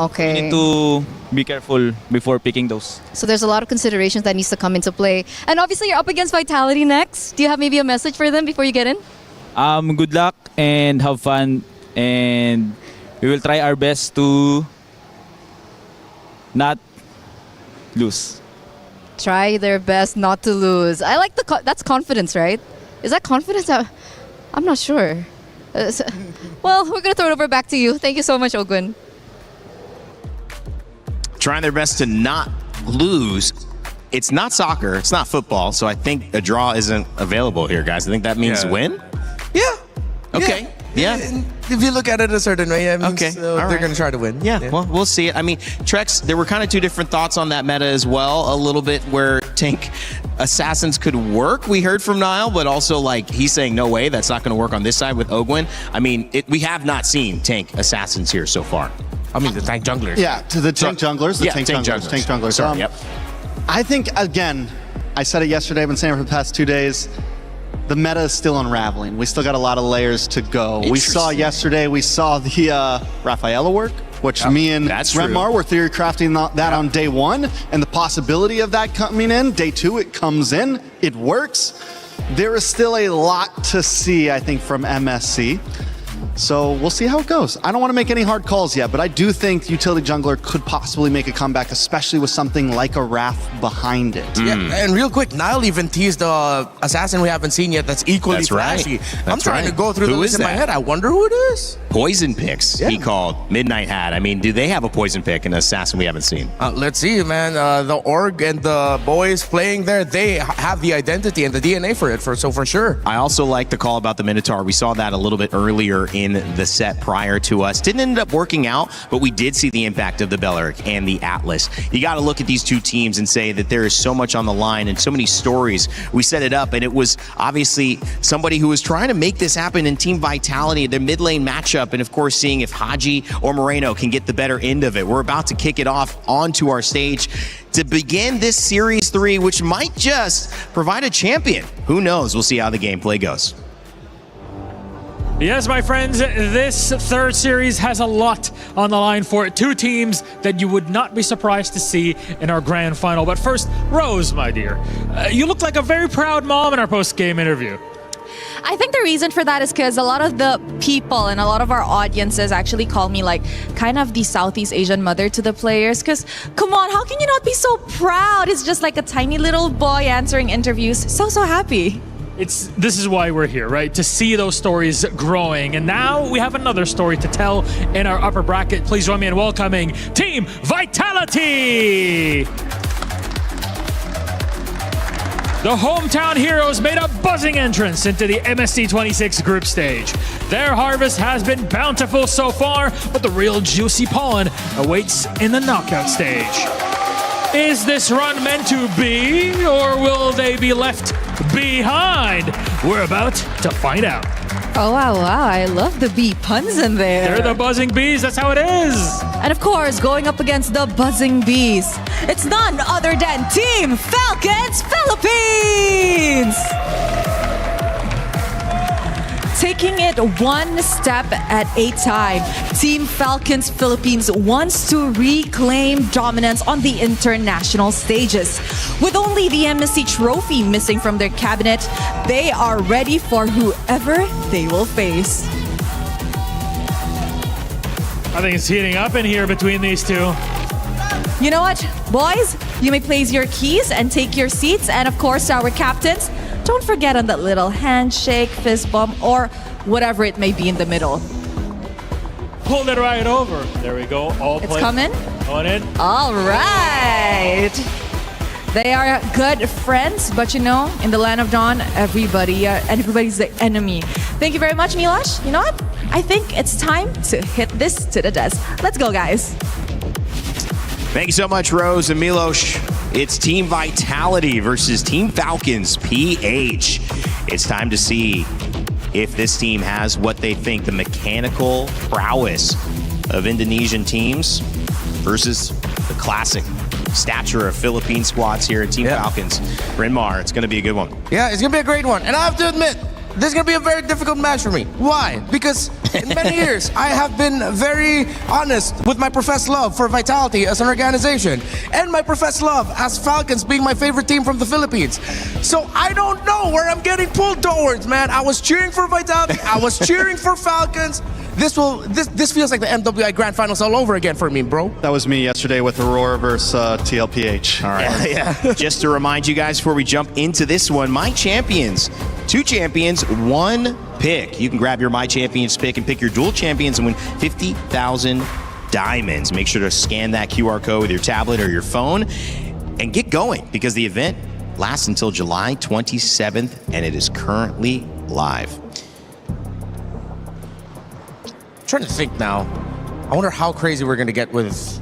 Okay. You need to be careful before picking those. So there's a lot of considerations that needs to come into play. And obviously you're up against Vitality next. Do you have maybe a message for them before you get in? Good luck and have fun, and we will try our best to not lose. Try their best not to lose. I like that's confidence, right? Is that confidence? I'm not sure. Well, we're gonna throw it over back to you. Thank you so much, Ogun. Trying their best to not lose. It's not soccer, it's not football, so I think a draw isn't available here, guys. I think that means win? Yeah. Okay. Yeah. If you look at it a certain way, it means, Okay. they're going to try to win. Yeah, well, we'll see it. I mean, Trex, there were kind of two different thoughts on that meta as well. A little bit where tank assassins could work, we heard from Niall, but also like he's saying, no way, that's not going to work on this side with Ogwin. I mean, we have not seen tank assassins here so far. I mean, the tank junglers. Yeah, to the tank junglers. The tank junglers. Tank junglers. Sorry, yep. I think, again, I said it yesterday, I've been saying it for the past 2 days, the meta is still unraveling. We still got a lot of layers to go. We saw yesterday, we saw the Rafaela work, which me and Renmar were theory crafting that on day one, and the possibility of that coming in. Day two, it comes in, it works. There is still a lot to see, I think, from MSC. So we'll see how it goes. I don't want to make any hard calls yet, but I do think Utility Jungler could possibly make a comeback, especially with something like a Wrath behind it. Yeah, and real quick, Niall even teased the assassin we haven't seen yet that's equally flashy. I'm trying to go through the list in my head. I wonder who it is. Poison picks, he called. Midnight Hat. I mean, do they have a poison pick, an assassin we haven't seen? Let's see, man. The org and the boys playing there, they have the identity and the DNA for it, so for sure. I also like the call about the Minotaur. We saw that a little bit earlier in the set prior to us. Didn't end up working out, but we did see the impact of the Belleric and the Atlas. You got to look at these two teams and say that there is so much on the line and so many stories. We set it up, and it was obviously somebody who was trying to make this happen in Team Vitality, their mid lane matchup, and of course seeing if Haji or Moreno can get the better end of it. We're about to kick it off onto our stage to begin this Series 3, which might just provide a champion. Who knows? We'll see how the gameplay goes. Yes, my friends, this third series has a lot on the line for it. Two teams that you would not be surprised to see in our grand final. But first, Rose, my dear, you look like a very proud mom in our post-game interview. I think the reason for that is because a lot of the people and a lot of our audiences actually call me like kind of the Southeast Asian mother to the players. Because come on, how can you not be so proud? It's just like a tiny little boy answering interviews. So happy. This is why we're here, right? To see those stories growing. And now we have another story to tell in our upper bracket. Please join me in welcoming Team Vitality. The hometown heroes made a buzzing entrance into the MSC 26 group stage. Their harvest has been bountiful so far, but the real juicy pollen awaits in the knockout stage. Is this run meant to be, or will they be left behind? We're about to find out. Oh, wow, I love the bee puns in there. They're the buzzing bees, that's how it is. And of course, going up against the buzzing bees, it's none other than Team Falcons Philippines! Taking it one step at a time, Team Falcons Philippines wants to reclaim dominance on the international stages. With only the MSC trophy missing from their cabinet, they are ready for whoever they will face. I think it's heating up in here between these two. You know what, boys? You may place your keys and take your seats. And of course, our captains, don't forget on that little handshake, fist bump, or whatever it may be in the middle. Pull it right over. There we go. It's coming. On in. All right. They are good friends, but you know, in the land of Dawn, everybody's the enemy. Thank you very much, Milosh. You know what? I think it's time to hit this to the desk. Let's go, guys. Thank you so much, Rose and Milosh. It's Team Vitality versus Team Falcons PH. It's time to see if this team has what they think, the mechanical prowess of Indonesian teams versus the classic stature of Philippine squads here at Team Falcons. Renmar, it's going to be a good one. Yeah, it's going to be a great one. And I have to admit, this is going to be a very difficult match for me. Why? Because in many years, I have been very honest with my professed love for Vitality as an organization and my professed love as Falcons being my favorite team from the Philippines. So I don't know where I'm getting pulled towards, man. I was cheering for Vitality. I was cheering for Falcons. This feels like the MWI Grand Finals all over again for me, bro. That was me yesterday with Aurora versus TLPH. All right. Yeah. Just to remind you guys before we jump into this one, my champions, 2 champions, 1 pick. You can grab your My Champions pick and pick your dual champions and win 50,000 diamonds. Make sure to scan that QR code with your tablet or your phone and get going because the event lasts until July 27th and it is currently live. I'm trying to think now. I wonder how crazy we're going to get with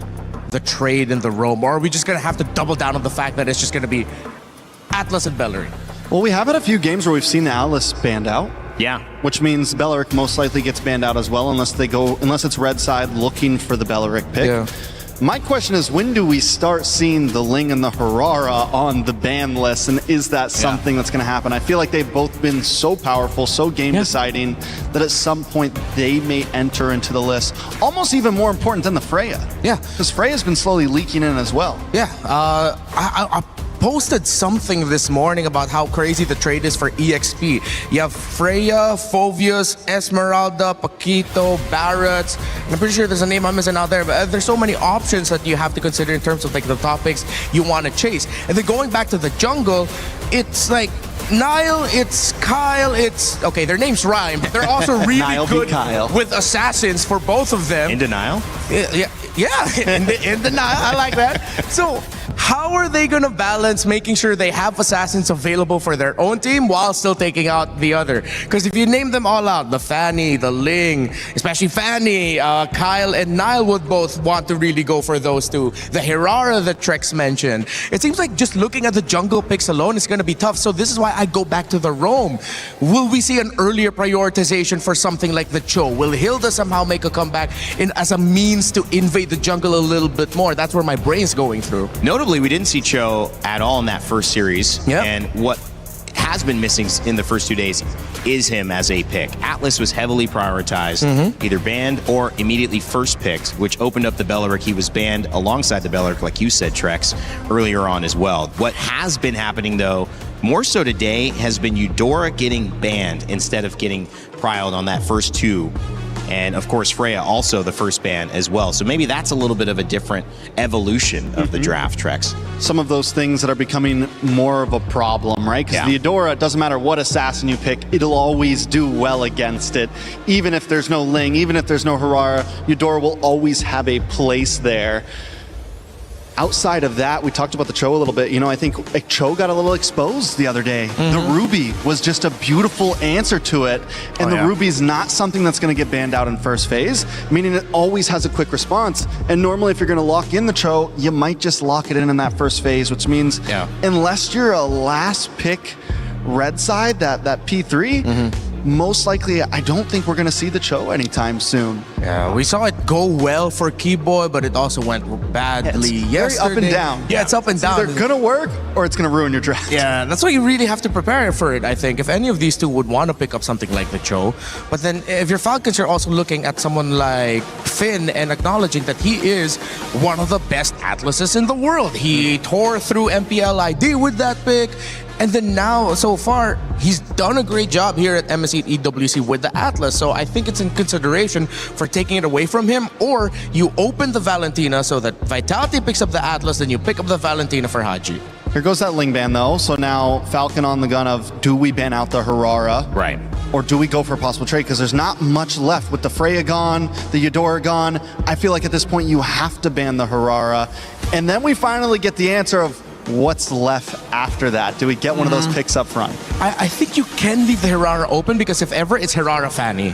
the trade and the roam, or are we just going to have to double down on the fact that it's just going to be Atlas and Belleric? Well, we have had a few games where we've seen the Atlas banned out. Yeah. Which means Belleric most likely gets banned out as well unless it's red side looking for the Belleric pick. Yeah. My question is, when do we start seeing the Ling and the Harara on the ban list, and is that something that's going to happen? I feel like they've both been so powerful, so game-deciding, that at some point they may enter into the list. Almost even more important than the Freya. Yeah. Because Freya's been slowly leaking in as well. Yeah. I posted something this morning about how crazy the trade is for EXP. You have Freya, Phovius, Esmeralda, Paquito, Barretts. I'm pretty sure there's a name I'm missing out there, but there's so many options that you have to consider in terms of like the topics you want to chase. And then going back to the jungle, it's like Nile, it's Kyle, it's... Okay, their names rhyme, but they're also really good with assassins for both of them. In denial? Yeah, in denial. I like that. So how are they going to balance making sure they have assassins available for their own team while still taking out the other? Because if you name them all out, the Fanny, the Ling, especially Fanny, Kyle and Nile would both want to really go for those two. The Hirara that Trex mentioned. It seems like just looking at the jungle picks alone is going to be tough. So this is why I go back to the roam. Will we see an earlier prioritization for something like the Cho? Will Hilda somehow make a comeback as a means to invade the jungle a little bit more? That's where my brain's going through. Notably, we didn't see Cho at all in that first series. Yep. And what has been missing in the first 2 days is him as a pick. Atlas was heavily prioritized, either banned or immediately first picked, which opened up the Belleric. He was banned alongside the Belleric, like you said, Trex, earlier on as well. What has been happening, though, more so today, has been Eudora getting banned instead of getting prialed on that first 2. And of course, Freya also the first ban as well. So maybe that's a little bit of a different evolution of the draft, Trex. Some of those things that are becoming more of a problem, right? Because the Eudora, it doesn't matter what assassin you pick, it'll always do well against it. Even if there's no Ling, even if there's no Harara, Eudora will always have a place there. Outside of that, we talked about the Cho a little bit. You know, I think Cho got a little exposed the other day. The Ruby was just a beautiful answer to it. And the Ruby's not something that's going to get banned out in first phase, meaning it always has a quick response. And normally if you're going to lock in the Cho, you might just lock it in that first phase, which means unless you're a last pick red side, that P3, most likely, I don't think we're going to see the Cho anytime soon. Yeah, we saw it go well for Keyboy, but it also went badly yesterday. Very up and down. Yeah, it's up and down. It's either going to work or it's going to ruin your draft. Yeah, that's why you really have to prepare for it, I think. If any of these two would want to pick up something like the Cho. But then if you're Falcons, you're also looking at someone like Finn and acknowledging that he is one of the best Atlases in the world. He tore through MPL ID with that pick. And then now, so far, he's done a great job here at MSC EWC with the Atlas. So I think it's in consideration for taking it away from him, or you open the Valentina so that Vitality picks up the Atlas, then you pick up the Valentina for Haji. Here goes that Ling ban though. So now Falcon on the gun of, do we ban out the Harara? Right. Or do we go for a possible trade? Because there's not much left with the Freya gone, the Eudora gone. I feel like at this point you have to ban the Harara. And then we finally get the answer of, what's left after that? Do we get one of those picks up front? I think you can leave the Hirara open, because if ever it's Hirara Fanny,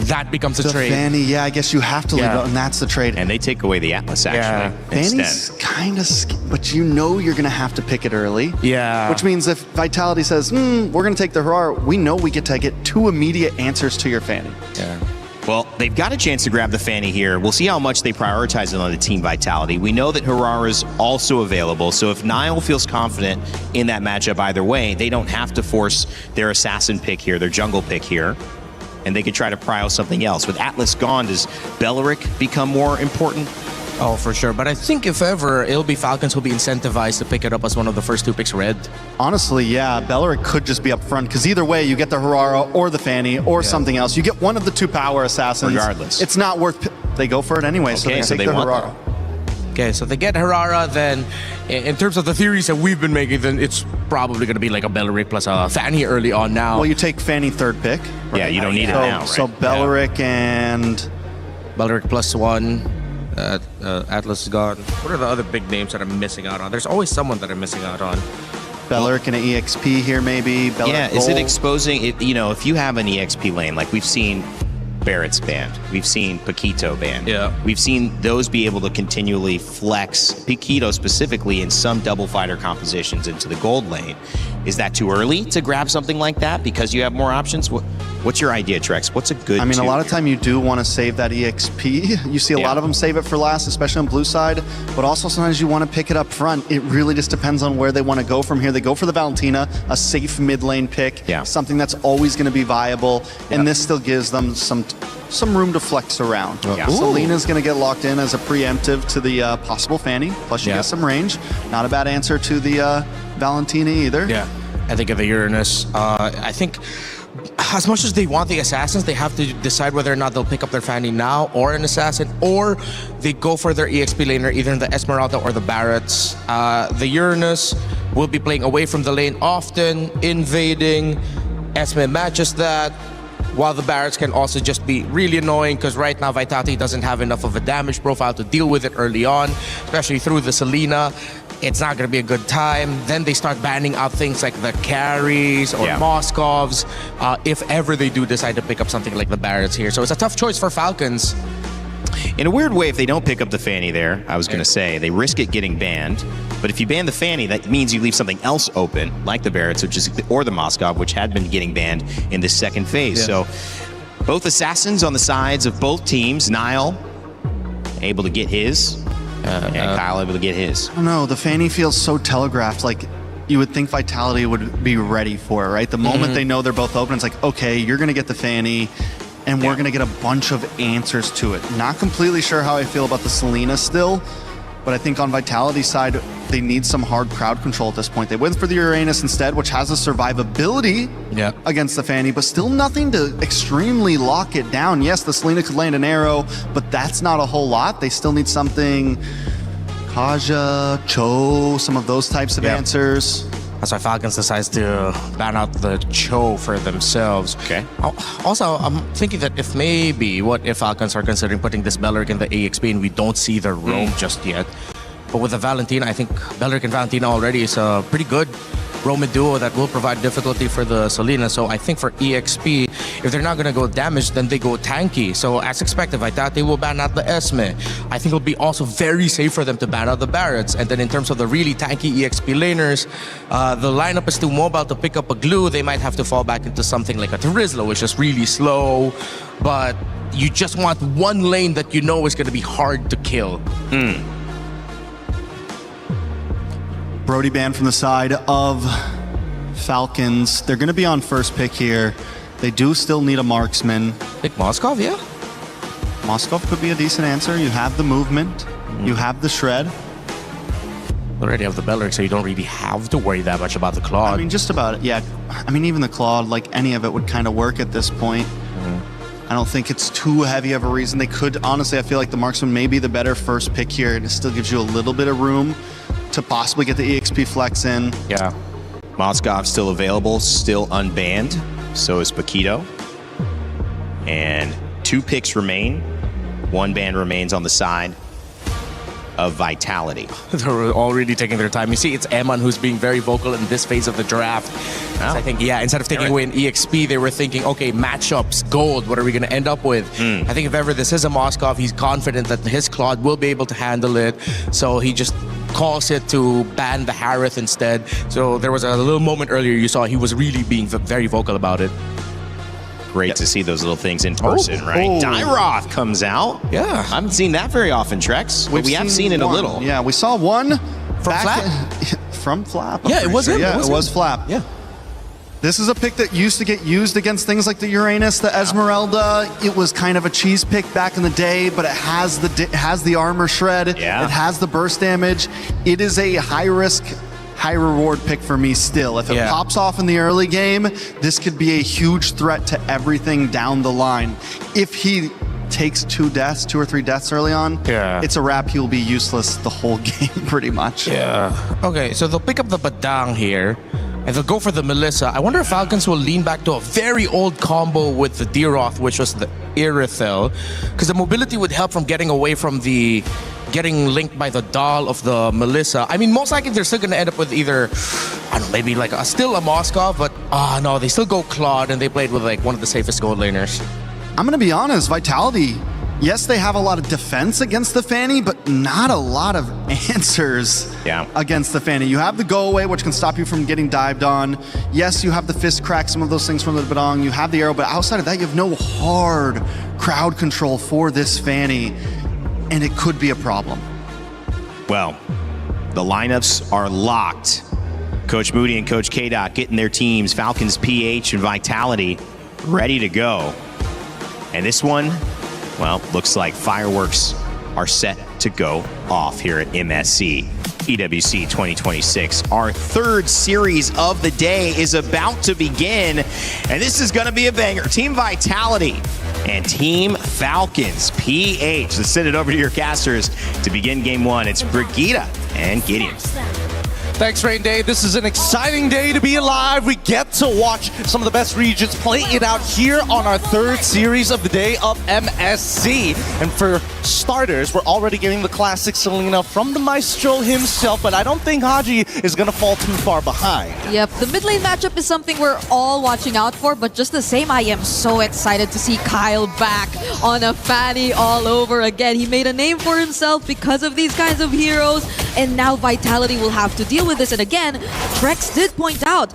that becomes a trade. Fanny, yeah, I guess you have to leave it, and that's the trade. And they take away the Atlas, actually. Fanny's kind of, but you know you're going to have to pick it early. Yeah. Which means if Vitality says, we're going to take the Harara, we know we get to get 2 immediate answers to your Fanny. Yeah. Well, they've got a chance to grab the Fanny here. We'll see how much they prioritize it on the Team Vitality. We know that Harara's also available, so if Nile feels confident in that matchup either way, they don't have to force their assassin pick here, their jungle pick here. and they could try to prio something else. With Atlas gone, does Belleric become more important? Oh, for sure. But I think if ever, it'll be Falcons who'll be incentivized to pick it up as one of the first 2 picks red. Honestly, yeah, Belleric could just be up front because either way, you get the Harara or the Fanny or something else. You get one of the 2 power assassins. Regardless. It's not worth... They go for it anyway, so they take the Harara. Okay, so they get Harara, then in terms of the theories that we've been making, then it's probably going to be like a Belleric plus a Fanny early on now. Well, you take Fanny 3rd pick. Right? Yeah, you don't need it now, right? So Belleric and... Belleric +1. Atlas is gone. What are the other big names that I'm missing out on? There's always someone that I'm missing out on. Belleric and an EXP here, maybe. Belleric yeah, is it exposing it? You know, if you have an EXP lane, like we've seen Barrett's banned, we've seen Paquito banned. Yeah. We've seen those be able to continually flex, Paquito specifically, in some double fighter compositions into the gold lane. Is that too early to grab something like that because you have more options? What's your idea, Trex? What's a good I mean, a lot of time you do want to save that EXP. You see a lot of them save it for last, especially on blue side, but also sometimes you want to pick it up front. It really just depends on where they want to go from here. They go for the Valentina, a safe mid lane pick, something that's always going to be viable, and this still gives them some room to flex around. Selena's going to get locked in as a preemptive to the possible Fanny, plus you get some range. Not a bad answer to the Valentina either. Yeah, I think of the Uranus. I think as much as they want the assassins, they have to decide whether or not they'll pick up their Fanny now or an assassin, or they go for their EXP laner, either in the Esmeralda or the Barretts. The Uranus will be playing away from the lane often, invading. Esme matches that, while the Barretts can also just be really annoying because right now Vitality doesn't have enough of a damage profile to deal with it early on, especially through the Selena. It's not going to be a good time. Then they start banning out things like the carries or Moskovs, if ever they do decide to pick up something like the Barretts here. So it's a tough choice for Falcons. In a weird way, if they don't pick up the Fanny there, I was going to say, they risk it getting banned. But if you ban the Fanny, that means you leave something else open, like the Barretts, or the Moskov, which had been getting banned in this second phase. So both assassins on the sides of both teams. Nile able to get his, and Kyle able to get his. I don't know, the Fanny feels so telegraphed, like you would think Vitality would be ready for it, right? The moment they know they're both open, it's like, okay, you're going to get the Fanny, and we're going to get a bunch of answers to it. Not completely sure how I feel about the Selena still, but I think on Vitality's side, they need some hard crowd control at this point. They went for the Uranus instead, which has a survivability against the Fanny, but still nothing to extremely lock it down. Yes, the Selena could land an arrow, but that's not a whole lot. They still need something, Kaja, Cho, some of those types of answers. That's why Falcons decides to ban out the Cho for themselves. Okay. Also, I'm thinking that what if Falcons are considering putting this Belleric in the EXP and we don't see the roam just yet. But with the Valentina, I think Belleric and Valentina already is a pretty good Roman duo that will provide difficulty for the Selena. So I think for EXP, if they're not going to go damage, then they go tanky. So as expected, Vitality will ban out the Esme. I think it'll be also very safe for them to ban out the Barretts. And then in terms of the really tanky EXP laners, the lineup is too mobile to pick up a glue. They might have to fall back into something like a Terizla, which is really slow. But you just want one lane that you know is going to be hard to kill. Brody banned from the side of Falcons. They're going to be on first pick here. They do still need a marksman. Pick Moskov, yeah. Moskov could be a decent answer. You have the movement. You have the shred. Already have the Belleric, so you don't really have to worry that much about the Claude. I mean, just about it, yeah. I mean, even the Claude, like any of it would kind of work at this point. I don't think it's too heavy of a reason. They could, honestly, I feel like the marksman may be the better first pick here, and it still gives you a little bit of room to possibly get the EXP flex in. Yeah. Moskov still available, still unbanned. So is Paquito. And 2 picks remain. 1 ban remains on the side of Vitality. They're already taking their time. You see, it's Eman who's being very vocal in this phase of the draft. I think, instead of taking away an EXP, they were thinking, okay, matchups, gold, what are we going to end up with? I think if ever this is a Moskov, he's confident that his Claude will be able to handle it. So he just calls it to ban the Harith instead. So there was a little moment earlier you saw he was really being very vocal about it. Great to see those little things in person, right? Dyroth comes out. Yeah. I haven't seen that very often, Trex. But we have seen it a little. Yeah, we saw one from Flap. From Flap. Yeah, it was him. Yeah, it was Flap. Yeah. This is a pick that used to get used against things like the Uranus, the Esmeralda. It was kind of a cheese pick back in the day, but it has the armor shred. Yeah. It has the burst damage. It is a high risk, high reward pick for me still. If it pops off in the early game, this could be a huge threat to everything down the line. If he takes 2 or 3 deaths early on, it's a wrap. He'll be useless the whole game pretty much. Yeah. Okay, so they'll pick up the Badang here, and they'll go for the Melissa. I wonder if Falcons will lean back to a very old combo with the Deeroth, which was the Irithel, because the mobility would help from getting away from the getting linked by the doll of the Melissa. I mean, most likely they're still going to end up with either, I don't know, maybe like still a Moskov, but no, they still go Claude, and they played with like one of the safest gold laners. I'm going to be honest, Vitality, yes, they have a lot of defense against the Fanny, but not a lot of answers against the Fanny. You have the go away, which can stop you from getting dived on. Yes, you have the fist crack, some of those things from the Badang. You have the arrow, but outside of that, you have no hard crowd control for this Fanny, and it could be a problem. Well, the lineups are locked. Coach Moody and Coach K-Dot getting their teams, Falcons, PH, and Vitality, ready to go. And this one, well, looks like fireworks are set to go off here at MSC EWC 2026. Our third series of the day is about to begin, and this is going to be a banger. Team Vitality and Team Falcons, PH. Let's send it over to your casters to begin game 1. It's Brigitte and Gideon. Thanks, Rain Day. This is an exciting day to be alive. We get to watch some of the best regions play it out here on our third series of the day of MSC. And for starters, we're already getting the classic Selena from the Maestro himself, but I don't think Haji is going to fall too far behind. Yep, the mid lane matchup is something we're all watching out for, but just the same, I am so excited to see Kyle back on a Fanny all over again. He made a name for himself because of these kinds of heroes, and now Vitality will have to deal with this. And again, Trex did point out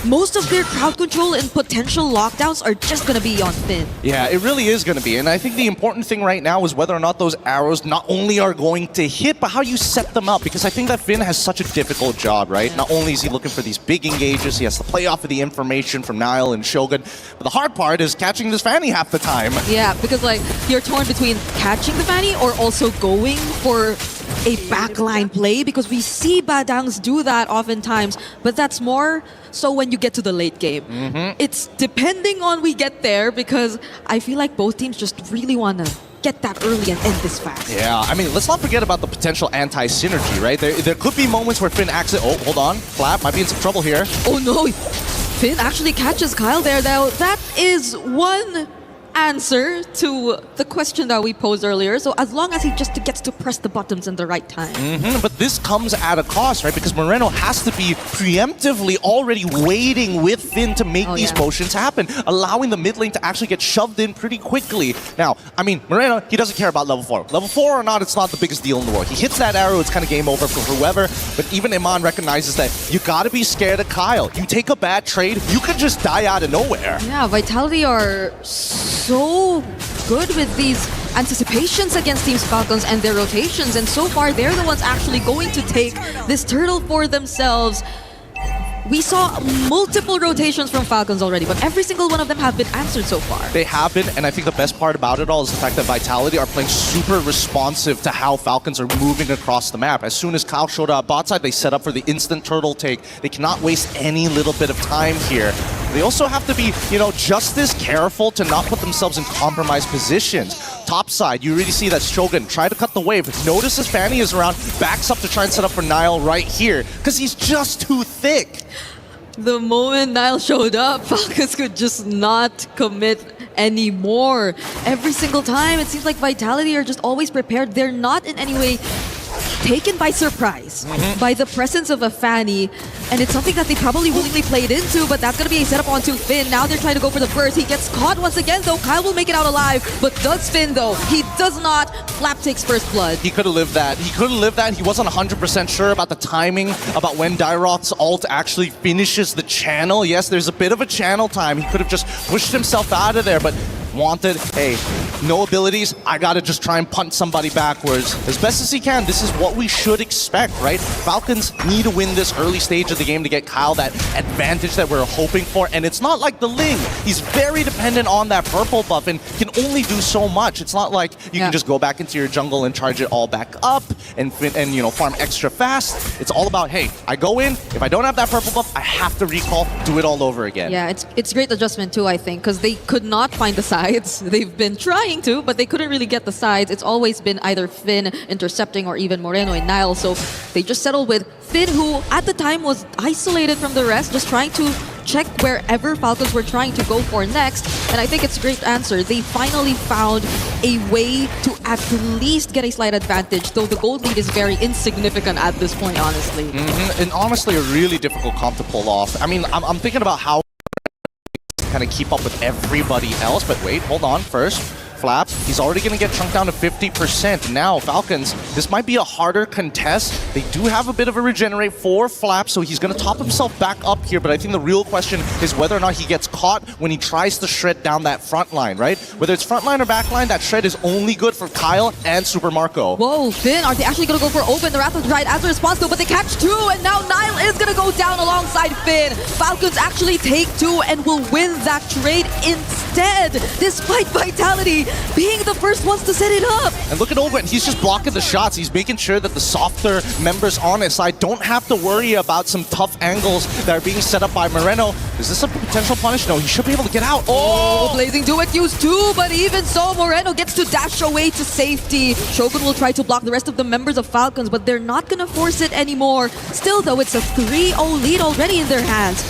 most of their crowd control and potential lockdowns are just going to be on Finn. Yeah, it really is going to be. And I think the important thing right now is whether or not those arrows not only are going to hit, but how you set them up. Because I think that Finn has such a difficult job, right? Not only is he looking for these big engages, he has to play off of the information from Nile and Shogun. But the hard part is catching this Fanny half the time. Yeah, because like you're torn between catching the Fanny or also going for a backline play, because we see Badangs do that oftentimes, but that's more so when you get to the late game. It's depending on we get there, because I feel like both teams just really want to get that early and end this fast. Yeah, I mean, let's not forget about the potential anti-synergy, right? There could be moments where Finn acts it. Oh, hold on. Flap might be in some trouble here. Oh no, Finn actually catches Kyle there. Now, that is one answer to the question that we posed earlier. So as long as he just gets to press the buttons in the right time. But this comes at a cost, right? Because Moreno has to be preemptively already waiting with Finn to make these potions happen, allowing the mid lane to actually get shoved in pretty quickly. Now, I mean, Moreno, he doesn't care about level 4. Level 4 or not, it's not the biggest deal in the world. He hits that arrow, it's kind of game over for whoever. But even Iman recognizes that you gotta be scared of Kyle. You take a bad trade, you could just die out of nowhere. Yeah, Vitality are so good with these anticipations against Team Falcons and their rotations, and so far they're the ones actually going to take this turtle for themselves. We saw multiple rotations from Falcons already, but every single one of them have been answered so far. They have been, and I think the best part about it all is the fact that Vitality are playing super responsive to how Falcons are moving across the map. As soon as Kyle showed up bot side, they set up for the instant turtle take. They cannot waste any little bit of time here. They also have to be, just as careful to not put themselves in compromised positions. Top side, you really see that Shogun try to cut the wave. Notices Fanny is around, backs up to try and set up for Nile right here, because he's just too thick. The moment Nile showed up, Falcons could just not commit anymore. Every single time, it seems like Vitality are just always prepared. They're not in any way taken by surprise by the presence of a Fanny, and it's something that they probably willingly played into, but that's going to be a setup onto Finn. Now they're trying to go for the burst. He gets caught once again, though. Kyle will make it out alive, but does Finn, though? He does not. Flap takes first blood. He could have lived that. He could have lived that. He wasn't 100% sure about the timing, about when Dairoth's ult actually finishes the channel. Yes, there's a bit of a channel time. He could have just pushed himself out of there, but wanted, hey, no abilities, I gotta just try and punt somebody backwards as best as he can. This is what we should expect, right? Falcons need to win this early stage of the game to get Kyle that advantage that we're hoping for, and it's not like the Ling. He's very dependent on that purple buff and can only do so much. It's not like you can just go back into your jungle and charge it all back up and you know, farm extra fast. It's all about, hey, I go in, if I don't have that purple buff, I have to recall, do it all over again. Yeah, it's great adjustment too, I think, because they could not find the sides. They've been trying to, but they couldn't really get the sides. It's always been either Finn intercepting or even Moreno and Nile, so they just settled with Finn, who at the time was isolated from the rest, just trying to check wherever Falcons were trying to go for next, and I think it's a great answer. They finally found a way to at least get a slight advantage, though the gold lead is very insignificant at this point, honestly. And honestly, a really difficult comp to pull off. I mean, I'm thinking about how to kind of keep up with everybody else, but wait, hold on first. Flap, he's already going to get chunked down to 50%. Now, Falcons, this might be a harder contest. They do have a bit of a regenerate for Flap, so he's going to top himself back up here, but I think the real question is whether or not he gets caught when he tries to shred down that front line, right? Whether it's front line or back line, that shred is only good for Kyle and Super Marco. Whoa, Finn, are they actually going to go for open? The Wrath of the Giant as a response to, but they catch two, and now Nile is going to go down alongside Finn. Falcons actually take two and will win that trade instead, despite Vitality being the first ones to set it up. And look at Ogwen, he's just blocking the shots. He's making sure that the softer members on his side don't have to worry about some tough angles that are being set up by Moreno. Is this a potential punish? No, he should be able to get out. Oh, Blazing Duet used two, but even so, Moreno gets to dash away to safety. Shogun will try to block the rest of the members of Falcons, but they're not gonna force it anymore. Still though, it's a 3-0 lead already in their hands.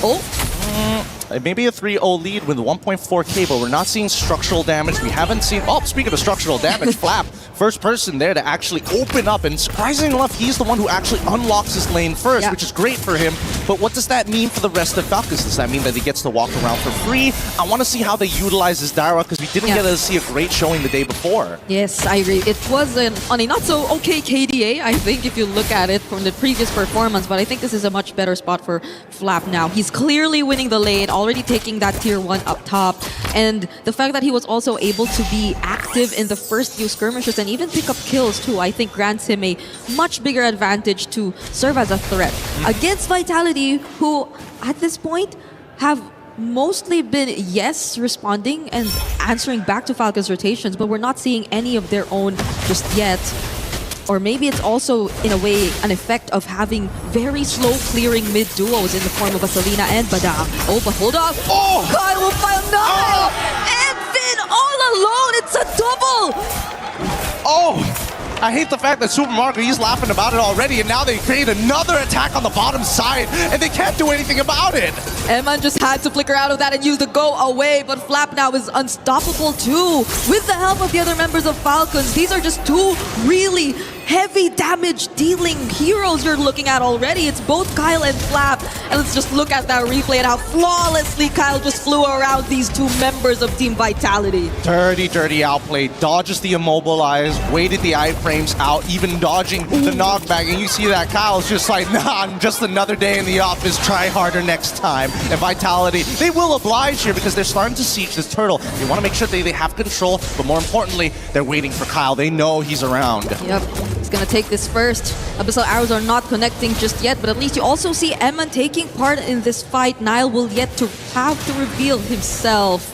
Maybe a 3-0 lead with 1.4k, but we're not seeing structural damage. We haven't seen... Oh, speaking of structural damage, Flap, first person there to actually open up, and surprisingly enough, he's the one who actually unlocks his lane first, which is great for him. But what does that mean for the rest of Falcons? Does that mean that he gets to walk around for free? I want to see how they utilize his Dara, because we didn't get to see a great showing the day before. Yes, I agree. It was on a not-so-okay KDA, I think, if you look at it from the previous performance, but I think this is a much better spot for Flap now. He's clearly winning the lane, already taking that tier 1 up top, and the fact that he was also able to be active in the first few skirmishes and even pick up kills too, I think grants him a much bigger advantage to serve as a threat against Vitality, who at this point have mostly been responding and answering back to Falcons rotations, but we're not seeing any of their own just yet. Or maybe it's also, in a way, an effect of having very slow clearing mid duos in the form of a Selena and Bada. Oh, but hold on. Oh! Kyle will find Nile! And Finn all alone! It's a double! Oh! I hate the fact that Super Marco, he's laughing about it already, and now they create another attack on the bottom side, and they can't do anything about it. Eman just had to flicker out of that and use the go away, but Flap now is unstoppable too, with the help of the other members of Falcons. These are just two really heavy damage dealing heroes you're looking at already. It's both Kyle and Flap, and let's just look at that replay and how flawlessly Kyle just flew around these two members of Team Vitality. Dirty outplay, dodges the immobilize, waited the iframes out, even dodging the knockback, and you see that Kyle's just like, nah, just another day in the office, try harder next time. And Vitality, they will oblige here because they're starting to siege this turtle. They want to make sure they have control, but more importantly, they're waiting for Kyle. They know he's around. Yep. He's gonna take this first. Abyssal arrows are not connecting just yet, but at least you also see Eman taking part in this fight. Nile will yet to have to reveal himself,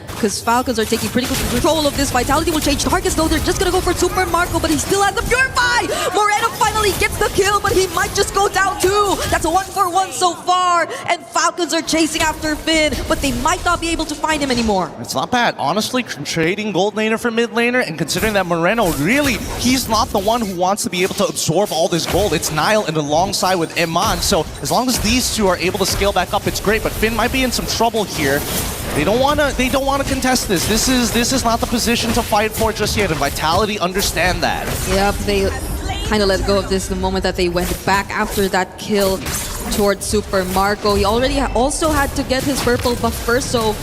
because Falcons are taking pretty good control of this. Vitality will change targets though. They're just gonna go for Super Marco, but he still has the Purify! Moreno finally gets the kill, but he might just go down too. That's a 1-for-1 so far, and Falcons are chasing after Finn, but they might not be able to find him anymore. It's not bad. Honestly, trading gold laner for mid laner, and considering that Moreno, really, he's not the one who wants to be able to absorb all this gold. It's Nile and alongside with Eman, so as long as these two are able to scale back up, it's great, but Finn might be in some trouble here. They don't want to contest this. This is not the position to fight for just yet, and Vitality understand that. Yep, they kind of let go of this the moment that they went back after that kill towards Super Marco. He already also had to get his purple buff first, so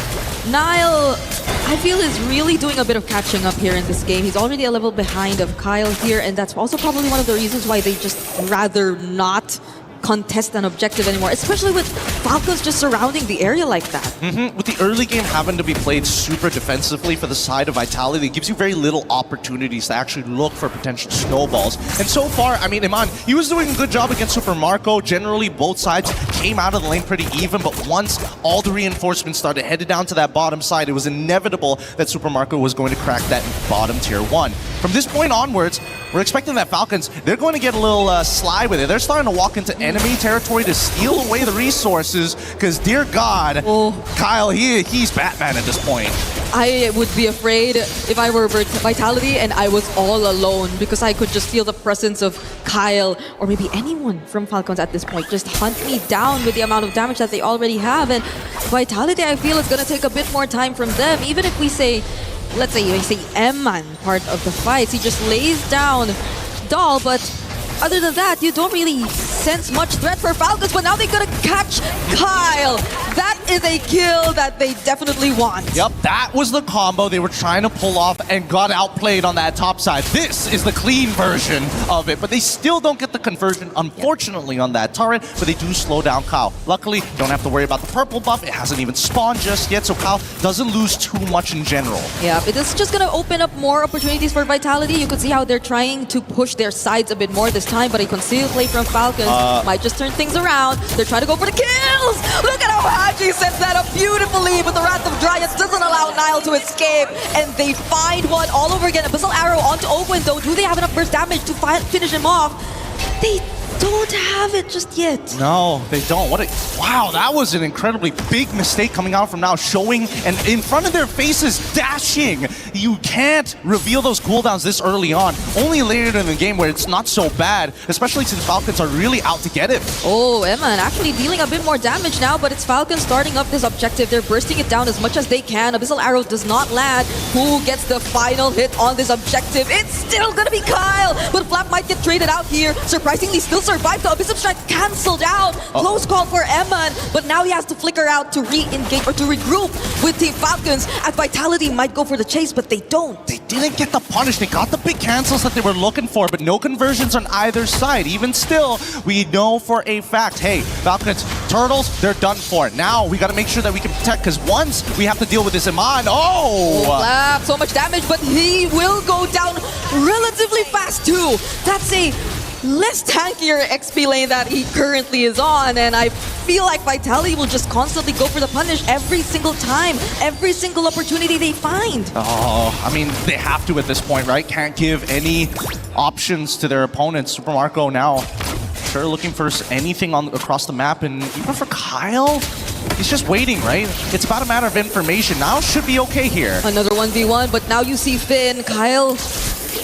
Nile, I feel, is really doing a bit of catching up here in this game. He's already a level behind of Kyle here, and that's also probably one of the reasons why they just rather not contest an objective anymore, especially with Falcons just surrounding the area like that. With the early game having to be played super defensively for the side of Vitality, it gives you very little opportunities to actually look for potential snowballs. And so far, I mean, Iman, he was doing a good job against Super Marco. Generally, both sides came out of the lane pretty even, but once all the reinforcements started headed down to that bottom side, it was inevitable that Super Marco was going to crack that bottom tier 1. From this point onwards, we're expecting that Falcons, they're going to get a little sly with it. They're starting to walk into enemy territory to steal away the resources, because dear God, Kyle, he's Batman at this point. I would be afraid if I were Vitality and I was all alone, because I could just feel the presence of Kyle or maybe anyone from Falcons at this point just hunt me down with the amount of damage that they already have. And Vitality, I feel, is going to take a bit more time from them. Even if we say, let's say you say M-Man part of the fights, he just lays down Doll, but other than that, you don't really sense much threat for Falcons, but now they're gonna catch Kyle. That is a kill that they definitely want. Yep, that was the combo they were trying to pull off and got outplayed on that top side. This is the clean version of it, but they still don't get the conversion, unfortunately, on that turret, but they do slow down Kyle. Luckily, don't have to worry about the purple buff. It hasn't even spawned just yet, so Kyle doesn't lose too much in general. Yeah, it is just gonna open up more opportunities for Vitality. You could see how they're trying to push their sides a bit more this time, but a concealed play from Falcons might just turn things around. They're trying to go for the kills! Look at how Haji sets that up beautifully, but the Wrath of Dryas doesn't allow Nile to escape, and they find one all over again. Abyssal Arrow onto Owen, though. Do they have enough burst damage to finish him off? They don't have it just yet. No, they don't. Wow, that was an incredibly big mistake coming out from Now, showing and in front of their faces, dashing. You can't reveal those cooldowns this early on. Only later in the game where it's not so bad, especially since Falcons are really out to get it. Oh, Emman actually dealing a bit more damage now, but it's Falcons starting up this objective. They're bursting it down as much as they can. Abyssal Arrow does not land. Who gets the final hit on this objective? It's still gonna be Kyle, but Flap might get traded out here. Surprisingly, still survived. The Abyss of Strike cancelled out. Close call for Emman, but now he has to flicker out to re-engage or to regroup with Team Falcons. As Vitality might go for the chase, but they don't. They didn't get the punish. They got the big cancels that they were looking for, but no conversions on either side. Even still, we know for a fact, hey, Falcons, Turtles, they're done for. Now we got to make sure that we can protect, because once we have to deal with this Iman, Flap, so much damage, but he will go down relatively fast too. That's a less tankier XP lane that he currently is on, and I feel like Vitality will just constantly go for the punish every single time, every single opportunity they find. I mean, they have to at this point, right? Can't give any options to their opponents. Super Marco now sure looking for anything across the map, and even for Kyle, he's just waiting, right? It's about a matter of information. Now should be okay here. Another 1v1, but now you see Finn. Kyle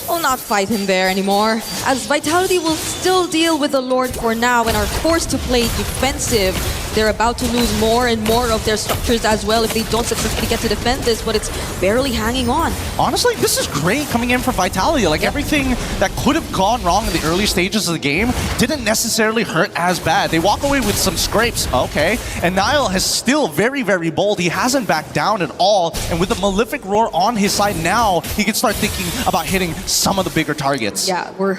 will not fight him there anymore, as Vitality will still deal with the Lord for now and are forced to play defensive. They're about to lose more and more of their structures as well if they don't successfully get to defend this, but it's barely hanging on. Honestly, this is great coming in for Vitality. Like, everything that could have gone wrong in the early stages of the game didn't necessarily hurt as bad. They walk away with some scrapes, okay. And Nile has still very, very bold. He hasn't backed down at all. And with the Malefic Roar on his side now, he can start thinking about hitting some of the bigger targets. Yeah, we're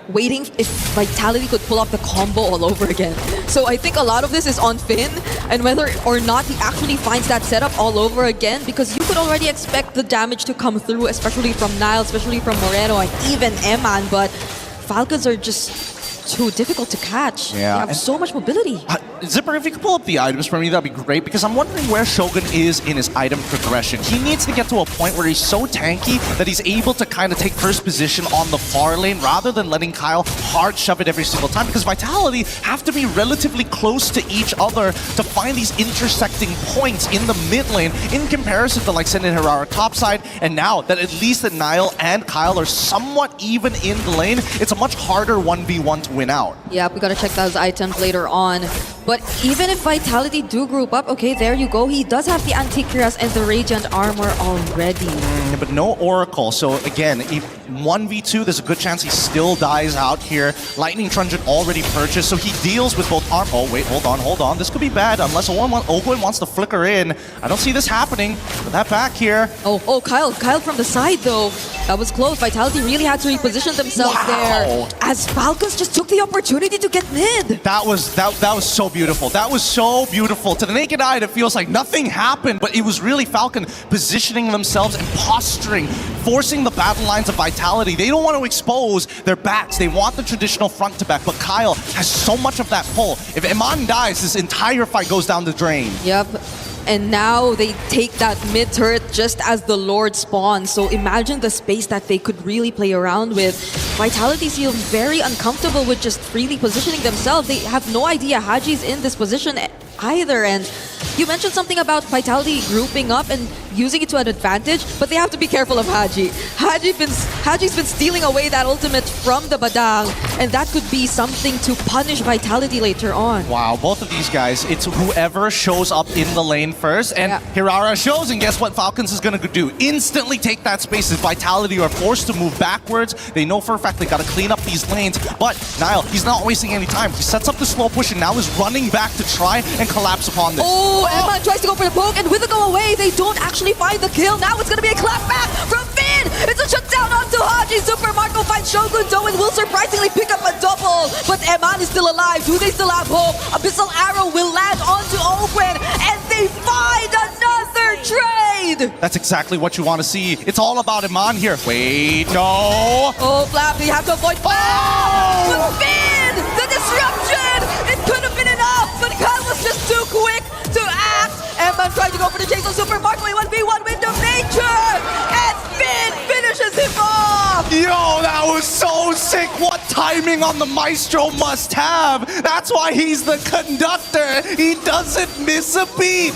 waiting if Vitality could pull off the combo all over again. So I think a lot of this is on Finn, and whether or not he actually finds that setup all over again, because you could already expect the damage to come through, especially from Nile, especially from Moreno, and even Eman, but Falcons are just too difficult to catch. Yeah. They have so much mobility. Zipper, if you could pull up the items for me, that'd be great, because I'm wondering where Shogun is in his item progression. He needs to get to a point where he's so tanky that he's able to kind of take first position on the far lane rather than letting Kyle hard shove it every single time, because Vitality have to be relatively close to each other to find these intersecting points in the mid lane in comparison to like Senden Herrera topside. And now that at least that Nile and Kyle are somewhat even in the lane, it's a much harder 1v1 to win out. Yeah, we gotta check those items later on. But even if Vitality do group up, okay, there you go. He does have the Antikyras and the Radiant Armor already. But no Oracle. So again, 1v2, there's a good chance he still dies out here. Lightning Truncheon already purchased, so he deals with both arm. Oh, wait, hold on. This could be bad unless Ogwin wants to flicker in. I don't see this happening. But that back here. Oh, Kyle from the side though. That was close. Vitality really had to reposition themselves there as Falcons just took the opportunity to get mid. That was so beautiful. That was so beautiful. To the naked eye, it feels like nothing happened, but it was really Falcon positioning themselves and posturing, forcing the battle lines of Vitality. They don't want to expose their backs. They want the traditional front to back, but Kyle has so much of that pull. If Eman dies, this entire fight goes down the drain. Yep. And now they take that mid turret just as the Lord spawns. So imagine the space that they could really play around with. Vitality feels very uncomfortable with just freely positioning themselves. They have no idea Haji's in this position either. And you mentioned something about Vitality grouping up and using it to an advantage, but they have to be careful of Haji. Haji's been stealing away that ultimate from the Badang, and that could be something to punish Vitality later on. Wow, both of these guys, it's whoever shows up in the lane first, and Hirara shows, and guess what Falcons is going to do? Instantly take that space as Vitality are forced to move backwards. They know for a fact they got to clean up these lanes, but Niall, he's not wasting any time. He sets up the slow push and now is running back to try and collapse upon this. Oh, Eman tries to go for the poke, and with the go away, they don't actually find the kill. Now it's going to be a clap back from Finn. It's a shutdown onto Haji. Super Marco finds Shogun Do and will surprisingly pick up a double. But Eman is still alive. Do they still have hope? Abyssal Arrow will land onto Open, and they find another trade. That's exactly what you want to see. It's all about Eman here. Wait, no. Oh, Flap, you have to avoid. Oh! But Finn, the disruption. It could have been enough, but Kyle was just too quick to act. Eman tried to go for the chase on Super Marco. 1v1 Wind of Nature, and Finn finishes him off. Yo, that was so sick. What timing on the Maestro must have. That's why he's the conductor. He doesn't miss a beat.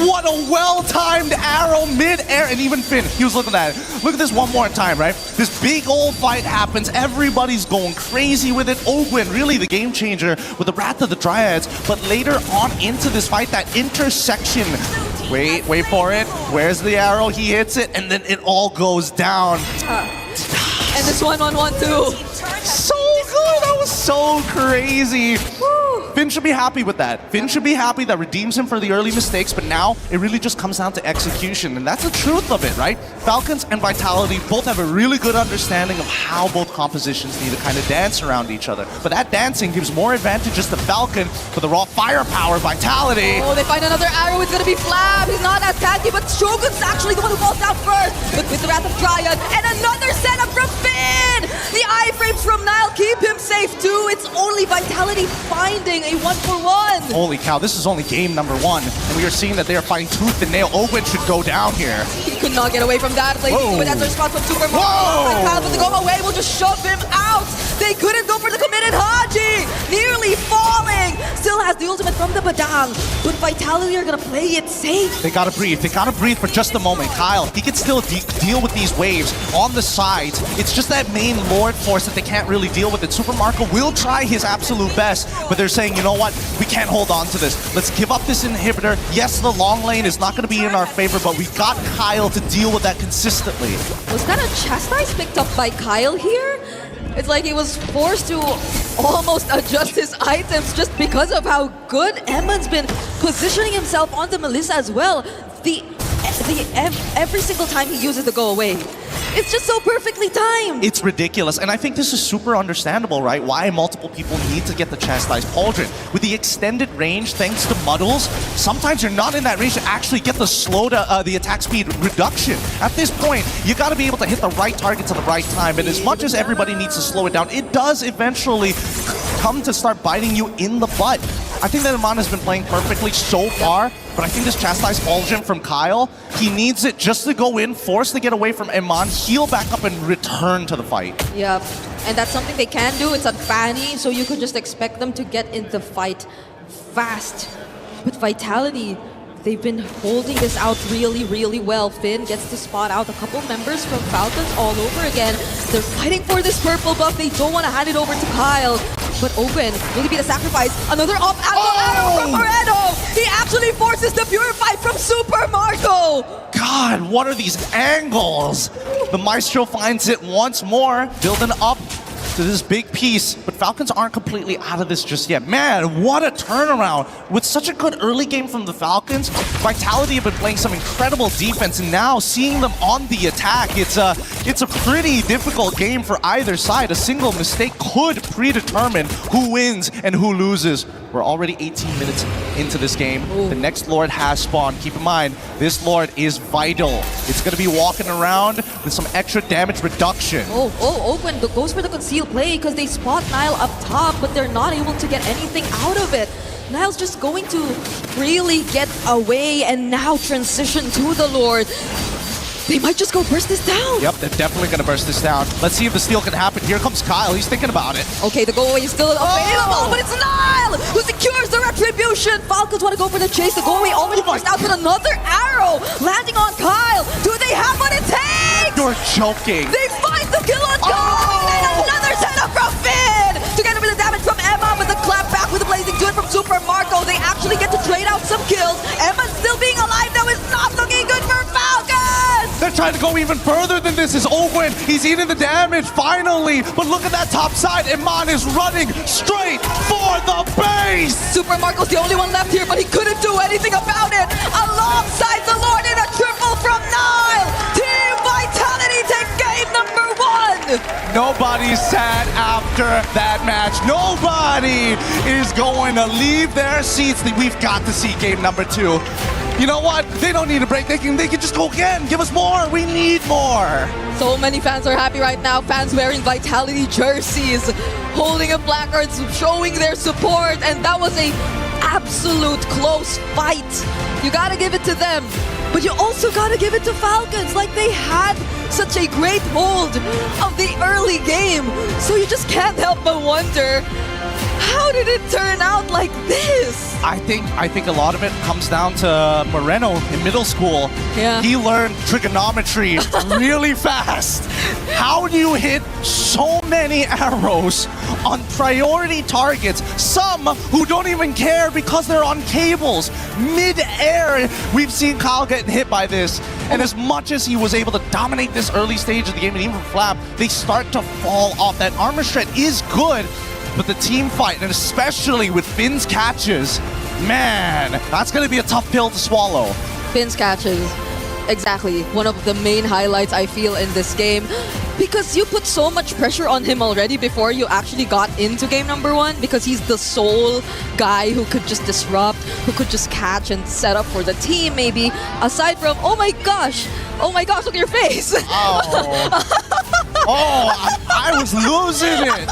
What a well-timed arrow mid-air. And even Finn, he was looking at it. Look at this one more time, right? This big old fight happens. Everybody's going crazy with it. Ogwin, really the game changer with the Wrath of the Dryads. But later on into this fight, that intersection. Wait for it. Where's the arrow? He hits it, and then it all goes down. And this 1-1-1 too. So good. That was so crazy. Finn should be happy with that. Finn should be happy that redeems him for the early mistakes, but now it really just comes down to execution, and that's the truth of it, right? Falcons and Vitality both have a really good understanding of how both compositions need to kind of dance around each other. But that dancing gives more advantages to Falcon for the raw firepower. Vitality. Oh, they find another arrow. It's gonna be Flab. He's not as tanky, but Shogun's actually the one who falls out first. But with the Wrath of Dryad and another setup from Finn. The iframes from Nile keep him safe too. It's only Vitality finding a 1-for-1. Holy cow, this is only game number 1. And we are seeing that they are fighting tooth and nail. Ogwin should go down here. He could not get away from that. But that's a response from Super Mario. But the go away will just shove him out. They couldn't go for the committed Haji. Nearly falling. Still has the ultimate from the Badang. But Vitality are going to play it safe. They got to breathe. They got to breathe for just a moment. Kyle, he can still deal with these waves on the sides. It's just that main Lord force that they can't really deal with it. Super Marco will try his absolute best, but they're saying, you know what? We can't hold on to this. Let's give up this inhibitor. Yes, the long lane is not going to be in our favor, but we got Kyle to deal with that consistently. Was that a chastise picked up by Kyle here? It's like he was forced to almost adjust his items just because of how good Eman's been positioning himself onto Melissa as well. Every single time he uses the go away, it's just so perfectly timed. It's ridiculous, and I think this is super understandable, right? Why multiple people need to get the chastised pauldron. With the extended range, thanks to muddles, sometimes you're not in that range to actually get the attack speed reduction. At this point, you got to be able to hit the right targets at the right time, and as much as everybody needs to slow it down, it does eventually come to start biting you in the butt. I think that Eman has been playing perfectly so far, but I think this chastised Fulgent from Kyle, he needs it just to go in, force to get away from Eman, heal back up, and return to the fight. Yep, and that's something they can do. It's unfanny, so you could just expect them to get in the fight fast. But Vitality, They've been holding this out really, really well. Finn gets to spot out a couple members from Falcons all over again. They're fighting for this purple buff. They don't want to hand it over to Kyle. But Open, will it be the sacrifice? Another arrow from Moreno! He actually forces the Purify from Super Marco! God, what are these angles? The Maestro finds it once more, building up to this big piece, but Falcons aren't completely out of this just yet. Man, what a turnaround. With such a good early game from the Falcons, Vitality have been playing some incredible defense, and now seeing them on the attack, it's a pretty difficult game for either side. A single mistake could predetermine who wins and who loses. We're already 18 minutes into this game. Ooh. The next Lord has spawned. Keep in mind, this Lord is vital. It's going to be walking around with some extra damage reduction. Open goes for the concealed play because they spot Nile up top, but they're not able to get anything out of it. Nile's just going to really get away and now transition to the Lord. They might just go burst this down. Yep, they're definitely going to burst this down. Let's see if the steal can happen. Here comes Kyle. He's thinking about it. Okay, the go away is still available, but it's Nile who secures the retribution. Falcons want to go for the chase. The go away already burst out with another arrow landing on Kyle. Do they have what it takes? You're joking. They find the kill on Kyle, and another setup from Finn. Together with the damage from Emma, but the clap back with the blazing dude from Super Marco. They actually get to trade out some kills. Emma still being alive now is not looking good for Falcons. They're trying to go even further than this. Is Owen. He's eating the damage finally. But look at that top side. Iman is running straight for the base. Super Marco's the only one left here, but he couldn't do anything about it. Alongside the Lord in a triple from Nile. Team Vitality take game number 1. Nobody's sad after that match. Nobody is going to leave their seats. We've got to see game number 2. You know what? They don't need a break. They can just go again. Give us more. We need more. So many fans are happy right now. Fans wearing Vitality jerseys, holding up placards, showing their support. And that was a absolute close fight. You gotta give it to them. But you also gotta give it to Falcons. Like, they had such a great hold of the early game. So you just can't help but wonder, how did it turn out like this? I think a lot of it comes down to Moreno in middle school. Yeah. He learned trigonometry really fast. How do you hit so many arrows on priority targets? Some who don't even care because they're on cables. Mid-air, we've seen Kyle getting hit by this. And as much as he was able to dominate this early stage of the game, and even Flap, they start to fall off. That armor shred is good, but the team fight, and especially with Finn's catches, man, that's going to be a tough pill to swallow. Finn's catches, exactly. One of the main highlights I feel in this game. Because you put so much pressure on him already before you actually got into game number 1, because he's the sole guy who could just disrupt, who could just catch and set up for the team maybe. Aside from, oh my gosh, look at your face. I was losing it.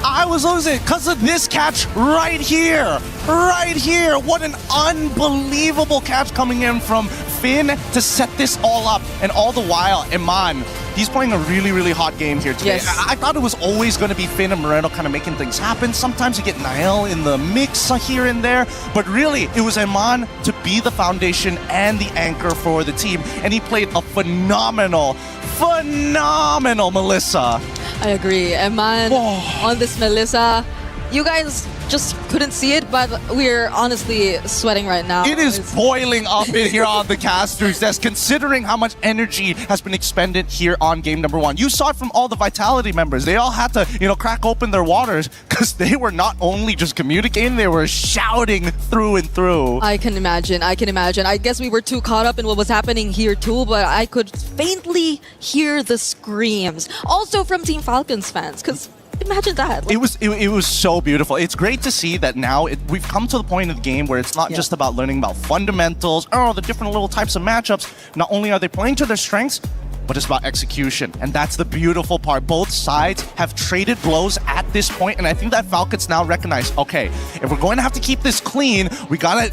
I was losing it because of this catch right here. Right here. What an unbelievable catch coming in from Finn to set this all up. And all the while, Iman, he's playing a really, really hot game here today. Yes. I thought it was always going to be Finn and Moreno kind of making things happen. Sometimes you get Niall in the mix here and there. But really, it was Iman to be the foundation and the anchor for the team. And he played a phenomenal Melissa. I agree. Eman on this Melissa. You guys just couldn't see it, but we're honestly sweating right now. It is boiling up in here on the caster's desk, considering how much energy has been expended here on game number 1. You saw it from all the Vitality members. They all had to, crack open their waters because they were not only just communicating, they were shouting through and through. I can imagine. I guess we were too caught up in what was happening here too, but I could faintly hear the screams. Also from Team Falcons fans, because imagine that. It was so beautiful. It's great to see that now we've come to the point of the game where it's not just about learning about fundamentals or the different little types of matchups. Not only are they playing to their strengths, but it's about execution. And that's the beautiful part. Both sides have traded blows at this point, and I think that Falcons now recognize, okay, if we're going to have to keep this clean, we gotta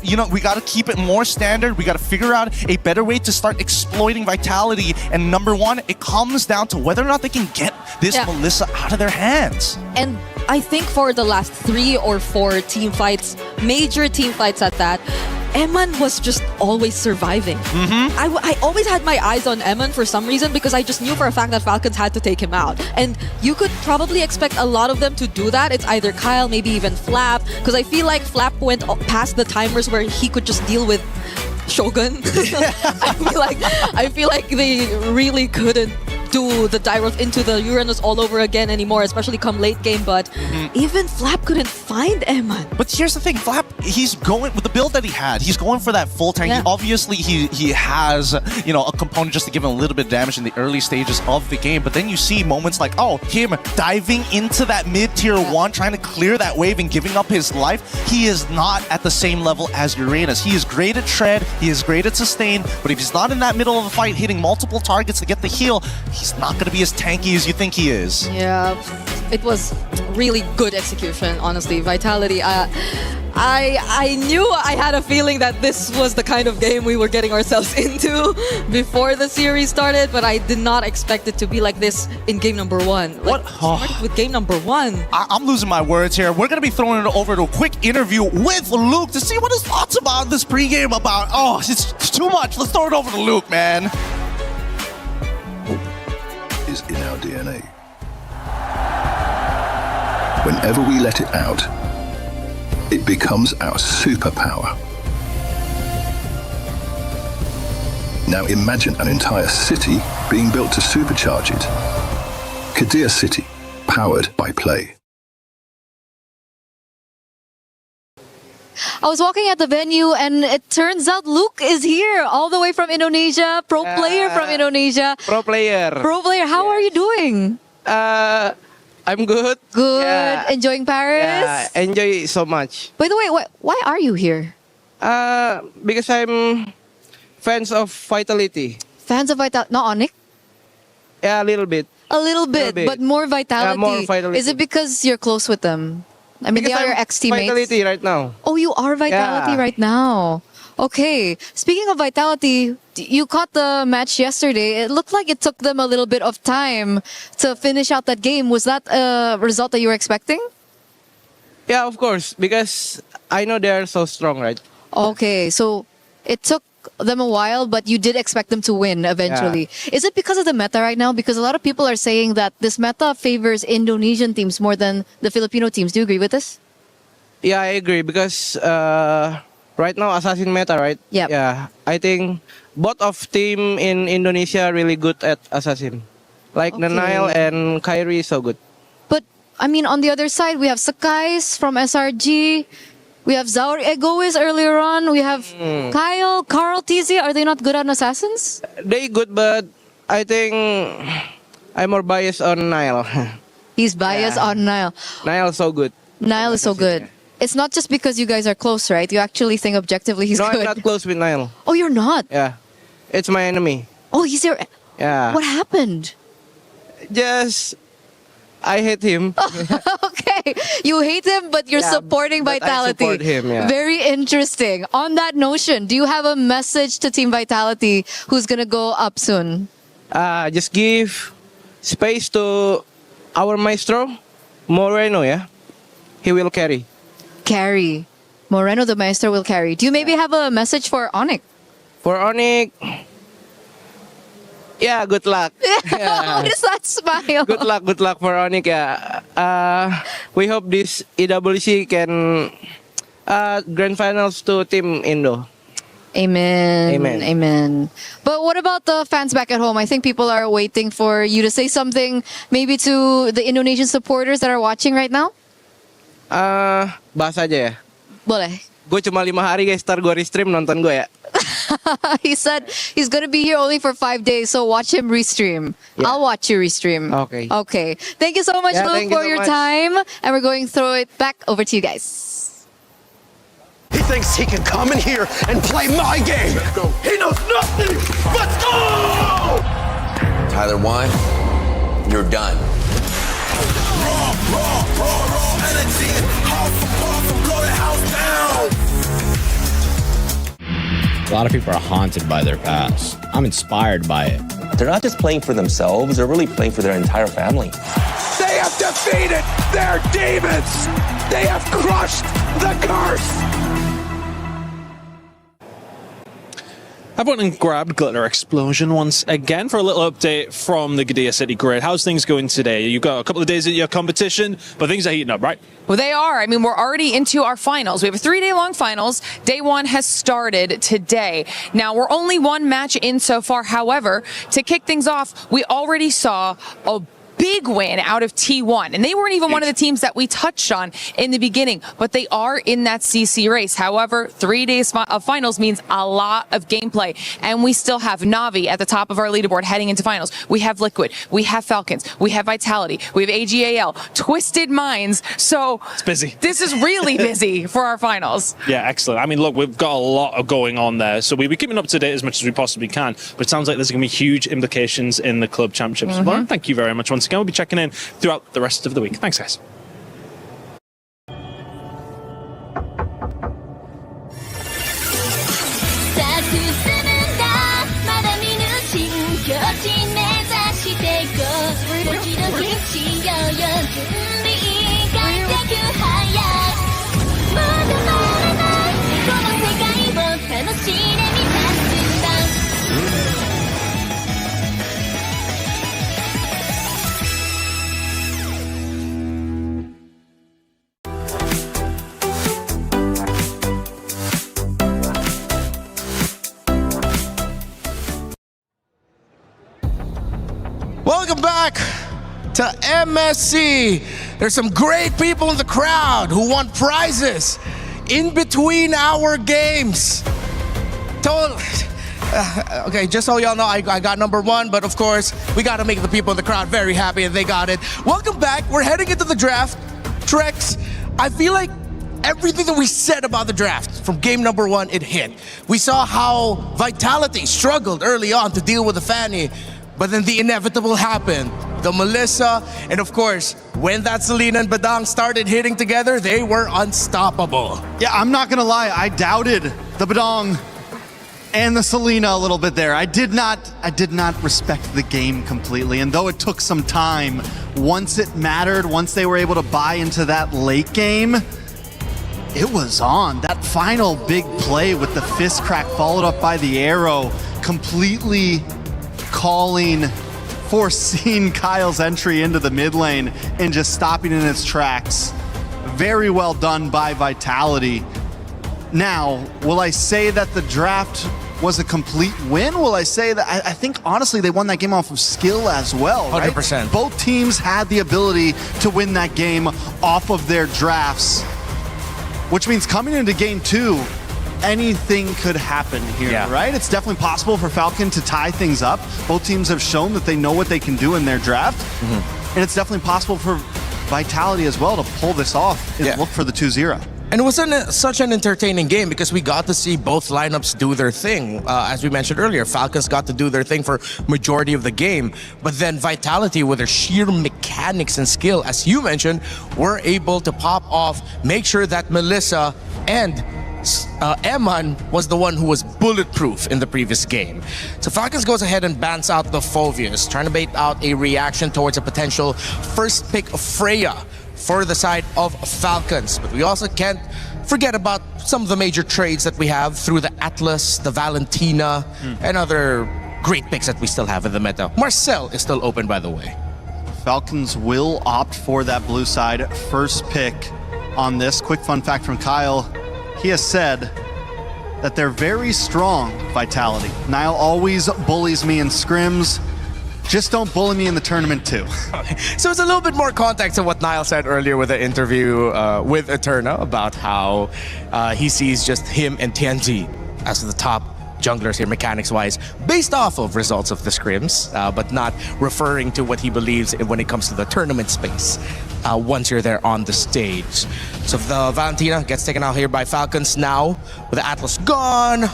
keep it more standard. We gotta figure out a better way to start exploiting Vitality. And number 1, it comes down to whether or not they can get this Melissa out of their hands. And I think for the last 3 or 4 team fights, major team fights at that, Eman was just always surviving. I always had my eyes on Eman for some reason because I just knew for a fact that Falcons had to take him out. And you could probably expect a lot of them to do that. It's either Kyle, maybe even Flap, because I feel like Flap went past the timers where he could just deal with Shogun. I feel like they really couldn't do the Dairos into the Uranus all over again anymore, especially come late game, but even Flap couldn't find Eman. But here's the thing, Flap, he's going with the build that he had. He's going for that full tank. Yeah. Obviously, he has, you know, a component just to give him a little bit of damage in the early stages of the game. But then you see moments like, oh, him diving into that mid tier 1, trying to clear that wave and giving up his life. He is not at the same level as Uranus. He is great at tread, he is great at sustain, but if he's not in that middle of the fight hitting multiple targets to get the heal, he's not going to be as tanky as you think he is. Yeah, it was really good execution, honestly. Vitality, I knew, I had a feeling that this was the kind of game we were getting ourselves into before the series started, but I did not expect it to be like this in game number 1. Like, started with game number 1. I'm losing my words here. We're going to be throwing it over to a quick interview with Luke to see what his thoughts about this pregame about. Oh, it's too much. Let's throw it over to Luke, man. Is in our DNA. Whenever we let it out, it becomes our superpower. Now imagine an entire city being built to supercharge it. Kadir City, powered by play. I was walking at the venue and it turns out Luke is here all the way from Indonesia, pro player from Indonesia. Pro player. Pro player, how are you doing? I'm good. Good. Yeah. Enjoying Paris? Yeah, enjoy so much. By the way, why are you here? Because I'm fans of Vitality. Fans of Vitality, not Onyx? Yeah, a little bit. A little bit, but more Vitality. Yeah, more Vitality. Is it because you're close with them? I mean, because they are your I'm ex-teammates. Vitality right now. Oh, you are Vitality right now. Okay. Speaking of Vitality, you caught the match yesterday. It looked like it took them a little bit of time to finish out that game. Was that a result that you were expecting? Yeah, of course, because I know they are so strong, right? Okay, so it took them a while, but you did expect them to win eventually. Yeah. Is it because of the meta right now? Because a lot of people are saying that this meta favors Indonesian teams more than the Filipino teams. Do you agree with this? Yeah, I agree because right now Assassin meta, right? Yep. Yeah, I think both of team in Indonesia are really good at Assassin. Like Nanail and Kyrie is so good. But I mean, on the other side, we have Sakai's from SRG. We have Zaur Egoist earlier on. We have Kyle, Carl, TZ. Are they not good on Assassins? They good, but I think I'm more biased on Nile. He's biased on Nile. Nile is so good. Nile is so good. It's not just because you guys are close, right? You actually think objectively he's good. No, I'm not close with Nile. Oh, you're not? Yeah. It's my enemy. Oh, he's your... Yeah. What happened? Just... I hate him. Okay. You hate him, but you're supporting Vitality. I support him, yeah. Very interesting. On that notion, do you have a message to Team Vitality who's going to go up soon? Just give space to our maestro, Moreno, yeah? He will carry. Carry. Moreno, the maestro, will carry. Do you maybe have a message for Onyx? For Onyx... Yeah, good luck. What is that smile? Good luck for Onyx. Yeah. We hope this EWC can grand finals to Team Indo. Amen. Amen. Amen. But what about the fans back at home? I think people are waiting for you to say something maybe to the Indonesian supporters that are watching right now. Bahas aja ya. Boleh. Gue cuma 5 hari guys, ntar gue restream nonton gue ya. He said he's going to be here only for 5 days, so watch him restream. Yeah. I'll watch you restream. Okay. Okay. Thank you so much, Luke, for your time. And we're going to throw it back over to you guys. He thinks he can come in here and play my game. He knows nothing. Let's go! Tyler 1, you're done. Raw energy. House from blow the house down. A lot of people are haunted by their past. I'm inspired by it. They're not just playing for themselves, they're really playing for their entire family. They have have defeated their demons. They have crushed the curse. I've went and grabbed Glitter Explosion once again for a little update from the Qiddiya City grid. How's things going today? You've got a couple of days at your competition, but things are heating up, right? Well, they are. I mean, we're already into our finals. We have a 3-day-long finals. Day 1 has started today. Now, we're only one match in so far. However, to kick things off, we already saw a big win out of T1, and they weren't even one of the teams that we touched on in the beginning, but they are in that CC race. However, 3 days of finals means a lot of gameplay, and we still have Navi at the top of our leaderboard heading into finals. We have Liquid, we have Falcons, we have Vitality, we have AGAL, Twisted Minds, so it's busy. This is really busy for our finals. Yeah, excellent. I mean, look, we've got a lot of going on there, so we'll be keeping up to date as much as we possibly can, but it sounds like there's going to be huge implications in the club championships. Well, thank you very much once again. We'll be checking in throughout the rest of the week. Thanks, guys. Welcome back to MSC. There's some great people in the crowd who want prizes in between our games. Okay, just so y'all know, I got number 1, but of course, we got to make the people in the crowd very happy, and they got it. Welcome back. We're heading into the draft. Trex, I feel like everything that we said about the draft from game number 1, it hit. We saw how Vitality struggled early on to deal with the Fanny, but then the inevitable happened. The Melissa, and of course, when that Selena and Badang started hitting together, they were unstoppable. Yeah, I'm not gonna lie, I doubted the Badang and the Selena a little bit there. I did not respect the game completely, and though it took some time, once it mattered, once they were able to buy into that late game, it was on. That final big play with the fist crack followed up by the arrow, completely foreseeing Kyle's entry into the mid lane and just stopping in its tracks. Very well done by Vitality. Now, will I say that the draft was a complete win? Will I say that I think honestly they won that game off of skill as well, right? 100%. Both teams had the ability to win that game off of their drafts, which means coming into game 2, anything could happen here, right? It's definitely possible for Falcon to tie things up. Both teams have shown that they know what they can do in their draft. And it's definitely possible for Vitality as well to pull this off and look for the 2-0. And it was such an entertaining game because we got to see both lineups do their thing. As we mentioned earlier, Falcons got to do their thing for majority of the game. But then Vitality, with their sheer mechanics and skill, as you mentioned, were able to pop off, make sure that Melissa and Eman was the one who was bulletproof in the previous game. So Falcons goes ahead and bans out the Phovius, trying to bait out a reaction towards a potential first pick of Freya for the side of Falcons. But we also can't forget about some of the major trades that we have through the Atlas, the Valentina, and other great picks that we still have in the meta. Marcel is still open, by the way. Falcons will opt for that blue side first pick on this. Quick fun fact from Kyle. He has said that they're very strong, Vitality. Niall always bullies me in scrims. Just don't bully me in the tournament too. So it's a little bit more context to what Niall said earlier with the interview with Eterna about how he sees just him and TNT as the top junglers here mechanics-wise, based off of results of the scrims, but not referring to what he believes when it comes to the tournament space once you're there on the stage. So the Valentina gets taken out here by Falcons now, with the Atlas gone.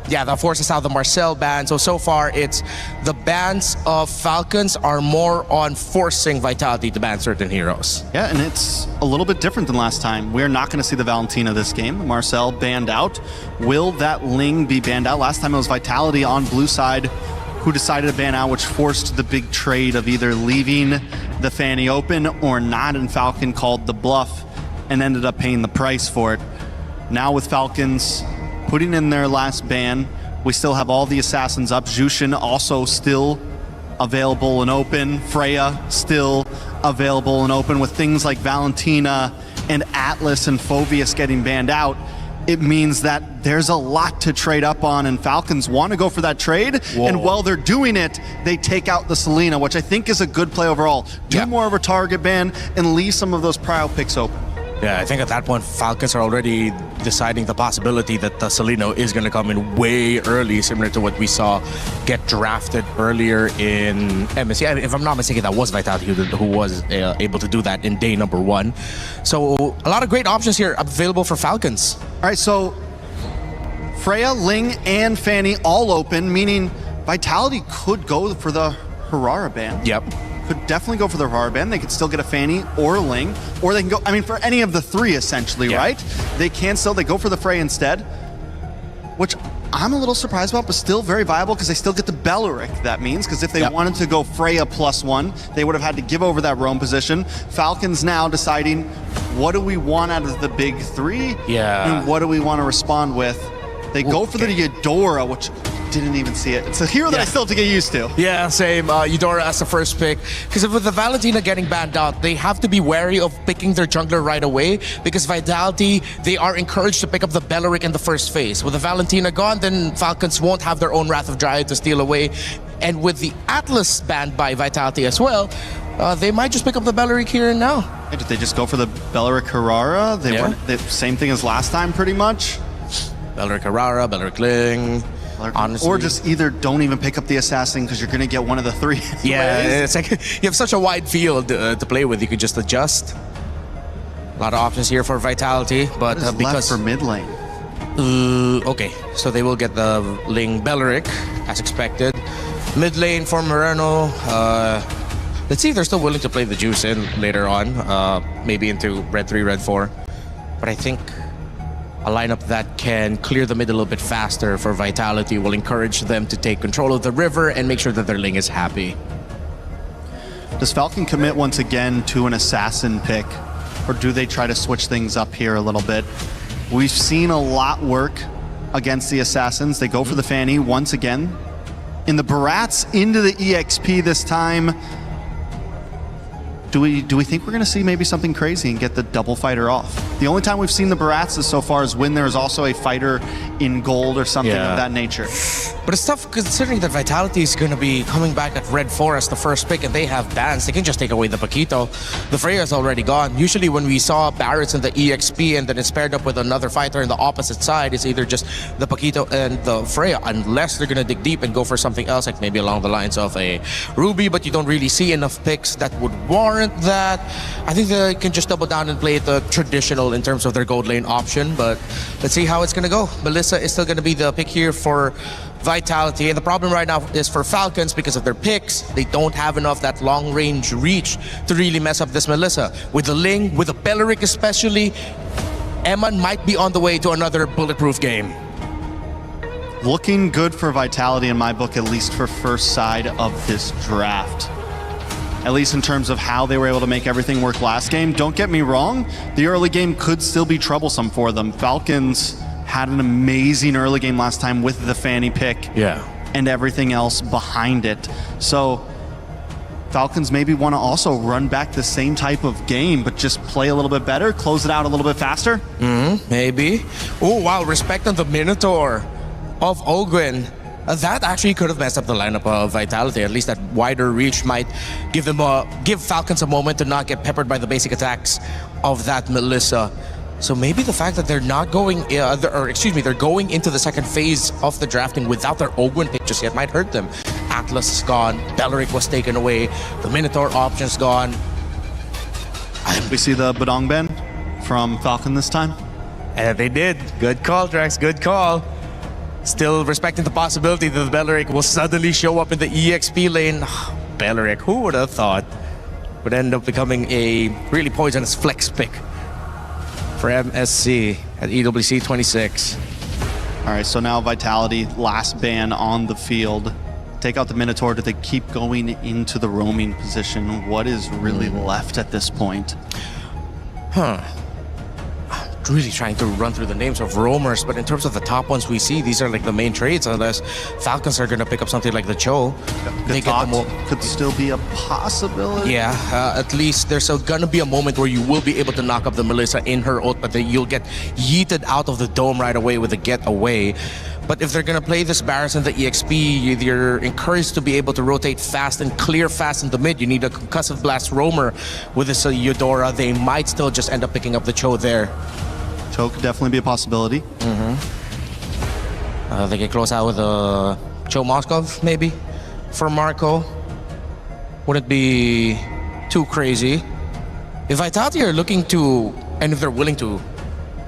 Yeah, that forces out the Marcel ban. So far, it's the bans of Falcons are more on forcing Vitality to ban certain heroes. Yeah, and it's a little bit different than last time. We're not going to see the Valentina this game. Marcel banned out. Will that Ling be banned out? Last time it was Vitality on blue side who decided to ban out, which forced the big trade of either leaving the Fanny open or not, and Falcon called the bluff and ended up paying the price for it. Now with Falcons putting in their last ban, we still have all the assassins up. Jushin also still available and open. Freya still available and open. With things like Valentina and Atlas and Phoveus getting banned out, it means that there's a lot to trade up on, and Falcons want to go for that trade. Whoa. And while they're doing it, they take out the Selena, which I think is a good play overall. Do more of a target ban and leave some of those prio picks open. Yeah, I think at that point, Falcons are already deciding the possibility that the Seleno is going to come in way early, similar to what we saw get drafted earlier in MSC. I mean, if I'm not mistaken, that was Vitality who was able to do that in day number 1. So a lot of great options here available for Falcons. All right, so Freya, Ling, and Fanny all open, meaning Vitality could go for the Harara ban. Yep. Could definitely go for the Harara ban. They could still get a Fanny or a Ling, or they can go, I mean, for any of the 3 essentially, right? They go for the Frey instead, which I'm a little surprised about, but still very viable because they still get the Belleric, that means, because if they wanted to go Freya +1, they would have had to give over that roam position. Falcons now deciding, what do we want out of the big 3? Yeah. And what do we want to respond with? They go for the Eudora, which didn't even see it. It's a hero that I still have to get used to. Yeah, same. Eudora as the first pick. Because with the Valentina getting banned out, they have to be wary of picking their jungler right away. Because Vitality, they are encouraged to pick up the Belleric in the first phase. With the Valentina gone, then Falcons won't have their own Wrath of Dryad to steal away. And with the Atlas banned by Vitality as well, they might just pick up the Belleric here and now. Hey, did they just go for the Belleric Harara? They weren't the same thing as last time, pretty much. Belleric Harara, Belleric Ling. Honestly. Or just either don't even pick up the assassin because you're going to get one of the 3. Yeah, it's like you have such a wide field to play with. You could just adjust. A lot of options here for Vitality, but because left for mid lane. Okay, so they will get the Ling Belleric as expected. Mid lane for Moreno. Let's see if they're still willing to play the Juice in later on, maybe into Red 3, Red 4. But I think a lineup that can clear the mid a little bit faster for Vitality will encourage them to take control of the river and make sure that their Ling is happy. Does Falcon commit once again to an assassin pick, or do they try to switch things up here a little bit? We've seen a lot work against the assassins. They go for the Fanny once again. In the Barats into the EXP this time. Do we think we're going to see maybe something crazy and get the double fighter off? The only time we've seen the Barats so far is when there's also a fighter in gold or something of that nature. But it's tough considering that Vitality is going to be coming back at Red 4 as the first pick and they have bans. They can just take away the Paquito. The Freya is already gone. Usually when we saw Barrets in the EXP and then it's paired up with another fighter in the opposite side, it's either just the Paquito and the Freya, unless they're going to dig deep and go for something else, like maybe along the lines of a Ruby, but you don't really see enough picks that would warrant that. I think they can just double down and play the traditional in terms of their gold lane option, but let's see how it's going to go. Melissa is still going to be the pick here for Vitality, and the problem right now is for Falcons because of their picks. They don't have enough that long range reach to really mess up this Melissa. With the Ling, with the Belleric especially, Emma might be on the way to another bulletproof game. Looking good for Vitality in my book, at least for first side of this draft. At least in terms of how they were able to make everything work last game. Don't get me wrong, the early game could still be troublesome for them. Falcons had an amazing early game last time with the Fanny pick and everything else behind it. So Falcons maybe want to also run back the same type of game, but just play a little bit better, close it out a little bit faster. Maybe. Oh, wow, respect on the Minotaur of Ogwyn. That actually could have messed up the lineup of Vitality. At least that wider reach might give them give Falcons a moment to not get peppered by the basic attacks of that Melissa. So maybe the fact that they're not going, they're going into the second phase of the drafting without their Ogwyn pick just yet might hurt them. Atlas is gone, Belleric was taken away, the Minotaur option's gone. We see the Badong Ben from Falcon this time. And they did. Good call, Drax, good call. Still respecting the possibility that the Belleric will suddenly show up in the EXP lane. Belleric, who would have thought, would end up becoming a really poisonous flex pick for MSC at EWC 26. All right, so now Vitality, last ban on the field. take out the Minotaur? Do they keep going into the roaming position? What is really left at this point? Really trying to run through the names of roamers, but in terms of the top ones we see, these are like the main trades, unless Falcons are going to pick up something like the Cho. They could still be a possibility. Yeah, at least there's going to be a moment where you will be able to knock up the Melissa in her ult, but then you'll get yeeted out of the dome right away with a getaway. But if they're going to play this Barris and the EXP, you're encouraged to be able to rotate fast and clear fast in the mid. You need a concussive blast roamer with this Eudora. They might still just end up picking up the Cho there. Cho could definitely be a possibility. They get close out with a Cho Moskov, maybe, for Marco. Wouldn't be too crazy. If Vitality are looking to, and if they're willing to,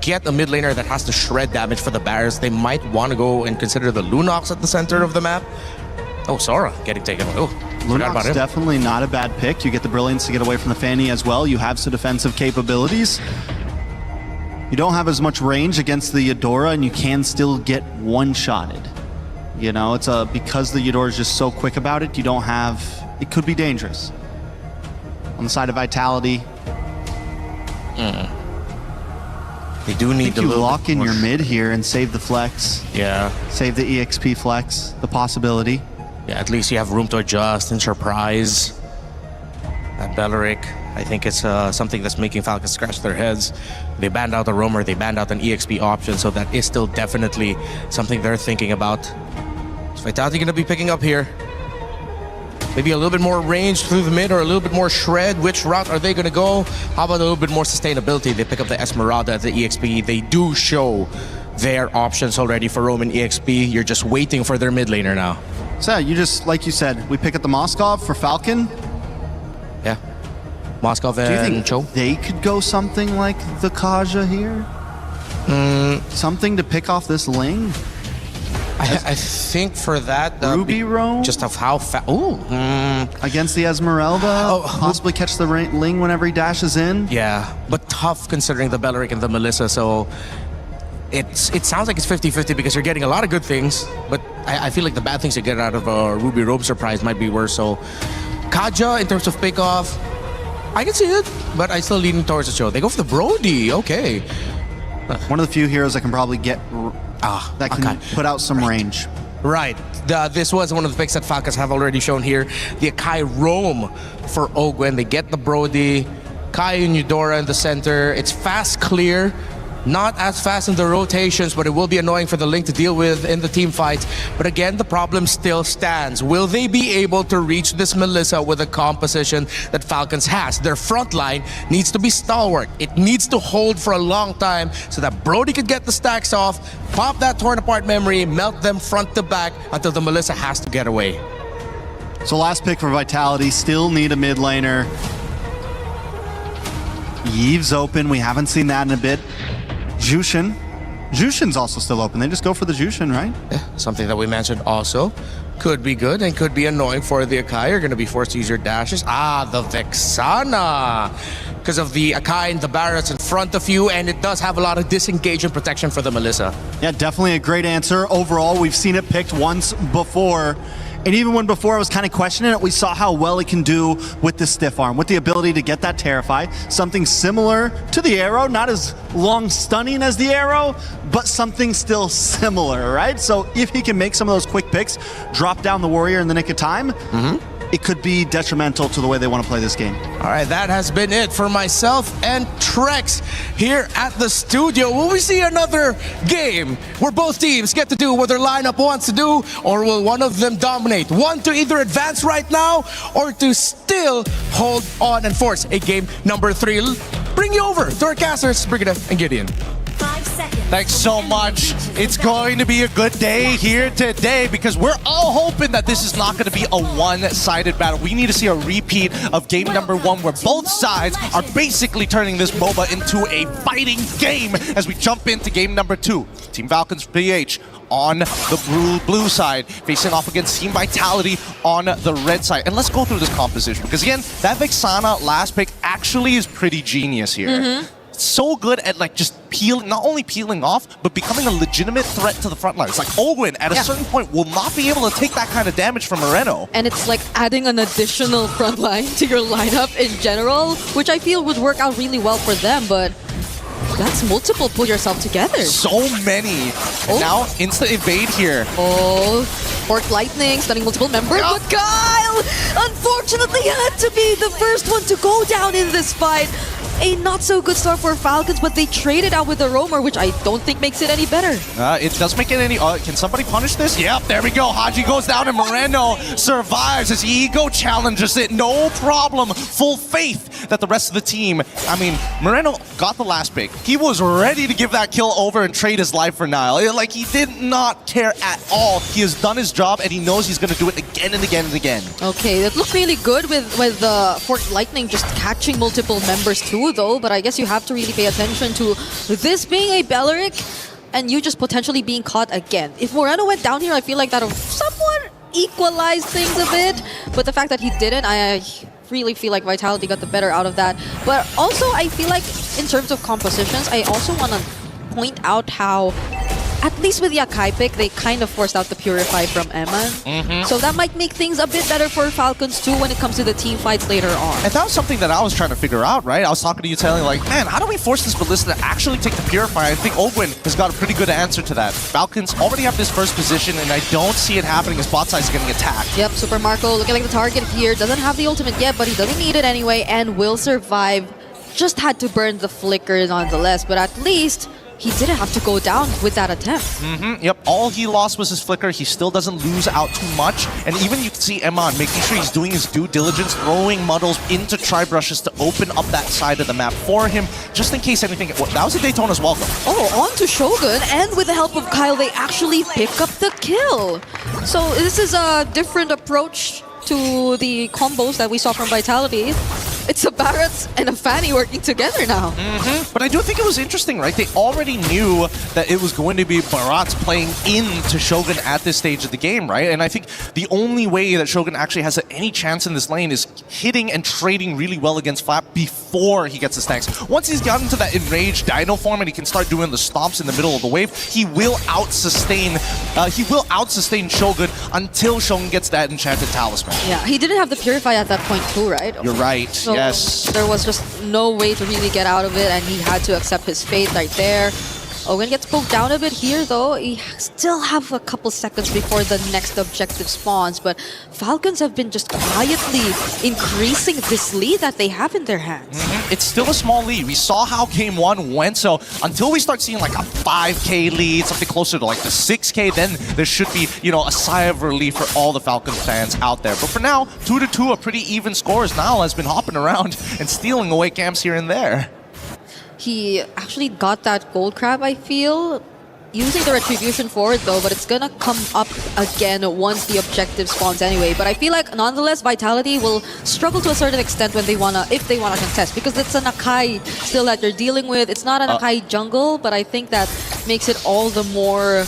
get a mid laner that has to shred damage for the Barriers, they might want to go and consider the Lunox at the center of the map. Oh, Sora getting taken away. Oh, Lunox definitely not a bad pick. You get the Brilliance to get away from the Fanny as well. You have some defensive capabilities. You don't have as much range against the Eudora, and you can still get one-shotted. You know, it's because the Eudora is just so quick about it, you don't have... It could be dangerous. On the side of Vitality... They do need to lock in your mid here and save the flex. Yeah. Save the EXP flex, the possibility. Yeah, at least you have room to adjust and surprise. That Belleric, I think it's something that's making Falcons scratch their heads. They banned out a roamer, they banned out an EXP option, so that is still definitely something they're thinking about. Is Vitality going to be picking up here? Maybe a little bit more range through the mid or a little bit more shred. Which route are they going to go? How about a little bit more sustainability? They pick up the Esmeralda at the EXP. They do show their options already for Roman EXP. You're just waiting for their mid laner now. So you just, like you said, we pick up the Moskov for Falcon. Yeah. Moskov and Do you think Cho. They could go something like the Kaja here? Something to pick off this Ling? I think for that... Ruby roam? Just of how fast... Against the Esmeralda? Possibly catch the Ling whenever he dashes in? Yeah, but tough considering the Belleric and the Melissa, so... It sounds like it's 50-50 because you're getting a lot of good things, but I feel like the bad things you get out of a Ruby roam surprise might be worse, so... Kaja, in terms of pick-off, I can see it, but I still leaning towards the Cho. They go for the Brody, okay. One of the few heroes that can probably get... that can put out some range. Right. This was one of the picks that Falcons have already shown here. The Akai roam for Ogwen. They get the Brody. Kai and Eudora in the center. It's fast, clear. Not as fast in the rotations, but it will be annoying for the Link to deal with in the team fights. But again, the problem still stands. Will they be able to reach this Melissa with the composition that Falcons has? Their front line needs to be stalwart. It needs to hold for a long time so that Brody could get the stacks off, pop that torn apart memory, melt them front to back until the Melissa has to get away. So last pick for Vitality, still need a mid laner. Yeve's open, we haven't seen that in a bit. Jushin. Jushin's also still open. They just go for the Jushin, right? Yeah, something that we mentioned also. Could be good and could be annoying for the Akai. You're going to be forced to use your dashes. The Vexana. Because of the Akai and the Barrets in front of you, and it does have a lot of disengagement protection for the Melissa. Yeah, definitely a great answer. Overall, we've seen it picked once before. And even when before I was kind of questioning it, we saw how well it can do with the stiff arm, with the ability to get that Terrify. Something similar to the arrow, not as long stunning as the arrow, but something still similar, right? So if he can make some of those quick picks, drop down the Warrior in the nick of time, it could be detrimental to the way they want to play this game. All right, that has been it for myself and Trex here at the studio. Will we see another game where both teams get to do what their lineup wants to do, or will one of them dominate? One to either advance right now or to still hold on and force a game number 3. Bring you over to our casters, Brigida and Gideon. 5 seconds. Thanks so much. It's going to be a good day here today because we're all hoping that this is not going to be a one-sided battle. We need to see a repeat of game number 1 where both sides are basically turning this MOBA into a fighting game as we jump into game number 2. Team Falcons PH on the blue side, facing off against Team Vitality on the red side. And let's go through this composition because again, that Vexana last pick actually is pretty genius here. so good at like just not only peeling off, but becoming a legitimate threat to the front line. It's like Owen at a certain point will not be able to take that kind of damage from Moreno. And it's like adding an additional front line to your lineup in general, which I feel would work out really well for them, but that's multiple pull yourself together. So many. Oh. Now, instant evade here. Oh, Porte Lightning, stunning multiple members, but Kyle, unfortunately, had to be the first one to go down in this fight. A not so good start for Falcons, but they traded out with the roamer, which I don't think makes it any better. It does make it any... can somebody punish this? Yep, there we go. Haji goes down and Moreno survives as Ego challenges it. No problem. Full faith that the rest of the team... I mean, Moreno got the last pick. He was ready to give that kill over and trade his life for Nile. Like, he did not care at all. He has done his job, and he knows he's going to do it again and again and again. Okay, that looked really good with Porte Lightning just catching multiple members too, though, but I guess you have to really pay attention to this being a Belleric and you just potentially being caught again. If Moreno went down here, I feel like that would somewhat equalize things a bit, but the fact that he didn't, I really feel like Vitality got the better out of that. But also, I feel like in terms of compositions, I also want to point out how at least with the Akai pick, they kind of forced out the Purify from Emma. So that might make things a bit better for Falcons too when it comes to the team fights later on. And that was something that I was trying to figure out, right? I was talking to you telling like, man, how do we force this Ballista to actually take the Purify? I think Ogwin has got a pretty good answer to that. Falcons already have this first position and I don't see it happening as bot side is getting attacked. Yep, Super Marco looking like the target here. Doesn't have the ultimate yet, but he doesn't need it anyway and will survive. Just had to burn the flicker nonetheless, but at least he didn't have to go down with that attempt. Yep, all he lost was his flicker. He still doesn't lose out too much. And even you can see Eman making sure he's doing his due diligence, throwing muddles into tri-brushes to open up that side of the map for him, just in case anything... Well, that was a Daytona's welcome. Oh, on to Shogun, and with the help of Kyle, they actually pick up the kill. So this is a different approach to the combos that we saw from Vitality. It's a Barretts and a Fanny working together now. But I do think it was interesting, right? They already knew that it was going to be Barretts playing into Shogun at this stage of the game, right? And I think the only way that Shogun actually has any chance in this lane is hitting and trading really well against Flap before he gets his tanks. Once he's gotten to that enraged Dino form and he can start doing the stomps in the middle of the wave, he will out-sustain Shogun until Shogun gets that enchanted talisman. Yeah, he didn't have the Purify at that point too, right? You're right. So there was just no way to really get out of it, and he had to accept his fate right there. Owen gets poked down a bit here, though. He still have a couple seconds before the next objective spawns, but Falcons have been just quietly increasing this lead that they have in their hands. It's still a small lead. We saw how game one went, so until we start seeing like a 5K lead, something closer to like the 6K, then there should be, you know, a sigh of relief for all the Falcons fans out there. But for now, 2-2, a pretty even score as Nile has been hopping around and stealing away camps here and there. He actually got that gold crab, I feel, using the retribution forward though, but it's gonna come up again once the objective spawns anyway. But I feel like nonetheless Vitality will struggle to a certain extent when if they wanna contest, because it's an Akai still that you're dealing with. It's not an Akai jungle, but I think that makes it all the more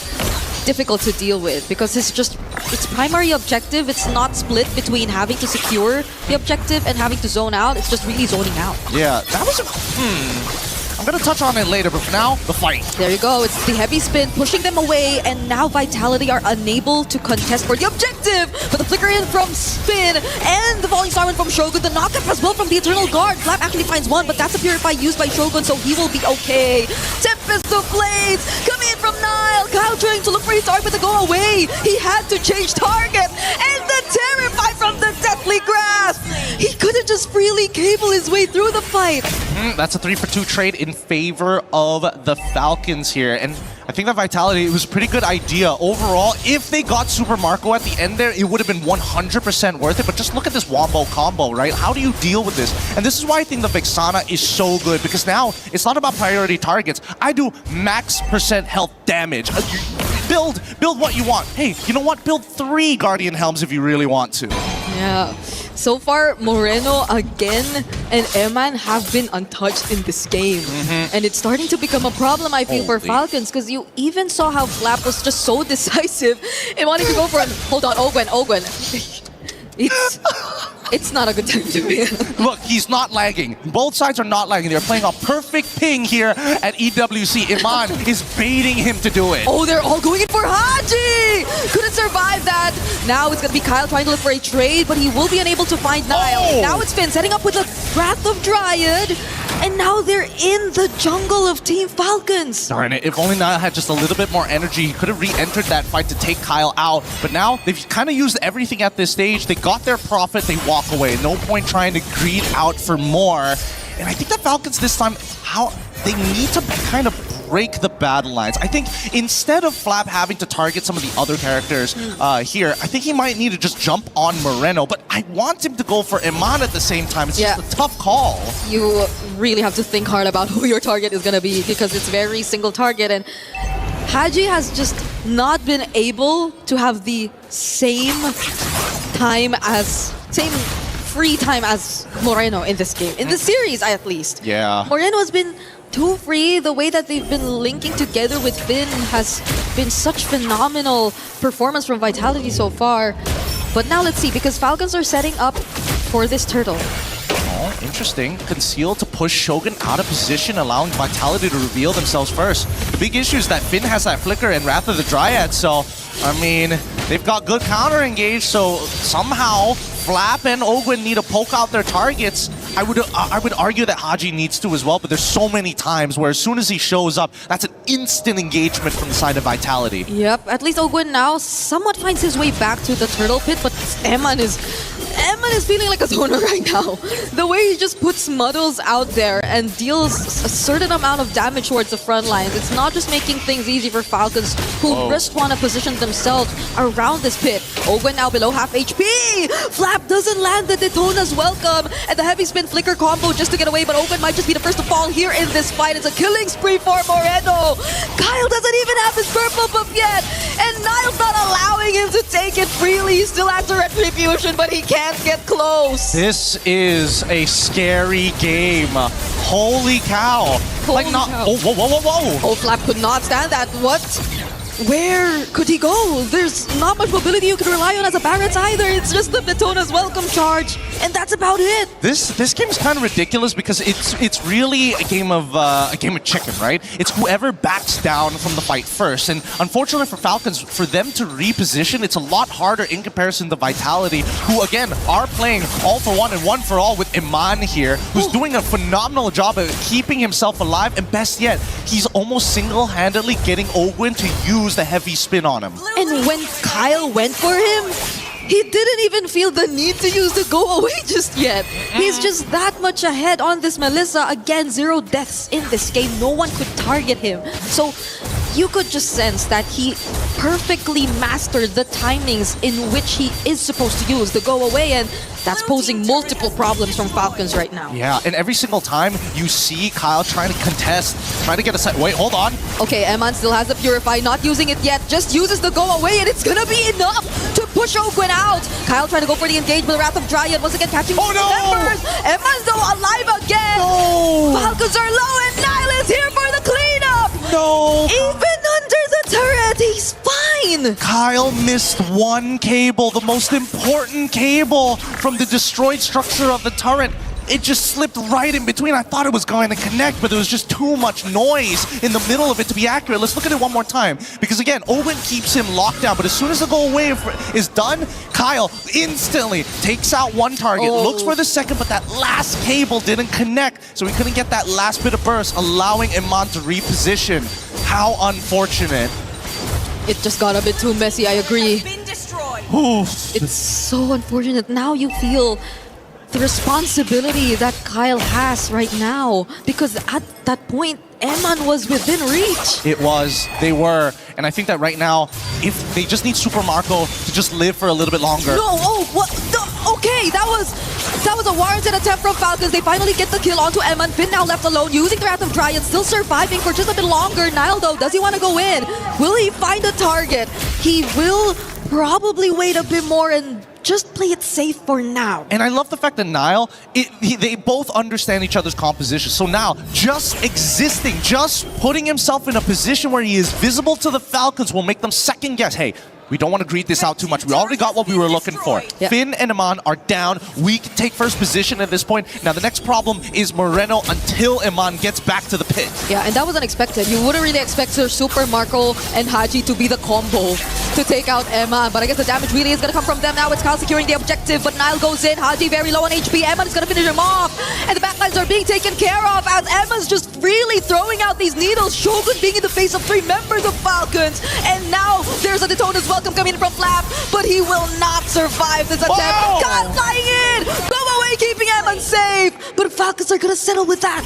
difficult to deal with, because its primary objective, it's not split between having to secure the objective and having to zone out. It's just really zoning out. Yeah, that was a... I'm gonna touch on it later, but for now, the fight. There you go. It's the heavy spin pushing them away, and now Vitality are unable to contest for the objective. But the flicker in from Spin and the Falling Siren from Shogun. The knockup as well from the Eternal Guard. Flap actually finds one, but that's a Purify used by Shogun, so he will be okay. Tempest of Blades come in from Nile. Kyle trying to look for his target to go away. He had to change target, and the Terrify from the Deathly Grasp. He couldn't just freely cable his way through the fight. That's a 3-for-2 trade in favor of the Falcons here, and I think that Vitality, it was a pretty good idea overall. If they got Super Marco at the end there, it would have been 100% worth it, but just look at this Wombo combo, right? How do you deal with this? And this is why I think the Vexana is so good, because now it's not about priority targets. I do max % health damage. Build what you want. Hey, you know what? Build 3 Guardian Helms if you really want to. Yeah. So far, Moreno again and Eman have been untouched in this game. And it's starting to become a problem, I feel, for Falcons, because you even saw how Flap was just so decisive in wanting to go for it. Hold on, Ogwen. It's... It's not a good time to win. Look, he's not lagging. Both sides are not lagging. They're playing a perfect ping here at EWC. Iman is baiting him to do it. Oh, they're all going in for Haji! Couldn't survive that. Now it's going to be Kyle trying to look for a trade, but he will be unable to find Niall. Oh! Now it's Finn setting up with the Wrath of Dryad. And now they're in the jungle of Team Falcons. Darn it, if only Niall had just a little bit more energy, he could have re-entered that fight to take Kyle out. But now, they've kind of used everything at this stage. They got their profit, they walk away. No point trying to greed out for more. And I think the Falcons this time, they need to kind of break the battle lines. I think instead of Flap having to target some of the other characters here, I think he might need to just jump on Moreno, but I want him to go for Iman at the same time. It's just a tough call. You really have to think hard about who your target is going to be because it's very single target, and Haji has just not been able to have the same free time as Moreno in this game. In the series, at least. Yeah. Moreno has been too free. The way that they've been linking together with Finn has been such phenomenal performance from Vitality so far. But now let's see, because Falcons are setting up for this turtle. Oh, interesting. Conceal to push Shogun out of position, allowing Vitality to reveal themselves first. The big issue is that Finn has that flicker and Wrath of the Dryad, so, I mean, they've got good counter engage, so somehow Flap and Ogwin need to poke out their targets. I would argue that Haji needs to as well, but there's so many times where as soon as he shows up, that's an instant engagement from the side of Vitality. Yep, at least Ogwin now somewhat finds his way back to the turtle pit, but Eman is feeling like a zoner right now. The way he just puts Muddles out there and deals a certain amount of damage towards the front lines, it's not just making things easy for Falcons, who just want to position themselves around this pit. Ogwin now below half HP! Flap doesn't land the Daytona's welcome, and the heavy spin flicker combo just to get away, but Ogwin might just be the first to fall here in this fight. It's a killing spree for Moreno! Kyle doesn't even have his purple buff yet, and Niall's not allowing him to take it freely. He still has a retribution, but he can't get close. This is a scary game. Holy cow. Cow. Oh, whoa. Oh, Flap could not stand that. What? Where could he go? There's not much mobility you can rely on as a Barret's either. It's just the Daytona's welcome charge, and that's about it. This game is kind of ridiculous because it's really a game of chicken, right? It's whoever backs down from the fight first, and unfortunately for Falcons, for them to reposition, it's a lot harder in comparison to Vitality, who again are playing all for one and one for all with Iman here, who's doing a phenomenal job of keeping himself alive, and best yet, he's almost single-handedly getting Ogwin to use the heavy spin on him. And when Kyle went for him, he didn't even feel the need to use the go away just yet. He's just that much ahead on this Melissa. Again, 0 deaths in this game. No one could target him. So you could just sense that he perfectly mastered the timings in which he is supposed to use the go away, and that's posing multiple problems from Falcons right now. Yeah, and every single time you see Kyle trying to contest, trying to get a set. Wait, hold on. Okay, Eman still has the Purify, not using it yet, just uses the go away, and it's gonna be enough to push Ogwin out. Kyle trying to go for the engage, but the Wrath of Dryad once again catching members. Eman's though alive again. No. Falcons are low, and Niall is here for the cleanup. No. Even under the turret, he's fine. Kyle missed one cable, the most important cable from the destroyed structure of the turret. It just slipped right in between. I thought it was going to connect, but there was just too much noise in the middle of it to be accurate. Let's look at it one more time. Because again, Owen keeps him locked down, but as soon as the go away is done, Kyle instantly takes out one target, looks for the second, but that last cable didn't connect, so he couldn't get that last bit of burst, allowing Iman to reposition. How unfortunate. It just got a bit too messy, I agree. Oof. It's so unfortunate. Now you feel the responsibility that Kyle has right now, because at that point, Eman was within reach. It was. They were. And I think that right now, if they just need Super Marco to just live for a little bit longer. No, what? Okay, that was a warranted attempt from Falcons. They finally get the kill onto Eman. Finn now left alone, using the Wrath of Dryad, still surviving for just a bit longer. Niall, though, does he want to go in? Will he find a target? He will probably wait a bit more and just play it safe for now. And I love the fact that Niall, they both understand each other's composition. So now, just existing, just putting himself in a position where he is visible to the Falcons will make them second guess, hey, We don't want to greed this out too much. We already got what we were looking for. Yeah. Finn and Iman are down. We can take first position at this point. Now the next problem is Moreno until Iman gets back to the pit. Yeah, and that was unexpected. You wouldn't really expect Sir Super Marco and Haji to be the combo to take out Emma, but I guess the damage really is going to come from them now. It's Kyle securing the objective, but Nile goes in. Haji very low on HP. Emma is going to finish him off, and the backlines are being taken care of as Emma's just really throwing out these needles. Shogun being in the face of 3 members of Falcons, and now there's a Daytona's welcome coming in from Flap, but he will not survive this attempt. Whoa! God flying in! Go away, keeping Emma safe, but Falcons are going to settle with that.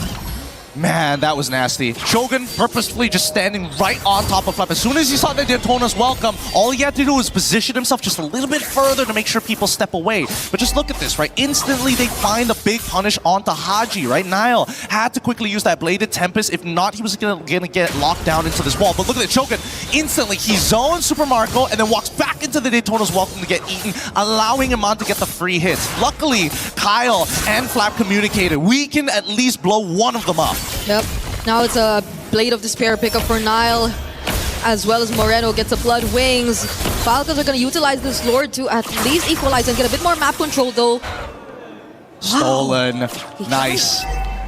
Man, that was nasty. Shogun purposefully just standing right on top of Flap. As soon as he saw the Daytona's welcome, all he had to do was position himself just a little bit further to make sure people step away. But just look at this, right? Instantly, they find a big punish onto Haji, right? Nile had to quickly use that Bladed Tempest. If not, he was gonna get locked down into this wall. But look at it, Shogun, instantly, he zones Super Marco and then walks back into the Daytona's welcome to get eaten, allowing him on to get the free hits. Luckily, Kyle and Flap communicated. We can at least blow one of them up. Yep. Now it's a Blade of Despair pickup for Nile, as well as Moreno gets a Blood Wings. Falcons are going to utilize this Lord to at least equalize and get a bit more map control, though. Stolen. Nice.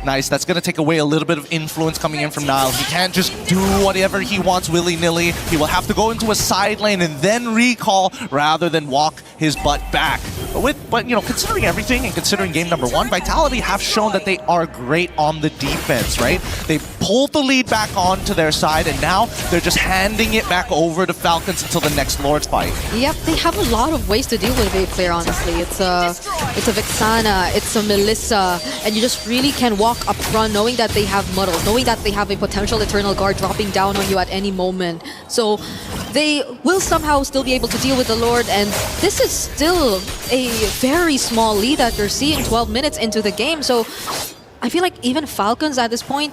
Nice. That's going to take away a little bit of influence coming in from Nile. He can't just do whatever he wants willy-nilly. He will have to go into a side lane and then recall rather than walk his butt back. But you know, considering everything and considering game number 1, Vitality have shown that they are great on the defense, right? They pulled the lead back onto their side, and now they're just handing it back over to Falcons until the next Lord's fight. Yep, they have a lot of ways to deal with a player, honestly. It's a Vexana, it's a Melissa, and you just really can walk up front knowing that they have muddles, knowing that they have a potential Eternal Guard dropping down on you at any moment. So they will somehow still be able to deal with the Lord, and this is still a very small lead that you're seeing 12 minutes into the game. So I feel like even Falcons at this point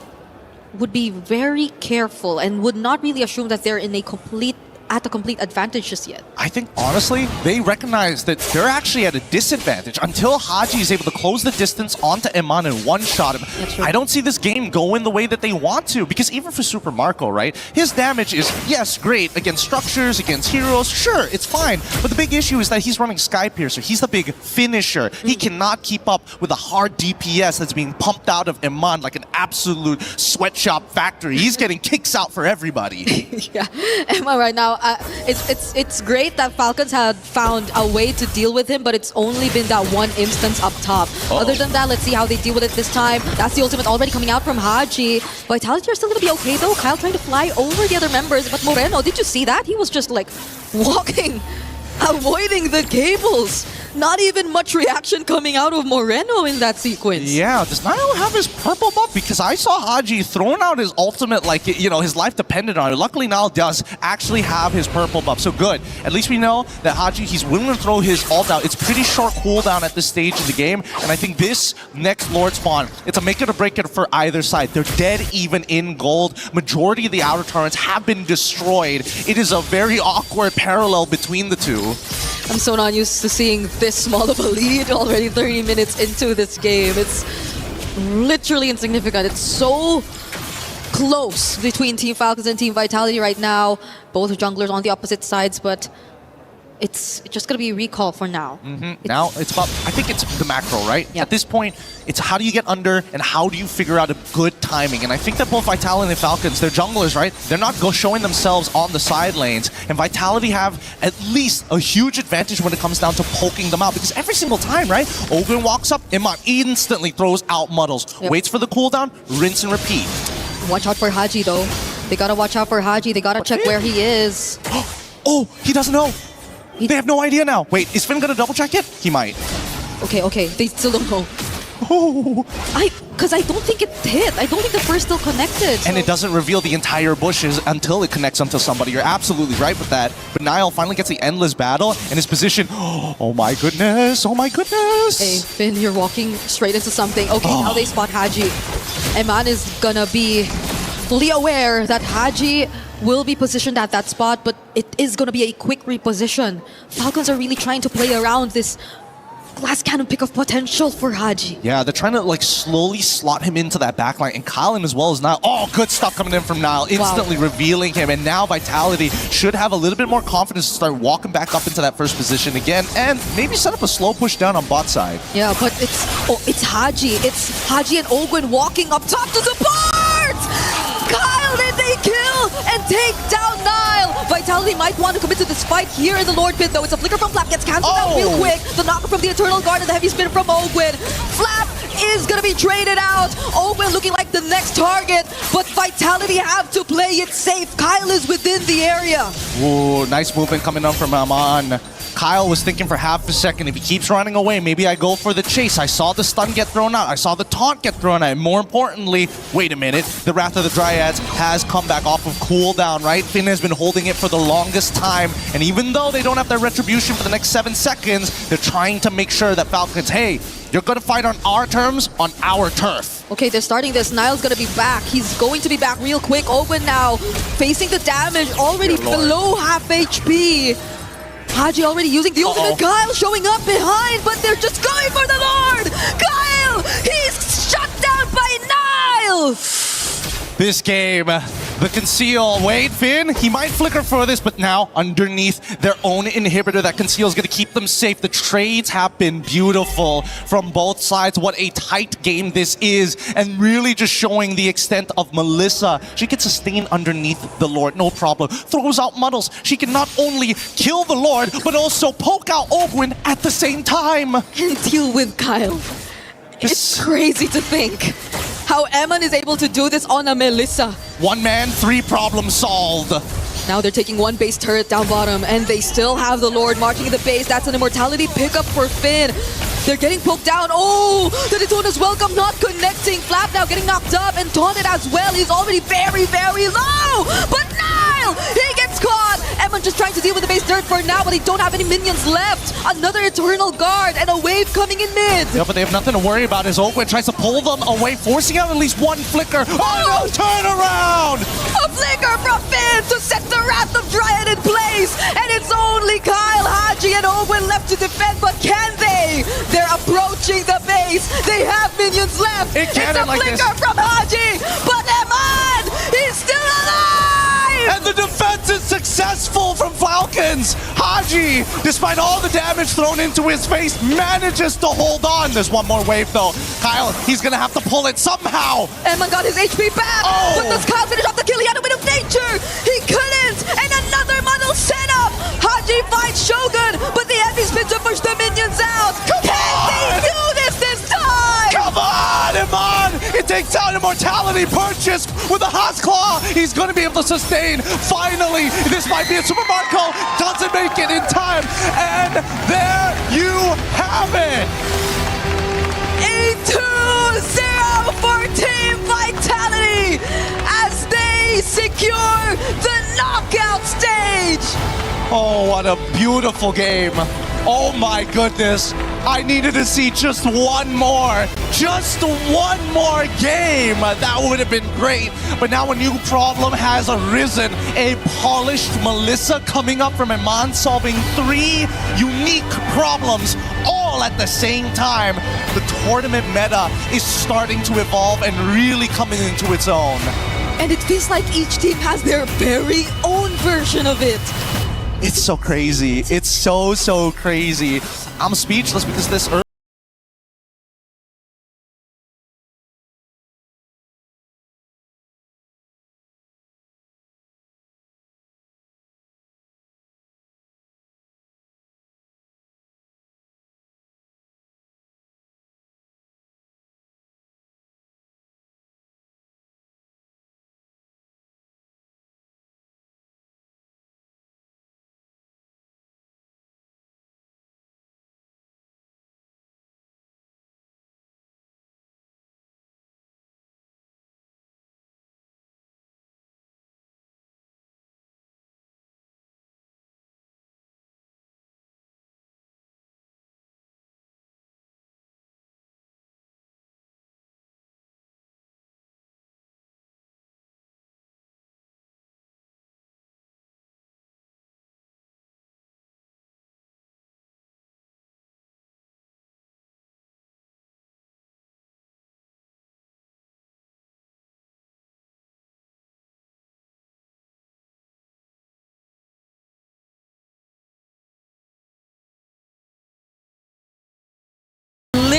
would be very careful and would not really assume that they're in a complete advantage just yet. I think, honestly, they recognize that they're actually at a disadvantage until Haji is able to close the distance onto Iman and one-shot him. I don't see this game going the way that they want to, because even for Super Marco, right, his damage is, yes, great, against structures, against heroes, sure, it's fine, but the big issue is that he's running Sky Piercer. He's the big finisher. He cannot keep up with the hard DPS that's being pumped out of Iman like an absolute sweatshop factory. He's getting kicks out for everybody. Yeah, Emma right now, it's great that Falcons had found a way to deal with him, but it's only been that one instance up top. Other than that, let's see how they deal with it this time. That's the ultimate already coming out from Haji. Vitality are still going to be okay though. Kyle trying to fly over the other members, but Moreno, did you see that? He was just like walking, avoiding the cables. Not even much reaction coming out of Moreno in that sequence. Yeah, does Nile have his purple buff? Because I saw Haji throwing out his ultimate like, you know, his life depended on it. Luckily, Nile does actually have his purple buff, so good. At least we know that Haji, he's willing to throw his ult out. It's pretty short cooldown at this stage of the game, and I think this next Lord spawn, it's a make it or break it for either side. They're dead even in gold. Majority of the outer turrets have been destroyed. It is a very awkward parallel between the two. I'm so not used to seeing this small of a lead already 30 minutes into this game. It's literally insignificant. It's so close between Team Falcons and Team Vitality right now. Both junglers on the opposite sides, but it's just going to be a recall for now. Now it's about, I think it's the macro, right? Yep. At this point, it's how do you get under and how do you figure out a good timing? And I think that both Vitality and Falcons, they're junglers, right? They're not showing themselves on the side lanes. And Vitality have at least a huge advantage when it comes down to poking them out. Because every single time, right? Ogun walks up, Iman instantly throws out muddles. Yep. Waits for the cooldown, rinse and repeat. Watch out for Haji though. They gotta watch out for Haji. They gotta check where he is. Oh, he doesn't know. They have no idea now. Wait, is Finn gonna double check it? He might. Okay, they still don't know. Because I don't think it hit. I don't think the first still connected. And it doesn't reveal the entire bushes until it connects onto somebody. You're absolutely right with that. But Nile finally gets the endless battle and his position. Oh my goodness. Oh my goodness. Hey, Finn, you're walking straight into something. Okay, now they spot Haji. Eman is gonna be fully aware that Haji will be positioned at that spot, but it is going to be a quick reposition. Falcons are really trying to play around this glass cannon pick of potential for Haji. Yeah, they're trying to like slowly slot him into that backline, and Kylan as well as Nile. Oh, good stuff coming in from Nile, instantly revealing him, and now Vitality should have a little bit more confidence to start walking back up into that first position again, and maybe set up a slow push down on bot side. Yeah, but it's Haji. It's Haji and Ogwin walking up top to support! Kyle, did they kill and take down Nile? Vitality might want to commit to this fight here in the Lord pit, though. It's a flicker from Flap, gets cancelled out real quick. The knocker from the Eternal Guard and the heavy spin from Ogwin. Flap is gonna be traded out. Ogwin looking like the next target, but Vitality have to play it safe. Kyle is within the area. Ooh, nice movement coming up from Aman. Kyle was thinking for half a second, if he keeps running away, maybe I go for the chase. I saw the stun get thrown out. I saw the taunt get thrown out. And more importantly, wait a minute, the Wrath of the Dryads has come back off of cooldown, right? Finn has been holding it for the longest time. And even though they don't have their retribution for the next 7 seconds, they're trying to make sure that Falcons, hey, you're going to fight on our terms, on our turf. Okay, they're starting this. Nile's gonna be back. He's going to be back real quick. Ogwin now facing the damage, already below half HP. Haji already using the ultimate. Kyle showing up behind, but they're just going for the Lord! Kyle! He's shut down by Nile! This game, the conceal. Wait, Finn, he might flicker for this, but now underneath their own inhibitor, that conceal is going to keep them safe. The trades have been beautiful from both sides. What a tight game this is, and really just showing the extent of Melissa. She can sustain underneath the Lord, no problem. Throws out Muddles. She can not only kill the Lord, but also poke out Ogwin at the same time. And deal with Kyle. It's crazy to think how Eman is able to do this on a Melissa. One man, 3 problems solved. Now they're taking one base turret down bottom, and they still have the Lord marching in the base. That's an immortality pickup for Finn. They're getting poked down. Oh, the Daytona's welcome not connecting. Flap now getting knocked up and taunted as well. He's already very, very low. But Nile, he gets caught. Eman just trying to deal with the base turret for now, but they don't have any minions left. Another Eternal Guard and a wave coming in mid. Yeah, but they have nothing to worry about as Ogwin tries to pull them away, forcing out at least one flicker. Oh no, turn around! A flicker from Finn to set the Wrath of Dryad in place. And it's only Kyle, Haji, and Ogwin left to defend, but can they? They're approaching the base. They have minions left. It's a like flicker from Haji, but Eman, he's still alive! And the defense is successful from Falcons. Haji, despite all the damage thrown into his face, manages to hold on. There's one more wave though. Kyle, he's gonna have to pull it somehow. Eman got his HP back, but does Kyle finish off the kill? He had a bit of nature. He couldn't, and another muddle setup. Haji fights Shogun, but the heavy spin to push the minions out. Can they do this time? Come on, Iman! It takes out immortality purchased with a Haas Claw. He's going to be able to sustain. Finally, this might be a Super Marco. Doesn't make it in time. And there you have it. A 2-0 for Team Vitality as they secure the knockout stage. Oh, what a beautiful game. Oh my goodness. I needed to see just one more game. That would have been great. But now a new problem has arisen. A polished Melissa coming up from Iman, solving 3 unique problems all at the same time. The tournament meta is starting to evolve and really coming into its own. And it feels like each team has their very own version of it. It's so crazy. It's so crazy. I'm speechless because this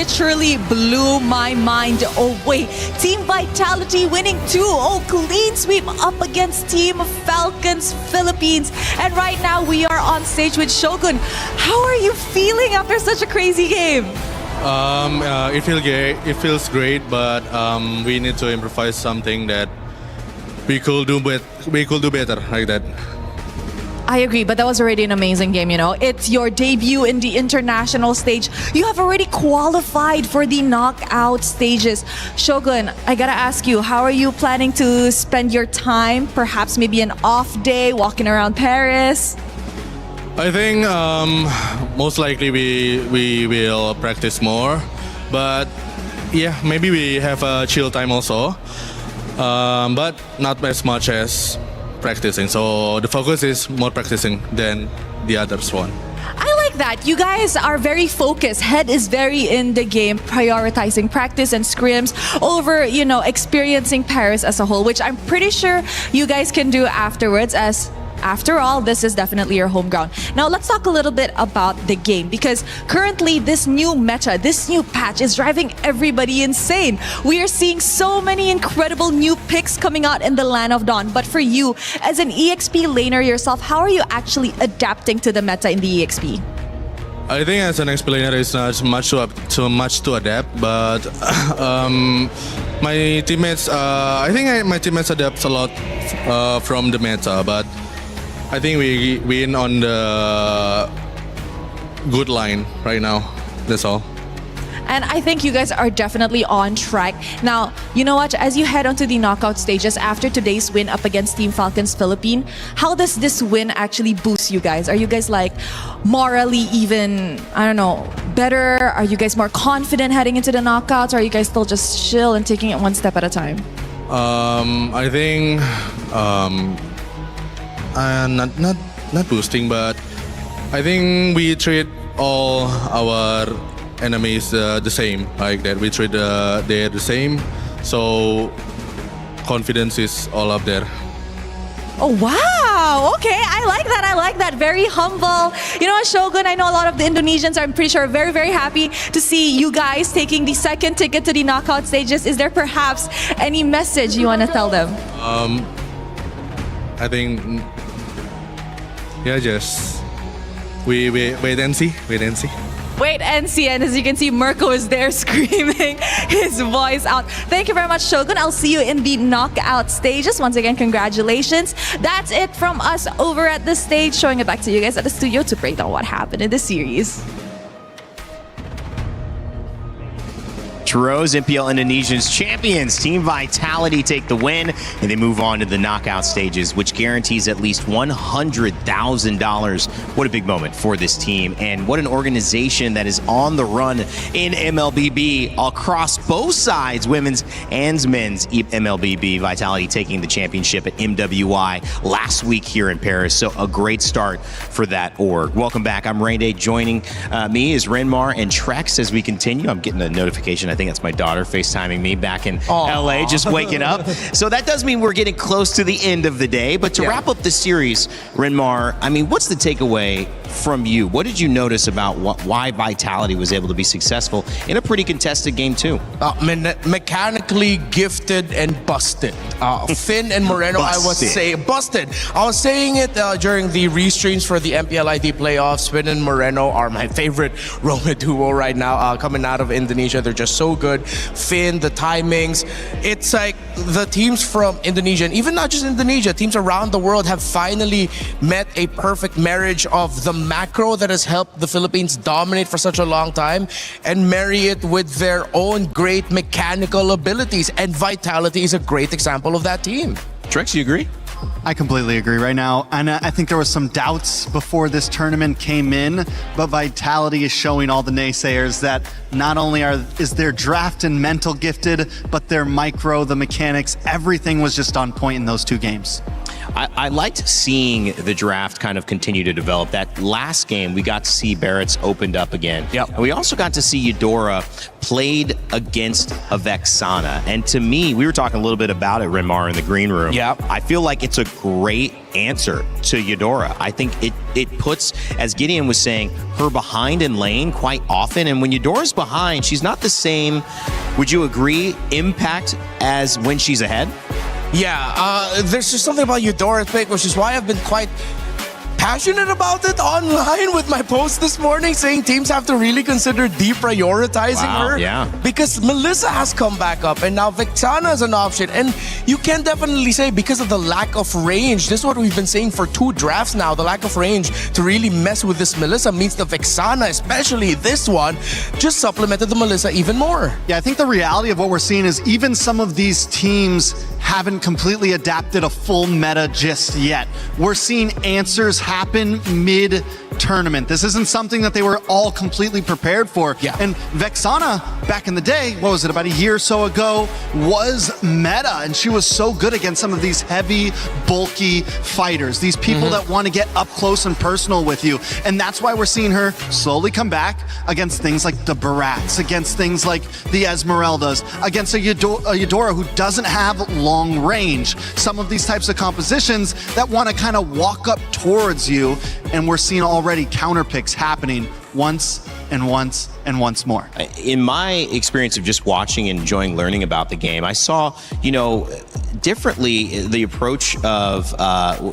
literally blew my mind away. Team Vitality winning 2-0 clean sweep up against Team Falcons Philippines. And right now we are on stage with Shogun. How are you feeling after such a crazy game? It feels great, but we need to improvise something that we could do better like that. I agree, but that was already an amazing game, you know. It's your debut in the international stage. You have already qualified for the knockout stages. Shogun, I gotta ask you, how are you planning to spend your time? Perhaps maybe an off day walking around Paris? I think most likely we will practice more, but yeah, maybe we have a chill time also, but not as much as practicing. So the focus is more practicing than the others one. I like that. You guys are very focused. Head is very in the game, prioritizing practice and scrims over, you know, experiencing Paris as a whole, which I'm pretty sure you guys can do afterwards, as after all, this is definitely your home ground. Now, let's talk a little bit about the game, because currently this new meta, this new patch is driving everybody insane. We are seeing so many incredible new picks coming out in the Land of Dawn. But for you, as an EXP laner yourself, how are you actually adapting to the meta in the EXP? I think as an explainer, it's not too much to adapt, but my teammates, my teammates adapt a lot from the meta, but I think we win on the good line right now. That's all. And I think you guys are definitely on track. Now, you know what? As you head onto the knockout stages after today's win up against Team Falcons Philippines, how does this win actually boost you guys? Are you guys like morally even, I don't know, better? Are you guys more confident heading into the knockouts? Or are you guys still just chill and taking it one step at a time? I think not boosting, but I think we treat all our enemies the same, like that. We treat they're the same, so confidence is all up there. Oh, wow. Okay, I like that. I like that. Very humble. You know what, Shogun, I know a lot of the Indonesians are, I'm pretty sure, very, very happy to see you guys taking the second ticket to the knockout stages. Is there perhaps any message you want to tell them? I think, yeah, just we wait and see. Wait and see. Wait and see. And as you can see, Mirko is there screaming his voice out. Thank you very much, Shogun. I'll see you in the knockout stages. Once again, congratulations. That's it from us over at the stage. Showing it back to you guys at the studio to break down what happened in the series. Rose, MPL Indonesia's champions, Team Vitality, take the win, and they move on to the knockout stages, which guarantees at least $100,000. What a big moment for this team, and what an organization that is on the run in MLBB across both sides, women's and men's. MLBB Vitality taking the championship at MWI last week here in Paris, so a great start for that org. Welcome back. I'm Rain Day. Joining me is Renmar and Trex as we continue. I'm getting a notification. I think that's my daughter FaceTiming me back in LA, just waking up. So that does mean we're getting close to the end of the day. But to wrap up the series, Renmar, I mean, what's the takeaway from you? What did you notice about why Vitality was able to be successful in a pretty contested game too? Mechanically gifted and busted. Finn and Moreno, I would say, busted. I was saying it during the restreams for the MPL ID playoffs. Finn and Moreno are my favorite Roma duo right now. Coming out of Indonesia, they're just so good. Finn, the timings. It's like the teams from Indonesia, and even not just Indonesia, teams around the world have finally met a perfect marriage of the macro that has helped the Philippines dominate for such a long time and marry it with their own great mechanical abilities. And Vitality is a great example of that team. Trex, you agree? I completely agree right now. And I think there was some doubts before this tournament came in, but Vitality is showing all the naysayers that not only is their draft and mental gifted, but their micro, the mechanics, everything was just on point in those two games. I liked seeing the draft kind of continue to develop. That last game, we got to see Barrett's opened up again. Yep. And we also got to see Eudora played against a Vexana. And to me, we were talking a little bit about it, Renmar, in the green room. Yep. I feel like it's a great answer to Eudora. I think it puts, as Gideon was saying, her behind in lane quite often. And when Eudora's behind, she's not the same, would you agree, impact as when she's ahead? Yeah, there's just something about Eudora's pick, which is why I've been quite passionate about it online with my post this morning, saying teams have to really consider deprioritizing her. Yeah. Because Melissa has come back up, and now Vexana is an option. And you can definitely say, because of the lack of range, this is what we've been saying for 2 drafts now, the lack of range to really mess with this Melissa means the Vexana, especially this one, just supplemented the Melissa even more. Yeah, I think the reality of what we're seeing is even some of these teams haven't completely adapted a full meta just yet. We're seeing answers happen mid-tournament. This isn't something that they were all completely prepared for. Yeah. And Vexana, back in the day, what was it, about a year or so ago, was meta, and she was so good against some of these heavy, bulky fighters, these people that want to get up close and personal with you. And that's why we're seeing her slowly come back against things like the Barats, against things like the Esmeraldas, against a Eudora who doesn't have long range. Some of these types of compositions that want to kind of walk up towards you, and we're seeing already counter picks happening once and once and once more. In my experience of just watching and enjoying learning about the game, I saw, differently the approach of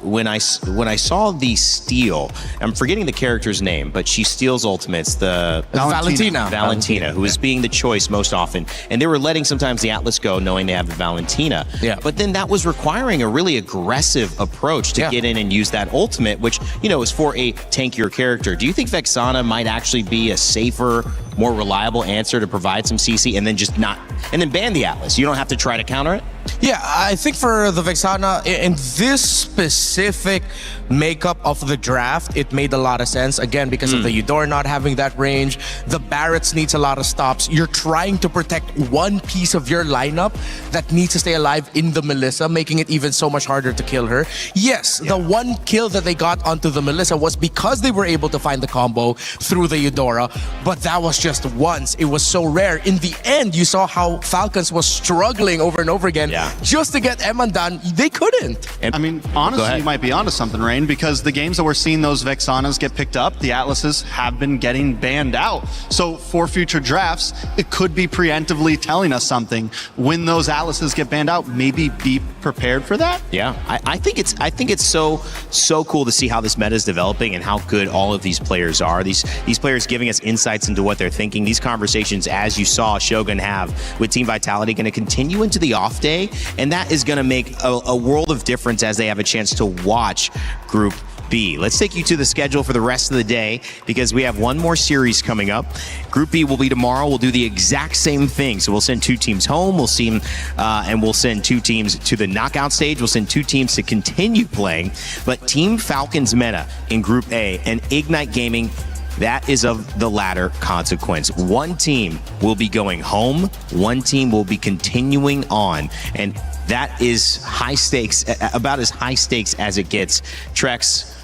when I saw the steal. I'm forgetting the character's name, but she steals ultimates. The Valentina, who is being the choice most often, and they were letting sometimes the Atlas go, knowing they have the Valentina. Yeah. But then that was requiring a really aggressive approach to get in and use that ultimate, which is for a tankier character. Do you think Vexana might actually be a safer, more reliable answer to provide some CC and then ban the Atlas? You don't have to try to counter it? Yeah, I think for the Vexana, in this specific makeup of the draft, it made a lot of sense. Again, because of the Eudora not having that range, the Barretts needs a lot of stops. You're trying to protect one piece of your lineup that needs to stay alive in the Melissa, making it even so much harder to kill her. Yes, the one kill that they got onto the Melissa was because they were able to find the combo through the Eudora, but that was just once. It was so rare. In the end, you saw how Falcons was struggling over and over again just to get Emma done. They couldn't. I mean, honestly, you might be onto something, Rain, because the games that we're seeing those Vexanas get picked up, the Atlases have been getting banned out. So for future drafts, it could be preemptively telling us something. When those Atlases get banned out, maybe be prepared for that. Yeah, I think it's so cool to see how this meta is developing and how good all of these players are. These players giving us insights into what they're thinking. These conversations, as you saw Shogun have with Team Vitality, going to continue into the off day, and that is going to make a world of difference as they have a chance to watch Group B. Let's take you to the schedule for the rest of the day, because we have one more series coming up. Group B will be tomorrow. We'll do the exact same thing. So we'll send 2 teams home. We'll see and we'll send 2 teams to the knockout stage. We'll send 2 teams to continue playing. But Team Falcons MENA in Group A and Ignite Gaming, that is of the latter consequence. One team will be going home. One team will be continuing on. And that is high stakes, about as high stakes as it gets. Trex,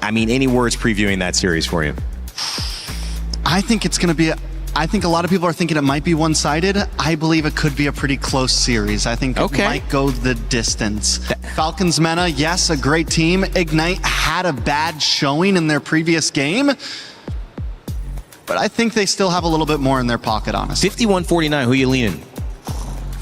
I mean, any words previewing that series for you? I think it's going to be I think a lot of people are thinking it might be one-sided. I believe it could be a pretty close series. I think it might go the distance. Falcons MENA, yes, a great team. Ignite had a bad showing in their previous game, but I think they still have a little bit more in their pocket, honestly. 51-49, who you leaning?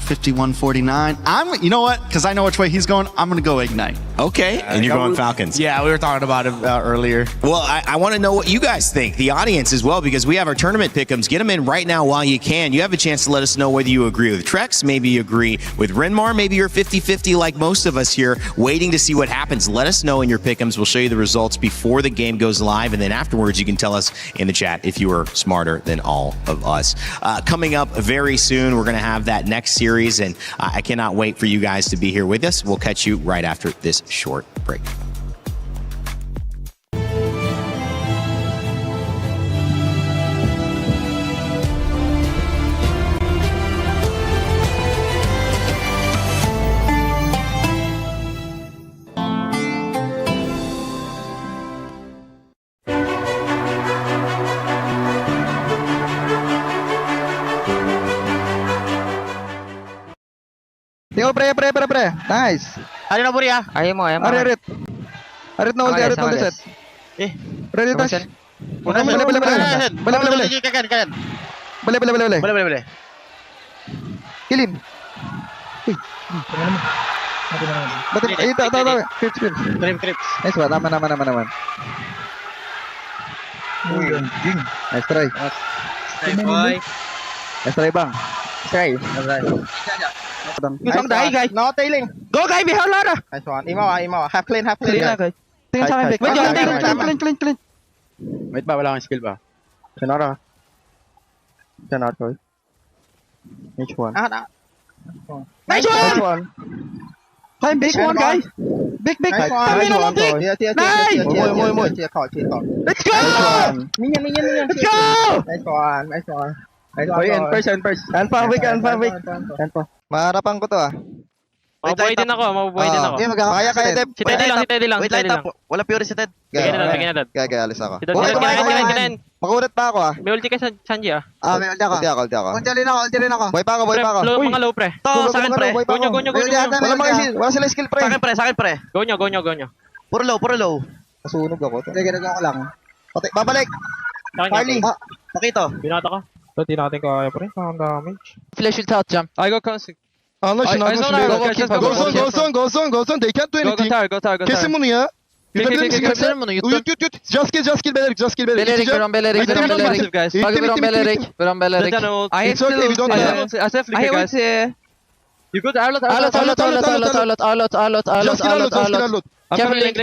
51-49. You know what? Because I know which way he's going, I'm going to go Ignite. Okay, and you're going Falcons. Yeah, we were talking about it earlier. Well, I want to know what you guys think, the audience as well, because we have our tournament pick'ems. Get them in right now while you can. You have a chance to let us know whether you agree with Trex, maybe you agree with Renmar, maybe you're 50-50 like most of us here, waiting to see what happens. Let us know in your pick'ems. We'll show you the results before the game goes live, and then afterwards you can tell us in the chat if you are smarter than all of us. Coming up very soon, we're going to have that next series, and I cannot wait for you guys to be here with us. We'll catch you right after this short break. Tingnan mo, pre. Nice. Ano na, Buri, ah? Arit na ulti, arit na ulti set. Ready, dash. Bale. Kill him. Uy. Tawa. Crips. Nice ba? Naman. Nice try. Nice, boy. Nice try, bang. Isang dahi, guys. No, tailing. Go, guys. Behave, Lara. Nice one. Imaw. Half clean, guys. Tingin sa akin, Vic. Clean. Wait ba? Wala kang skill ba? Cannot, boy. Nice one. Nice one! Hi, big one, guys. Big. Nice one. Nice. More. Let's go! Minion. Let's go! Nice one. Boy, and first. Anpa. Maharapan ko to, ah. Mabubuhay din ako. Kaya, Deb. Si Teddy lang. Wait, light up. Wala pure si Ted. Bigyan na Dad. Gaya, alis ako. Si Ted. Makulat pa ako, ah. May ulti ka sa Sanji, ah. May ulti ako. Ulti rin ako. Boy pa ako. Mga low, pre. To, sa akin, pre. Go nyo. Wala sila skill, pre. Sa akin, pre. Go nyo. Puro low. Nasunog ako. Ginagawa ko lang. Babalik. Farley. Pakito. Binata ka. Hindi natin kaya, pre. Ang damage. Flash ult out, jump. I go consig. Anlaşın. Go zone. They can't do anything. Go tower. Kesin bunu ya. Yutabilir misin? Kesin bunu. Yut. Just kill Belerik. Belerik. It's okay, we don't have. I went You go to Arlot. Just kill Arlot. Careful, link.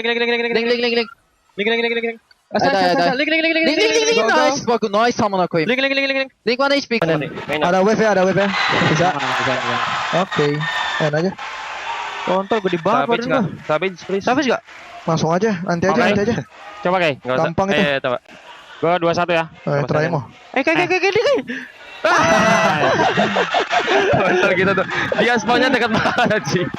Nice. Nice, amına koyayım. Link 1 HP. Ada WP. Bisa. Oke. Ayan aja. Kontol, gede banget badan gua. Savage, please. Savage gak? Langsung aja. Nanti aja. Coba, Kay. Gampang itu. Coba. Gua 2-1 ya. Try mo. Kay. Kontol gitu tuh. Dia spawnnya dekat banget sih.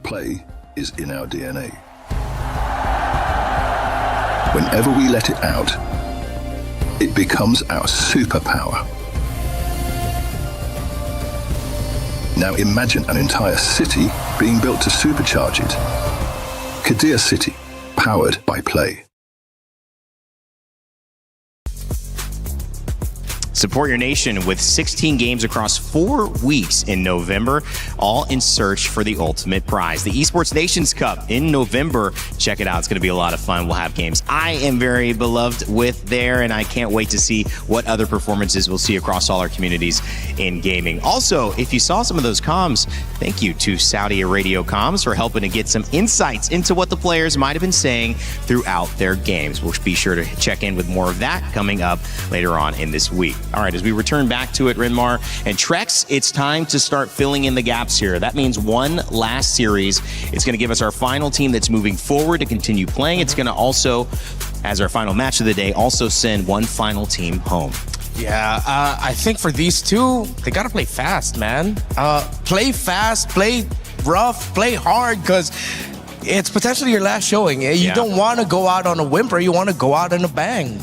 Play is in our DNA. Whenever we let it out, it becomes our superpower. Now imagine an entire city being built to supercharge it. Qiddiya City, powered by play. Support your nation with 16 games across 4 weeks in November, all in search for the ultimate prize. The Esports Nations Cup in November. Check it out. It's going to be a lot of fun. We'll have games I am very beloved with there, and I can't wait to see what other performances we'll see across all our communities in gaming. Also, if you saw some of those comms, thank you to Saudi Radio Comms for helping to get some insights into what the players might have been saying throughout their games. We'll be sure to check in with more of that coming up later on in this week. All right, as we return back to it, Renmar and Trex, it's time to start filling in the gaps here. That means one last series. It's going to give us our final team that's moving forward to continue playing. It's going to also, as our final match of the day, also send one final team home. Yeah, I think for these two, they got to play fast, man. Play fast, play rough, play hard, because it's potentially your last showing. You don't want to go out on a whimper. You want to go out in a bang.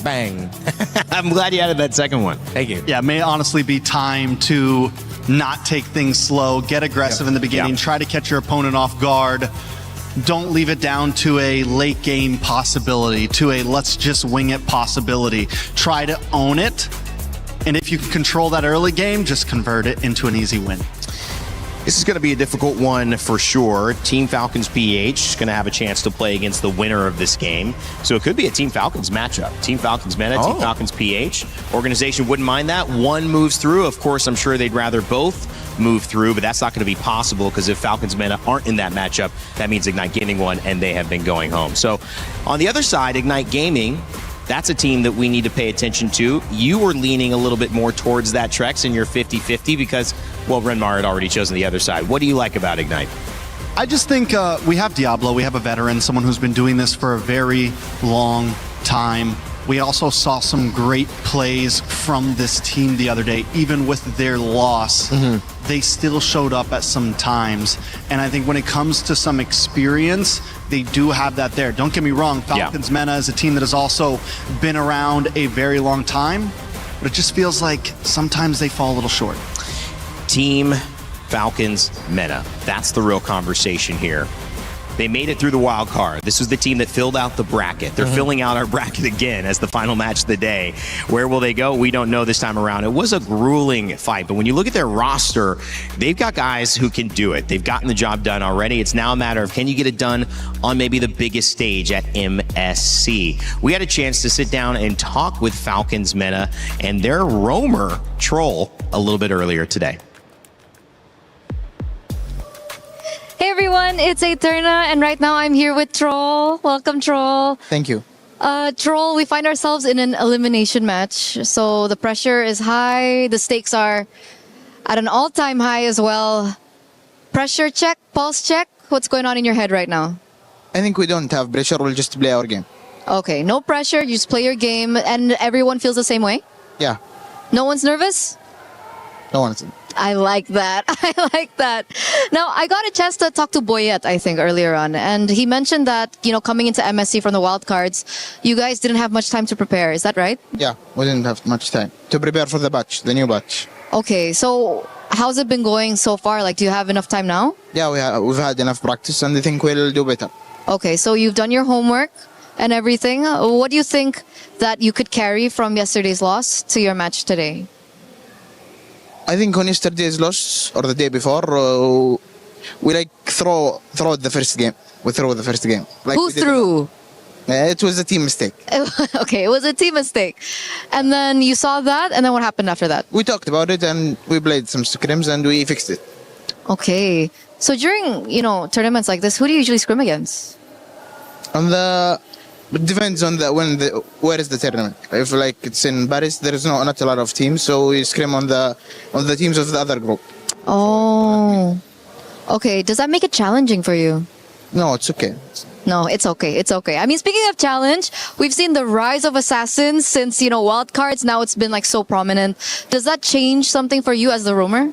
I'm glad you added that second one. Thank you. Yeah, it may honestly be time to not take things slow, get aggressive in the beginning, try to catch your opponent off guard, don't leave it down to a late game possibility, to a let's just wing it possibility. Try to own it. And if you can control that early game, just convert it into an easy win. This is going to be a difficult one for sure. Team Falcons PH is going to have a chance to play against the winner of this game. So it could be a Team Falcons matchup. Team Falcons MENA, Team Falcons PH. Organization wouldn't mind that. One moves through. Of course, I'm sure they'd rather both move through, but that's not going to be possible because if Falcons MENA aren't in that matchup, that means Ignite Gaming won and they have been going home. So on the other side, Ignite Gaming, that's a team that we need to pay attention to. You were leaning a little bit more towards that, Trex, and you're 50-50 because, well, Renmar had already chosen the other side. What do you like about Ignite? I just think we have Diablo. We have a veteran, someone who's been doing this for a very long time. We also saw some great plays from this team the other day. Even with their loss, they still showed up at some times. And I think when it comes to some experience, they do have that there. Don't get me wrong, Falcons MENA is a team that has also been around a very long time, but it just feels like sometimes they fall a little short. Team Falcons MENA. That's the real conversation here. They made it through the wild card. This was the team that filled out the bracket. They're filling out our bracket again as the final match of the day. Where will they go? We don't know this time around. It was a grueling fight, but when you look at their roster, they've got guys who can do it. They've gotten the job done already. It's now a matter of can you get it done on maybe the biggest stage at MSC. We had a chance to sit down and talk with Falcons MENA and their roamer Troll a little bit earlier today. Hey everyone, it's Eterna, and right now I'm here with Troll. Welcome, Troll. Thank you. Troll, we find ourselves in an elimination match, so the pressure is high, the stakes are at an all-time high as well. Pressure check, pulse check, what's going on in your head right now? I think we don't have pressure, we'll just play our game. Okay, no pressure, you just play your game, and everyone feels the same way? Yeah. No one's nervous? No one's. I like that. I like that. Now, I got a chance to talk to Boyet, I think, earlier on, and he mentioned that, you know, coming into MSC from the wildcards, you guys didn't have much time to prepare. Is that right? Yeah, we didn't have much time to prepare for the batch, the new batch. Okay, so how's it been going so far? Like, do you have enough time now? Yeah, we've had enough practice, and I think we'll do better. Okay, so you've done your homework and everything. What do you think that you could carry from yesterday's loss to your match today? I think on yesterday's loss, or the day before, we like throw the first game. We throw the first game. Like who threw? It was a team mistake. Okay, it was a team mistake. And then you saw that, and then what happened after that? We talked about it, and we played some scrims, and we fixed it. Okay. So during, you know, tournaments like this, who do you usually scrim against? It depends on where is the tournament. If like it's in Paris, there is not a lot of teams, so we scrim on the teams of the other group. Oh, okay. Does that make it challenging for you? No, it's okay. No, it's okay. It's okay. I mean, speaking of challenge, we've seen the rise of assassins since, you know, wildcards. Now it's been like so prominent. Does that change something for you as the roamer?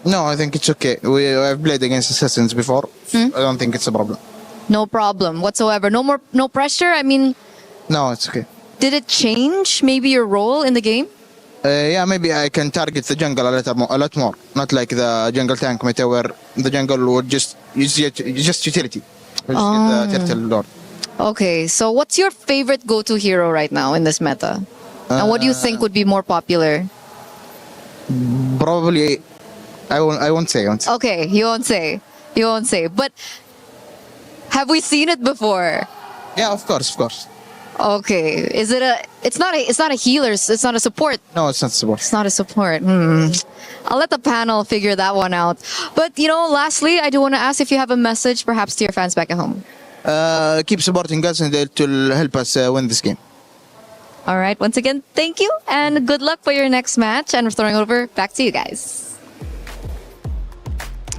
No, I think it's okay. I've played against assassins before. I don't think it's a problem. No problem whatsoever. No pressure. I mean, no, it's okay. Did it change maybe your role in the game? Yeah, maybe I can target the jungle a lot more. Not like the jungle tank meta where the jungle would just utility. The turtle lord. Okay, so what's your favorite go-to hero right now in this meta? And what do you think would be more popular? Probably, I won't say. Okay, you won't say. But have we seen it before? Yeah, of course. Okay, it's not a healer, it's not a support. No, it's not support. It's not a support. I'll let the panel figure that one out. But, you know, lastly, I do want to ask if you have a message perhaps to your fans back at home. Keep supporting us and it will help us win this game. All right, once again, thank you and good luck for your next match, and we're throwing over back to you guys.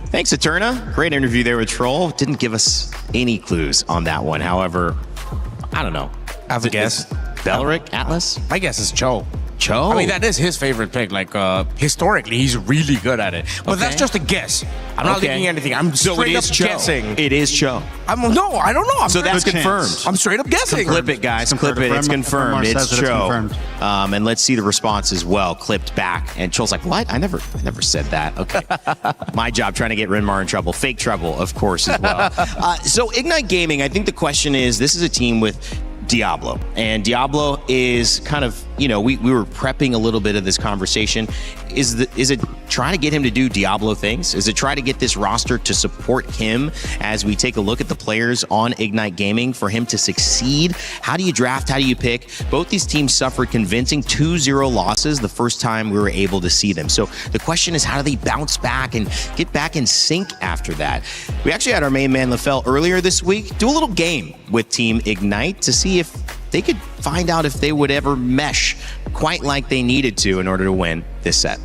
Thanks, Eterna. Great interview there with Troll. Didn't give us any clues on that one. However, I don't know. I have a guess. Belric, Atlas? My guess is Cho. Cho. I mean, that is his favorite pick. Like, historically, he's really good at it. But that's just a guess. I'm not leaking anything. I'm straight up guessing. It is Cho. No, I don't know. So that's confirmed. I'm straight up guessing. Clip it, guys. Clip it. It's confirmed. It's Cho. And let's see the response as well. Clipped back. And Cho's like, what? I never said that. Okay. My job trying to get Rinmar in trouble. Fake trouble, of course, as well. So Ignite Gaming, I think the question is, this is a team with Diablo. And Diablo is kind of, you know, we were prepping a little bit of this conversation. Is it try to get him to do Diablo things? Is it try to get this roster to support him as we take a look at the players on Ignite Gaming for him to succeed? How do you draft? How do you pick? Both these teams suffered convincing 2-0 losses the first time we were able to see them. So the question is, how do they bounce back and get back in sync after that? We actually had our main man LaFell earlier this week do a little game with Team Ignite to see if they could find out if they would ever mesh quite like they needed to in order to win this set.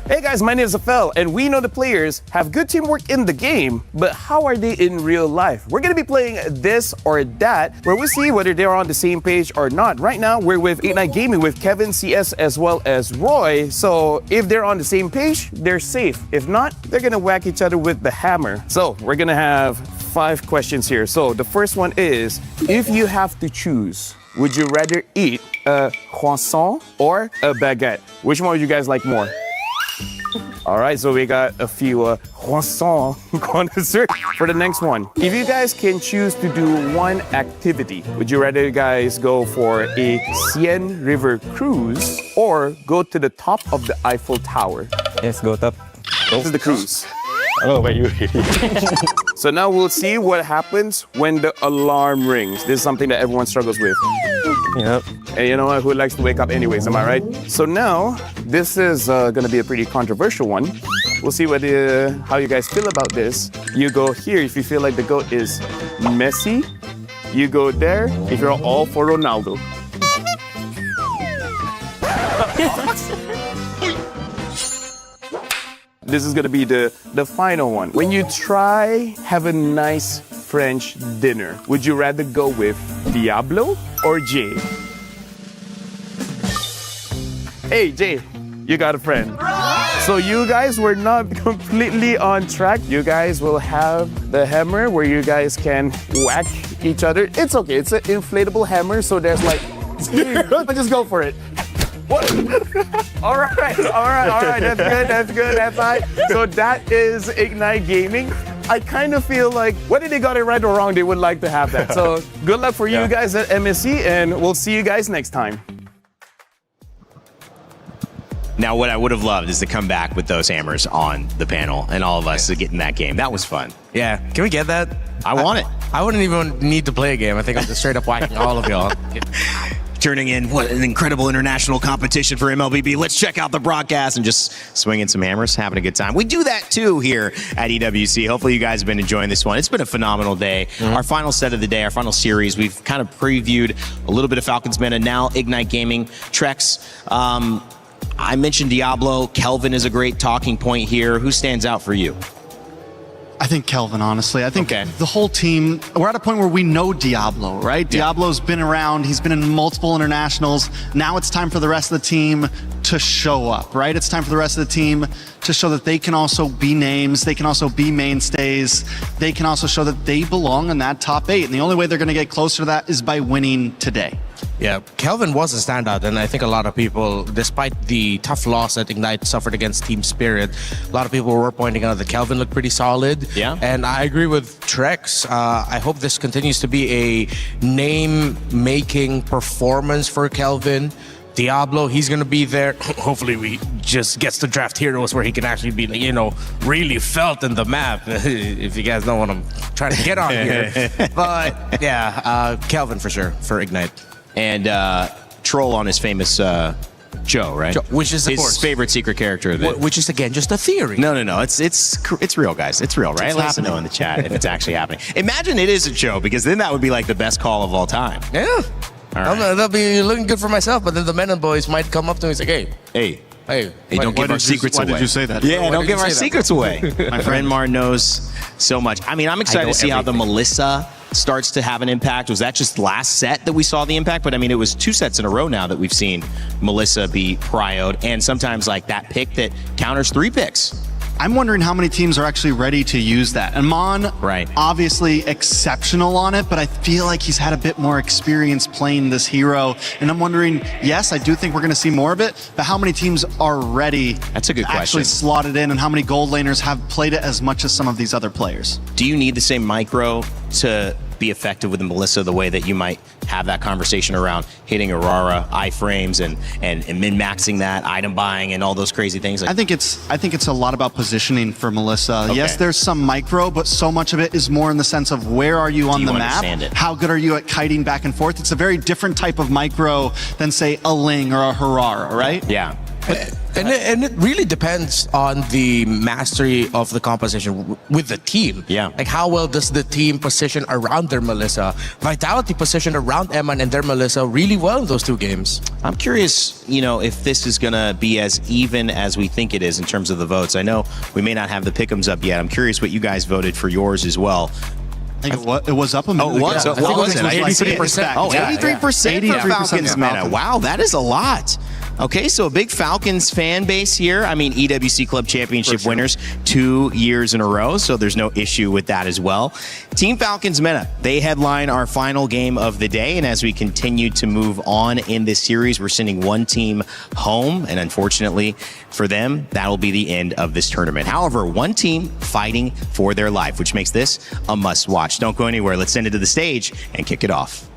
Hey guys, my name is Afel, and we know the players have good teamwork in the game, but how are they in real life? We're gonna be playing this or that, where we see whether they're on the same page or not. Right now, we're with Ignite Gaming with Kevin, CS, as well as Roy. So if they're on the same page, they're safe. If not, they're gonna whack each other with the hammer. So we're gonna have 5 questions here. So the first one is, if you have to choose, would you rather eat a croissant or a baguette? Which one would you guys like more? All right, so we got a few croissant connoisseurs for the next one. If you guys can choose to do one activity, would you rather guys go for a Seine River cruise or go to the top of the Eiffel Tower? Yes, go top. This is the cruise. I don't know about you. So now we'll see what happens when the alarm rings. This is something that everyone struggles with. Yep. And you know what? Who likes to wake up anyways, am I right? So now, this is gonna be a pretty controversial one. We'll see how you guys feel about this. You go here if you feel like the GOAT is Messi. You go there if you're all for Ronaldo. This is gonna be the final one. When you try have a nice French dinner, would you rather go with Diablo or Jay? Hey Jay, you got a friend. So you guys were not completely on track. You guys will have the hammer where you guys can whack each other. It's okay, it's an inflatable hammer, so there's like, just go for it. What? All right, that's good, that's fine. So that is Ignite Gaming. I kind of feel like whether they got it right or wrong, they would like to have that. So good luck for you guys at MSC, and we'll see you guys next time. Now, what I would have loved is to come back with those hammers on the panel and all of us to get in that game. That was fun. Yeah, can we get that? I want it. I wouldn't even need to play a game. I think I'm just straight up whacking all of y'all. Turning in what an incredible international competition for MLBB. Let's check out the broadcast and just swinging some hammers, having a good time. We do that too here at EWC. Hopefully you guys have been enjoying this one. It's been a phenomenal day. Our final set of the day, our final series, we've kind of previewed a little bit of Falcons MENA, now Ignite Gaming, Trex. I mentioned Diablo. Kelvin is a great talking point here. Who stands out for you? I think Kelvin, honestly. I think the whole team, we're at a point where we know Diablo, right? Diablo's been around. He's been in multiple internationals. Now it's time for the rest of the team to show up, right? It's time for the rest of the team to show that they can also be names. They can also be mainstays. They can also show that they belong in that top 8. And the only way they're going to get closer to that is by winning today. Yeah, Kelvin was a standout, and I think a lot of people, despite the tough loss that Ignite suffered against Team Spirit, a lot of people were pointing out that Kelvin looked pretty solid. Yeah. And I agree with Trex. I hope this continues to be a name-making performance for Kelvin. Diablo, he's going to be there. Hopefully we just gets to draft heroes where he can actually be, you know, really felt in the map, if you guys know what I'm trying to get on here. But yeah, Kelvin for sure, for Ignite. And Troll on his famous Joe, right? Joe, which is, of his course, favorite secret character. Which is, again, just a theory. No. It's real, guys. It's real, right? Let us know in the chat if it's actually happening. Imagine it is a Joe, because then that would be like the best call of all time. Yeah. All right. That'll be looking good for myself, but then the MENA boys might come up to me and say, hey, Hey, don't give our secrets away. Why did you say that? Yeah, Why don't did give you our say that? secrets away. My friend Mar knows so much. I mean, I'm excited to see how the Melissa starts to have an impact. Was that just last set that we saw the impact? But I mean, it was 2 sets in a row now that we've seen Melissa be prioed, and sometimes like that pick that counters 3 picks. I'm wondering how many teams are actually ready to use that. Amon, obviously exceptional on it, but I feel like he's had a bit more experience playing this hero. And I'm wondering, yes, I do think we're going to see more of it, but how many teams are ready That's a good to actually question. slot it in, and how many gold laners have played it as much as some of these other players? Do you need the same micro to be effective with the Melissa the way that you might have that conversation around hitting Aurora iframes and min-maxing that, item buying and all those crazy things? I think it's a lot about positioning for Melissa. Okay. Yes, there's some micro, but so much of it is more in the sense of where are you on the map? How good are you at kiting back and forth? It's a very different type of micro than, say, a Ling or a Harara, right? Yeah. And it really depends on the mastery of the composition with the team. Yeah. Like how well does the team position around their Melissa? Vitality positioned around Eman and their Melissa really well in those 2 games. I'm curious, if this is going to be as even as we think it is in terms of the votes. I know we may not have the pick'ems up yet. I'm curious what you guys voted for yours as well. I think it was up a minute ago. ago. What was it? 83%. Oh, 83% for Falcons meta. Wow, that is a lot. Okay, so a big Falcons fan base here. I mean, EWC Club Championship winners 2 years in a row, so there's no issue with that as well. Team Falcons meta, they headline our final game of the day, and as we continue to move on in this series, we're sending 1 team home, and unfortunately for them, that will be the end of this tournament. However, 1 team fighting for their life, which makes this a must-watch. Don't go anywhere. Let's send it to the stage and kick it off.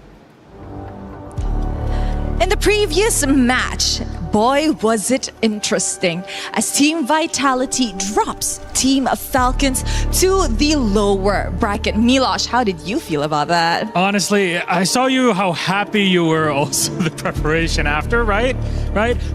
In the previous match, boy, was it interesting as Team Vitality drops Team Falcons to the lower bracket. Milosh, how did you feel about that? Honestly, I saw how happy you were also the preparation after, right?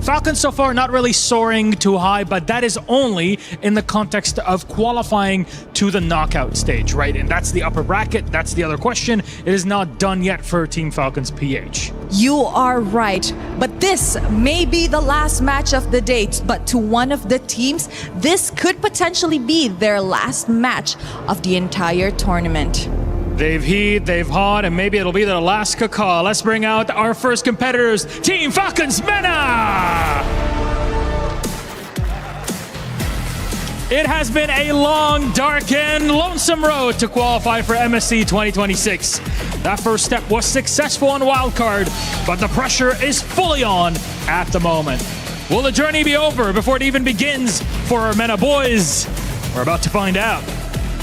Falcons so far not really soaring too high, but that is only in the context of qualifying to the knockout stage, right? And that's the upper bracket. That's the other question. It is not done yet for Team Falcons PH. You are right, but this may be the last match of the day, but to one of the teams, this could potentially be their last match of the entire tournament. They've heat, they've hot, and maybe it'll be their last caca. Let's bring out our first competitors, Team Falcons MENA! It has been a long, dark, and lonesome road to qualify for MSC 2026. That first step was successful on wildcard, but the pressure is fully on at the moment. Will the journey be over before it even begins for our MENA boys? We're about to find out.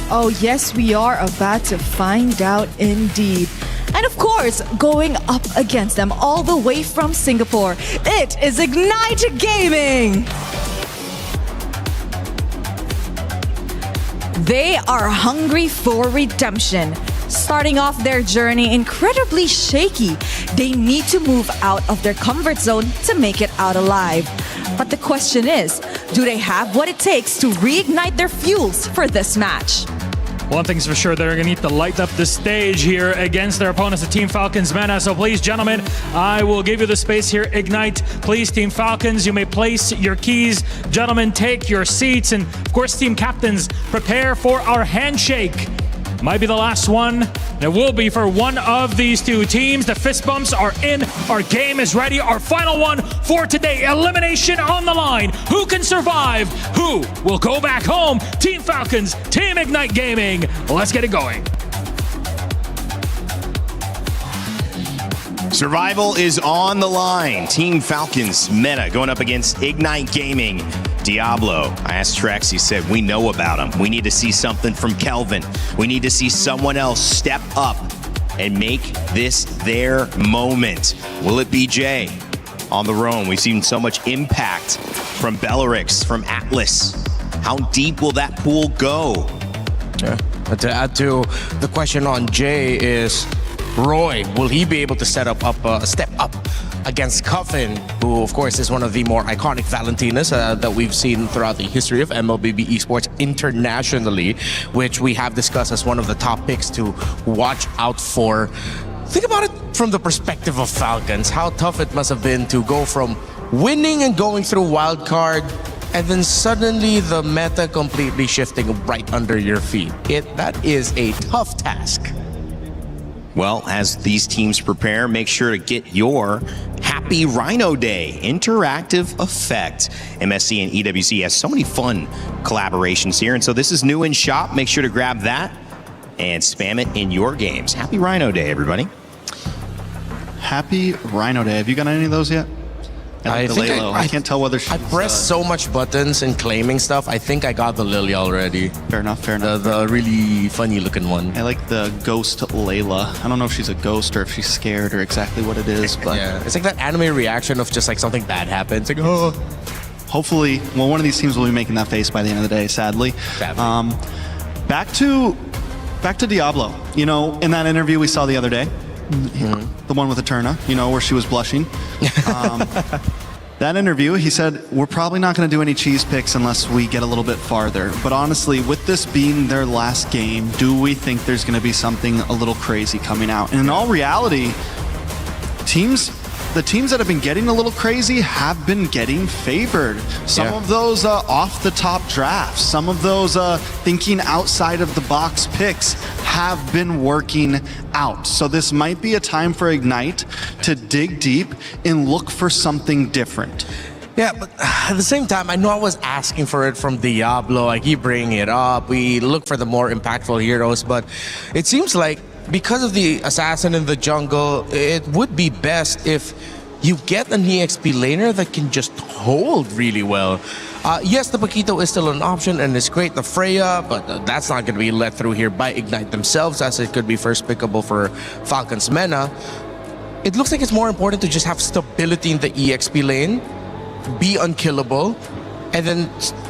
Oh yes, we are about to find out indeed. And of course, going up against them all the way from Singapore, it is Ignite Gaming! They are hungry for redemption. Starting off their journey incredibly shaky, they need to move out of their comfort zone to make it out alive. But the question is, do they have what it takes to reignite their fuels for this match? One thing's for sure, they're going to need to light up the stage here against their opponents, the Team Falcons MENA. So please, gentlemen, I will give you the space here. Ignite, please, Team Falcons, you may place your keys. Gentlemen, take your seats. And of course, team captains, prepare for our handshake. Might be the last one. It will be for one of these 2 teams. The fist bumps are in. Our game is ready. Our final one for today. Elimination on the line. Who can survive? Who will go back home? Team Falcons, Team Ignite Gaming. Let's get it going. Survival is on the line. Team Falcons MENA going up against Ignite Gaming. Diablo, I asked Trex, he said, we know about him. We need to see something from Kelvin. We need to see someone else step up and make this their moment. Will it be Jay on the roam? We've seen so much impact from Bellerix, from Atlas. How deep will that pool go? Yeah. But to add to the question on Jay is, Roy, will he be able to step up against Coffin, who of course is one of the more iconic Valentinas that we've seen throughout the history of MLBB Esports internationally, which we have discussed as one of the top picks to watch out for. Think about it from the perspective of Falcons, how tough it must have been to go from winning and going through wild card, and then suddenly the meta completely shifting right under your feet. That is a tough task. Well, as these teams prepare, make sure to get your Happy Rhino Day interactive effect. MSC and EWC has so many fun collaborations here, and so this is new in shop. Make sure to grab that and spam it in your games. Happy Rhino Day, everybody. Happy Rhino Day. Have you got any of those yet? I think I can't tell whether she's... I pressed so much buttons and claiming stuff. I think I got the Lily already. Fair enough, fair enough. The really funny looking one. I like the ghost Layla. I don't know if she's a ghost or if she's scared or exactly what it is, but... Yeah, it's like that anime reaction of just like something bad happens. Like, oh. Hopefully, well, one of these teams will be making that face by the end of the day, sadly. Back to Diablo. You know, in that interview we saw the other day, the one with Eterna, you know, where she was blushing. That interview, he said, we're probably not going to do any cheese picks unless we get a little bit farther. But honestly, with this being their last game, do we think there's going to be something a little crazy coming out? And in all reality, the teams that have been getting a little crazy have been getting favored. Some of those off the top drafts, some of those thinking outside of the box picks have been working out. So this might be a time for Ignite to dig deep and look for something different. Yeah, but at the same time, I know I was asking for it from Diablo. I keep bringing it up. We look for the more impactful heroes, but it seems like because of the assassin in the jungle, it would be best if you get an EXP laner that can just hold really well. Yes, the Paquito is still an option and it's great, the Freya, but that's not going to be let through here by Ignite themselves, as it could be first pickable for Falcons MENA. It looks like it's more important to just have stability in the EXP lane, be unkillable, and then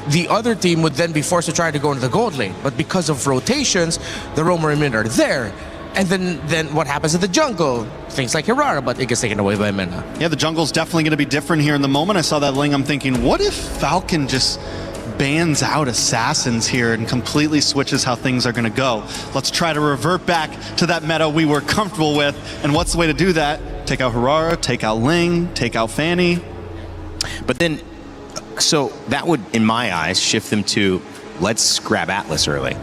the other team would then be forced to try to go into the gold lane. But because of rotations, the Roamer and Mid are there. And then what happens in the jungle? Things like Hirara, but it gets taken away by MENA. Yeah, the jungle's definitely going to be different here. In the moment I saw that Ling, I'm thinking, what if Falcon just bans out assassins here and completely switches how things are going to go? Let's try to revert back to that meta we were comfortable with. And what's the way to do that? Take out Hirara, take out Ling, take out Fanny. But then, so that would, in my eyes, shift them to, let's grab Atlas early.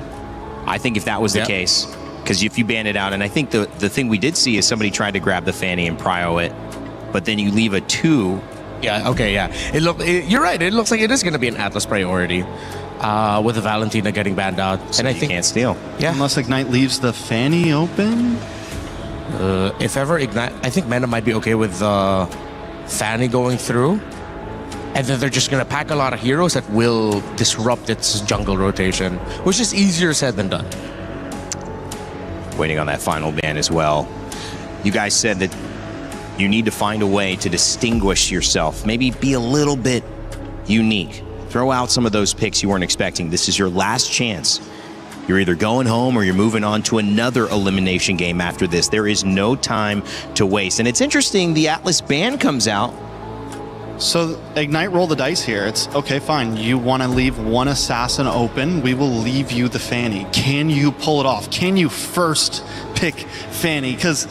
I think if that was the case, because if you ban it out, and I think the thing we did see is somebody tried to grab the Fanny and prio it, but then you leave a 2. Yeah, okay, yeah. You're right, it looks like it is going to be an Atlas priority with the Valentina getting banned out. So and I think can't steal. Yeah. Unless Ignite leaves the Fanny open? If ever Ignite, I think MENA might be okay with Fanny going through. And then they're just going to pack a lot of heroes that will disrupt its jungle rotation, which is easier said than done. Waiting on that final ban as well. You guys said that you need to find a way to distinguish yourself, maybe be a little bit unique. Throw out some of those picks you weren't expecting. This is your last chance. You're either going home or you're moving on to another elimination game after this. There is no time to waste. And it's interesting, the Atlas ban comes out. So Ignite roll the dice here. It's okay, fine. You want to leave one assassin open. We will leave you the Fanny. Can you pull it off? Can you first pick Fanny? Because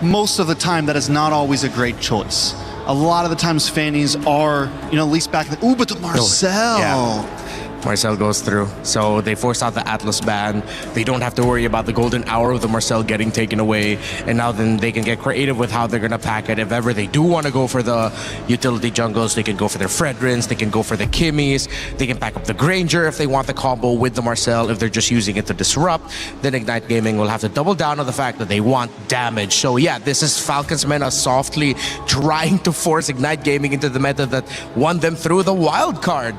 most of the time that is not always a great choice. A lot of the times Fannies are, you know, at least back. Ooh, but the Marcel. Yeah. Marcel goes through. So they force out the Atlas ban. They don't have to worry about the golden hour of the Marcel getting taken away. And now then they can get creative with how they're going to pack it. If ever they do want to go for the utility jungles, they can go for their Fredrins, they can go for the Kimmies, they can pack up the Granger if they want the combo with the Marcel. If they're just using it to disrupt, then Ignite Gaming will have to double down on the fact that they want damage. So yeah, this is Falcons MENA softly trying to force Ignite Gaming into the meta that won them through the wild card.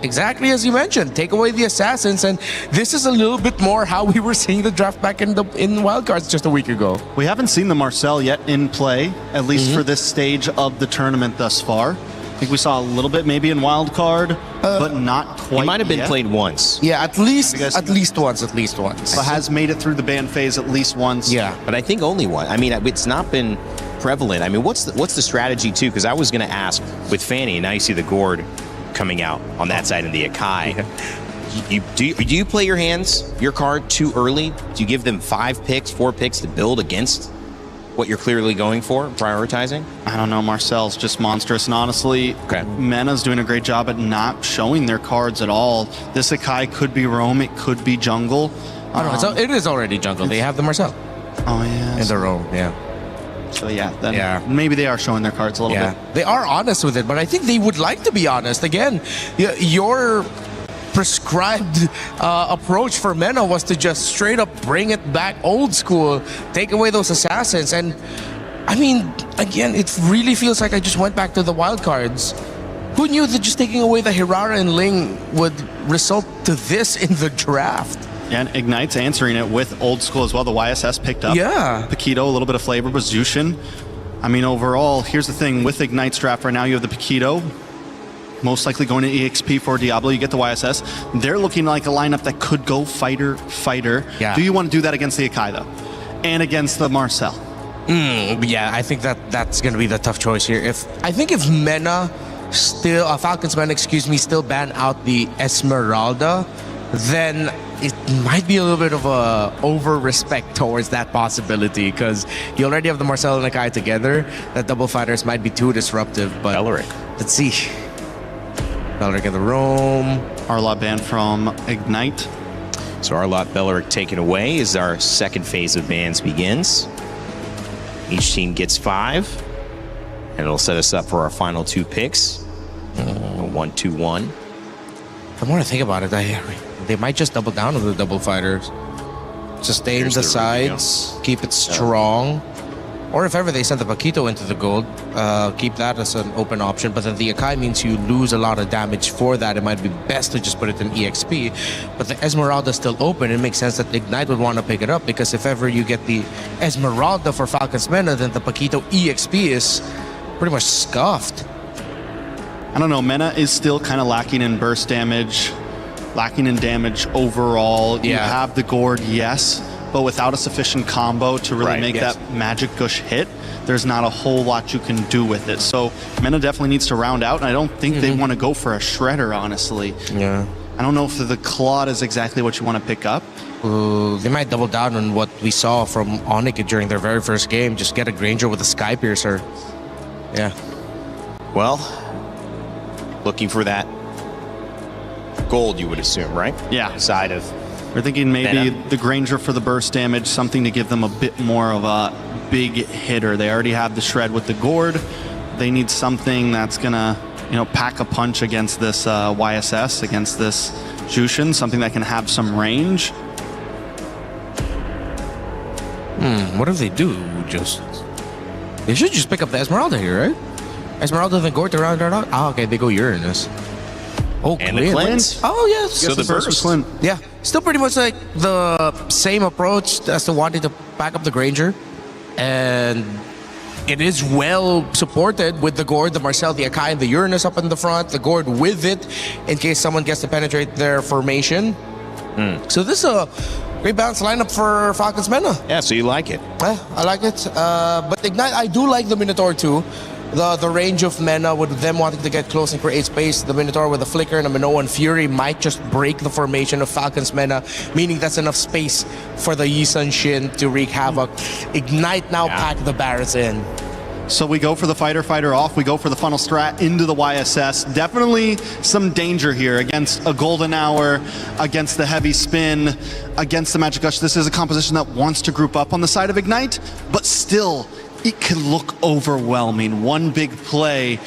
Exactly as you mentioned, take away the assassins, and this is a little bit more how we were seeing the draft back in wildcards just a week ago. We haven't seen the Marcel yet in play, at least for this stage of the tournament thus far. I think we saw a little bit maybe in wildcard, but not quite. He might have been played once. Yeah, at least once. So has made it through the ban phase at least once. Yeah, but I think only one. I mean, it's not been prevalent. I mean, what's the strategy too? Because I was going to ask with Fanny, and now you see the Gourd coming out on that side in the Akai. Do you play your card too early? Do you give them 4 picks to build against? what you're clearly going for, prioritizing? I don't know. Marcel's just monstrous. And honestly, MENA's doing a great job at not showing their cards at all. This Akai could be Roam. It could be Jungle. I don't know. It is already Jungle. They have the Marcel. Oh, yeah. In the Roam, yeah. So, yeah, then maybe they are showing their cards a little bit. They are honest with it, but I think they would like to be honest. Again, your prescribed approach for MENA was to just straight up bring it back old school, take away those assassins. And, I mean, again, it really feels like I just went back to the wild cards. Who knew that just taking away the Hirara and Ling would result to this in the draft? Yeah, and Ignite's answering it with old school as well. The YSS picked up. Yeah. Paquito, a little bit of flavor, but Zushin. I mean, overall, here's the thing. With Ignite's draft right now, you have the Paquito, most likely going to EXP for Diablo. You get the YSS. They're looking like a lineup that could go fighter. Yeah. Do you want to do that against the Akai, though? And against the Marcel? Yeah, I think that's going to be the tough choice here. I think if MENA still, Falcons MENA, still ban out the Esmeralda, then it might be a little bit of a over-respect towards that possibility, because you already have the Marcel and Akai together. That double fighters might be too disruptive, but let's see. Belleric in the roam. Arlot banned from Ignite. So Arlot Belleric taken away as our second phase of bans begins. Each team gets 5. And it'll set us up for our final 2 picks. 1-2-1. The more I think about it, they might just double down on the double fighters. Sustain the sides, keep it strong. Or if ever they send the Paquito into the gold, keep that as an open option. But then the Akai means you lose a lot of damage for that. It might be best to just put it in EXP. But the Esmeralda is still open. It makes sense that Ignite would want to pick it up, because if ever you get the Esmeralda for Falcons MENA, then the Paquito EXP is pretty much scuffed. I don't know. MENA is still kind of lacking in burst damage, lacking in damage overall. You have the Gourd, yes, but without a sufficient combo to really make that magic gush hit, there's not a whole lot you can do with it. So MENA definitely needs to round out, and I don't think they want to go for a Shredder, honestly. Yeah. I don't know if the Claude is exactly what you want to pick up. They might double down on what we saw from Onyx during their very first game. Just get a Granger with a Sky Piercer. Yeah. Well, looking for that gold, you would assume, right? Yeah. Side of... We're thinking maybe MENA. the Granger for the burst damage, something to give them a bit more of a big hitter. They already have the Shred with the Gourd. They need something that's going to, pack a punch against this YSS, against this Jushin, something that can have some range. What if they do? They should just pick up the Esmeralda here, right? Esmeralda then Gourd to round it out. Ah, okay, they go Uranus. Oh, and the Clint. Oh, yes. So the burst. Yeah, still pretty much like the same approach as to wanting to back up the Granger. And it is well supported with the Gourd, the Marcel, the Akai, and the Uranus up in the front. The Gourd with it in case someone gets to penetrate their formation. So this is a great balanced lineup for Falcons MENA. Yeah, so you like it. I like it. But Ignite, I do like the Minotaur too. The range of MENA with them wanting to get close and create space. The Minotaur with a Flicker and a Minoan Fury might just break the formation of Falcons MENA, meaning that's enough space for the Yisun Shin to wreak havoc. Ignite now pack the Barrets in. So we go for the fighter off. We go for the funnel strat into the YSS. Definitely some danger here against a Golden Hour, against the Heavy Spin, against the Magic Gush. This is a composition that wants to group up on the side of Ignite, but still, it can look overwhelming. One big play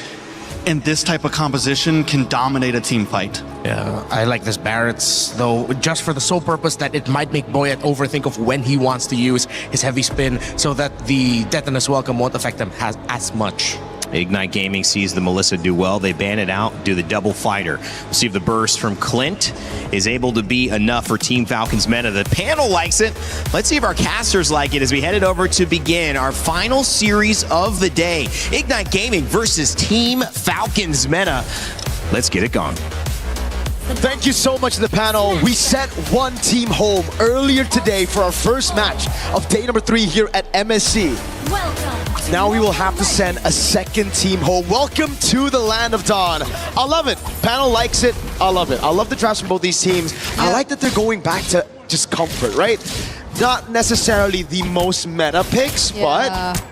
and this type of composition can dominate a team fight. Yeah, I like this Barrett's, though, just for the sole purpose that it might make Boyet overthink of when he wants to use his heavy spin so that the Detonus Welcome won't affect him as much. Ignite Gaming sees the Melissa do well. They ban it out, do the double fighter. We'll see if the burst from Clint is able to be enough for Team Falcons MENA. The panel likes it. Let's see if our casters like it as we headed over to begin our final series of the day. Ignite Gaming versus Team Falcons MENA. Let's get it going. Thank you so much to the panel. We sent one team home earlier today for our first match of day number 3 here at MSC. Now we will have to send a second team home. Welcome to the Land of Dawn. I love it. Panel likes it. I love it. I love the drafts from both these teams. I like that they're going back to just comfort, right? not necessarily the most meta picks, but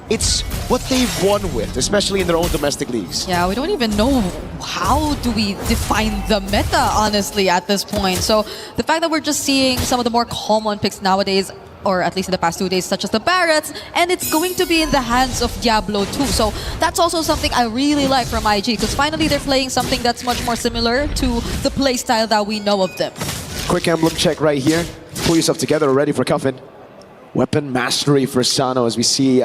it's what they've won with, especially in their own domestic leagues. Yeah, we don't even know how do we define the meta, honestly, at this point. So the fact that we're just seeing some of the more common picks nowadays, or at least in the past 2 days, such as the Barretts, and it's going to be in the hands of Diablo too. So that's also something I really like from IG, because finally they're playing something that's much more similar to the playstyle that we know of them. Quick emblem check right here. Pull yourself together, ready for Cuffin. Weapon mastery for Sano as we see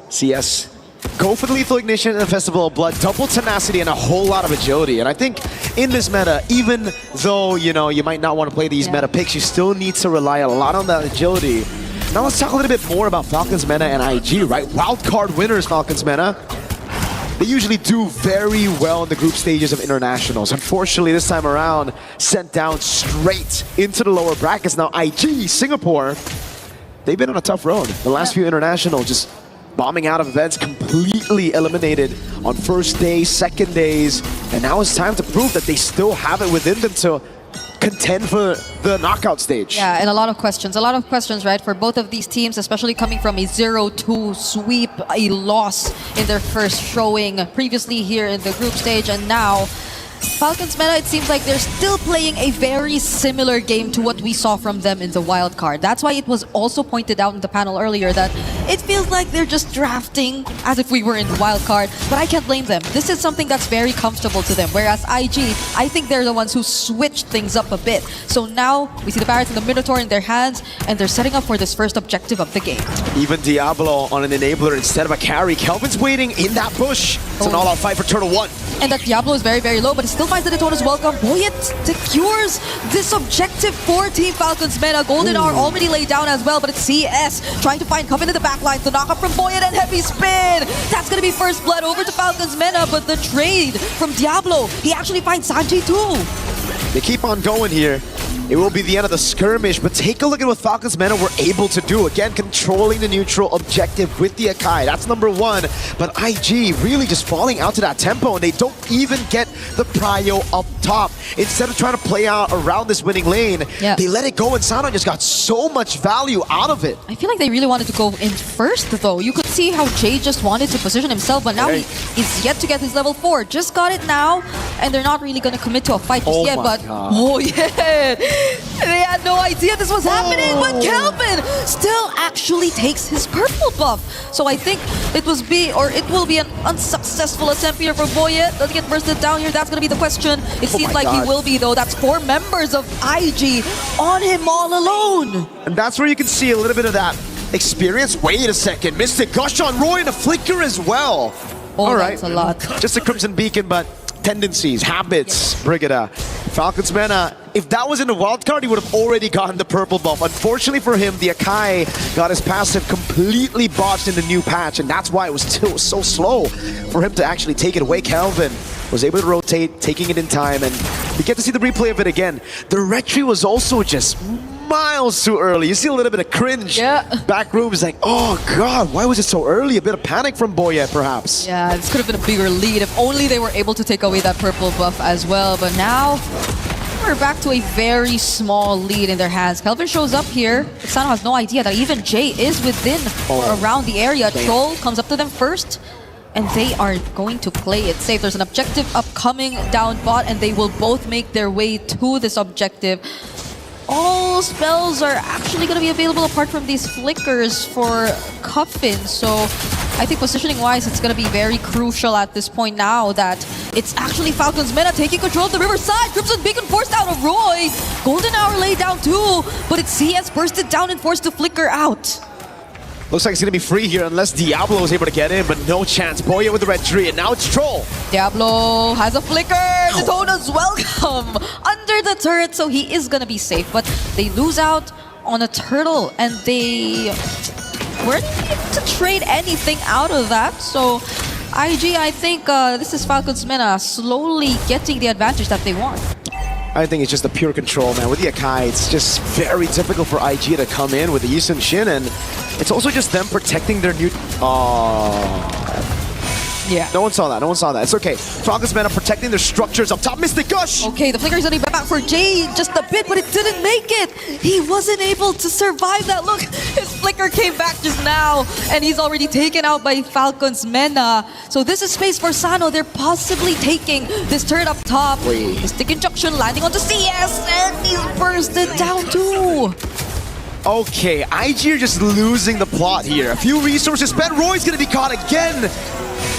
CS go for the lethal ignition and the Festival of Blood. Double tenacity and a whole lot of agility. And I think in this meta, even though you might not want to play these meta picks, you still need to rely a lot on that agility. Now let's talk a little bit more about Falcons meta and IG, right? Wildcard winners, Falcons meta. They usually do very well in the group stages of internationals. Unfortunately, this time around, sent down straight into the lower brackets. Now IG, Singapore, they've been on a tough road. The last few internationals just bombing out of events, completely eliminated on first day, second days, and now it's time to prove that they still have it within them to contend for the knockout stage. Yeah, and a lot of questions, right, for both of these teams, especially coming from a 0-2 sweep, a loss in their first showing previously here in the group stage, and now Falcons meta, it seems like they're still playing a very similar game to what we saw from them in the wild card. That's why it was also pointed out in the panel earlier that it feels like they're just drafting as if we were in the wild card, but I can't blame them. This is something that's very comfortable to them, whereas IG, I think they're the ones who switched things up a bit. So now we see the Barretts and the Minotaur in their hands, and they're setting up for this first objective of the game. Even Diablo on an enabler instead of a carry. Kelvin's waiting in that bush. It's an all-out fight for Turtle 1. And that Diablo is very, very low, but it still finds the Daytona's welcome. Boyet secures this objective for Team Falcons meta. Golden are already laid down as well, but it's CS trying to find Coven in the backline. The knock-up from Boyet and heavy spin. That's going to be first blood over to Falcons meta, but the trade from Diablo, he actually finds Sanji too. They keep on going here. It will be the end of the skirmish, but take a look at what Falcons meta were able to do. Again, controlling the neutral objective with the Akai. That's number one. But IG really just falling out to that tempo, and they don't even get the prio up top. Instead of trying to play out around this winning lane, they let it go, and Sano just got so much value out of it. I feel like they really wanted to go in first, though. You could see how Jay just wanted to position himself, but now he's yet to get his level 4. Just got it now, and they're not really going to commit to a fight just yet, but they had no idea this was happening, but Kelvin still actually takes his purple buff. So I think it will be an unsuccessful attempt here for Boyet. Does he get bursted down here? That's going to be the question. It seems like he will be, though. That's 4 members of IG on him all alone. And that's where you can see a little bit of that experience. Wait a second. Mystic Gush on Roy and a flicker as well. All right. That's a lot. Just a Crimson Beacon, but tendencies, habits, Brigida. Falcons meta, if that was in the wild card, he would have already gotten the purple buff. Unfortunately for him, the Akai got his passive completely botched in the new patch, and that's why it was still so slow for him to actually take it away. Kelvin was able to rotate, taking it in time, and we get to see the replay of it again. The retry was also just miles too early. You see a little bit of cringe. Back room is like, oh god, why was it so early? A bit of panic from Boyet, perhaps. Yeah, this could have been a bigger lead if only they were able to take away that purple buff as well. But now we're back to a very small lead in their hands. Kelvin shows up here. Sano has no idea that even Jay is within or around the area. Troll comes up to them first, and they are going to play it safe. There's an objective upcoming down bot, and they will both make their way to this objective. All spells are actually going to be available apart from these flickers for Cuffin. So I think positioning-wise, it's going to be very crucial at this point now that it's actually Falcons meta taking control of the Riverside. Crimson Beacon forced out of Roy. Golden Hour laid down too, but it's CS bursted down and forced to flicker out. Looks like it's going to be free here unless Diablo was able to get in, but no chance. Boyet with the red tree, and now it's Troll. Diablo has a flicker. Daytona's welcome under the turret, so he is going to be safe. But they lose out on a turtle, and they weren't able to trade anything out of that. So IG, I think this is Falcons meta slowly getting the advantage that they want. I think it's just a pure control, man. With the Akai, it's just very difficult for IG to come in with the Yisun Shin, and it's also just them protecting their new... Yeah. No one saw that. No one saw that. It's okay. Falcons MENA protecting their structures up top. Mystic Gush! Okay, the flicker's only back for Jay just a bit, but it didn't make it. He wasn't able to survive that. Look, his flicker came back just now, and he's already taken out by Falcons MENA. So this is space for Sano. They're possibly taking this turret up top. Mystic Injunction landing onto CS, and he's bursted down too. Okay, IG are just losing the plot here. A few resources spent. Roy's gonna be caught again.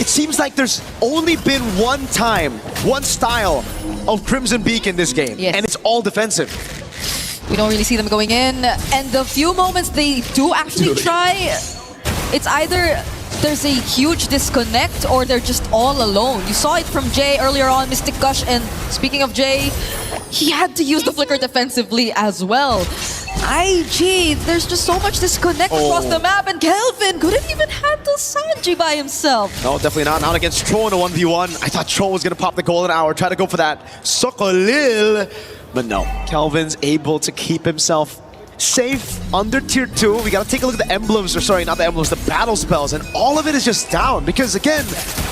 It seems like there's only been one time, one style of Crimson Beak in this game, and it's all defensive. We don't really see them going in, and the few moments they do actually try, it's either there's a huge disconnect or they're just all alone. You saw it from Jay earlier on, Mystic Gush, and speaking of Jay, he had to use the flicker defensively as well. IG, there's just so much disconnect across the map, and Kelvin couldn't even handle Sanji by himself. No, definitely not. Not against Tro in a 1v1. I thought Tro was gonna pop the golden hour, try to go for that Sokolil. But no, Kelvin's able to keep himself safe under tier 2. We gotta take a look at the emblems, or sorry, not the emblems, the battle spells, and all of it is just down because again,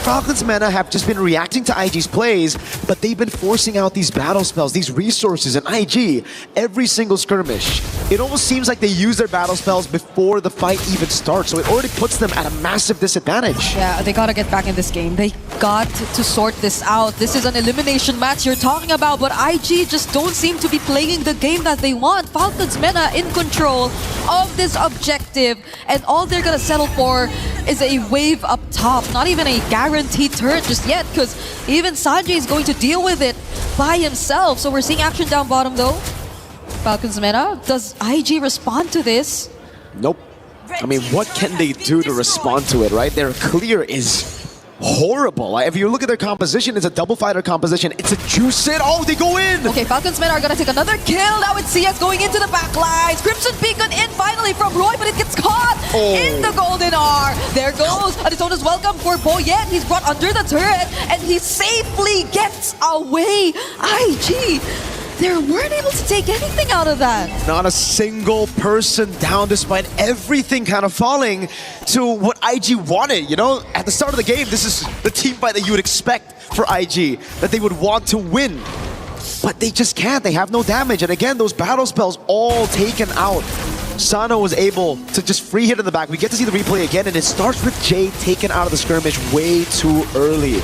Falcons MENA have just been reacting to IG's plays, but they've been forcing out these battle spells, these resources, and IG, every single skirmish. It almost seems like they use their battle spells before the fight even starts, so it already puts them at a massive disadvantage. Yeah, they gotta get back in this game. They got to sort this out. This is an elimination match you're talking about, but IG just don't seem to be playing the game that they want. Falcons MENA in control of this objective, and all they're gonna settle for is a wave up top. Not even a guaranteed turret just yet, because even Sanjay is going to deal with it by himself. So we're seeing action down bottom though. Falcons MENA, does IG respond to this? Nope. I mean, what can they do to respond to it, right? Their clear is horrible. If you look at their composition, it's a double fighter composition. It's a juice it. Oh, they go in! Okay, Falcons MENA are gonna take another kill. Now it's CS going into the back lines. Crimson Beacon in finally from Roy, but it gets caught in the golden R. There goes Arizona's welcome for Boyet. He's brought under the turret, and he safely gets away. IG, they weren't able to take anything out of that. Not a single person down despite everything kind of falling to what IG wanted. You know, at the start of the game, this is the team fight that you would expect for IG, that they would want to win. But they just can't. They have no damage. And again, those battle spells all taken out. Sano was able to just free hit in the back. We get to see the replay again, and it starts with Jay taken out of the skirmish way too early.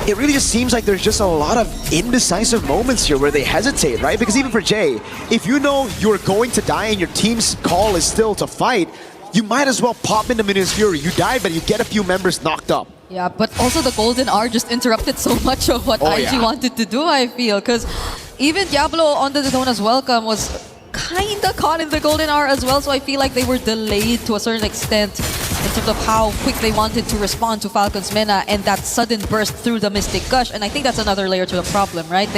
It really just seems like there's just a lot of indecisive moments here where they hesitate, right? Because even for Jay, if you know you're going to die and your team's call is still to fight, you might as well pop into Minions Fury. You die, but you get a few members knocked up. Yeah, but also the golden R just interrupted so much of what IG wanted to do, I feel. Because even Diablo on the Daytona's welcome was kinda caught in the golden R as well, so I feel like they were delayed to a certain extent in terms of how quick they wanted to respond to Falcons MENA and that sudden burst through the Mystic Gush. And I think that's another layer to the problem, right?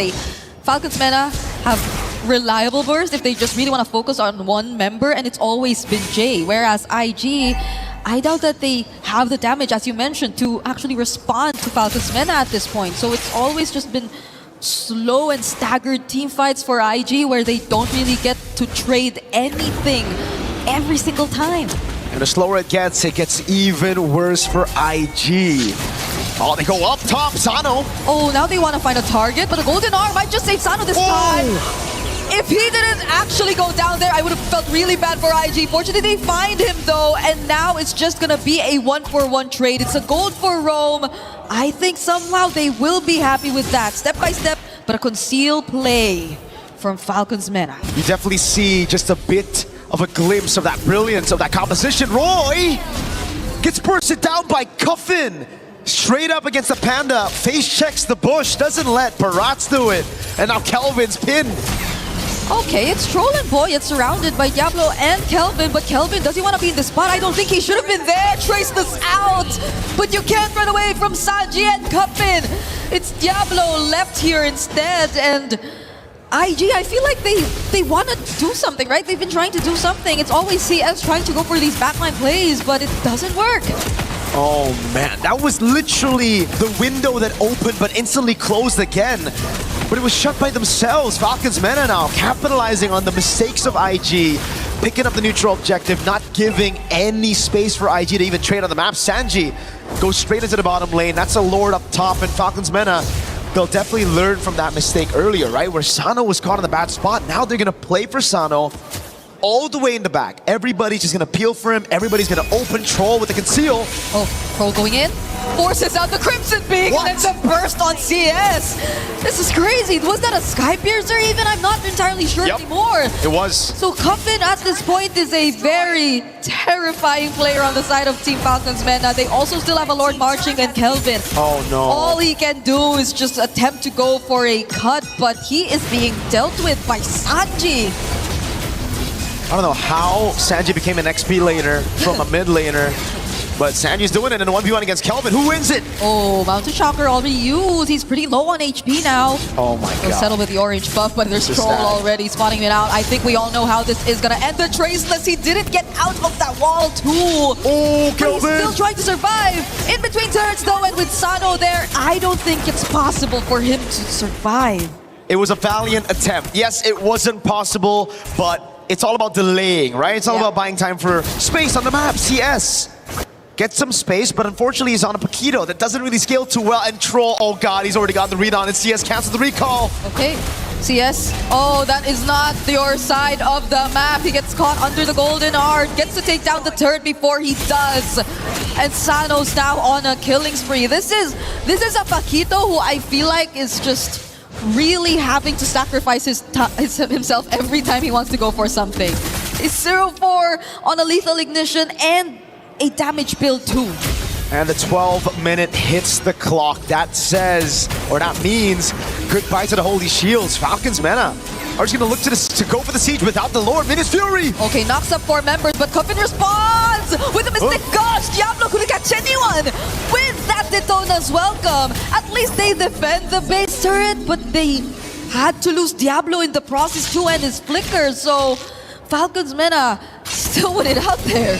Falcons MENA have reliable burst if they just really want to focus on one member, and it's always been Jay. Whereas IG, I doubt that they have the damage, as you mentioned, to actually respond to Falcons MENA at this point. So it's always just been slow and staggered team fights for IG where they don't really get to trade anything every single time. And the slower it gets even worse for IG. Oh, they go up top, Sano. Oh, now they want to find a target, but the golden R might just save Sano this time. If he didn't actually go down there, I would have felt really bad for IG. Fortunately, they find him though, and now it's just gonna be a 1-for-1 trade. It's a gold for Rome. I think somehow they will be happy with that. Step by step, but a concealed play from Falcons MENA. You definitely see just a bit of a glimpse of that brilliance of that composition. Roy gets bursted down by Cuffin. Straight up against the Panda. Face checks the bush. Doesn't let Barats do it. And now Kelvin's pinned. Okay, it's Troll and Boyet surrounded by Diablo and Kelvin, but Kelvin, does he want to be in the spot? I don't think he should have been there. Trace this out, but you can't run away from Sanji and Cuffin. It's Diablo left here instead, and IG, I feel like they want to do something, right? They've been trying to do something. It's always CS trying to go for these backline plays, but it doesn't work. Oh man, that was literally the window that opened but instantly closed again. But it was shut by themselves. Falcons MENA now capitalizing on the mistakes of IG. picking up the neutral objective, not giving any space for IG to even trade on the map. Sanji goes straight into the bottom lane. That's a Lord up top, and Falcons MENA, they'll definitely learn from that mistake earlier, right? Where Sano was caught in the bad spot. Now they're gonna play for Sano all the way in the back. Everybody's just gonna peel for him. Everybody's gonna open Troll with the conceal. Oh, Troll going in. Forces out the Crimson Peak and then the burst on CS. This is crazy. Was that a Sky Piercer even? I'm not entirely sure anymore. It was. So Cuffin at this point is a very terrifying player on the side of Team Falcons MENA. They also still have a Lord Marching and Kelvin. Oh no. All he can do is just attempt to go for a cut, but he is being dealt with by Sanji. I don't know how Sanji became an XP laner from a mid laner, but Sanji's doing it in a 1v1 against Kelvin. Who wins it? Oh, Mountain Shocker already used. He's pretty low on HP now. Oh my He'll god. settle with the orange buff, but there's Troll already spotting it out. I think we all know how this is gonna end. The Traceless, he didn't get out of that wall too. Oh, Kelvin! He's still trying to survive. In between turrets though, and with Sano there, I don't think it's possible for him to survive. It was a valiant attempt. Yes, it wasn't possible, but it's all about delaying, right? It's all about buying time for space on the map. CS gets some space, but unfortunately he's on a Paquito that doesn't really scale too well. And Troll, oh god, he's already got the read on, and CS cancels the recall. Okay, CS. Oh, that is not your side of the map. He gets caught under the golden art, gets to take down the turret before he does. And Sano's now on a killing spree. This is a Paquito who I feel like is just really having to sacrifice himself every time he wants to go for something. It's 0-4 on a lethal ignition and a damage build too. And the 12-minute hits the clock. That says, or that means, goodbye to the Holy Shields. Falcons MENA are just gonna look to go for the siege without the Lord. Minus Fury! Okay, knocks up 4 members, but Cuffin responds with a Mystic Gush! Diablo couldn't catch anyone! With that Detona's welcome, at least they defend the base turret, but they had to lose Diablo in the process too and his flicker, so Falcons MENA still win it out there.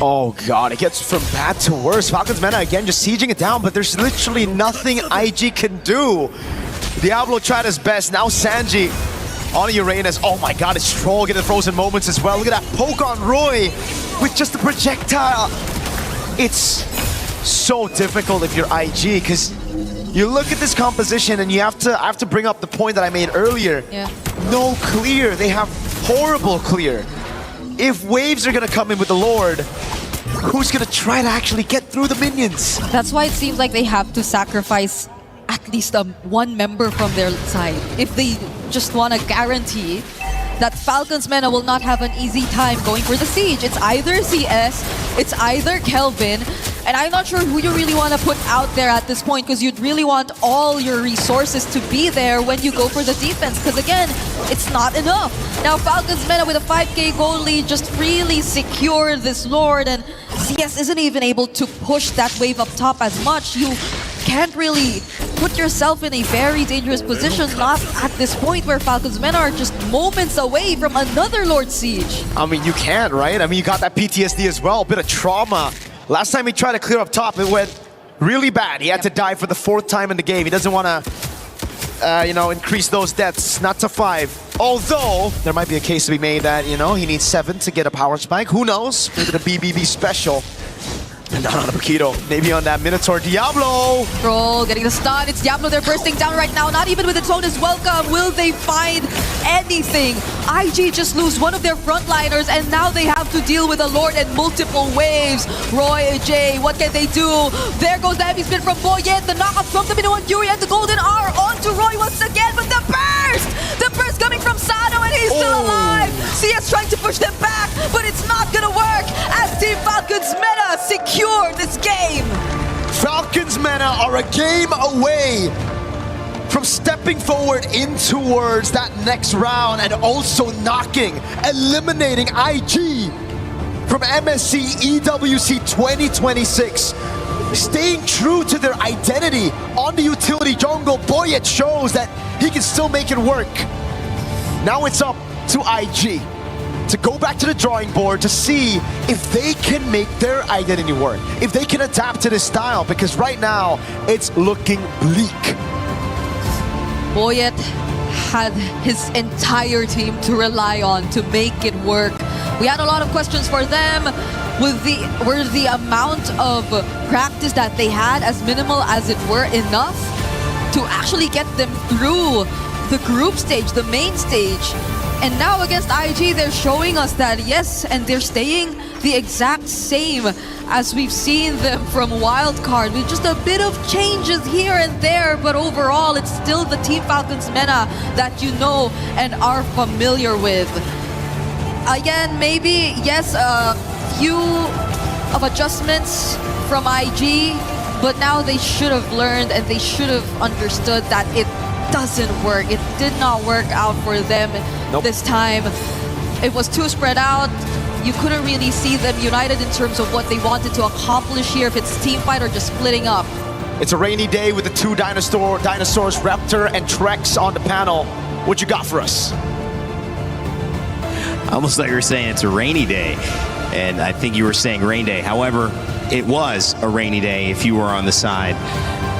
Oh god, it gets from bad to worse. Falcons MENA again just sieging it down, but there's literally nothing IG can do. Diablo tried his best, now Sanji on Uranus. Oh my god, it's Troll getting frozen moments as well. Look at that poke on Roy with just a projectile. It's so difficult if you're IG, because you look at this composition and you have to bring up the point that I made earlier. Yeah. No clear, they have horrible clear. If waves are gonna come in with the Lord, who's gonna try to actually get through the minions? That's why it seems like they have to sacrifice at least one member from their side if they just want to guarantee that Falcons MENA will not have an easy time going for the siege. It's either CS, it's either Kelvin, and I'm not sure who you really want to put out there at this point, because you'd really want all your resources to be there when you go for the defense, because again, it's not enough. Now Falcons MENA with a 5k goal lead just really secured this Lord, and CS isn't even able to push that wave up top as much. You can't really put yourself in a very dangerous position, not at this point where Falcons MENA are just moments away from another Lord Siege. I mean, you can't, right? I mean, you got that PTSD as well, a bit of trauma. Last time he tried to clear up top, it went really bad. He had to die for the 4th time in the game. He doesn't want to, increase those deaths, not to 5. Although, there might be a case to be made that, he needs 7 to get a power spike. Who knows? Maybe the BBB special. And not on a Paquito, maybe on that Minotaur. Diablo! Troll getting the stun. It's Diablo, they're bursting down right now. Not even with its own as welcome. Will they find anything? IG just lose one of their frontliners, and now they have to deal with a Lord and multiple waves. Roy, Jay, what can they do? There goes the heavy spin from Boyet. The knockout from the Minoan Fury and the Golden R onto Roy once again, but the burst! The burst coming from Sano, and he's still alive! CS trying to push them back, but it's not gonna work as Team Falcons MENA secure this game. Falcons MENA are a game away from stepping forward in towards that next round and also eliminating IG from MSC EWC 2026. Staying true to their identity on the utility jungle, Boyet shows that he can still make it work. Now it's up to IG to go back to the drawing board to see if they can make their identity work, if they can adapt to this style, because right now it's looking bleak. Boyet had his entire team to rely on to make it work, We had a lot of questions for them. Were the amount of practice that they had, as minimal as it were, enough to actually get them through the group stage, the main stage? And now against IG, they're showing us that yes, and they're staying the exact same as we've seen them from Wildcard, with just a bit of changes here and there, but overall, it's still the Team Falcons MENA that you know and are familiar with. Again, maybe, yes, a few of adjustments from IG, but now they should have learned and they should have understood that it doesn't work. It did not work out for them this time. It was too spread out. You couldn't really see them united in terms of what they wanted to accomplish here, if it's team fight or just splitting up. It's a rainy day with the two dinosaurs, Raptor and Trex on the panel. What you got for us? I almost thought you were saying it's a rainy day, and I think you were saying rain day. However, it was a rainy day if you were on the side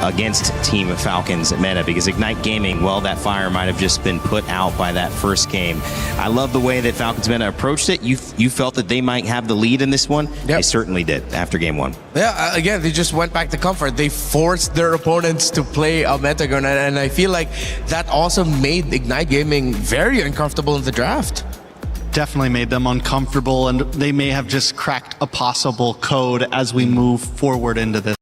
against Team Falcons MENA, because Ignite Gaming, well, that fire might have just been put out by that first game. I love the way that Falcons MENA approached it. You felt that they might have the lead in this one. Yep. They certainly did after game one. Yeah, again, they just went back to comfort. They forced their opponents to play a metagun, and I feel like that also made Ignite Gaming very uncomfortable in the draft. Definitely made them uncomfortable, and they may have just cracked a possible code as we move forward into this.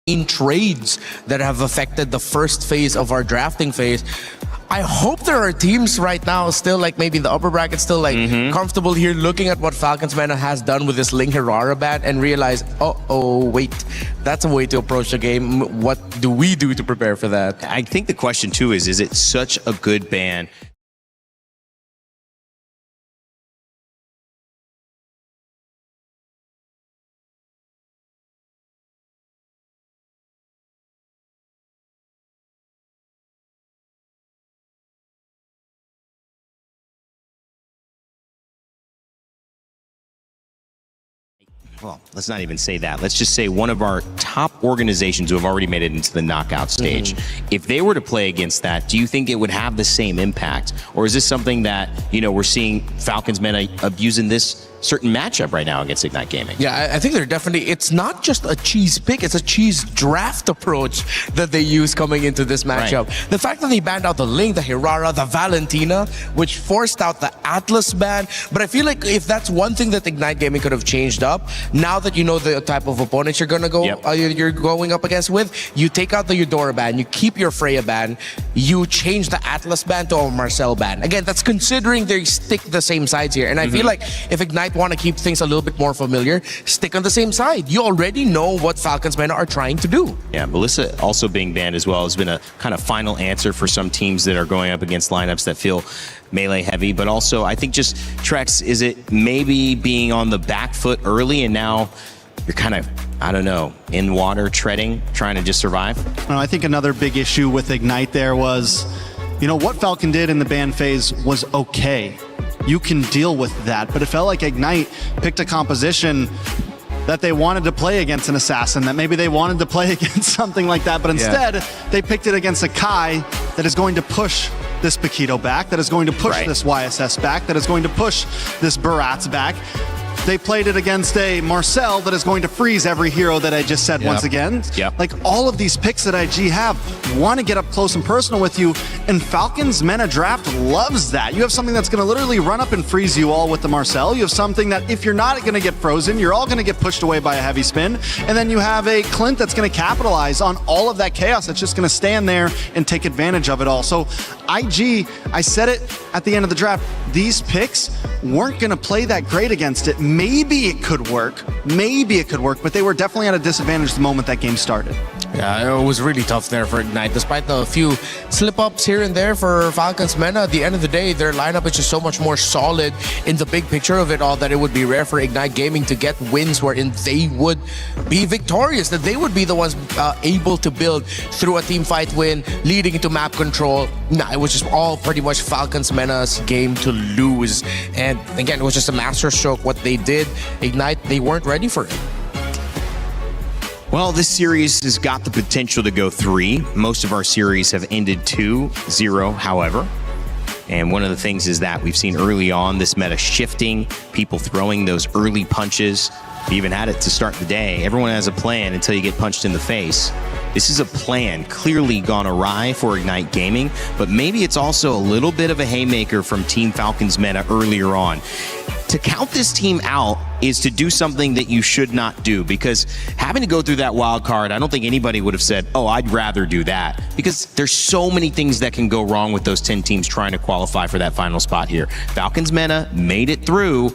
In trades that have affected the first phase of our drafting phase. I hope there are teams right now still, like maybe in the upper bracket, still like comfortable here looking at what Falcons MENA has done with this Ling Hirara ban and realize, oh, wait, that's a way to approach the game. What do we do to prepare for that? I think the question too is it such a good ban? Well, let's not even say that. Let's just say one of our top organizations who have already made it into the knockout stage. If they were to play against that, do you think it would have the same impact? Or is this something that, you know, we're seeing Falcons MENA abusing this certain matchup right now against Ignite Gaming? Yeah, I think they're definitely, it's not just a cheese pick, it's a cheese draft approach that they use coming into this matchup. Right. The fact that they banned out the Ling, the Hirara, the Valentina, which forced out the Atlas ban. But I feel like if that's one thing that Ignite Gaming could have changed up, now that you know the type of opponents you're gonna go, you're going up against with, you take out the Eudora ban, you keep your Freya ban, you change the Atlas ban to a Marcel ban. Again, that's considering they stick the same sides here. And I feel like if Ignite want to keep things a little bit more familiar, stick on the same side. You already know what Falcons MENA are trying to do. Yeah, Melissa also being banned as well has been a kind of final answer for some teams that are going up against lineups that feel melee heavy. But also, I think just Trex, is it maybe being on the back foot early and now you're kind of, I don't know, in water, treading, trying to just survive? No, I think another big issue with Ignite there was, you know, what Falcon did in the ban phase was okay. You can deal with that, but it felt like Ignite picked a composition that they wanted to play against an assassin, that maybe they wanted to play against something like that, but instead they picked it against a Kai that is going to push this Paquito back, that is going to push this YSS back, that is going to push this Baratz back. They played it against a Marcel that is going to freeze every hero that I just said once again. Like all of these picks that IG have want to get up close and personal with you, and Falcons MENA draft loves that. You have something that's going to literally run up and freeze you all with the Marcel. You have something that if you're not going to get frozen, you're all going to get pushed away by a heavy spin. And then you have a Clint that's going to capitalize on all of that chaos that's just going to stand there and take advantage of it all. So IG, I said it at the end of the draft, these picks weren't going to play that great against it. Maybe it could work, but they were definitely at a disadvantage the moment that game started. Yeah, it was really tough there for Ignite. Despite the few slip-ups here and there for Falcons MENA, at the end of the day, their lineup is just so much more solid in the big picture of it all that it would be rare for Ignite Gaming to get wins wherein they would be victorious, that they would be the ones able to build through a team fight win, leading into map control. Nah, it was just all pretty much Falcons MENA's game to lose. And again, it was just a masterstroke what they did. Ignite, they weren't ready for it. Well, this series has got the potential to go 3. Most of our series have ended 2-0, however. And one of the things is that we've seen early on this meta shifting, people throwing those early punches. We even had it to start the day. Everyone has a plan until you get punched in the face. This is a plan clearly gone awry for Ignite Gaming, but maybe it's also a little bit of a haymaker from Team Falcons meta earlier on. To count this team out is to do something that you should not do, because having to go through that wild card, I don't think anybody would have said, oh, I'd rather do that, because there's so many things that can go wrong with those 10 teams trying to qualify for that final spot here. Falcons meta made it through,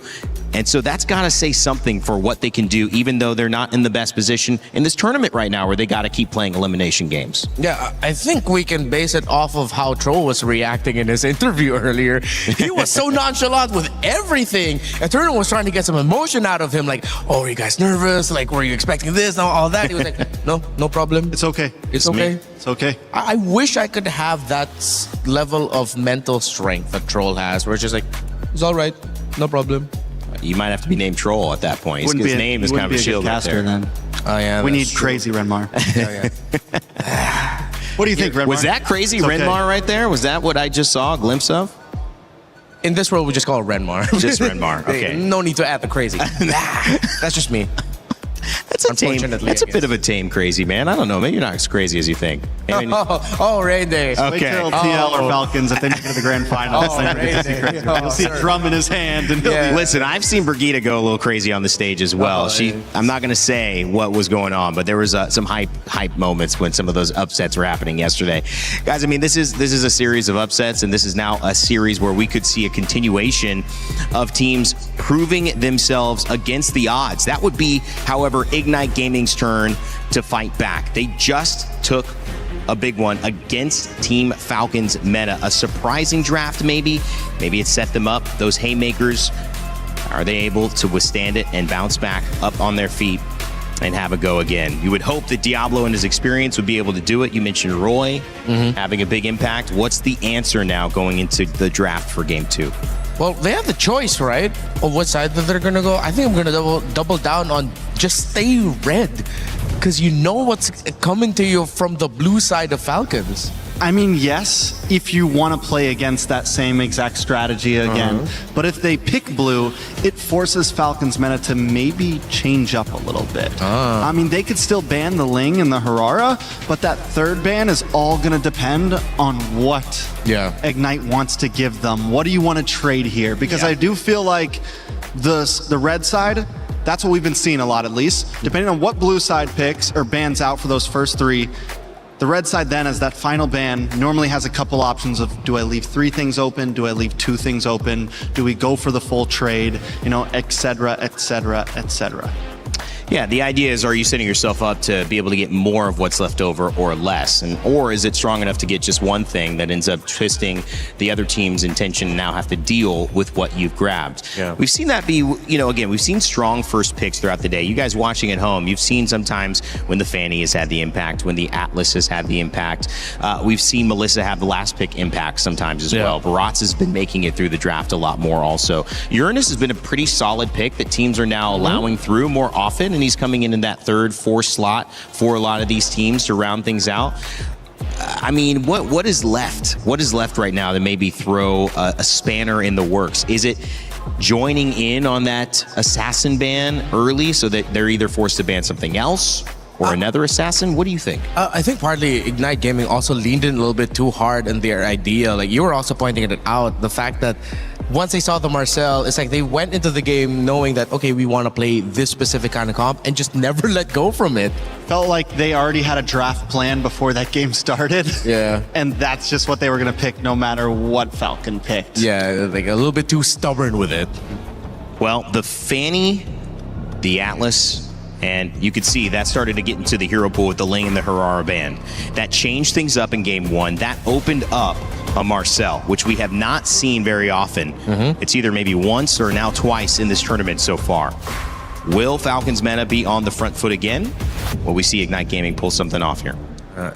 and so that's got to say something for what they can do, even though they're not in the best position in this tournament right now where they got to keep playing elimination games. Yeah, I think we can base it off of how Troll was reacting in his interview earlier. He was so nonchalant with everything. Eternal was trying to get some emotion out of him, like, oh, are you guys nervous? Like, were you expecting this? And all that. He was like, no problem. It's okay. It's okay. It's okay. I wish I could have that level of mental strength that Troll has, where it's just like, it's all right, no problem. You might have to be named Troll at that point. His name is kind of a shield right there. Then. Oh, yeah, we need crazy Renmar. What do you think, Renmar? Was that crazy Renmar right there? Was that what I just saw a glimpse of? In this world, we just call it Renmar. Just Renmar, okay. No need to add the crazy. That's just me. That's a tame. That's a bit of a tame crazy, man. I don't know. Maybe you're not as crazy as you think. Rain Day. Wait till TL or Falcons if they make it to the grand final. You'll see a drum in his hand. And Listen, I've seen Brigitte go a little crazy on the stage as well. I'm not going to say what was going on, but there was some hype moments when some of those upsets were happening yesterday. Guys, I mean, this is a series of upsets, and this is now a series where we could see a continuation of teams proving themselves against the odds. That would be, however, Ignite Gaming's turn to fight back. They just took a big one against Team Falcons meta. A surprising draft, maybe. Maybe it set them up. Those haymakers, are they able to withstand it and bounce back up on their feet and have a go again? You would hope that Diablo and his experience would be able to do it. You mentioned Roy having a big impact. What's the answer now going into the draft for Game 2? Well, they have the choice, right, of what side that they're going to go. I think I'm going to double down on just stay red, because you know what's coming to you from the blue side of Falcons. I mean, yes, if you want to play against that same exact strategy again. But if they pick blue, it forces Falcons meta to maybe change up a little bit. I mean, they could still ban the Ling and the Harara, but that third ban is all going to depend on what Ignite wants to give them. What do you want to trade here? Because I do feel like the red side, that's what we've been seeing a lot, at least. Depending on what blue side picks or bans out for those first three, the red side then, as that final ban, normally has a couple options of, do I leave 3 things open? Do I leave 2 things open? Do we go for the full trade? You know, et cetera, et cetera, et cetera. Yeah, the idea is, are you setting yourself up to be able to get more of what's left over or less? Or is it strong enough to get just one thing that ends up twisting the other team's intention and now have to deal with what you've grabbed? Yeah. We've seen that be, again, we've seen strong first picks throughout the day. You guys watching at home, you've seen sometimes when the Fanny has had the impact, when the Atlas has had the impact. We've seen Melissa have the last pick impact sometimes as well. Baratz has been making it through the draft a lot more also. Uranus has been a pretty solid pick that teams are now allowing through more often, and he's coming in that 3rd, 4th slot for a lot of these teams to round things out. I mean, what is left? What is left right now to maybe throw a spanner in the works? Is it joining in on that assassin ban early so that they're either forced to ban something else or another assassin? What do you think? I think partly Ignite Gaming also leaned in a little bit too hard in their idea. Like you were also pointing it out, the fact that once they saw the Marcel, it's like they went into the game knowing that, okay, we want to play this specific kind of comp and just never let go from it. Felt like they already had a draft plan before that game started. Yeah. And that's just what they were going to pick no matter what Falcon picked. Yeah, like a little bit too stubborn with it. Well, the Fanny, the Atlas, and you could see that started to get into the hero pool with the Ling and the Harara band. That changed things up in game 1. That opened up a Marcel, which we have not seen very often. It's either maybe once or now twice in this tournament so far. Will Falcons meta be on the front foot again? Will we see Ignite Gaming pull something off here?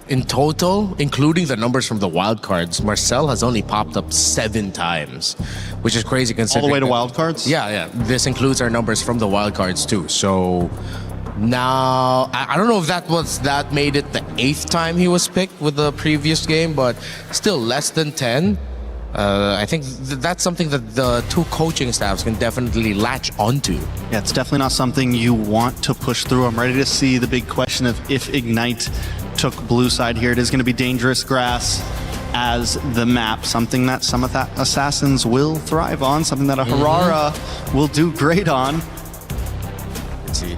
In total, including the numbers from the wildcards, Marcel has only popped up 7 times, which is crazy considering. All the way to wildcards? Yeah. This includes our numbers from the wildcards too. So now, I don't know if that made it the 8th time he was picked with the previous game, but still less than 10. I think that's something that the two coaching staffs can definitely latch onto. Yeah, it's definitely not something you want to push through. I'm ready to see the big question of if Ignite took blue side here. It is going to be dangerous grass as the map, something that some of that assassins will thrive on, something that a Harara will do great on.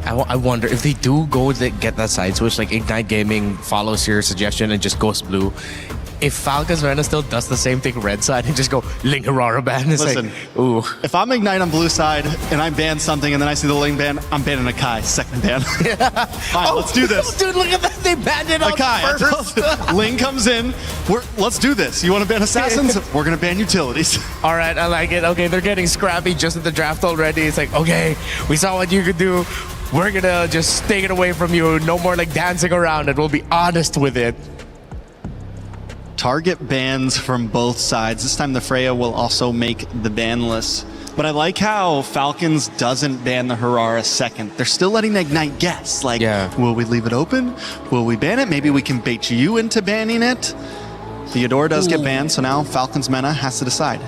I wonder if they do go get that side switch, like Ignite Gaming follows your suggestion and just goes blue. If Falcons MENA still does the same thing red side and just go Ling Harara ban, it's Listen, like, ooh. If I'm Ignite on blue side and I ban something and then I see the Ling ban, I'm banning Akai, second ban. Fine, let's do this. Dude, look at that. They banned it on first. Ling comes in. Let's do this. You want to ban assassins? We're going to ban utilities. All right, I like it. Okay, they're getting scrappy just at the draft already. It's like, okay, we saw what you could do. We're going to just take it away from you. No more like dancing around it. We'll be honest with it. Target bans from both sides. This time the Freya will also make the ban list. But I like how Falcons doesn't ban the Harara second. They're still letting Ignite guess. Like, will we leave it open? Will we ban it? Maybe we can bait you into banning it. Theodora does get banned, so now Falcons MENA has to decide.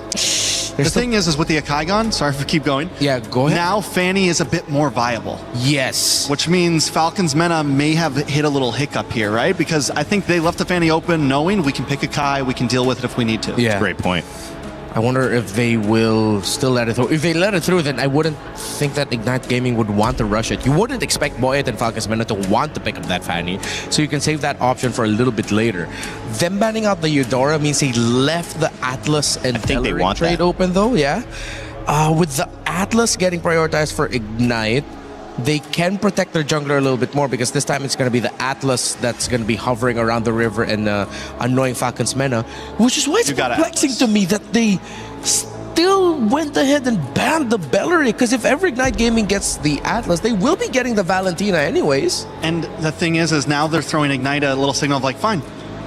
The thing is with the Akai gone, sorry for keep going. Yeah, go ahead. Now Fanny is a bit more viable. Yes. Which means Falcons MENA may have hit a little hiccup here, right? Because I think they left the Fanny open knowing we can pick Akai, we can deal with it if we need to. Yeah. Great point. I wonder if they will still let it through. If they let it through, then I wouldn't think that Ignite Gaming would want to rush it. You wouldn't expect Boyet and Falcons MENA to want to pick up that Fanny, so you can save that option for a little bit later. Them banning out the Eudora means he left the Atlas and Bellerin trade open, though, yeah? With the Atlas getting prioritized for Ignite, they can protect their jungler a little bit more because this time it's going to be the Atlas that's going to be hovering around the river and annoying Falcons MENA, which is why it's perplexing to me that they still went ahead and banned the Bellerin, because if ever Ignite Gaming gets the Atlas, they will be getting the Valentina anyways. And the thing is now they're throwing Ignite a little signal of like, fine,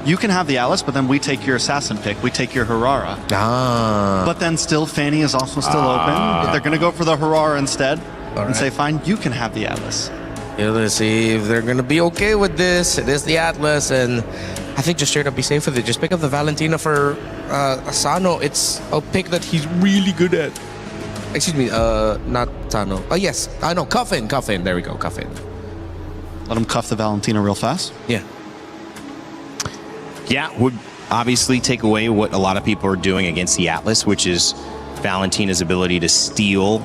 you can have the Atlas, but then we take your assassin pick, we take your Harara. But then still Fanny is also still open, but they're going to go for the Harara instead. And say, fine, you can have the Atlas. Yeah, let's see if they're going to be okay with this. It is the Atlas, and I think just straight up be safe with it. Just pick up the Valentina for Asano. It's a pick that he's really good at. Excuse me, not Tano. Oh, yes. I know, Cuffin. There we go, Cuffin. Let him cuff the Valentina real fast. Yeah. Yeah, would obviously take away what a lot of people are doing against the Atlas, which is Valentina's ability to steal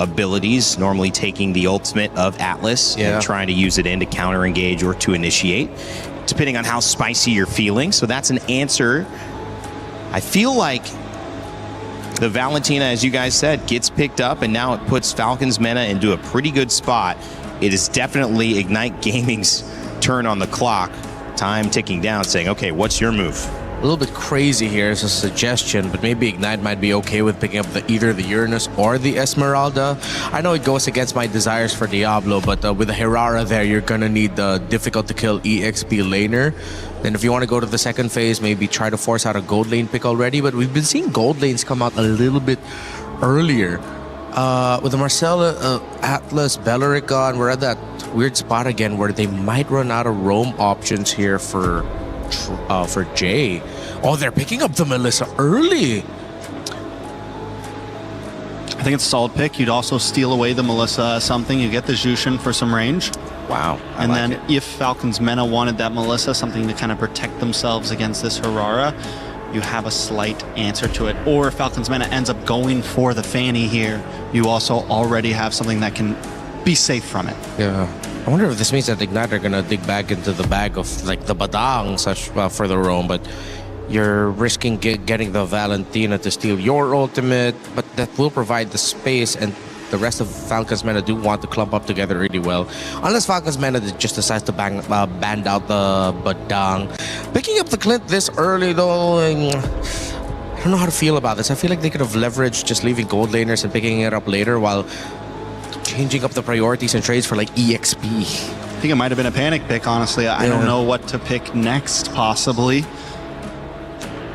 abilities, normally taking the ultimate of Atlas and trying to use it in to counter engage or to initiate, depending on how spicy you're feeling. So that's an answer. I feel like the Valentina, as you guys said, gets picked up, and now it puts Falcons MENA into a pretty good spot. It is definitely Ignite Gaming's turn on the clock. Time ticking down, saying, okay, what's your move? A little bit crazy here as a suggestion, but maybe Ignite might be okay with picking up either the Uranus or the Esmeralda. I know it goes against my desires for Diablo, but with the Herrera there, you're gonna need the difficult to kill EXP laner. Then if you want to go to the second phase, maybe try to force out a gold lane pick already, but we've been seeing gold lanes come out a little bit earlier. With the Marcella, Atlas, Bellericon, we're at that weird spot again where they might run out of roam options here for Jay. Oh, they're picking up the Melissa early. I think it's a solid pick. You'd also steal away the Melissa something. You get the Jushin for some range. Wow. And then if Falcons MENA wanted that Melissa, something to kind of protect themselves against this Harara, you have a slight answer to it. Or if Falcons MENA ends up going for the Fanny here, you also already have something that can be safe from it. Yeah. I wonder if this means that Ignite are gonna dig back into the bag of like the Badang such for the roam, but you're risking getting the Valentina to steal your ultimate, but that will provide the space, and the rest of Falcons MENA do want to clump up together really well. Unless Falcons MENA just decides to band out the Badang. Picking up the Clint this early though, I don't know how to feel about this. I feel like they could have leveraged just leaving gold laners and picking it up later while changing up the priorities and trades for like EXP. I think it might have been a panic pick, honestly. I don't know what to pick next, possibly.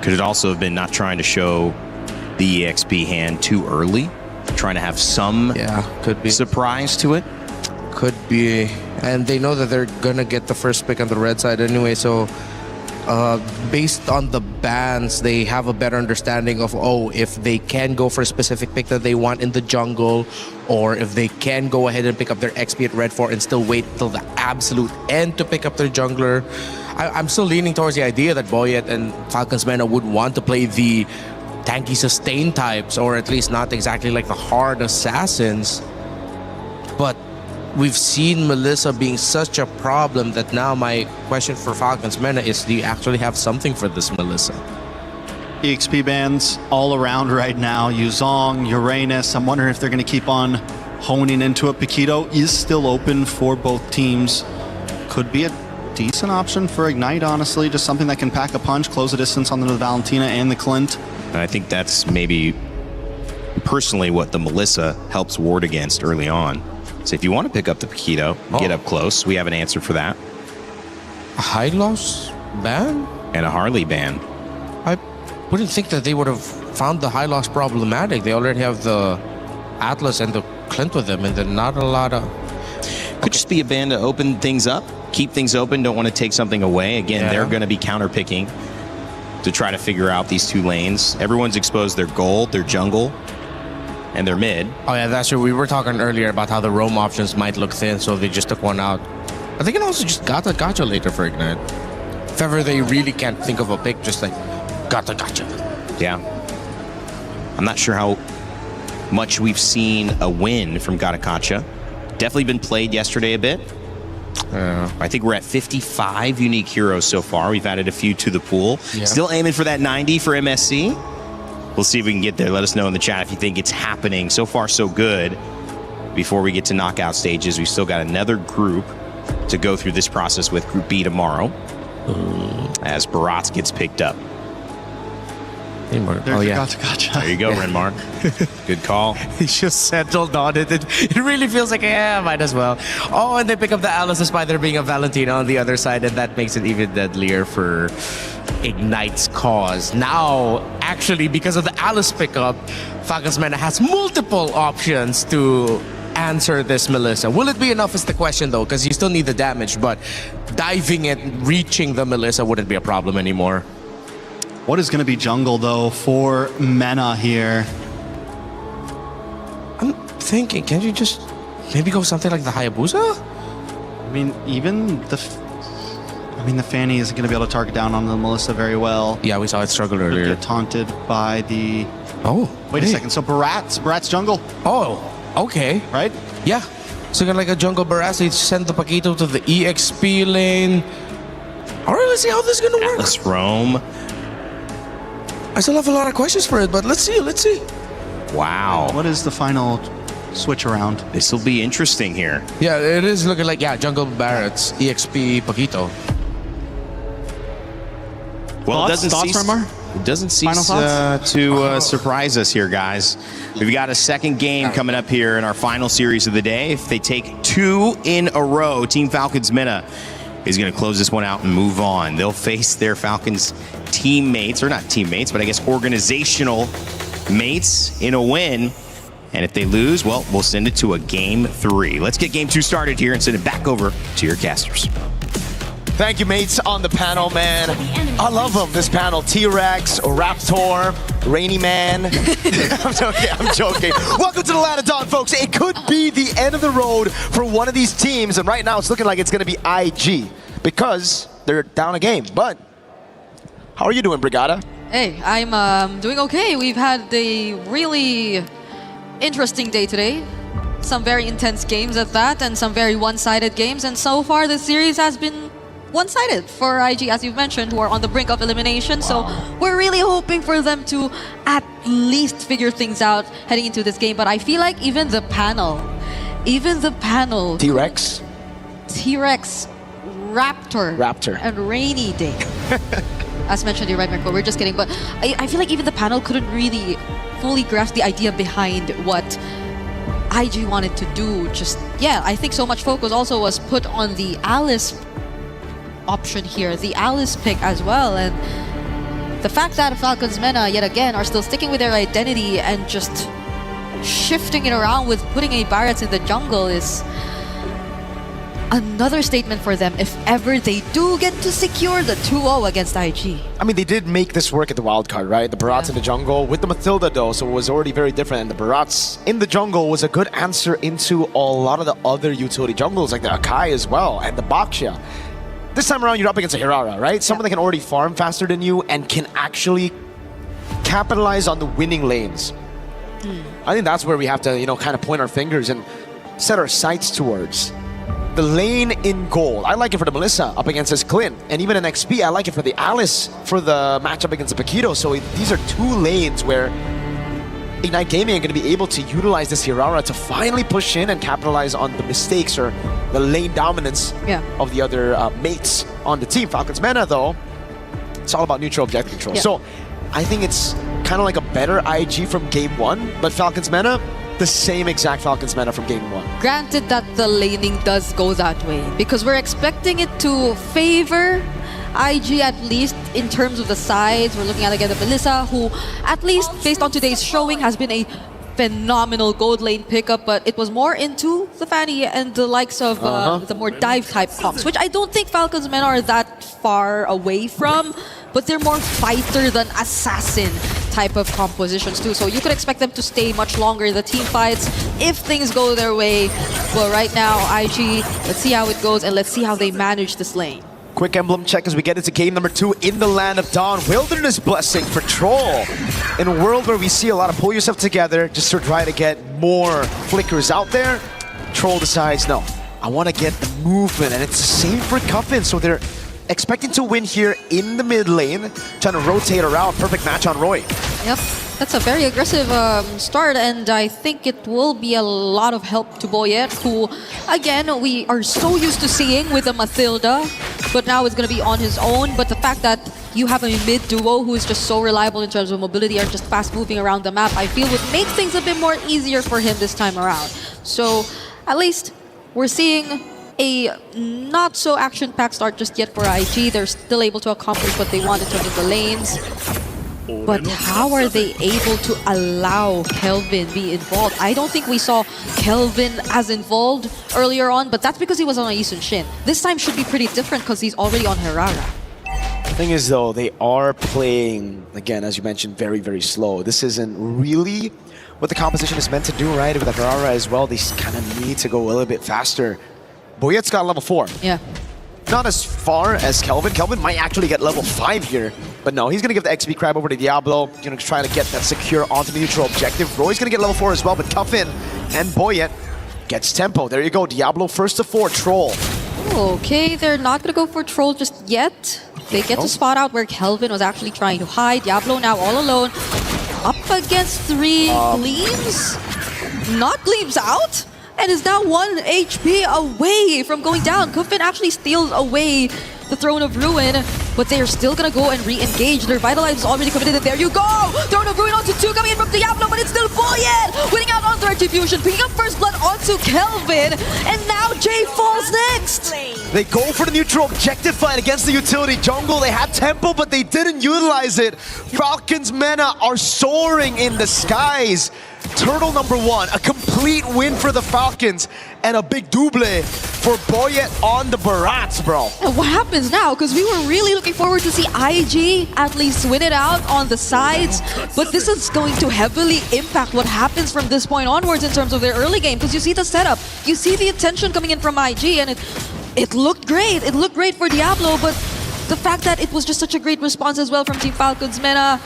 Could it also have been not trying to show the EXP hand too early? Trying to have some could be surprise to it? Could be. And they know that they're gonna get the first pick on the red side anyway, so based on the bans, they have a better understanding of, if they can go for a specific pick that they want in the jungle, or if they can go ahead and pick up their XP at Red 4 and still wait till the absolute end to pick up their jungler. I'm still leaning towards the idea that Boyet and Falcons MENA would want to play the tanky sustain types, or at least not exactly like the hard assassins. But we've seen Melissa being such a problem that now my question for Falcons MENA is, do you actually have something for this Melissa? EXP bans all around right now. Yuzong, Uranus. I'm wondering if they're going to keep on honing into it. Paquito is still open for both teams. Could be a decent option for Ignite, honestly. Just something that can pack a punch, close the distance on the Valentina and the Clint. And I think that's maybe personally what the Melissa helps ward against early on. So if you want to pick up the Paquito, get up close, we have an answer for that. A Hylos ban? And a Harley ban. I wouldn't think that they would have found the Hylos problematic. They already have the Atlas and the Clint with them, and then not a lot of... Could just be a ban to open things up, keep things open, don't want to take something away. Again, they're going to be counter-picking to try to figure out these two lanes. Everyone's exposed their gold, their jungle, and their mid. Oh yeah, that's true. We were talking earlier about how the roam options might look thin, so they just took one out. But they can also just gotcha later for Ignite. If ever they really can't think of a pick, just like gotcha. Yeah. I'm not sure how much we've seen a win from Gotcha. Definitely been played yesterday a bit. I think we're at 55 unique heroes so far. We've added a few to the pool. Yeah. Still aiming for that 90 for MSC. We'll see if we can get there. Let us know in the chat if you think it's happening. So far, so good. Before we get to knockout stages, we've still got another group to go through this process with Group B tomorrow. As Barat gets picked up. Gotcha. There you go, Renmar. Good call. He just settled on it. It really feels like, might as well. Oh, and they pick up the Alice despite there being a Valentina on the other side, and that makes it even deadlier for Ignite's cause. Now, actually, because of the Alice pickup, Falcons MENA has multiple options to answer this Melissa. Will it be enough is the question, though, because you still need the damage, but diving it, reaching the Melissa wouldn't be a problem anymore. What is going to be jungle, though, for MENA here? I'm thinking, can't you just maybe go something like the Hayabusa? I mean, even the Fanny isn't going to be able to target down on the Melissa very well. Yeah, we saw it struggle earlier. Get taunted by the... Oh, wait a second. So Barat's jungle. Oh, okay. Right? Yeah. So kind of like a jungle Barat, they send the Paquito to the EXP lane. All right, let's see how this is going to work. Let's roam. I still have a lot of questions for it, but let's see. Wow. What is the final switch around? This will be interesting here. Yeah, it is looking like, jungle Barrett's EXP Paquito. Well, thoughts, it doesn't cease to surprise us here, guys. We've got a second game coming up here in our final series of the day. If they take 2 in a row, Team Falcons MENA is going to close this one out and move on. They'll face their Falcons teammates, or not teammates, but I guess organizational mates in a win. And if they lose, well, we'll send it to a Game 3. Let's get Game 2 started here and send it back over to your casters. Thank you, mates, on the panel, man. I love them, this panel. T-Rex, Raptor, Rainy Man. I'm joking. Welcome to the Land of Dawn, folks. It could be the end of the road for one of these teams, and right now it's looking like it's going to be IG because they're down a game. But how are you doing, Brigada? Hey, I'm doing okay. We've had a really interesting day today. Some very intense games at that, and some very one-sided games. And so far, the series has been one-sided for IG, as you've mentioned, who are on the brink of elimination. Wow. So we're really hoping for them to at least figure things out heading into this game. But I feel like even the panel, T-Rex, Raptor, and Rainy Day. As mentioned, you're right, Mirko, we're just kidding. But I feel like even the panel couldn't really fully grasp the idea behind what IG wanted to do. I think so much focus also was put on the Alice option here, the Alice pick as well, and the fact that Falcons MENA yet again are still sticking with their identity and just shifting it around with putting a Barrett in the jungle is another statement for them if ever they do get to secure the 2-0 against IG. I mean, they did make this work at the wild card, right? The Barats in the jungle with the Mathilda, though, so it was already very different. And the Barats in the jungle was a good answer into a lot of the other utility jungles, like the Akai as well, and the Baxia. This time around, you're up against a Hirara, right? Someone that can already farm faster than you and can actually capitalize on the winning lanes. I think that's where we have to, you know, kind of point our fingers and set our sights towards. The lane in goal. I like it for the Melissa up against his Clint. And even in XP, I like it for the Alice for the matchup against the Paquito. So these are two lanes where Ignite Gaming are going to be able to utilize this Hirara to finally push in and capitalize on the mistakes or the lane dominance of the other mates on the team. Falcons MENA, though, it's all about neutral objective control. So I think it's kind of like a better IG from game 1, but Falcons MENA, the same exact Falcons MENA from game 1. Granted that the laning does go that way, because we're expecting it to favor IG, at least in terms of the sides. We're looking at again the Melissa, who at least based on today's showing has been a phenomenal gold lane pickup, but it was more into the Fanny and the likes of the more dive type comps, which I don't think Falcons MENA are that far away from, but they're more fighter than assassin type of compositions too. So you could expect them to stay much longer in the team fights if things go their way. Well, right now, IG, let's see how it goes and let's see how they manage this lane. Quick emblem check as we get into game number 2 in the Land of Dawn. Wilderness Blessing for Troll. In a world where we see a lot of pull yourself together just to try to get more flickers out there, Troll decides, no, I want to get the movement, and it's the same for Cuffin. So they're expecting to win here in the mid lane, trying to rotate around. Perfect match on Roy. Yep, that's a very aggressive start, and I think it will be a lot of help to Boyet, who, again, we are so used to seeing with a Mathilda, but now it's going to be on his own. But the fact that you have a mid duo who is just so reliable in terms of mobility and just fast moving around the map, I feel would make things a bit more easier for him this time around. So at least we're seeing a not so action-packed start just yet for IG. They're still able to accomplish what they want in terms of the lanes. But how are they able to allow Kelvin be involved? I don't think we saw Kelvin as involved earlier on, but that's because he was on a Yisun Shin. This time should be pretty different because he's already on Hirara. The thing is, though, they are playing, again, as you mentioned, very, very slow. This isn't really what the composition is meant to do, right? With the Hirara as well, they kind of need to go a little bit faster. Boyet's got level 4. Yeah. Not as far as Kelvin. Kelvin might actually get level 5 here. But no, he's going to give the XP Crab over to Diablo. Going to try to get that secure onto the neutral objective. Roy's going to get level 4 as well, but Cuffin and Boyet gets tempo. There you go. Diablo first to 4. Troll. Okay, they're not going to go for Troll just yet. They get to spot out where Kelvin was actually trying to hide. Diablo now all alone. Up against 3 Gleams. Not Gleams out. And is now 1 HP away from going down. Cuffin actually steals away the Throne of Ruin, but they are still gonna go and re-engage. Their Vitalize is already committed, and there you go! Throne of Ruin onto 2 coming in from Diablo, but it's still Boyet! Winning out onto Retribution, picking up First Blood onto Kelvin, and now Jay falls next! They go for the neutral objective fight against the utility jungle. They had tempo, but they didn't utilize it. Falcons MENA are soaring in the skies. Turtle number 1, a complete win for the Falcons, and a big double for Boyet on the Barats, bro. And what happens now? Because we were really looking forward to see IG at least win it out on the sides, but this is going to heavily impact what happens from this point onwards in terms of their early game, because you see the setup, you see the attention coming in from IG, and it looked great. It looked great for Diablo, but the fact that it was just such a great response as well from Team Falcons MENA,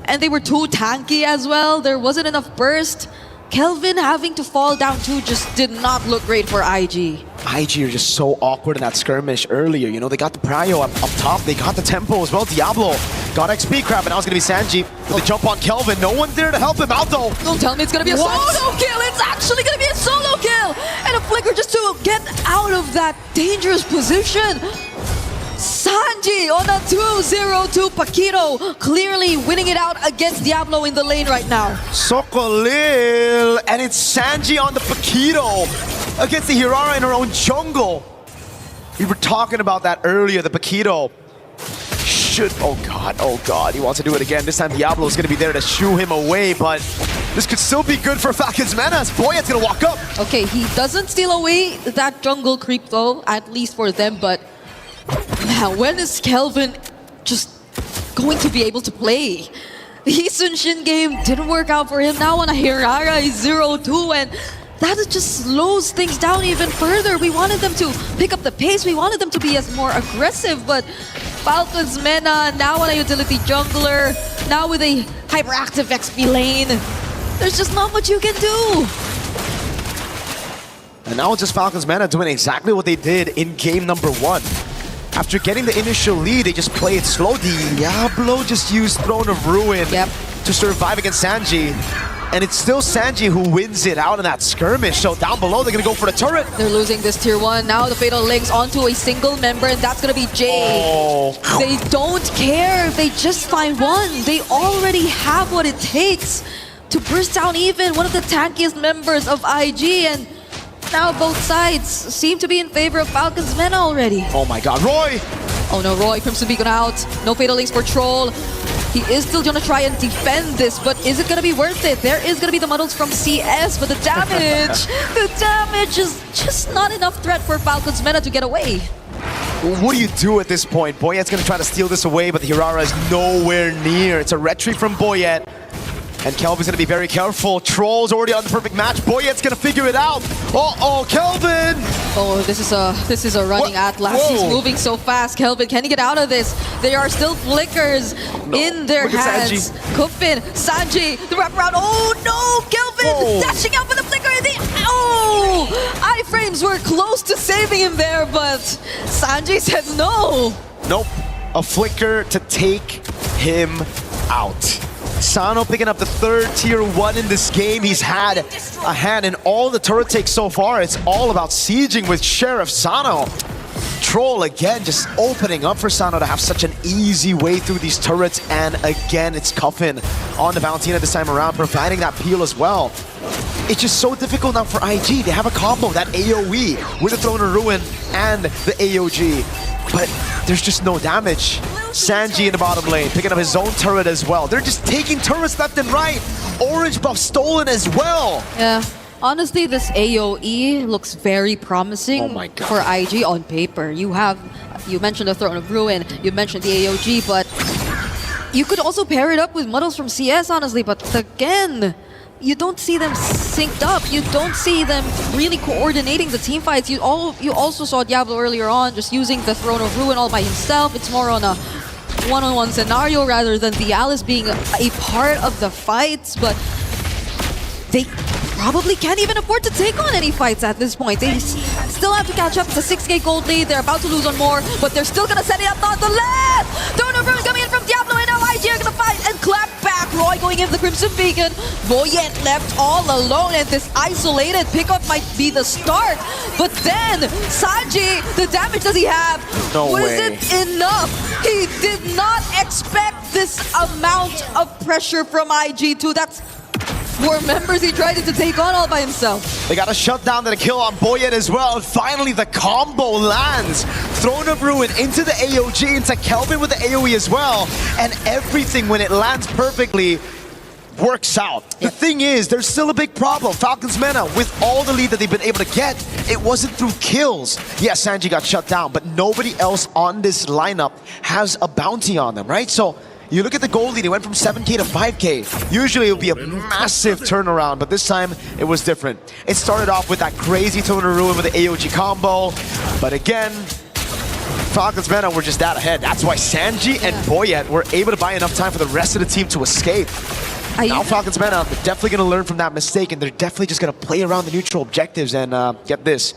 and they were too tanky as well. There wasn't enough burst. Kelvin having to fall down too just did not look great for IG. IG are just so awkward in that skirmish earlier. You know, they got the Prio up top. They got the tempo as well. Diablo got XP Crab, and now it's going to be Sanji. They jump on Kelvin. No one there to help him out, though. Don't tell me it's going to be a solo kill. It's actually going to be a solo kill. And a flicker just to get out of that dangerous position. Sanji on a 2-0 Paquito, clearly winning it out against Diablo in the lane right now. Sokolil, and it's Sanji on the Paquito against the Hirara in her own jungle. We were talking about that earlier, the Paquito should, oh god, he wants to do it again. This time Diablo is going to be there to shoo him away, but This could still be good for Falcons MENA as Boyet's gonna walk up. Okay, he doesn't steal away that jungle creep though, at least for them, but now when is Kelvin just going to be able to play? The Sunshin game didn't work out for him. Now on a Hirara, he's 0-2, and that just slows things down even further. We wanted them to pick up the pace, we wanted them to be as more aggressive, but Falcons MENA now on a utility jungler, now with a hyperactive XP lane. There's just not much you can do. And now it's just Falcons MENA doing exactly what they did in game number 1. After getting the initial lead, they just play it slow. Diablo just used Throne of Ruin to survive against Sanji. And it's still Sanji who wins it out in that skirmish. So down below, they're going to go for the turret. They're losing this tier 1. Now the Fatal links onto a single member, and that's going to be Jay. Oh. They don't care if they just find one. They already have what it takes to burst down even one of the tankiest members of IG. And now both sides seem to be in favor of Falcons MENA already. Oh my god, Roy! Oh no, Roy, Crimson Beacon out. No Fatal links for Troll. He is still gonna try and defend this, but is it gonna be worth it? There is gonna be the muddles from CS, but the damage is just not enough threat for Falcons MENA to get away. What do you do at this point? Boyet's gonna try to steal this away, but the Hirara is nowhere near. It's a retreat from Boyet. And Kelvin's gonna be very careful. Troll's already on the perfect match. Boyet's gonna figure it out. Uh-oh, Kelvin! Oh, this is a running Atlas. He's moving so fast. Kelvin, can he get out of this? There are still flickers in their hands. Kufin, Sanji, the wraparound. Oh no, Kelvin dashing out with the flicker. Iframes were close to saving him there, but Sanji says no. Nope, a flicker to take him out. Sano picking up the 3rd tier 1 in this game. He's had a hand in all the turret takes so far. It's all about sieging with Sheriff Sano. Troll again just opening up for Sano to have such an easy way through these turrets. And again, it's Cuffin on the Valentina this time around, providing that peel as well. It's just so difficult now for IG. They have a combo, that AoE with the Throne of Ruin and the AOG. But there's just no damage. Sanji in the bottom lane, picking up his own turret as well. They're just taking turrets left and right. Orange buff stolen as well. Yeah, honestly, this AoE looks very promising for IG on paper. You mentioned the Throne of Ruin, you mentioned the AoG, but you could also pair it up with muddles from CS, honestly. But again, you don't see them synced up. You don't see them really coordinating the team fights. You also saw Diablo earlier on just using the Throne of Ruin all by himself. It's more on a one-on-one scenario rather than the Alice being a part of the fights, but they probably can't even afford to take on any fights at this point. They still have to catch up. It's a 6k gold lead. They're about to lose on more, but they're still gonna set it up on the left. Throne of Ruin coming in from Diablo, and now IG are gonna fight and clap back. Roy going in for the Crimson Beacon. Boyet left all alone, and this isolated pickup might be the start. But then Sanji, the damage does he have? Was it enough? He did not expect this amount of pressure from IG2. That's 4 members he tried to take on all by himself. They got a shutdown and a kill on Boyet as well. And finally, the combo lands. Throne of Ruin into the AOG, into Kelvin with the AoE as well. And everything, when it lands perfectly, works out. The thing is, there's still a big problem. Falcons MENA, with all the lead that they've been able to get, it wasn't through kills. Yes, Sanji got shut down, but nobody else on this lineup has a bounty on them, right? So you look at the gold lead, it went from 7k to 5k. Usually it would be a massive turnaround, but this time it was different. It started off with that crazy Throne of Ruin with the AOG combo, but again, Falcons MENA were just that ahead. That's why Sanji and Boyet were able to buy enough time for the rest of the team to escape. Now Falcons MENA, they're definitely going to learn from that mistake, and they're definitely just going to play around the neutral objectives, and get this,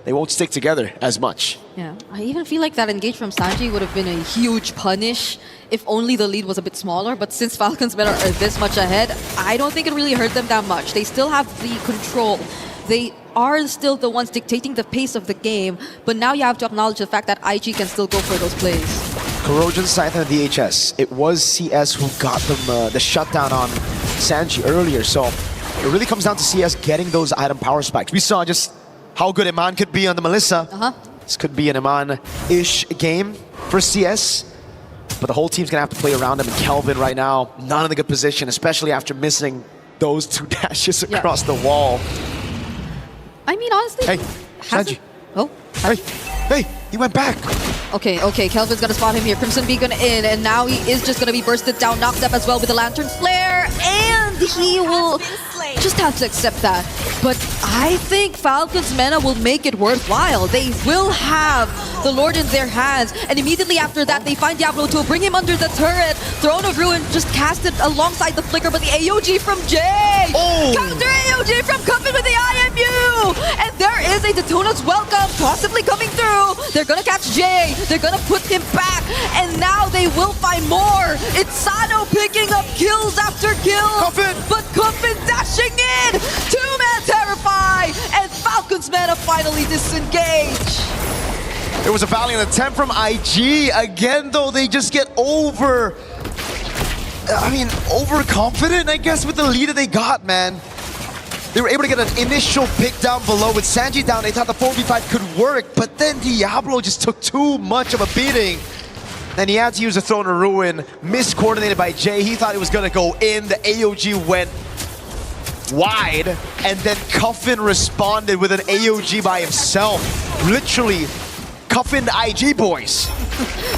they won't stick together as much. Yeah, I even feel like that engage from Sanji would have been a huge punish if only the lead was a bit smaller, but since Falcons MENA are this much ahead, I don't think it really hurt them that much. They still have the control. They are still the ones dictating the pace of the game, but now you have to acknowledge the fact that IG can still go for those plays. Corrosion, Scythe, and DHS. It was CS who got them the shutdown on Sanji earlier, so it really comes down to CS getting those item power spikes. We saw just how good Iman could be on the Melissa. This could be an Iman-ish game for CS, but the whole team's gonna have to play around him, and Kelvin right now, not in a good position, especially after missing those 2 dashes across the wall. I mean, honestly... Hey, Sanji. Oh. Hey, he went back. Okay, Kelvin's gonna spot him here. Crimson Beacon in, and now he is just gonna be bursted down, knocked up as well with the Lantern Flare, and he will just have to accept that. But I think Falcons MENA will make it worthwhile. They will have the Lord in their hands, and immediately after that, they find Diablo to bring him under the turret. Throne of Ruin just cast it alongside the Flicker, but the AOG from Jay! Counter AOG from Cuffin with the IMU! And there is a Daytona's Welcome possibly coming through. They're gonna catch Jay. They're gonna put him back, and now they will find more. It's Sano picking up kills after kills, but Cuffin dashing in. 2-man Terrify, and Falcons MENA finally disengage. There was a valiant attempt from IG. Again, though, they just get overconfident, I guess, with the lead that they got, man. They were able to get an initial pick down below. With Sanji down, they thought the 4v5 could work, but then Diablo just took too much of a beating. And he had to use a Throne of Ruin, miscoordinated by Jay. He thought it was gonna go in. The AOG went wide, and then Cuffin responded with an AOG by himself. Literally, Cuffin the IG boys.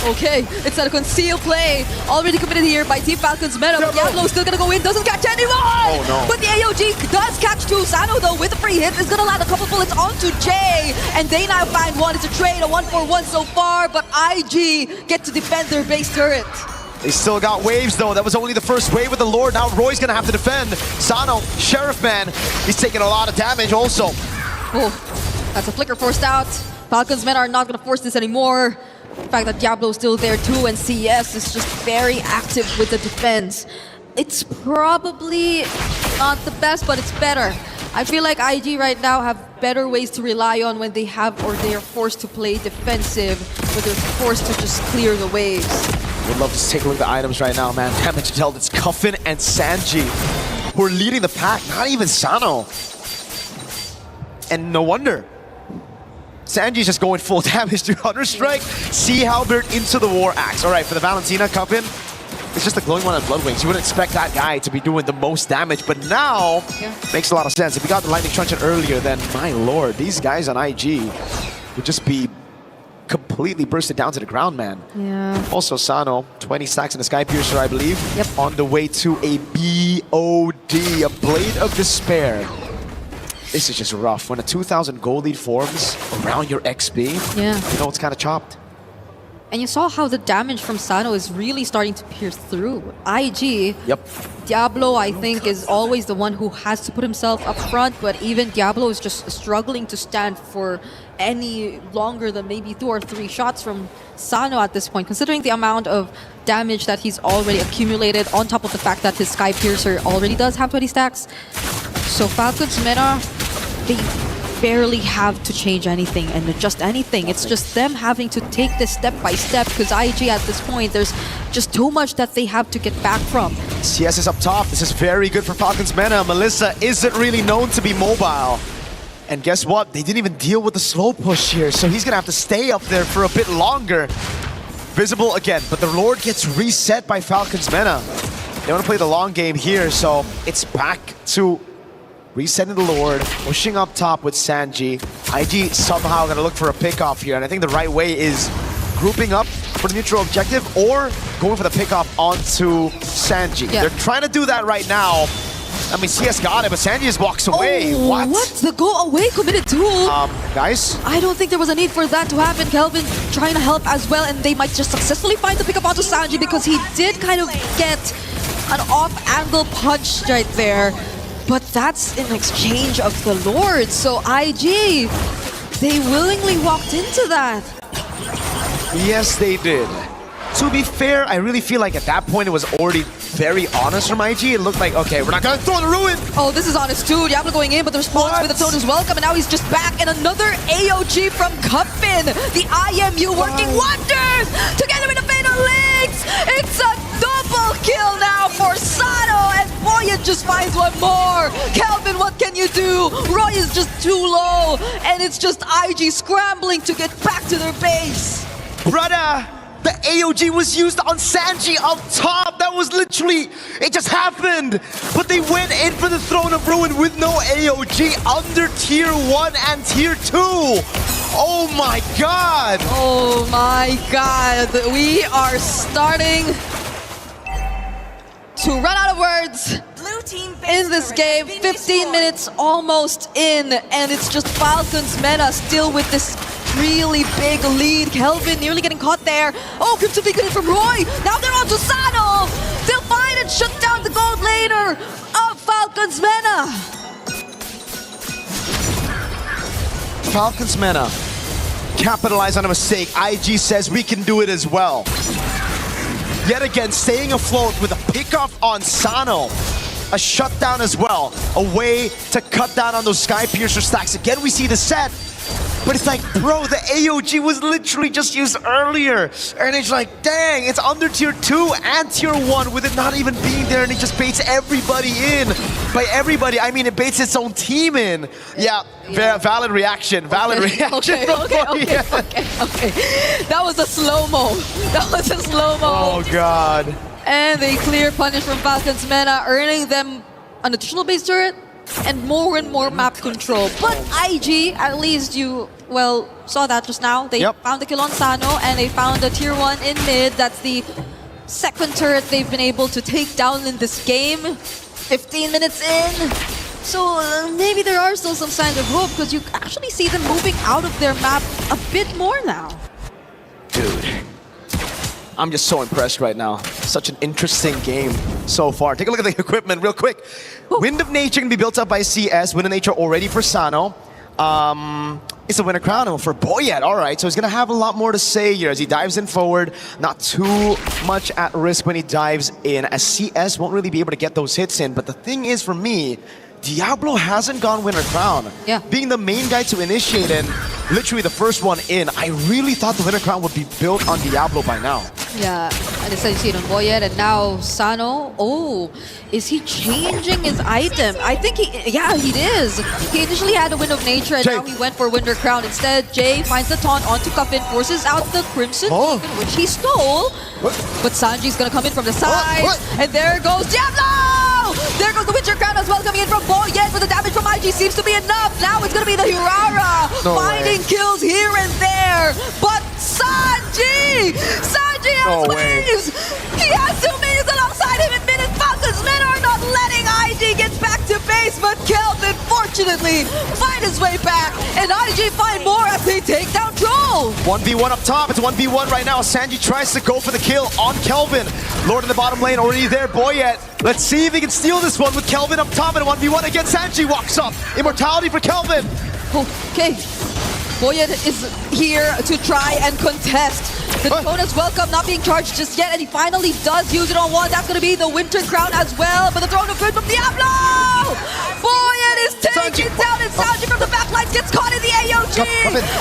Okay, it's a concealed play. Already committed here by Team Falcons MENA. Diablo is still gonna go in, doesn't catch anyone! Oh no. But the AOG does catch 2. Sano though with a free hit is gonna land a couple bullets onto Jay. And they now find one. It's a trade, a 1-for-1 so far, but IG get to defend their base turret. They still got waves though. That was only the first wave with the Lord. Now Roy's gonna have to defend. Sano, Sheriff Man, he's taking a lot of damage also. Oh, that's a Flicker forced out. Falcons MENA are not gonna force this anymore. The fact that Diablo is still there too, and CS is just very active with the defense. It's probably not the best, but it's better. I feel like IG right now have better ways to rely on when they have, or they are forced to play defensive, but they're forced to just clear the waves. Would love to take a look at the items right now, man. Damage dealt, it's Cuffin and Sanji who are leading the pack, not even Sano. And no wonder. Sanji's just going full damage to Hunter Strike. Sea Halberd into the War Axe. All right, for the Valentina, Cuffin, it's just a glowing one on Bloodwings. You wouldn't expect that guy to be doing the most damage, but now makes a lot of sense. If we got the Lightning Truncheon earlier, then my lord, these guys on IG would just be completely bursted down to the ground, man. Yeah. Also, Sano, 20 stacks in the Sky Piercer, I believe. Yep. On the way to a BOD, a Blade of Despair. This is just rough. When a 2,000 gold lead forms around your XP, you know it's kind of chopped. And you saw how the damage from Sano is really starting to pierce through. IG, Diablo, I think, is always the one who has to put himself up front, but even Diablo is just struggling to stand for any longer than maybe 2 or 3 shots from Sano at this point, considering the amount of damage that he's already accumulated, on top of the fact that his Sky Piercer already does have 20 stacks. So Falcons MENA, they barely have to change anything and adjust anything. It's just them having to take this step by step, because IG at this point, there's just too much that they have to get back from. CS is up top. This is very good for Falcons MENA. Melissa isn't really known to be mobile. And guess what? They didn't even deal with the slow push here, so he's gonna have to stay up there for a bit longer. Visible again, but the Lord gets reset by Falcons MENA. They want to play the long game here, so it's back to resetting the Lord, pushing up top with Sanji. IG somehow gonna look for a pick-off here, and I think the right way is grouping up for the neutral objective or going for the pick-off onto Sanji. They're trying to do that right now. I mean, CS got it, but Sanji just walks away. Oh, what? The go away committed too? Guys? I don't think there was a need for that to happen. Kelvin trying to help as well, and they might just successfully find the pick-up onto Sanji, because he did kind of get an off-angle punch right there. But that's in exchange of the Lord. So IG, they willingly walked into that. Yes, they did. To be fair, I really feel like at that point it was already very honest from IG. It looked like, okay, we're not gonna throw the ruin. Oh, this is honest too. Diablo going in, but the response with the tone is welcome, and now he's just back. And another AOG from Cuffin. The IMU working wonders together with the Fatal Links. It's a double kill now for Sano, and Boyan just finds one more. Kelvin, what can you do? Roy is just too low, and it's just IG scrambling to get back to their base. Brother, The AOG was used on Sanji up top. That was literally, it just happened. But they went in for the Throne of Ruin with no AOG under tier 1 and tier 2. Oh my god. Oh my god. We are starting to run out of words in this game. 15 minutes almost in, and it's just Falcons MENA still with this really big lead. Kelvin nearly getting caught there. Oh, Crimson Beacon in from Roy. Now they're on to Sano. They'll find and shut down the gold laner of Falcons MENA. Falcons MENA capitalize on a mistake. IG says we can do it as well. Yet again, staying afloat with a pick-off on Sano. A shutdown as well. A way to cut down on those Sky Piercer stacks. Again, we see the set. But it's like, bro, the AOG was literally just used earlier. And it's like, dang, it's under tier 2 and tier 1 with it not even being there, and it just baits everybody in. By everybody, I mean it baits its own team in. Yeah. Valid reaction. Valid reaction. Okay. That was a slow-mo. That was a slow-mo. Oh, God. And a clear punish from Falcons MENA, earning them an additional base turret and more map control. But IG, at least you, well, saw that just now. They found the kill on Sano, and they found a tier 1 in mid. That's the second turret they've been able to take down in this game. 15 minutes in. So maybe there are still some signs of hope, because you actually see them moving out of their map a bit more now. Dude, I'm just so impressed right now. Such an interesting game so far. Take a look at the equipment real quick. Wind of Nature can be built up by CS. Wind of Nature already for Sano. It's a Winter Crown for Boyet. All right, so he's going to have a lot more to say here as he dives in forward. Not too much at risk when he dives in, as CS won't really be able to get those hits in. But the thing is, for me, Diablo hasn't gone Winter Crown. Yeah. Being the main guy to initiate and literally the first one in, I really thought the Winter Crown would be built on Diablo by now. Yeah, and instead you see it on Boyet, and now Sano. Oh, is he changing his item? I think he is. He initially had a Wind of Nature, and now he went for Winter Crown. Instead, Jay finds the taunt onto Cuffin, forces out the Crimson Beacon, which he stole. But Sanji's gonna come in from the side, and there goes Diablo! There goes the Winter Crown as well, coming in from Boyet, but the damage from IG seems to be enough. Now it's gonna be the Hirara, finding kills here and there. But Sanji has waves! He has 2 minions alongside him in mid, and Falcons MENA are not letting IG get back to base, but Kelvin fortunately find his way back, and IG find more as they take down Troll. 1v1 up top, it's 1v1 right now. Sanji tries to go for the kill on Kelvin. Lord in the bottom lane already there, Boyet. Let's see if he can steal this one with Kelvin up top, and 1v1 against Sanji walks up. Immortality for Kelvin. Okay. Boyet is here to try and contest. The Jonas welcome not being charged just yet, and he finally does use it on one. That's going to be the Winter Crown as well, but the Throne of Good from Diablo! Boyet is taken down, and Sanji from the backline gets caught in the AOG!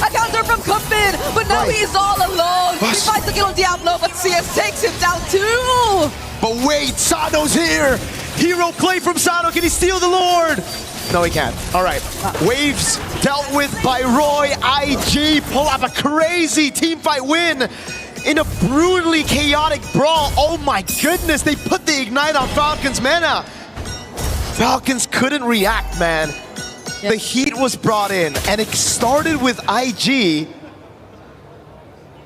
A counter from Kumpin, but now he is all alone. He finds the kill on Diablo, but CS takes him down too! But wait, Sano's here! Hero play from Sano, can he steal the Lord? No, he can't. All right. Waves dealt with by Roy. IG pull up a crazy teamfight win in a brutally chaotic brawl. Oh my goodness, they put the Ignite on Falcons MENA. Falcons couldn't react, man. The heat was brought in, and it started with IG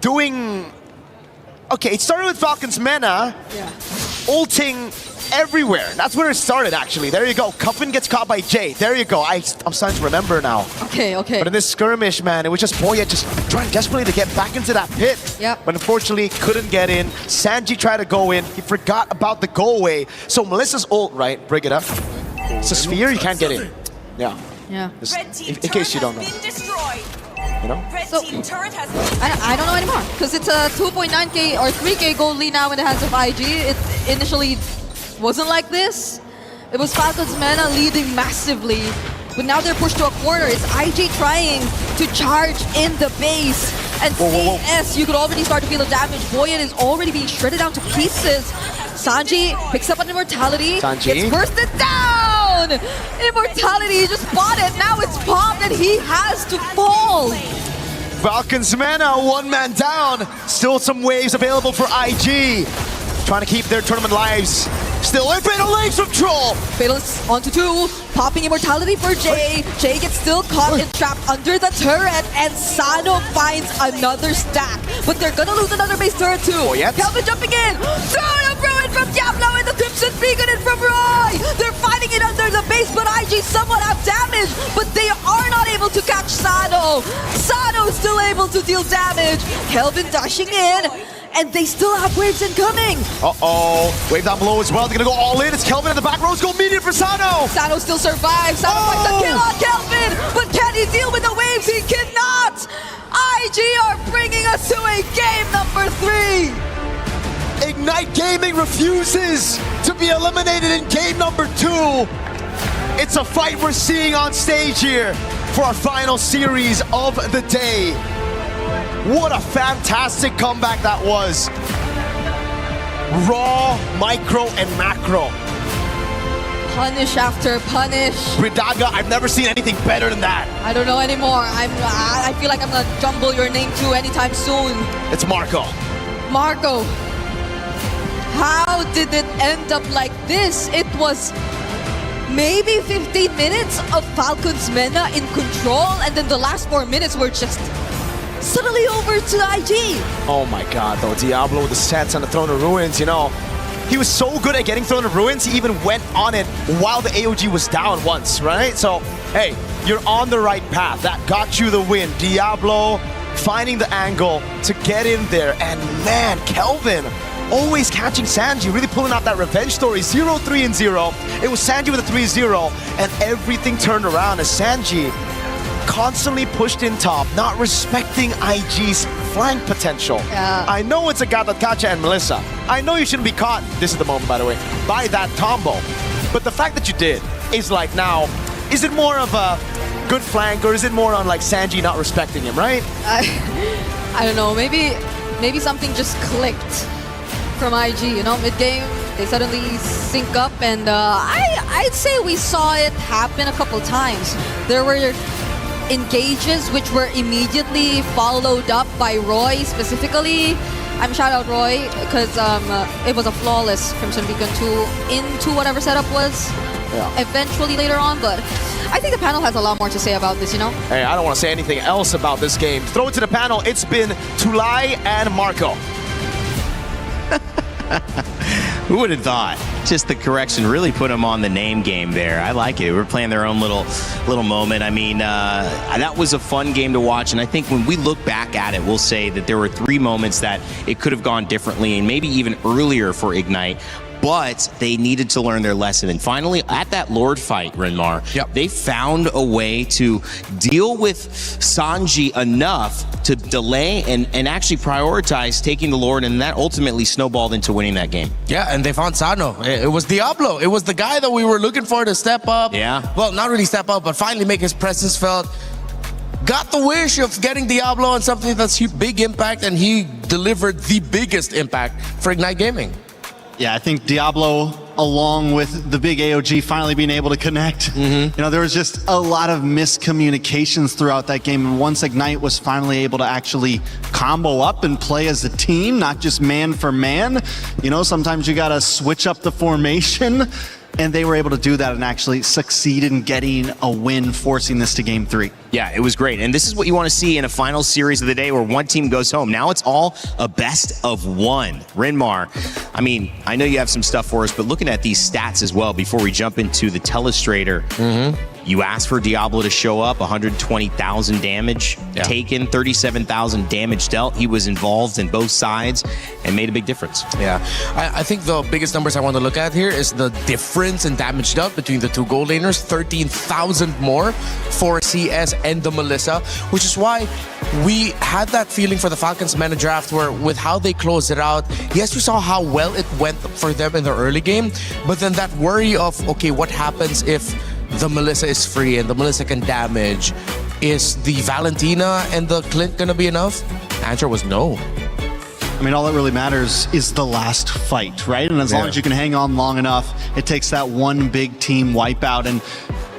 doing... Okay, it started with Falcons MENA ulting everywhere. That's where it started, actually. There you go. Cuffin gets caught by Jay. There you go. I'm starting to remember now. Okay. But in this skirmish, man, it was just Boyet just trying desperately to get back into that pit. But unfortunately, couldn't get in. Sanji tried to go in. He forgot about the go away. So Melissa's ult, right? Bring it up. It's a sphere, you can't get in. Yeah. Just in case you don't know. You know? So, I don't know anymore, because it's a 2.9k or 3k gold lead now in the hands of IG. It initially wasn't like this. It was Falcons MENA leading massively, but now they're pushed to a corner. It's IG trying to charge in the base, and CS, you could already start to feel the damage. Boyet is already being shredded down to pieces. Sanji picks up an Immortality, gets bursted down! Immortality, he just bought it, now it's popped and he has to fall! Falcons MENA, one man down. Still some waves available for IG. Trying to keep their tournament lives still in. Fatal legs from Troll. Fatal's onto 2, popping immortality for Jay. Jay gets still caught and trapped under the turret, and Sano finds another stack. But they're gonna lose another base turret too. Oh, yes. Kelvin jumping in. Turret ruin from Diablo and the Crimson Beacon in from Roy. They're fighting it under the base, but IG somewhat have damage, but they are not able to catch Sano. Sano is still able to deal damage. Kelvin dashing in. And they still have waves incoming. Uh-oh. Wave down below as well. They're going to go all in. It's Kelvin in the back row. It's going medium for Sano. Sano still survives. Sano finds a kill on Kelvin. But can he deal with the waves? He cannot. IG are bringing us to a game number 3. Ignite Gaming refuses to be eliminated in game number 2. It's a fight we're seeing on stage here for our final series of the day. What a fantastic comeback that was. Raw, micro, and macro. Punish after punish. Bridaga, I've never seen anything better than that. I don't know anymore. I feel like I'm gonna jumble your name too anytime soon. It's Marco. Marco. How did it end up like this? It was maybe 15 minutes of Falcons MENA in control, and then the last 4 minutes were just suddenly over to IG. Oh my god, though. Diablo with the sets on the Throne of Ruins, you know. He was so good at getting Throne of Ruins, he even went on it while the AOG was down once, right? So, hey, you're on the right path. That got you the win. Diablo finding the angle to get in there. And man, Kelvin always catching Sanji, really pulling out that revenge story. 0-3-0. It was Sanji with a 3-0, and everything turned around as Sanji constantly pushed in top, not respecting IG's flank potential. Yeah. I know it's a Gatakacha and Melissa. I know you shouldn't be caught, this is the moment by the way, by that combo. But the fact that you did is like now, is it more of a good flank or is it more on like Sanji not respecting him, right? I don't know, maybe something just clicked from IG, you know, mid-game. They suddenly sync up, and I'd say we saw it happen a couple times. There were engages which were immediately followed up by Roy specifically. I'm shout out Roy because it was a flawless Crimson Beacon 2 into whatever setup was eventually later on, but I think the panel has a lot more to say about this, you know? Hey, I don't want to say anything else about this game. Throw it to the panel. It's been Tulay and Marco. Who would have thought? Just the correction really put them on the name game there. I like it. We're playing their own little moment. I mean, that was a fun game to watch, and I think when we look back at it, we'll say that there were 3 moments that it could have gone differently and maybe even earlier for Ignite. But they needed to learn their lesson. And finally, at that Lord fight, Renmar, they found a way to deal with Sanji enough to delay and actually prioritize taking the Lord, and that ultimately snowballed into winning that game. Yeah, and they found Sano. It was Diablo. It was the guy that we were looking for to step up. Yeah. Well, not really step up, but finally make his presence felt. Got the wish of getting Diablo on something that's big impact, and he delivered the biggest impact for Ignite Gaming. Yeah, I think Diablo, along with the big AOG finally being able to connect. You know, there was just a lot of miscommunications throughout that game. And once Ignite was finally able to actually combo up and play as a team, not just man for man, you know, sometimes you got to switch up the formation. And they were able to do that and actually succeed in getting a win, forcing this to game 3. Yeah, it was great. And this is what you want to see in a final series of the day where one team goes home. Now it's all a best of 1. Renmar, I mean, I know you have some stuff for us, but looking at these stats as well before we jump into the telestrator, you asked for Diablo to show up, 120,000 damage taken, 37,000 damage dealt. He was involved in both sides and made a big difference. Yeah, I think the biggest numbers I want to look at here is the difference in damage dealt between the 2 gold laners, 13,000 more for CS and the Melissa, which is why we had that feeling for the Falcons MENA draft where with how they closed it out, yes, we saw how well it went for them in the early game, but then that worry of, okay, what happens if the Melissa is free and the Melissa can damage? Is the Valentina and the Clint gonna be enough? The answer was no. I mean, all that really matters is the last fight, right? And as long as you can hang on long enough, it takes that one big team wipeout. And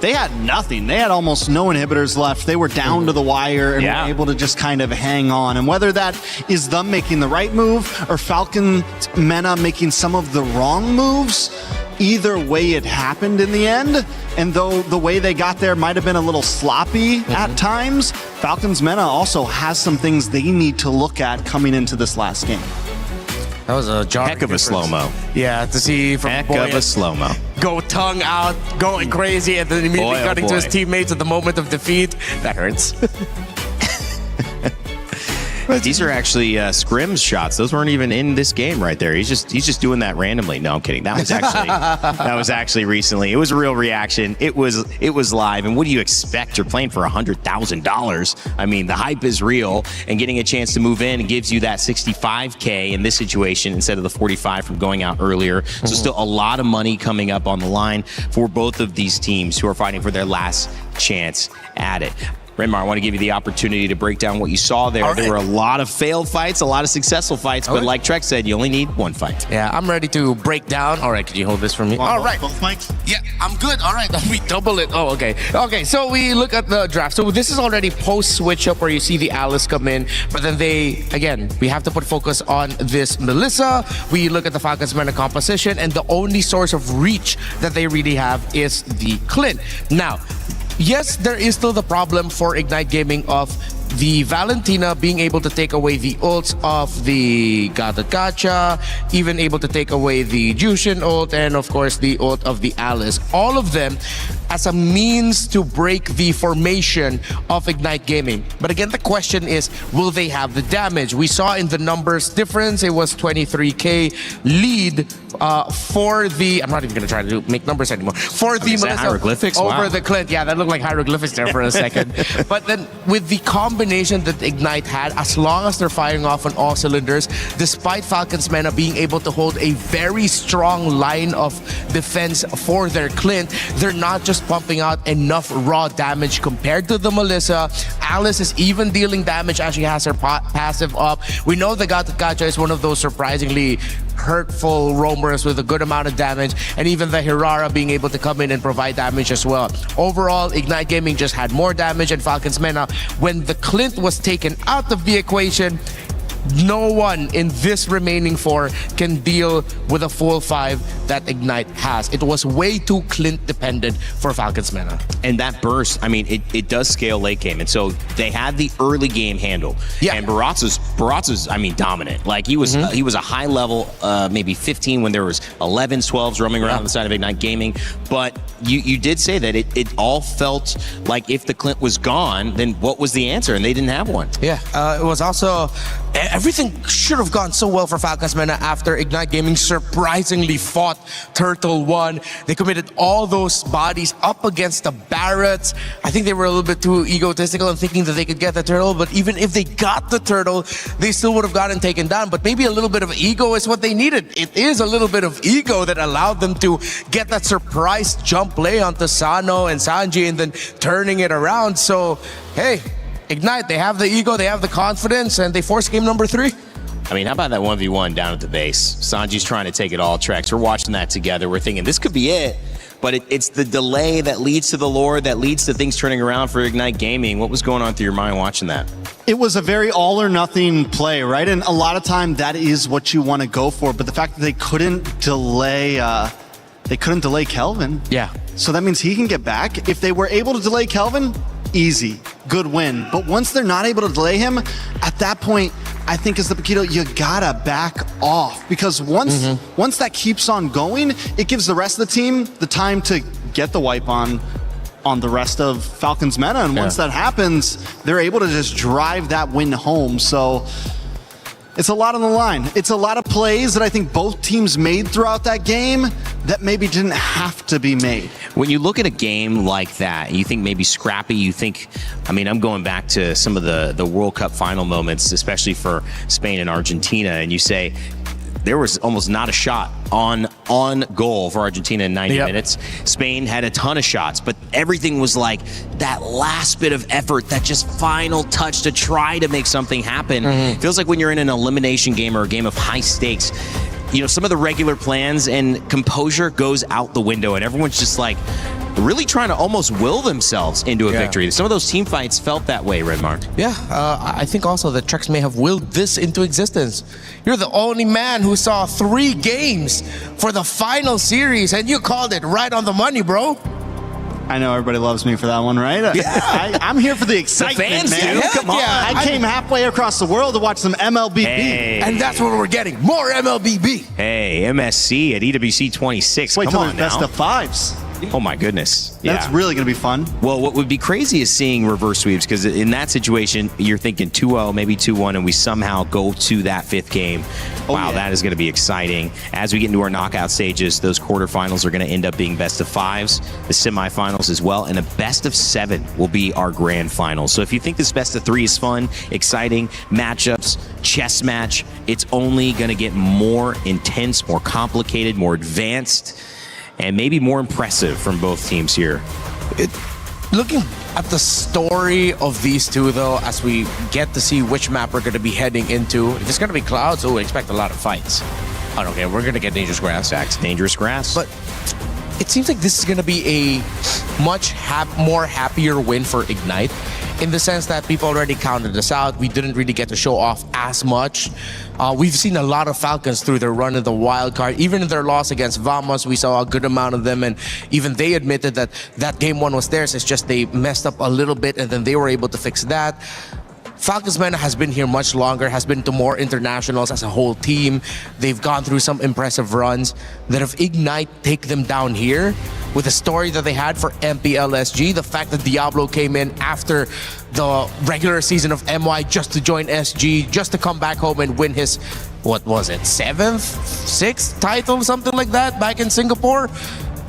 they had nothing. They had almost no inhibitors left. They were down to the wire and were able to just kind of hang on. And whether that is them making the right move or Falcon MENA making some of the wrong moves, either way it happened in the end. And though the way they got there might have been a little sloppy at times, Falcons MENA also has some things they need to look at coming into this last game. That was a heck of a slow-mo. Yeah, to see from heck of a slow-mo. Go tongue out, going crazy, and then immediately cutting to his teammates at the moment of defeat. That hurts. These are actually scrims shots. Those weren't even in this game right there. He's just doing that randomly. No, I'm kidding. That was actually recently. It was a real reaction. It was live. And what do you expect? You're playing for $100,000. I mean, the hype is real, and getting a chance to move in gives you that 65K in this situation instead of the 45 from going out earlier. So still a lot of money coming up on the line for both of these teams who are fighting for their last chance at it. Renmar, I want to give you the opportunity to break down what you saw there. There were a lot of failed fights, a lot of successful fights, but like Trek said, you only need one fight. Yeah, I'm ready to break down. All right, can you hold this for me? All right. Both mics? Yeah, I'm good. All right, we double it. Oh, okay. Okay, so we look at the draft. So this is already post-switch up where you see the Alice come in, but then we have to put focus on this Melissa. We look at the Falcons MENA composition, and the only source of reach that they really have is the Clint. Now, yes, there is still the problem for Ignite Gaming of the Valentina being able to take away the ults of the Gacha, even able to take away the Jushin ult, and of course the ult of the Alice. All of them as a means to break the formation of Ignite Gaming. But again, the question is, will they have the damage? We saw in the numbers difference, it was 23K lead for the, I'm not even going to try to make numbers anymore, for the Melissa hieroglyphics? Over the Clint. Yeah, that looked like hieroglyphics there for a second. But then with the combination that Ignite had, as long as they're firing off on all cylinders, despite Falcons MENA being able to hold a very strong line of defense for their Clint, they're not just pumping out enough raw damage compared to the Melissa. Alice is even dealing damage as she has her passive up. We know the Gacha is one of those surprisingly hurtful roamers with a good amount of damage, and even the Hirara being able to come in and provide damage as well. Overall, Ignite Gaming just had more damage, and Falcons MENA, when the Clint was taken out of the equation, no one in this remaining four can deal with a full 5 that Ignite has. It was way too Clint dependent for Falcons MENA. And that burst, I mean, it does scale late game. And so they had the early game handle. Yeah. And Baratza's, I mean, dominant. Like he was a high level, maybe 15 when there was 11s, 12s roaming around the side of Ignite Gaming. But you did say that it all felt like if the Clint was gone, then what was the answer? And they didn't have one. Yeah, it was also, everything should have gone so well for Falcons MENA after Ignite Gaming surprisingly fought Turtle 1. They committed all those bodies up against the Barretts. I think they were a little bit too egotistical and thinking that they could get the turtle, but even if they got the turtle, they still would have gotten taken down. But maybe a little bit of ego is what they needed. It is a little bit of ego that allowed them to get that surprise jump play onto Sano and Sanji and then turning it around. So, hey, Ignite, they have the ego, they have the confidence, and they force game number 3. I mean, how about that 1v1 down at the base? Sanji's trying to take it all. Trex, we're watching that together. We're thinking this could be it, but it's the delay that leads to the lore, that leads to things turning around for Ignite Gaming. What was going on through your mind watching that? It was a very all or nothing play, right? And a lot of time that is what you want to go for, but the fact that they couldn't delay Kelvin. Yeah. So that means he can get back. If they were able to delay Kelvin, easy, good win. But once they're not able to delay him, at that point, I think as the Paquito, you gotta back off, because once that keeps on going, it gives the rest of the team the time to get the wipe on the rest of Falcons MENA. And once that happens, they're able to just drive that win home. So it's a lot on the line. It's a lot of plays that I think both teams made throughout that game that maybe didn't have to be made. When you look at a game like that, you think maybe scrappy, you think, I mean, I'm going back to some of the World Cup final moments, especially for Spain and Argentina, and you say, there was almost not a shot on goal for Argentina in 90 minutes. Spain had a ton of shots, but everything was like that last bit of effort, that just final touch to try to make something happen. It feels like when you're in an elimination game or a game of high stakes, you know, some of the regular plans and composure goes out the window, and everyone's just like really trying to almost will themselves into a victory. Some of those team fights felt that way, Redmar. Yeah, I think also the Trex may have willed this into existence. You're the only man who saw 3 games for the final series, and you called it right on the money, bro. I know everybody loves me for that one, right? Yeah. I'm here for the excitement, fans man. do. Come on. Yeah. I came halfway across the world to watch some MLBB. Hey. And that's what we're getting. More MLBB. Hey, MSC at EWC 26. Wait Come till on there's best now. of 5s. Oh my goodness. That's really going to be fun. Well, what would be crazy is seeing reverse sweeps, because in that situation, you're thinking 2-0, maybe 2-1, and we somehow go to that 5th game. Wow, that is going to be exciting. As we get into our knockout stages, those quarterfinals are going to end up being best of 5s, the semifinals as well, and a best of 7 will be our grand finals. So if you think this best of 3 is fun, exciting, matchups, chess match, it's only going to get more intense, more complicated, more advanced, and maybe more impressive from both teams here. Looking at the story of these two, though, as we get to see which map we're going to be heading into, if it's going to be Clouds, we expect a lot of fights. I don't care. We're going to get Dangerous Grass. Dangerous Grass. But it seems like this is going to be a much more happier win for Ignite, in the sense that people already counted us out. We didn't really get to show off as much. We've seen a lot of Falcons through their run in the wild card. Even in their loss against Vamos, we saw a good amount of them, and even they admitted that that game 1 was theirs. It's just they messed up a little bit, and then they were able to fix that. Falcons MENA has been here much longer, has been to more internationals as a whole team. They've gone through some impressive runs. That if Ignite take them down here, with the story that they had for MPLSG, the fact that Diablo came in after the regular season of MY just to join SG, just to come back home and win his, what was it, 7th, 6th title, something like that, back in Singapore.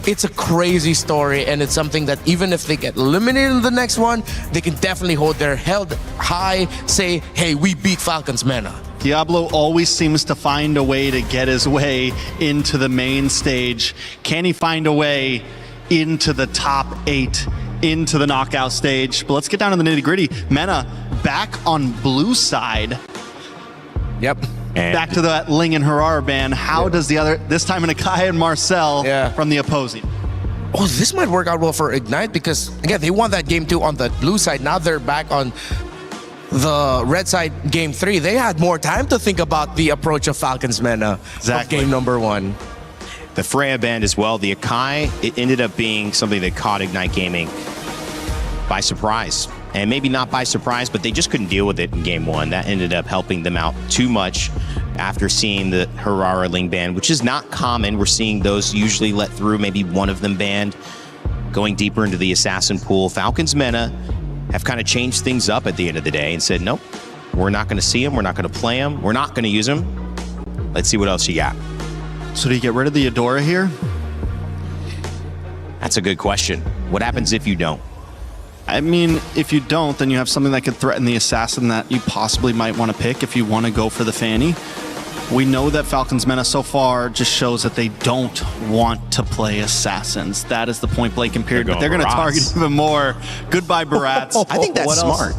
It's a crazy story, and it's something that even if they get eliminated in the next one, they can definitely hold their head high, say, hey, we beat Falcons MENA. Diablo always seems to find a way to get his way into the main stage. Can he find a way into the top 8, into the knockout stage? But let's get down to the nitty-gritty. MENA back on blue side. Yep. Back to that Ling and Herrera ban. How does the other, this time in Akai and Marcel from the opposing? Oh, this might work out well for Ignite, because, again, they won that game 2 on the blue side. Now they're back on the red side game 3. They had more time to think about the approach of Falcons MENA of game number 1. The Freya band as well. The Akai, it ended up being something that caught Ignite Gaming by surprise. And maybe not by surprise, but they just couldn't deal with it in game 1. That ended up helping them out too much after seeing the Herrera Ling ban, which is not common. We're seeing those usually let through, maybe one of them banned. Going deeper into the assassin pool, Falcons MENA have kind of changed things up at the end of the day and said, nope, we're not going to see them, we're not going to play them, we're not going to use them. Let's see what else you got. So do you get rid of the Adora here? That's a good question. What happens if you don't? I mean, if you don't, then you have something that could threaten the assassin that you possibly might want to pick if you want to go for the Fanny. We know that Falcons MENA so far just shows that they don't want to play assassins. That is the point blank and period. But they're going to target even more. Goodbye, Barats. I think that's smart.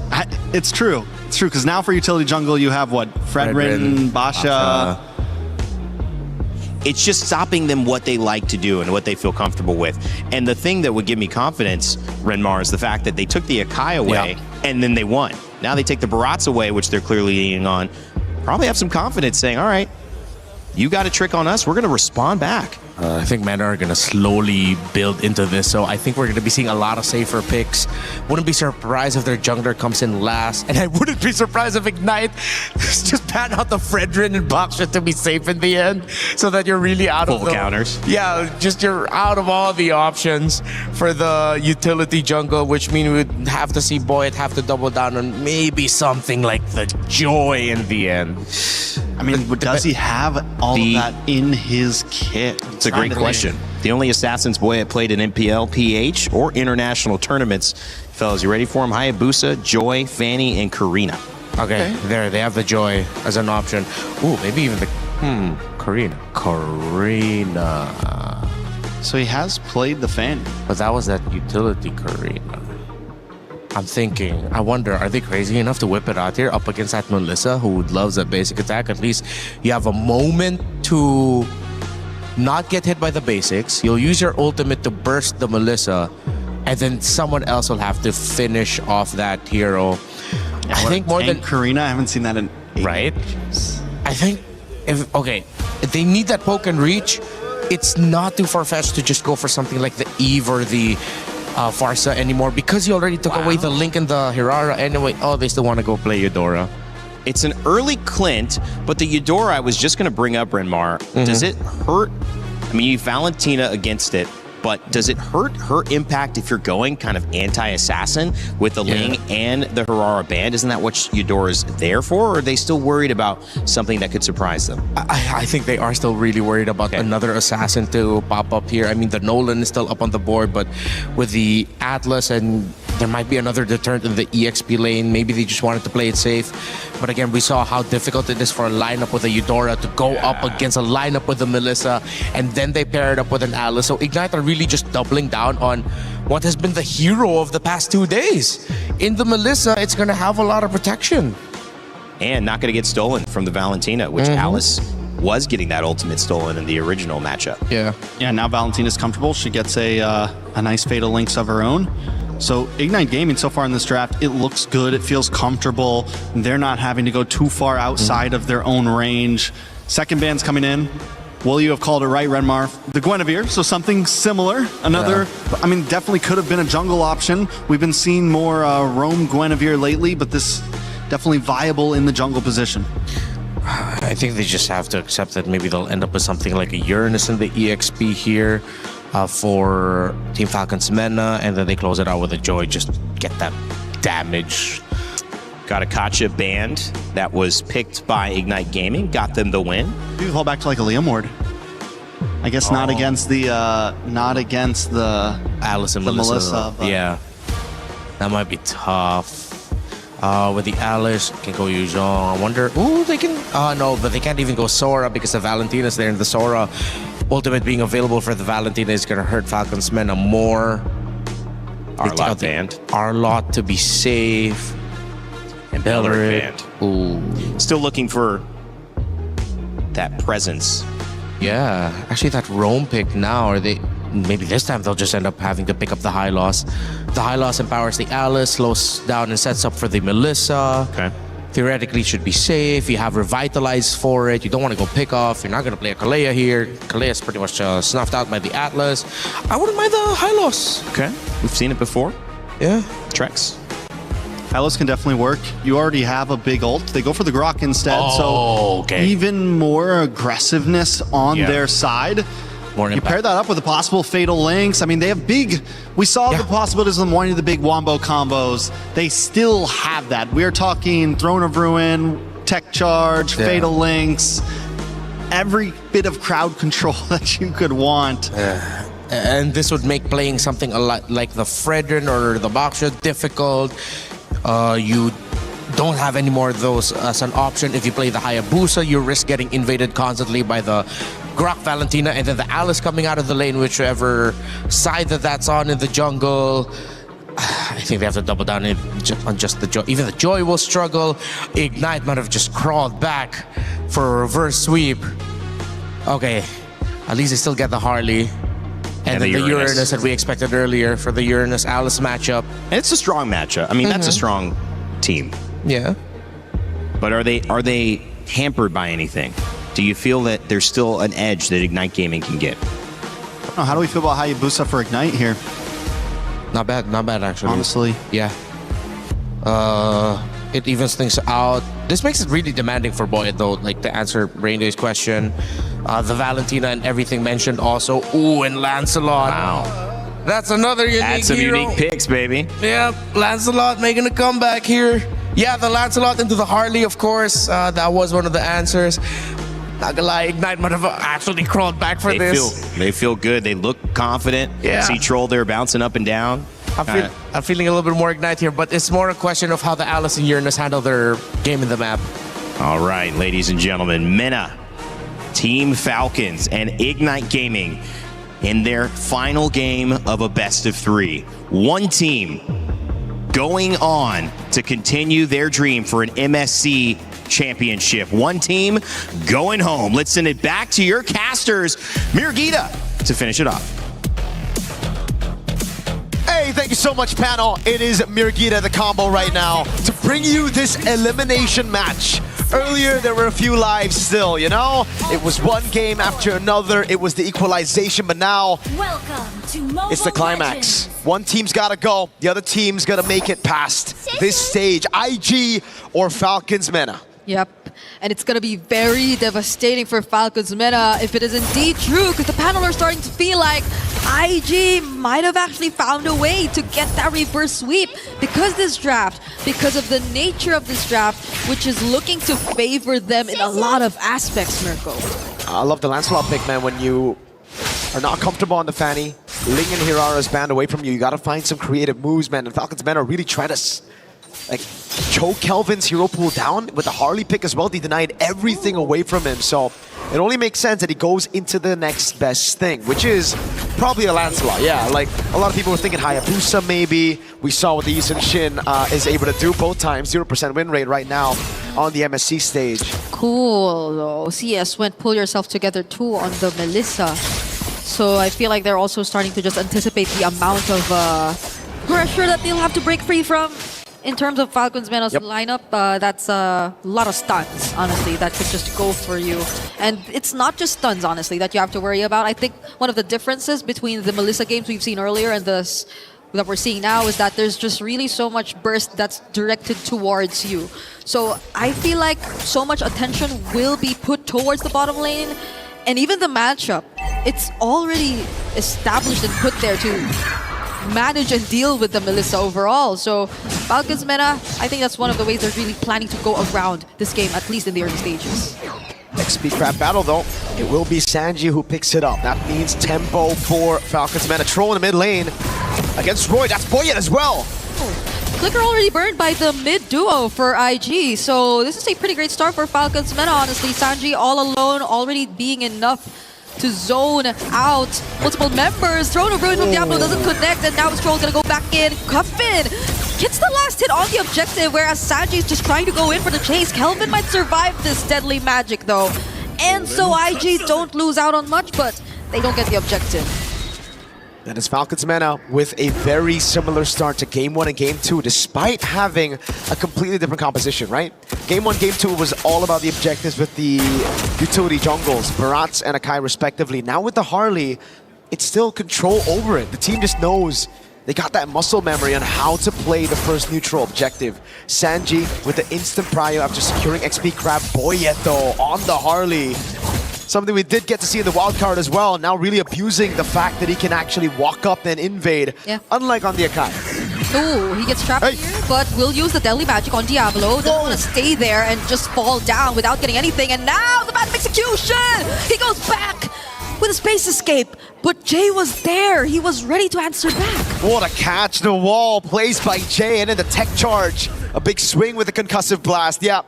It's true. It's true, because now for utility jungle, you have what? Fredrin, Basha. It's just stopping them what they like to do and what they feel comfortable with. And the thing that would give me confidence, Renmar, is the fact that they took the Akai away and then they won. Now they take the Barats away, which they're clearly leaning on. Probably have some confidence saying, all right, you got a trick on us, we're going to respond back. I think MENA are going to slowly build into this, so I think we're going to be seeing a lot of safer picks. Wouldn't be surprised if their jungler comes in last, and I wouldn't be surprised if Ignite just pan out the Fredrin and Baksha to be safe in the end, so that you're really out of full counters. Yeah, just you're out of all the options for the utility jungle, which means we'd have to see Boyd have to double down on maybe something like the Joy in the end. I mean, does he have all of that in his kit? It's a great question. The only Assassins boy that played in MPL, PH, or international tournaments. Fellas, you ready for him? Hayabusa, Joy, Fanny, and Karina. Okay, there, they have the Joy as an option. Ooh, maybe even the, Karina. So he has played the Fanny. But that was that utility Karina. I'm thinking, I wonder, are they crazy enough to whip it out here up against that Melissa who loves a basic attack? At least you have a moment to not get hit by the basics. You'll use your ultimate to burst the Melissa, and then someone else will have to finish off that hero. I think more than Karina, I haven't seen that in right. I think if they need that poke and reach, it's not too far-fetched to just go for something like the Eve or the Farsa anymore, because you already took away the Link and the Hirara anyway. Oh, they still want to go play Eudora. It's an early Clint, but the Eudora, I was just going to bring up, Renmar. Does it hurt? I mean, you Valentina against it, but does it hurt her impact if you're going kind of anti-assassin with the Ling and the Hirara band? Isn't that what Eudora's there for, or are they still worried about something that could surprise them? I think they are still really worried about another assassin to pop up here. I mean, the Nolan is still up on the board, but with the Atlas, and there might be another deterrent in the EXP lane. Maybe they just wanted to play it safe. But again, we saw how difficult it is for a lineup with a Eudora to go up against a lineup with a Melissa, and then they pair it up with an Atlas. So Ignite are really just doubling down on what has been the hero of the past 2 days. In the Melissa, it's going to have a lot of protection. And not going to get stolen from the Valentina, which Alice was getting that ultimate stolen in the original matchup. Yeah, now Valentina's comfortable. She gets a nice Fatal Links of her own. So Ignite Gaming so far in this draft, it looks good. It feels comfortable. They're not having to go too far outside of their own range. Second band's coming in. Well, you have called it right, Renmar. The Guinevere, so something similar. Another, I mean, definitely could have been a jungle option. We've been seeing more roam Guinevere lately, but this definitely viable in the jungle position. I think they just have to accept that maybe they'll end up with something like a Uranus in the EXP here for Team Falcons MENA, and then they close it out with a Joy, just get that damage. Got a Kacha band that was picked by Ignite Gaming, got them the win. You can call back to like a Liam Ward. I guess not against the Alice and Melissa. Yeah, that might be tough. With the Alice, can go Yuzhong. I wonder. Ooh, they can. No, but they can't even go Sora because the Valentina's there, and the Sora ultimate being available for the Valentina is going to hurt Falcons MENA more. Arlot band. Arlot to be safe. And Bellerin band. Ooh. Still looking for that presence. Yeah. Actually, that roam pick now, or they... Maybe this time they'll just end up having to pick up the high loss. The high loss empowers the Alice, slows down and sets up for the Melissa. Okay. Theoretically should be safe. You have Revitalize for it. You don't want to go pick off. You're not going to play a Kalea here. Kalea is pretty much snuffed out by the Atlas. I wouldn't mind the high loss. Okay. We've seen it before. Yeah. Trex. Atlas can definitely work. You already have a big ult. They go for the Grok instead, even more aggressiveness on their side. You pair that up with the possible Fatal Links. I mean, they have big... We saw the possibilities of them wanting the big Wombo combos. They still have that. We're talking Throne of Ruin, Tech Charge, Fatal Links, every bit of crowd control that you could want. And this would make playing something a lot like the Fredrin or the Boxer difficult. You don't have any more of those as an option. If you play the Hayabusa, you risk getting invaded constantly by the Grok Valentina, and then the Alice coming out of the lane, whichever side that's on in the jungle. I think they have to double down on just the Joy. Even the Joy will struggle. Ignite might have just crawled back for a reverse sweep. Okay, at least they still get the Harley. And then the Uranus that we expected earlier for the Uranus-Alice matchup. And it's a strong matchup. I mean, that's a strong team. Yeah. But are they hampered by anything? Do you feel that there's still an edge that Ignite Gaming can get? How do we feel about Hayabusa for Ignite here? Not bad actually. Honestly. Yeah. It evens things out. This makes it really demanding for Boyd though, like to answer Rainday's question. The Valentina and everything mentioned also. Ooh, and Lancelot. Wow. That's another unique That's some hero. unique picks, baby. Yep, Lancelot making a comeback here. Yeah, the Lancelot into the Harley, of course. That was one of the answers. Not gonna lie, Ignite might have actually crawled back for this. They feel good. They look confident. Yeah. See Troll there bouncing up and down. I'm feeling a little bit more Ignite here, but it's more a question of how the Alice and Uranus handle their game in the map. All right, ladies and gentlemen, MENA, Team Falcons, and Ignite Gaming in their final game of a best of 3. One team going on to continue their dream for an MSC championship. One team going home. Let's send it back to your casters, Mirgita, to finish it off. Hey, thank you so much, panel. It is Mirgita, the combo right now, to bring you this elimination match. Earlier, there were a few lives still, you know? It was one game after another. It was the equalization, but now it's the climax. One team's gotta go. The other team's gotta make it past this stage. IG or Falcons MENA. Yep. And it's going to be very devastating for Falcons MENA if it is indeed true, because the panel are starting to feel like IG might have actually found a way to get that reverse sweep because this draft, because of the nature of this draft, which is looking to favor them in a lot of aspects, Mirko. I love the Lancelot pick, man. When you are not comfortable on the Fanny, Ling and Hirara's banned away from you. You got to find some creative moves, man. And Falcons MENA really try to choke Kelvin's hero pool down with the Harley pick as well. They denied everything away from him, so it only makes sense that he goes into the next best thing, which is probably a Lancelot. Yeah, like a lot of people were thinking Hayabusa maybe. We saw what the Yisun Shin is able to do both times. 0% win rate right now on the MSC stage. Cool though. CS went pull yourself together too on the Melissa. So I feel like they're also starting to just anticipate the amount of pressure that they'll have to break free from. In terms of Falcons MENA's lineup, that's a lot of stuns, honestly, that could just go for you. And it's not just stuns, honestly, that you have to worry about. I think one of the differences between the Melissa games we've seen earlier and this that we're seeing now is that there's just really so much burst that's directed towards you. So I feel like so much attention will be put towards the bottom lane. And even the matchup, it's already established and put there to manage and deal with the Melissa overall. So Falcons MENA, I think that's one of the ways they're really planning to go around this game, at least in the early stages. XP crab battle though, it will be Sanji who picks it up. That means tempo for Falcons MENA. Troll in the mid lane against Roy. That's Boyet as well. Clicker already burned by the mid duo for IG. So this is a pretty great start for Falcons MENA, honestly. Sanji all alone already being enough to zone out multiple members. Throne of Ruin from Diablo doesn't connect, and now Stroll gonna go back in. Cuffin gets the last hit on the objective, whereas Sanji is just trying to go in for the chase. Kelvin might survive this deadly magic though. And so IG don't lose out on much, but they don't get the objective. That is Falcons MENA with a very similar start to Game 1 and Game 2, despite having a completely different composition, right? Game 1, Game 2 was all about the objectives with the utility jungles, Barats and Akai respectively. Now with the Harley, it's still control over it. The team just knows they got that muscle memory on how to play the first neutral objective. Sanji with the instant prio after securing XP Crab. Boyet though on the Harley. Something we did get to see in the wildcard as well, now really abusing the fact that he can actually walk up and invade, unlike on the Akai. Ooh, he gets trapped here, but will use the deadly magic on Diablo. Doesn't want to stay there and just fall down without getting anything. And now the bad execution! He goes back with a space escape, but Jay was there. He was ready to answer back. What a catch, the wall placed by Jay, and then the tech charge. A big swing with the concussive blast, yeah.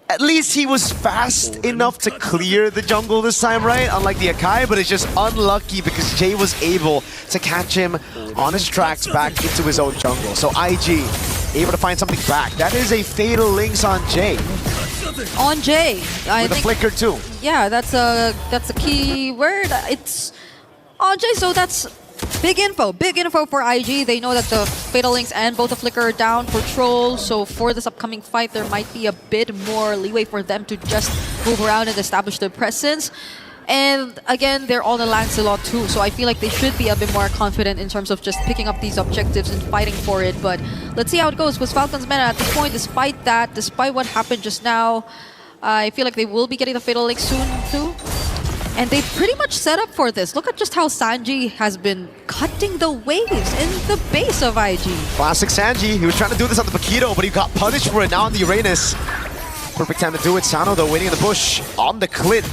At least he was fast enough to clear the jungle this time, right? Unlike the Akai, but it's just unlucky because Jay was able to catch him on his tracks back into his own jungle. So IG able to find something back. That is a fatal links on Jay. On Jay. I With think, a flicker too. Yeah, that's a key word. It's on Jay, so that's big info for IG. They know that the Fatal Links and both the Flicker are down for Troll, so for this upcoming fight, there might be a bit more leeway for them to just move around and establish their presence. And again, they're on the Lancelot too, so I feel like they should be a bit more confident in terms of just picking up these objectives and fighting for it. But let's see how it goes with Falcons MENA at this point. Despite what happened just now, I feel like they will be getting the Fatal Link soon too. And they pretty much set up for this. Look at just how Sanji has been cutting the waves in the base of IG. Classic Sanji. He was trying to do this on the Paquito, but he got punished for it now on the Uranus. Perfect time to do it. Sano, though, waiting in the bush on the clit.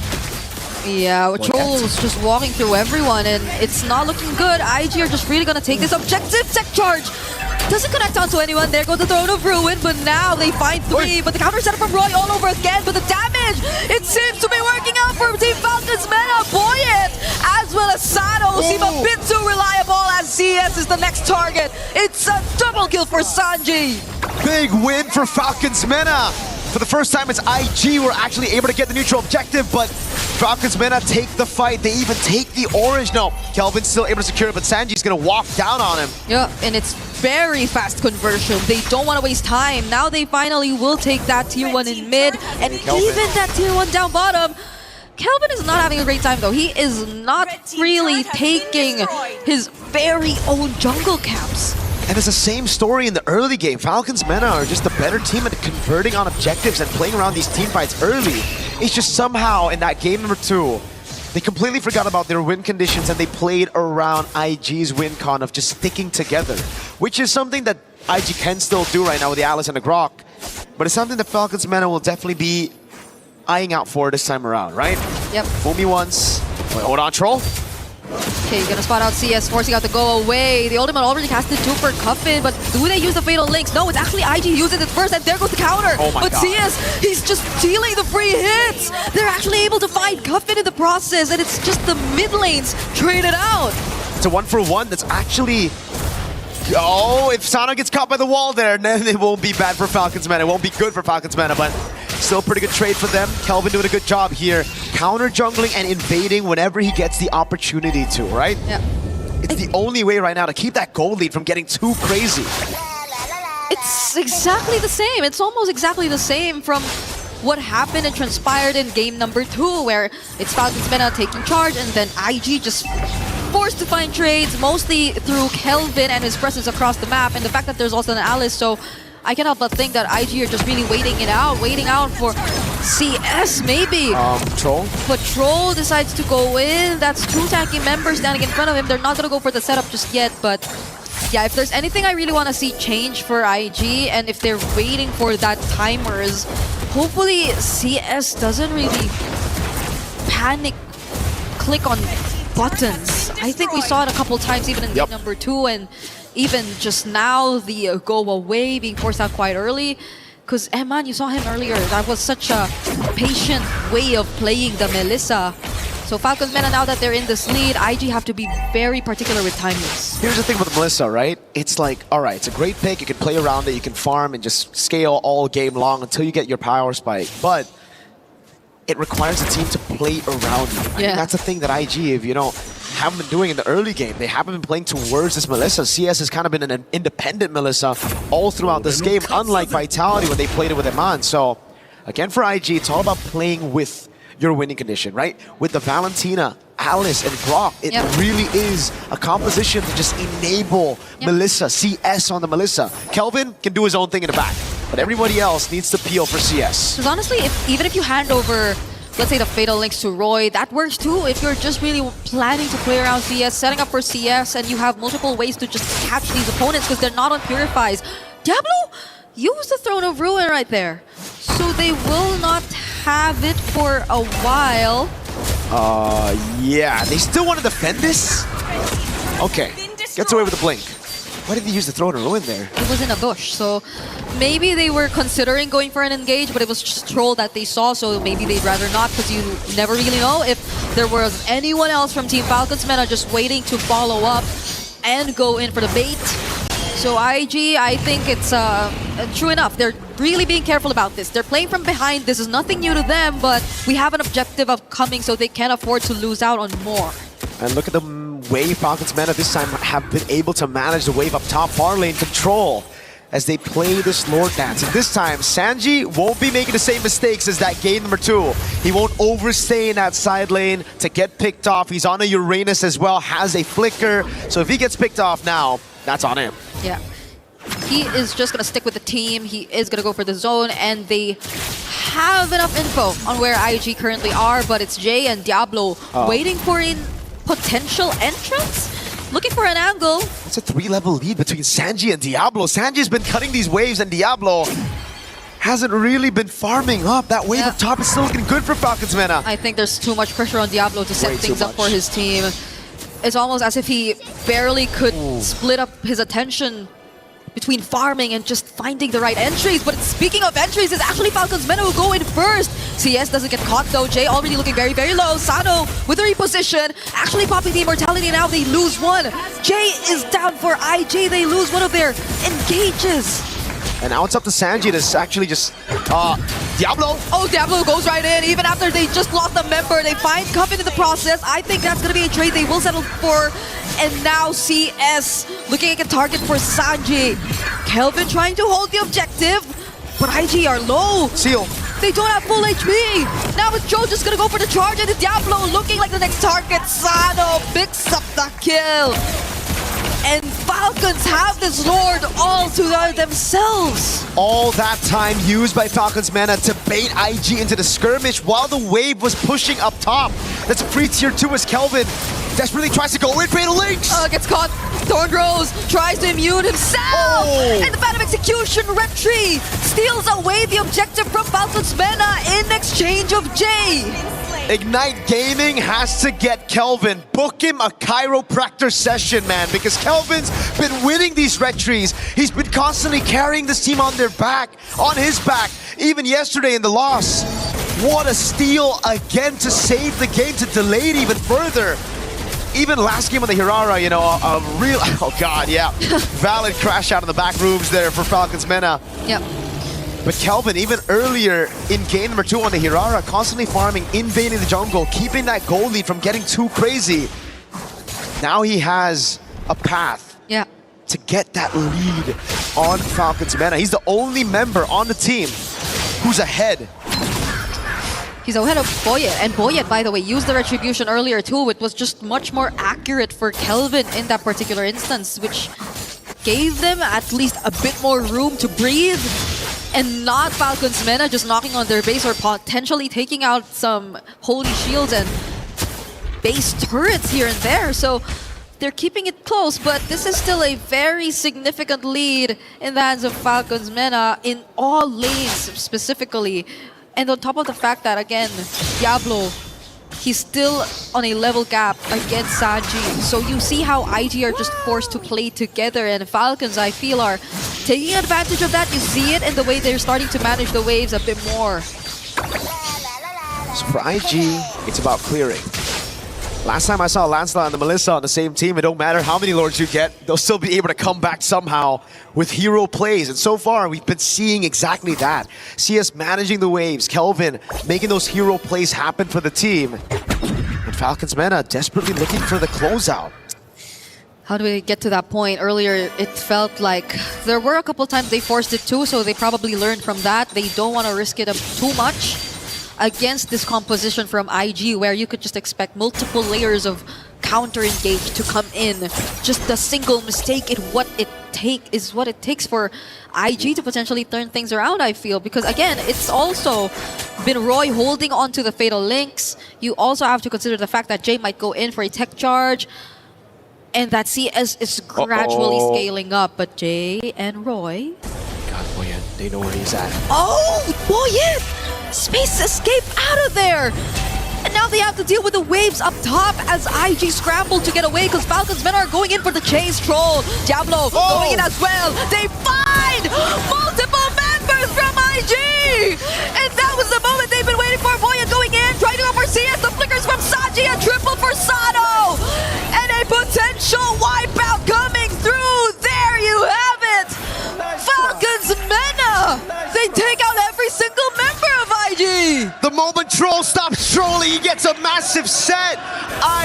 Yeah, Troll's just walking through everyone, and it's not looking good. IG are just really going to take this objective. Tech charge doesn't connect onto anyone. There goes the Throne of Ruin, but now they find three. But the counter setup from Roy all over again, but the damage, it seems to be working out for Team Falcons MENA. Boyet, as well as Sano, seem a bit too reliable as CS is the next target. It's a double kill for Sanji. Big win for Falcons MENA. For the first time, it's IG were actually able to get the neutral objective, but Falcons MENA take the fight. They even take the orange. No, Kelvin's still able to secure it, but Sanji's going to walk down on him. Yeah, and it's very fast conversion. They don't want to waste time. Now they finally will take that tier 1 in mid, and even that tier 1 down bottom. Kelvin is not having a great time though. He is not really taking his very own jungle camps. And it's the same story in the early game. Falcons MENA are just the better team at converting on objectives and playing around these team fights early. It's just somehow in that game number 2, they completely forgot about their win conditions and they played around IG's win con of just sticking together, which is something that IG can still do right now with the Alice and the Grok. But it's something that Falcons MENA will definitely be eyeing out for this time around, right? Yep. Fool me once. Wait, hold on, Troll. Okay, gonna spot out CS, forcing out to go away. The ultimate already casted 2 for Cuffin, but do they use the Fatal Links? No, it's actually IG using it first, and there goes the counter. Oh my but God. CS, he's just stealing the free hits. They're actually able to find Cuffin in the process, and it's just the mid lanes traded out. It's a 1-for-1 that's actually... Oh, if Sano gets caught by the wall there, then it won't be bad for Falcons MENA. It won't be good for Falcons MENA, but still a pretty good trade for them. Kelvin doing a good job here. Counter jungling and invading whenever he gets the opportunity to, right? Yeah. It's the only way right now to keep that goal lead from getting too crazy. It's exactly the same. It's almost exactly the same from what happened and transpired in game number 2, where it's Falcons MENA taking charge and then IG just forced to find trades, mostly through Kelvin and his presence across the map, and the fact that there's also an Alice, so I cannot but think that IG are just really waiting out for CS maybe. Troll? But Troll decides to go in. That's 2 tanky members standing in front of him. They're not gonna go for the setup just yet, but yeah, if there's anything I really want to see change for IG, and if they're waiting for that timers, hopefully CS doesn't really panic click on buttons. I think we saw it a couple times even in game number 2, and even just now the go away being forced out quite early. Because Eman, you saw him earlier. That was such a patient way of playing the Melissa. So Falcons MENA, now that they're in this lead, IG have to be very particular with timings. Here's the thing with Melissa, right? It's like, all right, it's a great pick. You can play around it. You can farm and just scale all game long until you get your power spike. But it requires the team to play around you. I mean, that's the thing that IG, if you don't, haven't been doing in the early game. They haven't been playing towards this Melissa. CS has kind of been an independent Melissa all throughout this game, unlike Vitality when they played it with Eman. So, again, for IG, it's all about playing with your winning condition, right? With the Valentina, Alice, and Grok, it really is a composition to just enable Melissa, CS on the Melissa. Kelvin can do his own thing in the back, but everybody else needs to peel for CS. Because honestly, even if you hand over, let's say, the Fatal Links to Roy, that works too. If you're just really planning to play around CS, setting up for CS, and you have multiple ways to just catch these opponents because they're not on Purifies. Diablo used the Throne of Ruin right there. So they will not have it for a while. Yeah, they still want to defend this? Okay, gets away with the blink. Why did they use the Throne of Ruin there? It was in a bush, so maybe they were considering going for an engage, but it was just Troll that they saw, so maybe they'd rather not, because you never really know if there was anyone else from Team Falcons MENA just waiting to follow up and go in for the bait. So IG, I think it's true enough. They're really being careful about this. They're playing from behind. This is nothing new to them, but we have an objective upcoming, so they can't afford to lose out on more. And look at the way Falcons MENA this time have been able to manage the wave up top, far lane control as they play this Lord Dance. And this time, Sanji won't be making the same mistakes as that game number 2. He won't overstay in that side lane to get picked off. He's on a Uranus as well, has a flicker. So if he gets picked off now, that's on him. Yeah. He is just going to stick with the team. He is going to go for the zone, and they have enough info on where IG currently are, but it's Jay and Diablo waiting for a potential entrance? Looking for an angle. It's a 3-level lead between Sanji and Diablo. Sanji's been cutting these waves, and Diablo hasn't really been farming up. That wave up top is still looking good for Falcons MENA. I think there's too much pressure on Diablo to set things up for his team. It's almost as if he barely could split up his attention between farming and just finding the right entries. But speaking of entries, it's actually Falcons MENA who go in first. CS doesn't get caught though. Jay already looking very, very low. Sano with a reposition. Actually popping the immortality now. They lose one. Jay is down for IG. They lose one of their engages. And now it's up to Sanji to actually just... Diablo! Oh, Diablo goes right in. Even after they just lost a member, they find Coven in the process. I think that's going to be a trade they will settle for. And now CS looking at a target for Sanji. Kelvin trying to hold the objective, but IG are low. Seal. They don't have full HP. Now it's Joe just gonna go for the charge, and the Diablo looking like the next target. Sano picks up the kill. And Falcons have this Lord all to themselves. All that time used by Falcons MENA to bait IG into the skirmish while the wave was pushing up top. That's a free tier 2 as Kelvin desperately tries to go in, Fatal Links! Gets caught. Thornrose tries to immune himself. Oh. And the Phantom Execution Retry steals away the objective from Falcons MENA in exchange of J. Ignite Gaming has to get Kelvin. Book him a chiropractor session, man, because Kelvin's been winning these retries. He's been constantly carrying this team on his back, even yesterday in the loss. What a steal again to save the game, to delay it even further. Even last game on the Hirara, you know, a real, oh god, yeah. Valid crash out in the back rooms there for Falcons MENA. Yep. But Kelvin, even earlier in game number 2 on the Hirara, constantly farming, invading the jungle, keeping that goal lead from getting too crazy. Now he has a path to get that lead on Falcons MENA. He's the only member on the team who's ahead. He's ahead of Boyet, and Boyet, by the way, used the Retribution earlier too. It was just much more accurate for Kelvin in that particular instance, which gave them at least a bit more room to breathe. And not Falcons MENA just knocking on their base or potentially taking out some holy shields and base turrets here and there. So they're keeping it close, but this is still a very significant lead in the hands of Falcons MENA in all lanes specifically. And on top of the fact that, again, Diablo, he's still on a level gap against Sanji. So you see how IG are just forced to play together, and Falcons, I feel, are taking advantage of that. You see it in the way they're starting to manage the waves a bit more. So for IG, it's about clearing. Last time I saw Lancelot and the Melissa on the same team, it don't matter how many lords you get, they'll still be able to come back somehow with hero plays. And so far, we've been seeing exactly that. CS managing the waves, Kelvin making those hero plays happen for the team. And Falcons MENA desperately looking for the closeout. How do we get to that point? Earlier, it felt like there were a couple times they forced it too, so they probably learned from that. They don't want to risk it too much against this composition from IG, where you could just expect multiple layers of counter engage to come in. Just a single mistake is what it takes for IG to potentially turn things around, I feel. Because again, it's also been Roy holding on to the Fatal Links. You also have to consider the fact that Jay might go in for a tech charge, and that CS is gradually scaling up. But Jay and Roy... God, Boyet, they know where he's at. Oh, Boyet! Space escape out of there! And now they have to deal with the waves up top as IG scramble to get away because Falcons MENA are going in for the chase troll. Diablo going in as well. They find multiple members from IG! And that was the moment they've been waiting for. Boyet going in, trying to go for CS. The flickers from Sanji, a triple for Sano! And a potential wipeout coming through. There you have it! Falcons MENA! They take out every single member of IG! The moment Troll stops trolling, he gets a massive set.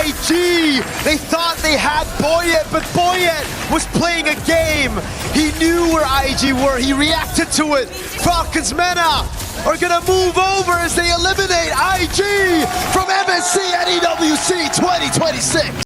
IG, they thought they had Boyet, but Boyet was playing a game. He knew where IG were, he reacted to it. Falcons MENA are gonna move over as they eliminate IG from MSC and EWC 2026.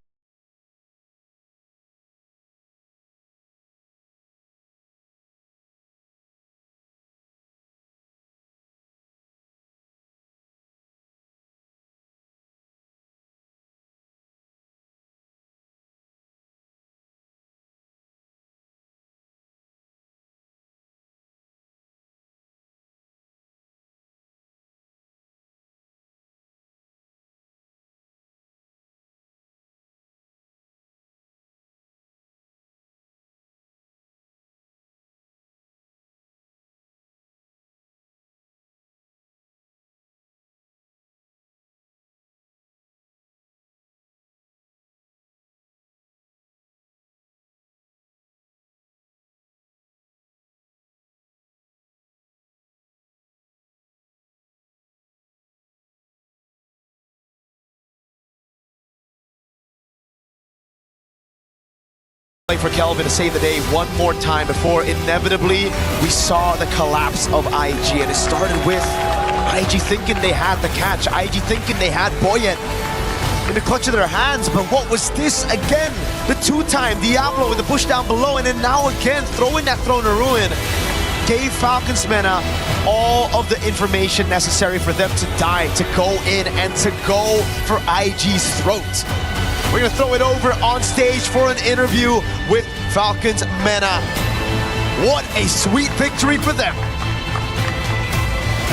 For Kelvin to save the day one more time before inevitably we saw the collapse of IG, and it started with IG thinking they had the catch, IG thinking they had Boyet in the clutch of their hands, but what was this again? The two-time Diablo with the push down below, and then now again throwing that Throne of Ruin gave Falcons MENA all of the information necessary for them to die, to go in and to go for IG's throat. We're gonna throw it over on stage for an interview with Falcons MENA. What a sweet victory for them.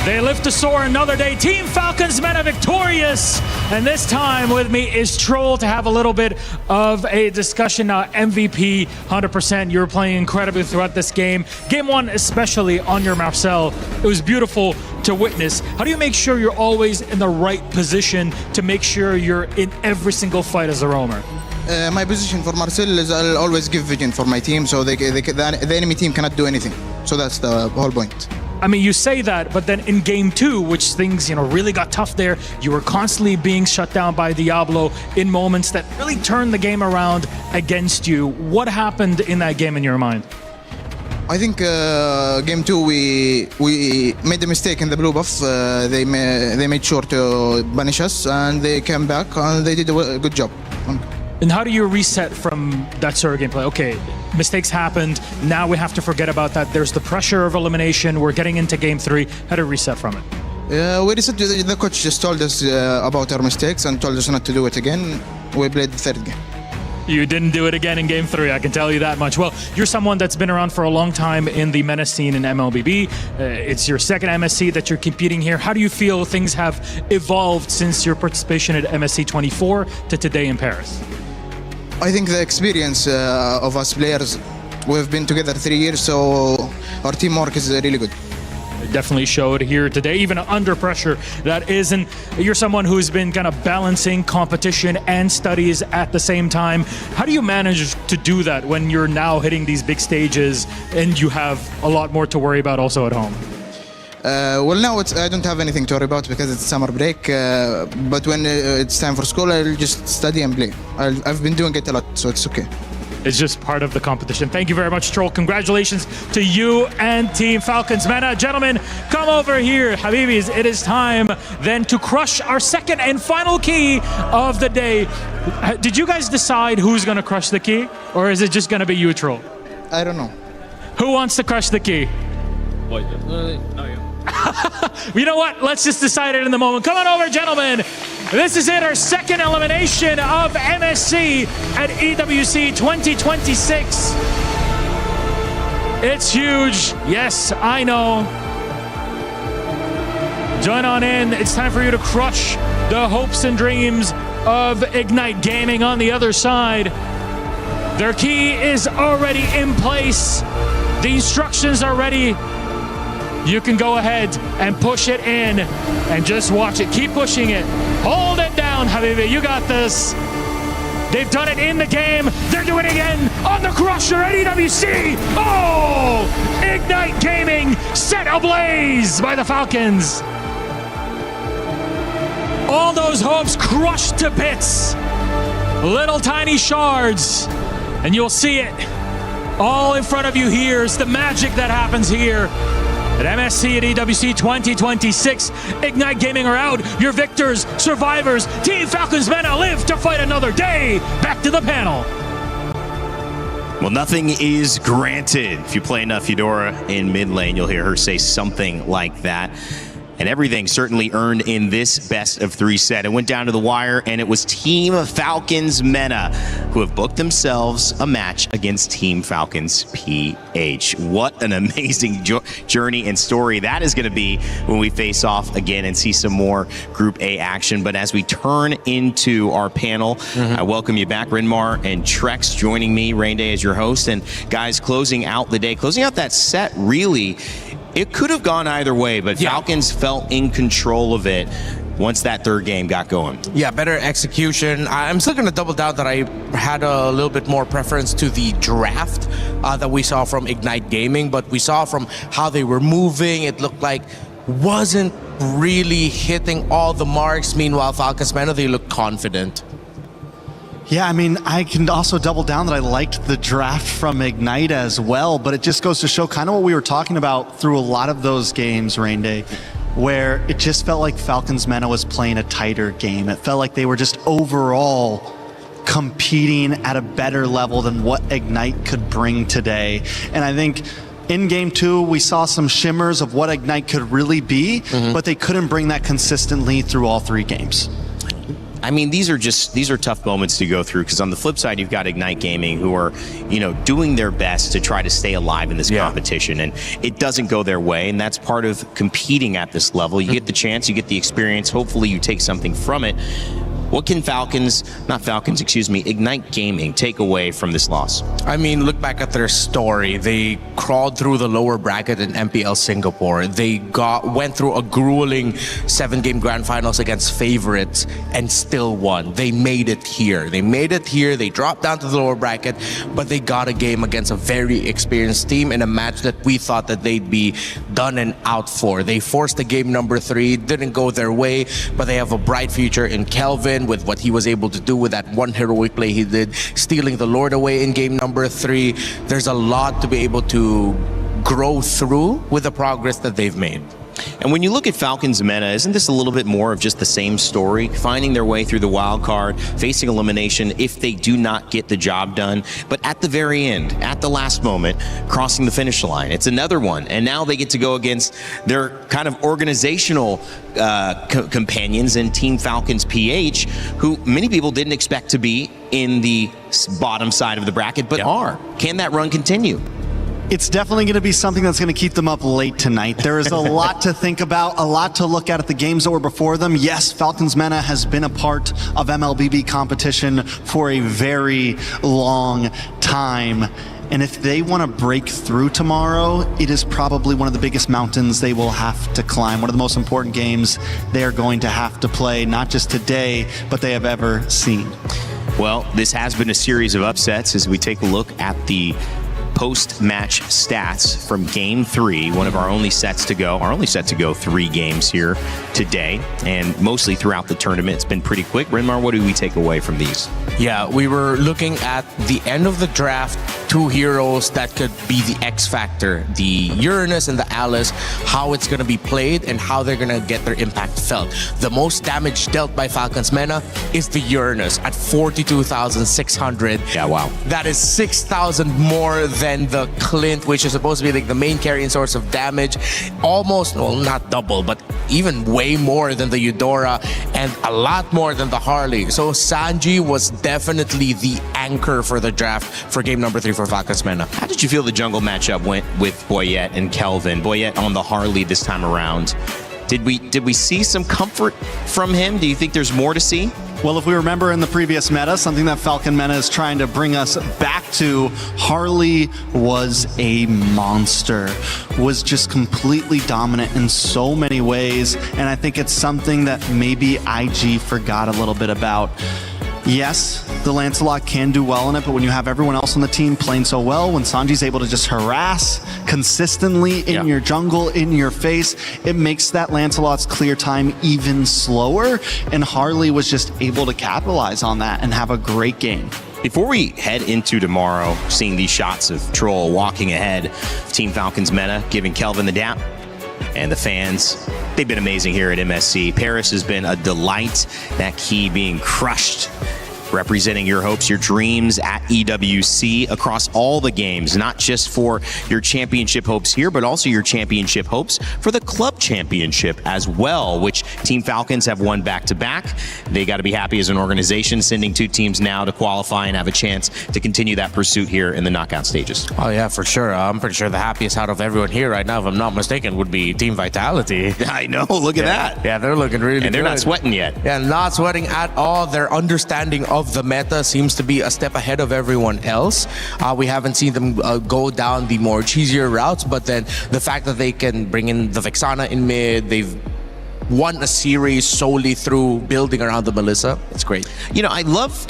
They live to soar another day. Team Falcons MENA victorious. And this time with me is Troll to have a little bit of a discussion. MVP, 100%. You were playing incredibly throughout this game. Game one, especially on your Marcel. It was beautiful to witness. How do you make sure you're always in the right position to make sure you're in every single fight as a roamer? My position for Marcel is I'll always give vision for my team, so the enemy team cannot do anything. So that's the whole point. I mean, you say that, but then in game two, which things, really got tough there, you were constantly being shut down by Diablo in moments that really turned the game around against you. What happened in that game in your mind? I think game two we made a mistake in the blue buff. They made sure to banish us, and they came back and they did a good job. And how do you reset from that sort of gameplay? Okay, mistakes happened. Now we have to forget about that. There's the pressure of elimination. We're getting into game three. How to reset from it? We reset. The coach just told us about our mistakes and told us not to do it again. We played the third game. You didn't do it again in game three, I can tell you that much. Well, you're someone that's been around for a long time in the MENA scene in MLBB. It's your second MSC that you're competing here. How do you feel things have evolved since your participation at MSC 24 to today in Paris? I think the experience of us players, we've been together 3 years, so our teamwork is really good. It definitely showed here today, even under pressure. That is, and you're someone who's been kind of balancing competition and studies at the same time. How do you manage to do that when you're now hitting these big stages and you have a lot more to worry about also at home? Well, now I don't have anything to worry about because it's summer break. But when it's time for school, I'll just study and play. I've been doing it a lot, so it's okay. It's just part of the competition. Thank you very much, Troll. Congratulations to you and Team Falcons MENA. Gentlemen, come over here. Habibis, it is time then to crush our second and final key of the day. Did you guys decide who's going to crush the key? Or is it just going to be you, Troll? I don't know. Who wants to crush the key? You know what? Let's just decide it in the moment. Come on over, gentlemen. This is it, our second elimination of MSC at EWC 2026. It's huge. Yes, I know. Join on in. It's time for you to crush the hopes and dreams of Ignite Gaming on the other side. Their key is already in place. The instructions are ready. You can go ahead and push it in and just watch it. Keep pushing it. Hold it down, Habibi. You got this. They've done it in the game. They're doing it again on the Crusher at EWC. Oh! Ignite Gaming set ablaze by the Falcons. All those hopes crushed to bits. Little tiny shards. And you'll see it all in front of you here. It's the magic that happens here. At MSC at EWC 2026, Ignite Gaming are out. Your victors, survivors, Team Falcons MENA live to fight another day. Back to the panel. Well, nothing is granted. If you play enough Eudora in mid lane, you'll hear her say something like that. And everything certainly earned in this best of three set. It went down to the wire, and it was Team Falcons MENA who have booked themselves a match against Team Falcons PH. What an amazing journey and story that is going to be when we face off again and see some more Group A action. But as we turn into our panel, I welcome you back, Rinmar and Trex joining me, Rain Day as your host. And guys, closing out the day, closing out that set, really, it could have gone either way, but Falcons felt in control of it once that third game got going. Yeah, better execution. I'm still going to double down that I had a little bit more preference to the draft that we saw from Ignite Gaming, but we saw from how they were moving, it looked like wasn't really hitting all the marks. Meanwhile, Falcons MENA, they looked confident. Yeah, I mean, I can also double down that I liked the draft from Ignite as well, but it just goes to show kind of what we were talking about through a lot of those games, Rain Day, where it just felt like Falcons MENA was playing a tighter game. It felt like they were just overall competing at a better level than what Ignite could bring today. And I think in game 2, we saw some shimmers of what Ignite could really be, but they couldn't bring that consistently through all 3 games. I mean, these are tough moments to go through, because on the flip side, you've got Ignite Gaming, who are, doing their best to try to stay alive in this competition, and it doesn't go their way, and that's part of competing at this level. You get the chance, you get the experience, hopefully you take something from it. What can Ignite Gaming take away from this loss? I mean, look back at their story. They crawled through the lower bracket in MPL Singapore. They went through a grueling 7-game grand finals against favorites and still won. They made it here. They dropped down to the lower bracket, but they got a game against a very experienced team in a match that we thought that they'd be done and out for. They forced the game number 3, didn't go their way, but they have a bright future in Kelvin, with what he was able to do with that one heroic play he did, stealing the Lord away in game number 3. There's a lot to be able to grow through with the progress that they've made. And when you look at Falcons MENA, isn't this a little bit more of just the same story? Finding their way through the wild card, facing elimination if they do not get the job done, but at the very end, at the last moment, crossing the finish line. It's another one, and now they get to go against their kind of organizational companions in Team Falcons PH, who many people didn't expect to be in the bottom side of the bracket, but are. Can that run continue? It's definitely going to be something that's going to keep them up late tonight. There is a lot to think about, a lot to look at the games that were before them. Yes, Falcons MENA has been a part of MLBB competition for a very long time. And if they want to break through tomorrow, it is probably one of the biggest mountains they will have to climb. One of the most important games they are going to have to play, not just today, but they have ever seen. Well, this has been a series of upsets as we take a look at the post-match stats from Game 3, one of our only sets to go. Our only set to go 3 games here today, and mostly throughout the tournament. It's been pretty quick. Renmar, what do we take away from these? Yeah, we were looking at the end of the draft, 2 heroes that could be the X factor, the Uranus and the Alice, how it's going to be played and how they're going to get their impact felt. The most damage dealt by Falcons MENA is the Uranus at 42,600. Yeah, wow. That is 6,000 more than the Clint, which is supposed to be like the main carrying source of damage. Almost, well, not double, but even way more than the Eudora and a lot more than the Harley. So Sanji was definitely the anchor for the draft for game number 3 for Falcons MENA. How did you feel the jungle matchup went with Boyette and Kelvin? Boyette on the Harley this time around. Did we see some comfort from him? Do you think there's more to see? Well, if we remember in the previous meta, something that Falcon MENA is trying to bring us back to, Harley was a monster, was just completely dominant in so many ways, and I think it's something that maybe IG forgot a little bit about. Yes, the Lancelot can do well in it, but when you have everyone else on the team playing so well, when Sanji's able to just harass consistently in your jungle, in your face, it makes that Lancelot's clear time even slower, and Harley was just able to capitalize on that and have a great game. Before we head into tomorrow, seeing these shots of Troll walking ahead, Team Falcons MENA giving Kelvin the dap, and the fans, they've been amazing here at MSC. Paris has been a delight. That key being crushed, representing your hopes, your dreams at EWC across all the games, not just for your championship hopes here, but also your championship hopes for the club championship as well, which Team Falcons have won back-to-back. They got to be happy as an organization, sending 2 teams now to qualify and have a chance to continue that pursuit here in the knockout stages. Oh yeah, for sure. I'm pretty sure the happiest out of everyone here right now, if I'm not mistaken, would be Team Vitality. I know, look at that. Yeah, they're looking really good. And they're not sweating yet. Yeah, not sweating at all. Their understanding of the meta seems to be a step ahead of everyone else. We haven't seen them go down the more cheesier routes, but then the fact that they can bring in the Vexana in mid, they've won a series solely through building around the Melissa. It's great. You know, I love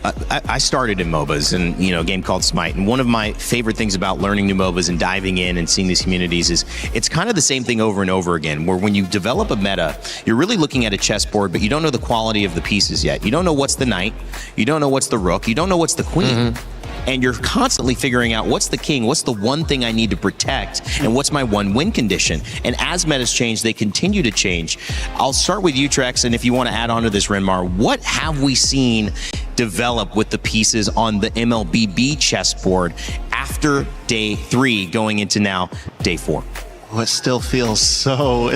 I started in MOBAs and, you know, a game called Smite. And one of my favorite things about learning new MOBAs and diving in and seeing these communities is it's kind of the same thing over and over again, where when you develop a meta, you're really looking at a chessboard, but you don't know the quality of the pieces yet. You don't know what's the knight. You don't know what's the rook. You don't know what's the queen. And you're constantly figuring out what's the king, what's the one thing I need to protect, and what's my one win condition. And as metas change, they continue to change. I'll start with you, Trex, and if you want to add on to this, Renmar, what have we seen develop with the pieces on the MLBB chessboard after day 3 going into now day 4? It still feels so.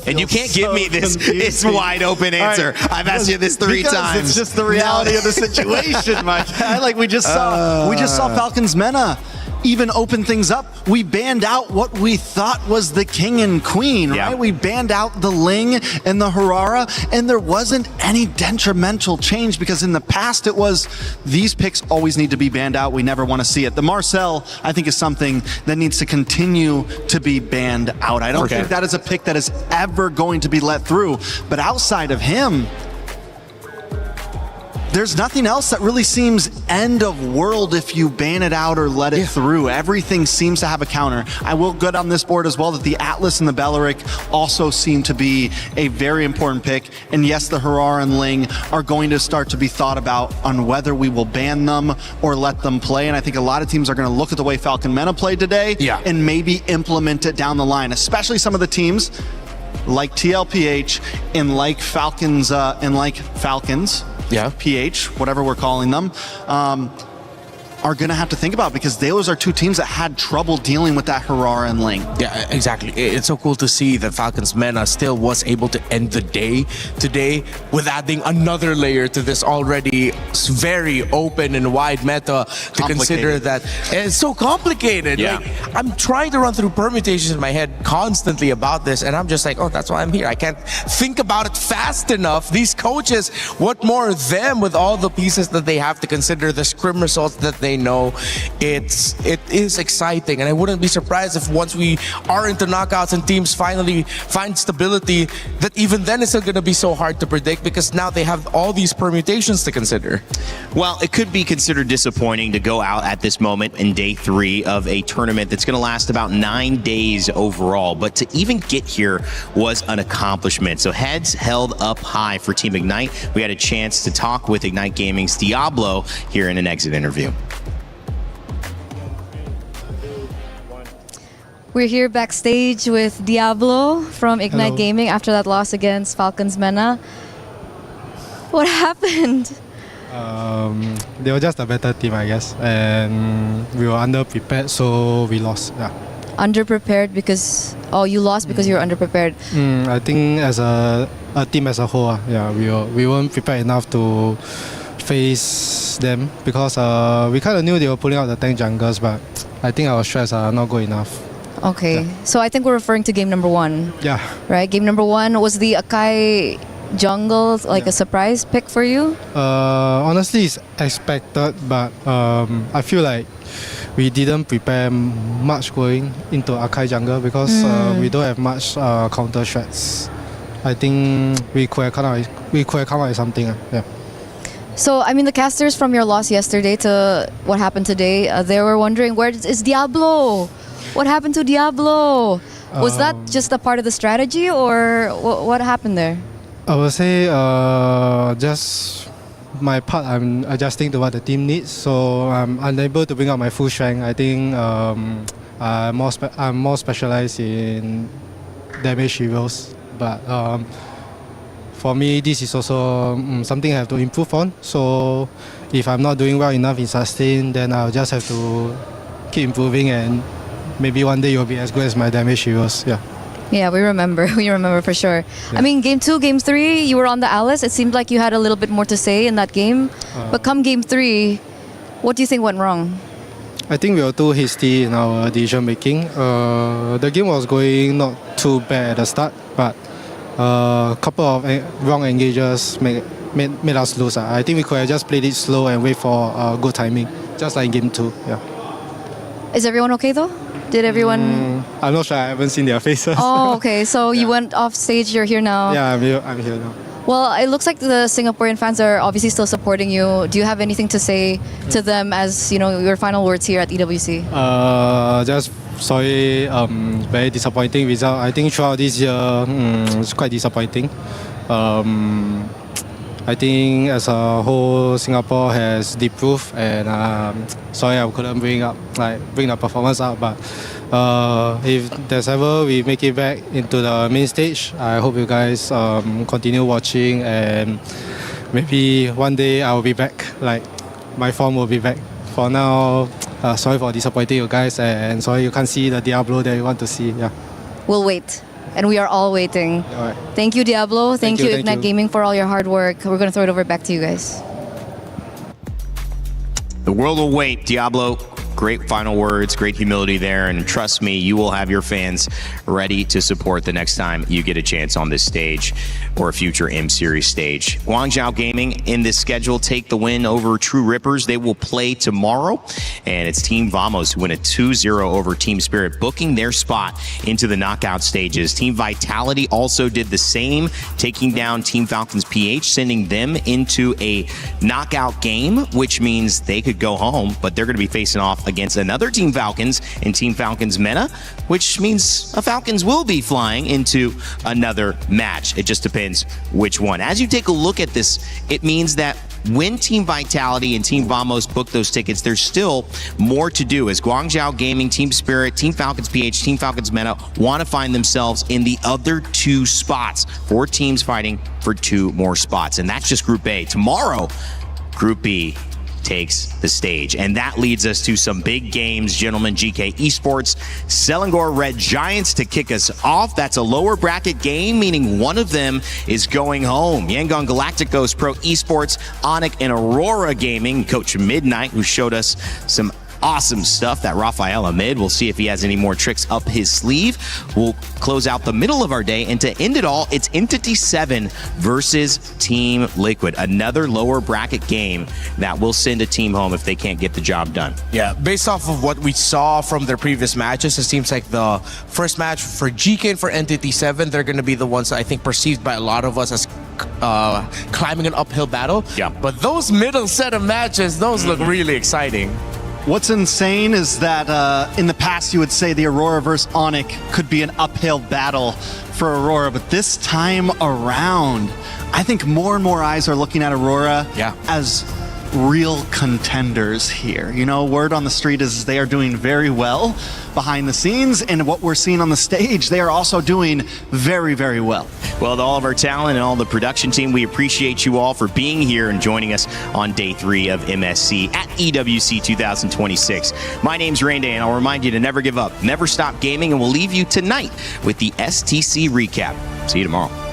And you can't give me this wide open answer. Right. I've asked you this 3 times. It's just the reality of the situation, Mike. Like we just saw Falcons MENA even open things up. We banned out what we thought was the king and queen, right? We banned out the Ling and the Harara, and there wasn't any detrimental change because in the past it was these picks always need to be banned out. We never want to see it. The Marcel, I think, is something that needs to continue to be banned out. I don't think that is a pick that is ever going to be let through. But outside of him, there's nothing else that really seems end of world if you ban it out or let it through. Everything seems to have a counter. I will go down this board as well that the Atlas and the Belleric also seem to be a very important pick. And yes, the Harara and Ling are going to start to be thought about on whether we will ban them or let them play. And I think a lot of teams are going to look at the way Falcon MENA played today and maybe implement it down the line, especially some of the teams like TLPH and like Falcons PH, whatever we're calling them, are going to have to think about because those are two teams that had trouble dealing with that Harara and Ling. Yeah, exactly. It's so cool to see that Falcons MENA still was able to end the day today with adding another layer to this already very open and wide meta to consider that. And it's so complicated. Like, I'm trying to run through permutations in my head constantly about this, and I'm just like, oh, that's why I'm here. I can't think about it fast enough. These coaches, what more them with all the pieces that they have to consider, the scrim results that they know. It is exciting, and I wouldn't be surprised if once we are into knockouts and teams finally find stability, that even then it's still going to be so hard to predict because now they have all these permutations to consider. Well, it could be considered disappointing to go out at this moment in day 3 of a tournament that's going to last about 9 days overall, but to even get here was an accomplishment. So heads held up high for Team Ignite. We had a chance to talk with Ignite Gaming's Diablo here in an exit interview. We're here backstage with Diablo from Ignite Gaming after that loss against Falcons MENA. What happened? They were just a better team, I guess, and we were underprepared, so we lost. Underprepared because you lost because you were underprepared. I think as a team as a whole, we weren't prepared enough to face them because we kind of knew they were pulling out the tank junglers, but I think our strats are not good enough. Okay, so I think we're referring to game number 1. Yeah. Right, game number 1 was the Akai jungle like a surprise pick for you? Honestly, it's expected, but I feel like we didn't prepare much going into Akai jungle because we don't have much counter strats. I think we could have come out with something. So, I mean, the casters from your loss yesterday to what happened today, they were wondering, where is Diablo? What happened to Diablo? Was that just a part of the strategy, or what happened there? I would say just my part, I'm adjusting to what the team needs, so I'm unable to bring out my full strength. I think I'm more specialized in damage heroes, but for me, this is also something I have to improve on. So if I'm not doing well enough in sustain, then I'll just have to keep improving, and maybe one day you'll be as good as my damage heroes. Yeah, we remember. We remember for sure. I mean, game 2, game 3, you were on the Alice. It seemed like you had a little bit more to say in that game. But come game 3, what do you think went wrong? I think we were too hasty in our decision making. The game was going not too bad at the start, but a couple of wrong engages made us lose. I think we could have just played it slow and wait for good timing, just like in game 2. Is everyone okay though? Did everyone I'm not sure. I haven't seen their faces. Oh, okay. So you went off stage. You're here now. Yeah, I'm here now. Well, it looks like the Singaporean fans are obviously still supporting you. Do you have anything to say to them as your final words here at EWC? Just sorry. Very disappointing result. I think throughout this year, it's quite disappointing. I think as a whole, Singapore has improved, and sorry I couldn't bring the performance up. But if there's ever we make it back into the main stage, I hope you guys continue watching, and maybe one day I'll be back. Like my form will be back. For now, sorry for disappointing you guys, and sorry you can't see the Diablo that you want to see. Yeah. We'll wait. And we are all waiting. All right. Thank you, Diablo. Thank you, Ignite you. Gaming, for all your hard work. We're going to throw it over back to you guys. The world will wait, Diablo. Great final words, great humility there, and trust me, you will have your fans ready to support the next time you get a chance on this stage or a future M Series stage. Guangzhou Gaming in this schedule take the win over True Rippers. They will play tomorrow, and it's Team Vamos who win a 2-0 over Team Spirit, booking their spot into the knockout stages. Team Vitality also did the same, taking down Team Falcons PH, sending them into a knockout game, which means they could go home, but they're going to be facing off against another Team Falcons and Team Falcons MENA, which means the Falcons will be flying into another match. It just depends which one. As you take a look at this, it means that when Team Vitality and Team Vamos book those tickets, there's still more to do as Guangzhou Gaming, Team Spirit, Team Falcons PH, Team Falcons MENA want to find themselves in the other two spots. 4 teams fighting for 2 more spots, and that's just Group A. Tomorrow, Group B takes the stage. And that leads us to some big games, gentlemen. GK Esports, Selangor Red Giants to kick us off. That's a lower bracket game, meaning one of them is going home. Yangon Galacticos Pro Esports, Onyx and Aurora Gaming. Coach Midnight, who showed us some awesome stuff, that Rafael Ahmed. We'll see if he has any more tricks up his sleeve. We'll close out the middle of our day, and to end it all, it's Entity 7 versus Team Liquid, another lower bracket game that will send a team home if they can't get the job done. Yeah, based off of what we saw from their previous matches, it seems like the first match for GK and for Entity 7, they're going to be the ones I think perceived by a lot of us as climbing an uphill battle. Yeah. But those middle set of matches, those look really exciting. What's insane is that in the past you would say the Aurora versus Onyx could be an uphill battle for Aurora, but this time around, I think more and more eyes are looking at Aurora as real contenders here. You know, word on the street is they are doing very well behind the scenes, and what we're seeing on the stage, they are also doing very, very well. Well, to all of our talent and all the production team, we appreciate you all for being here and joining us on day 3 of MSC at EWC 2026. My name's Rain Day, and I'll remind you to never give up, never stop gaming, and we'll leave you tonight with the STC recap. See you tomorrow.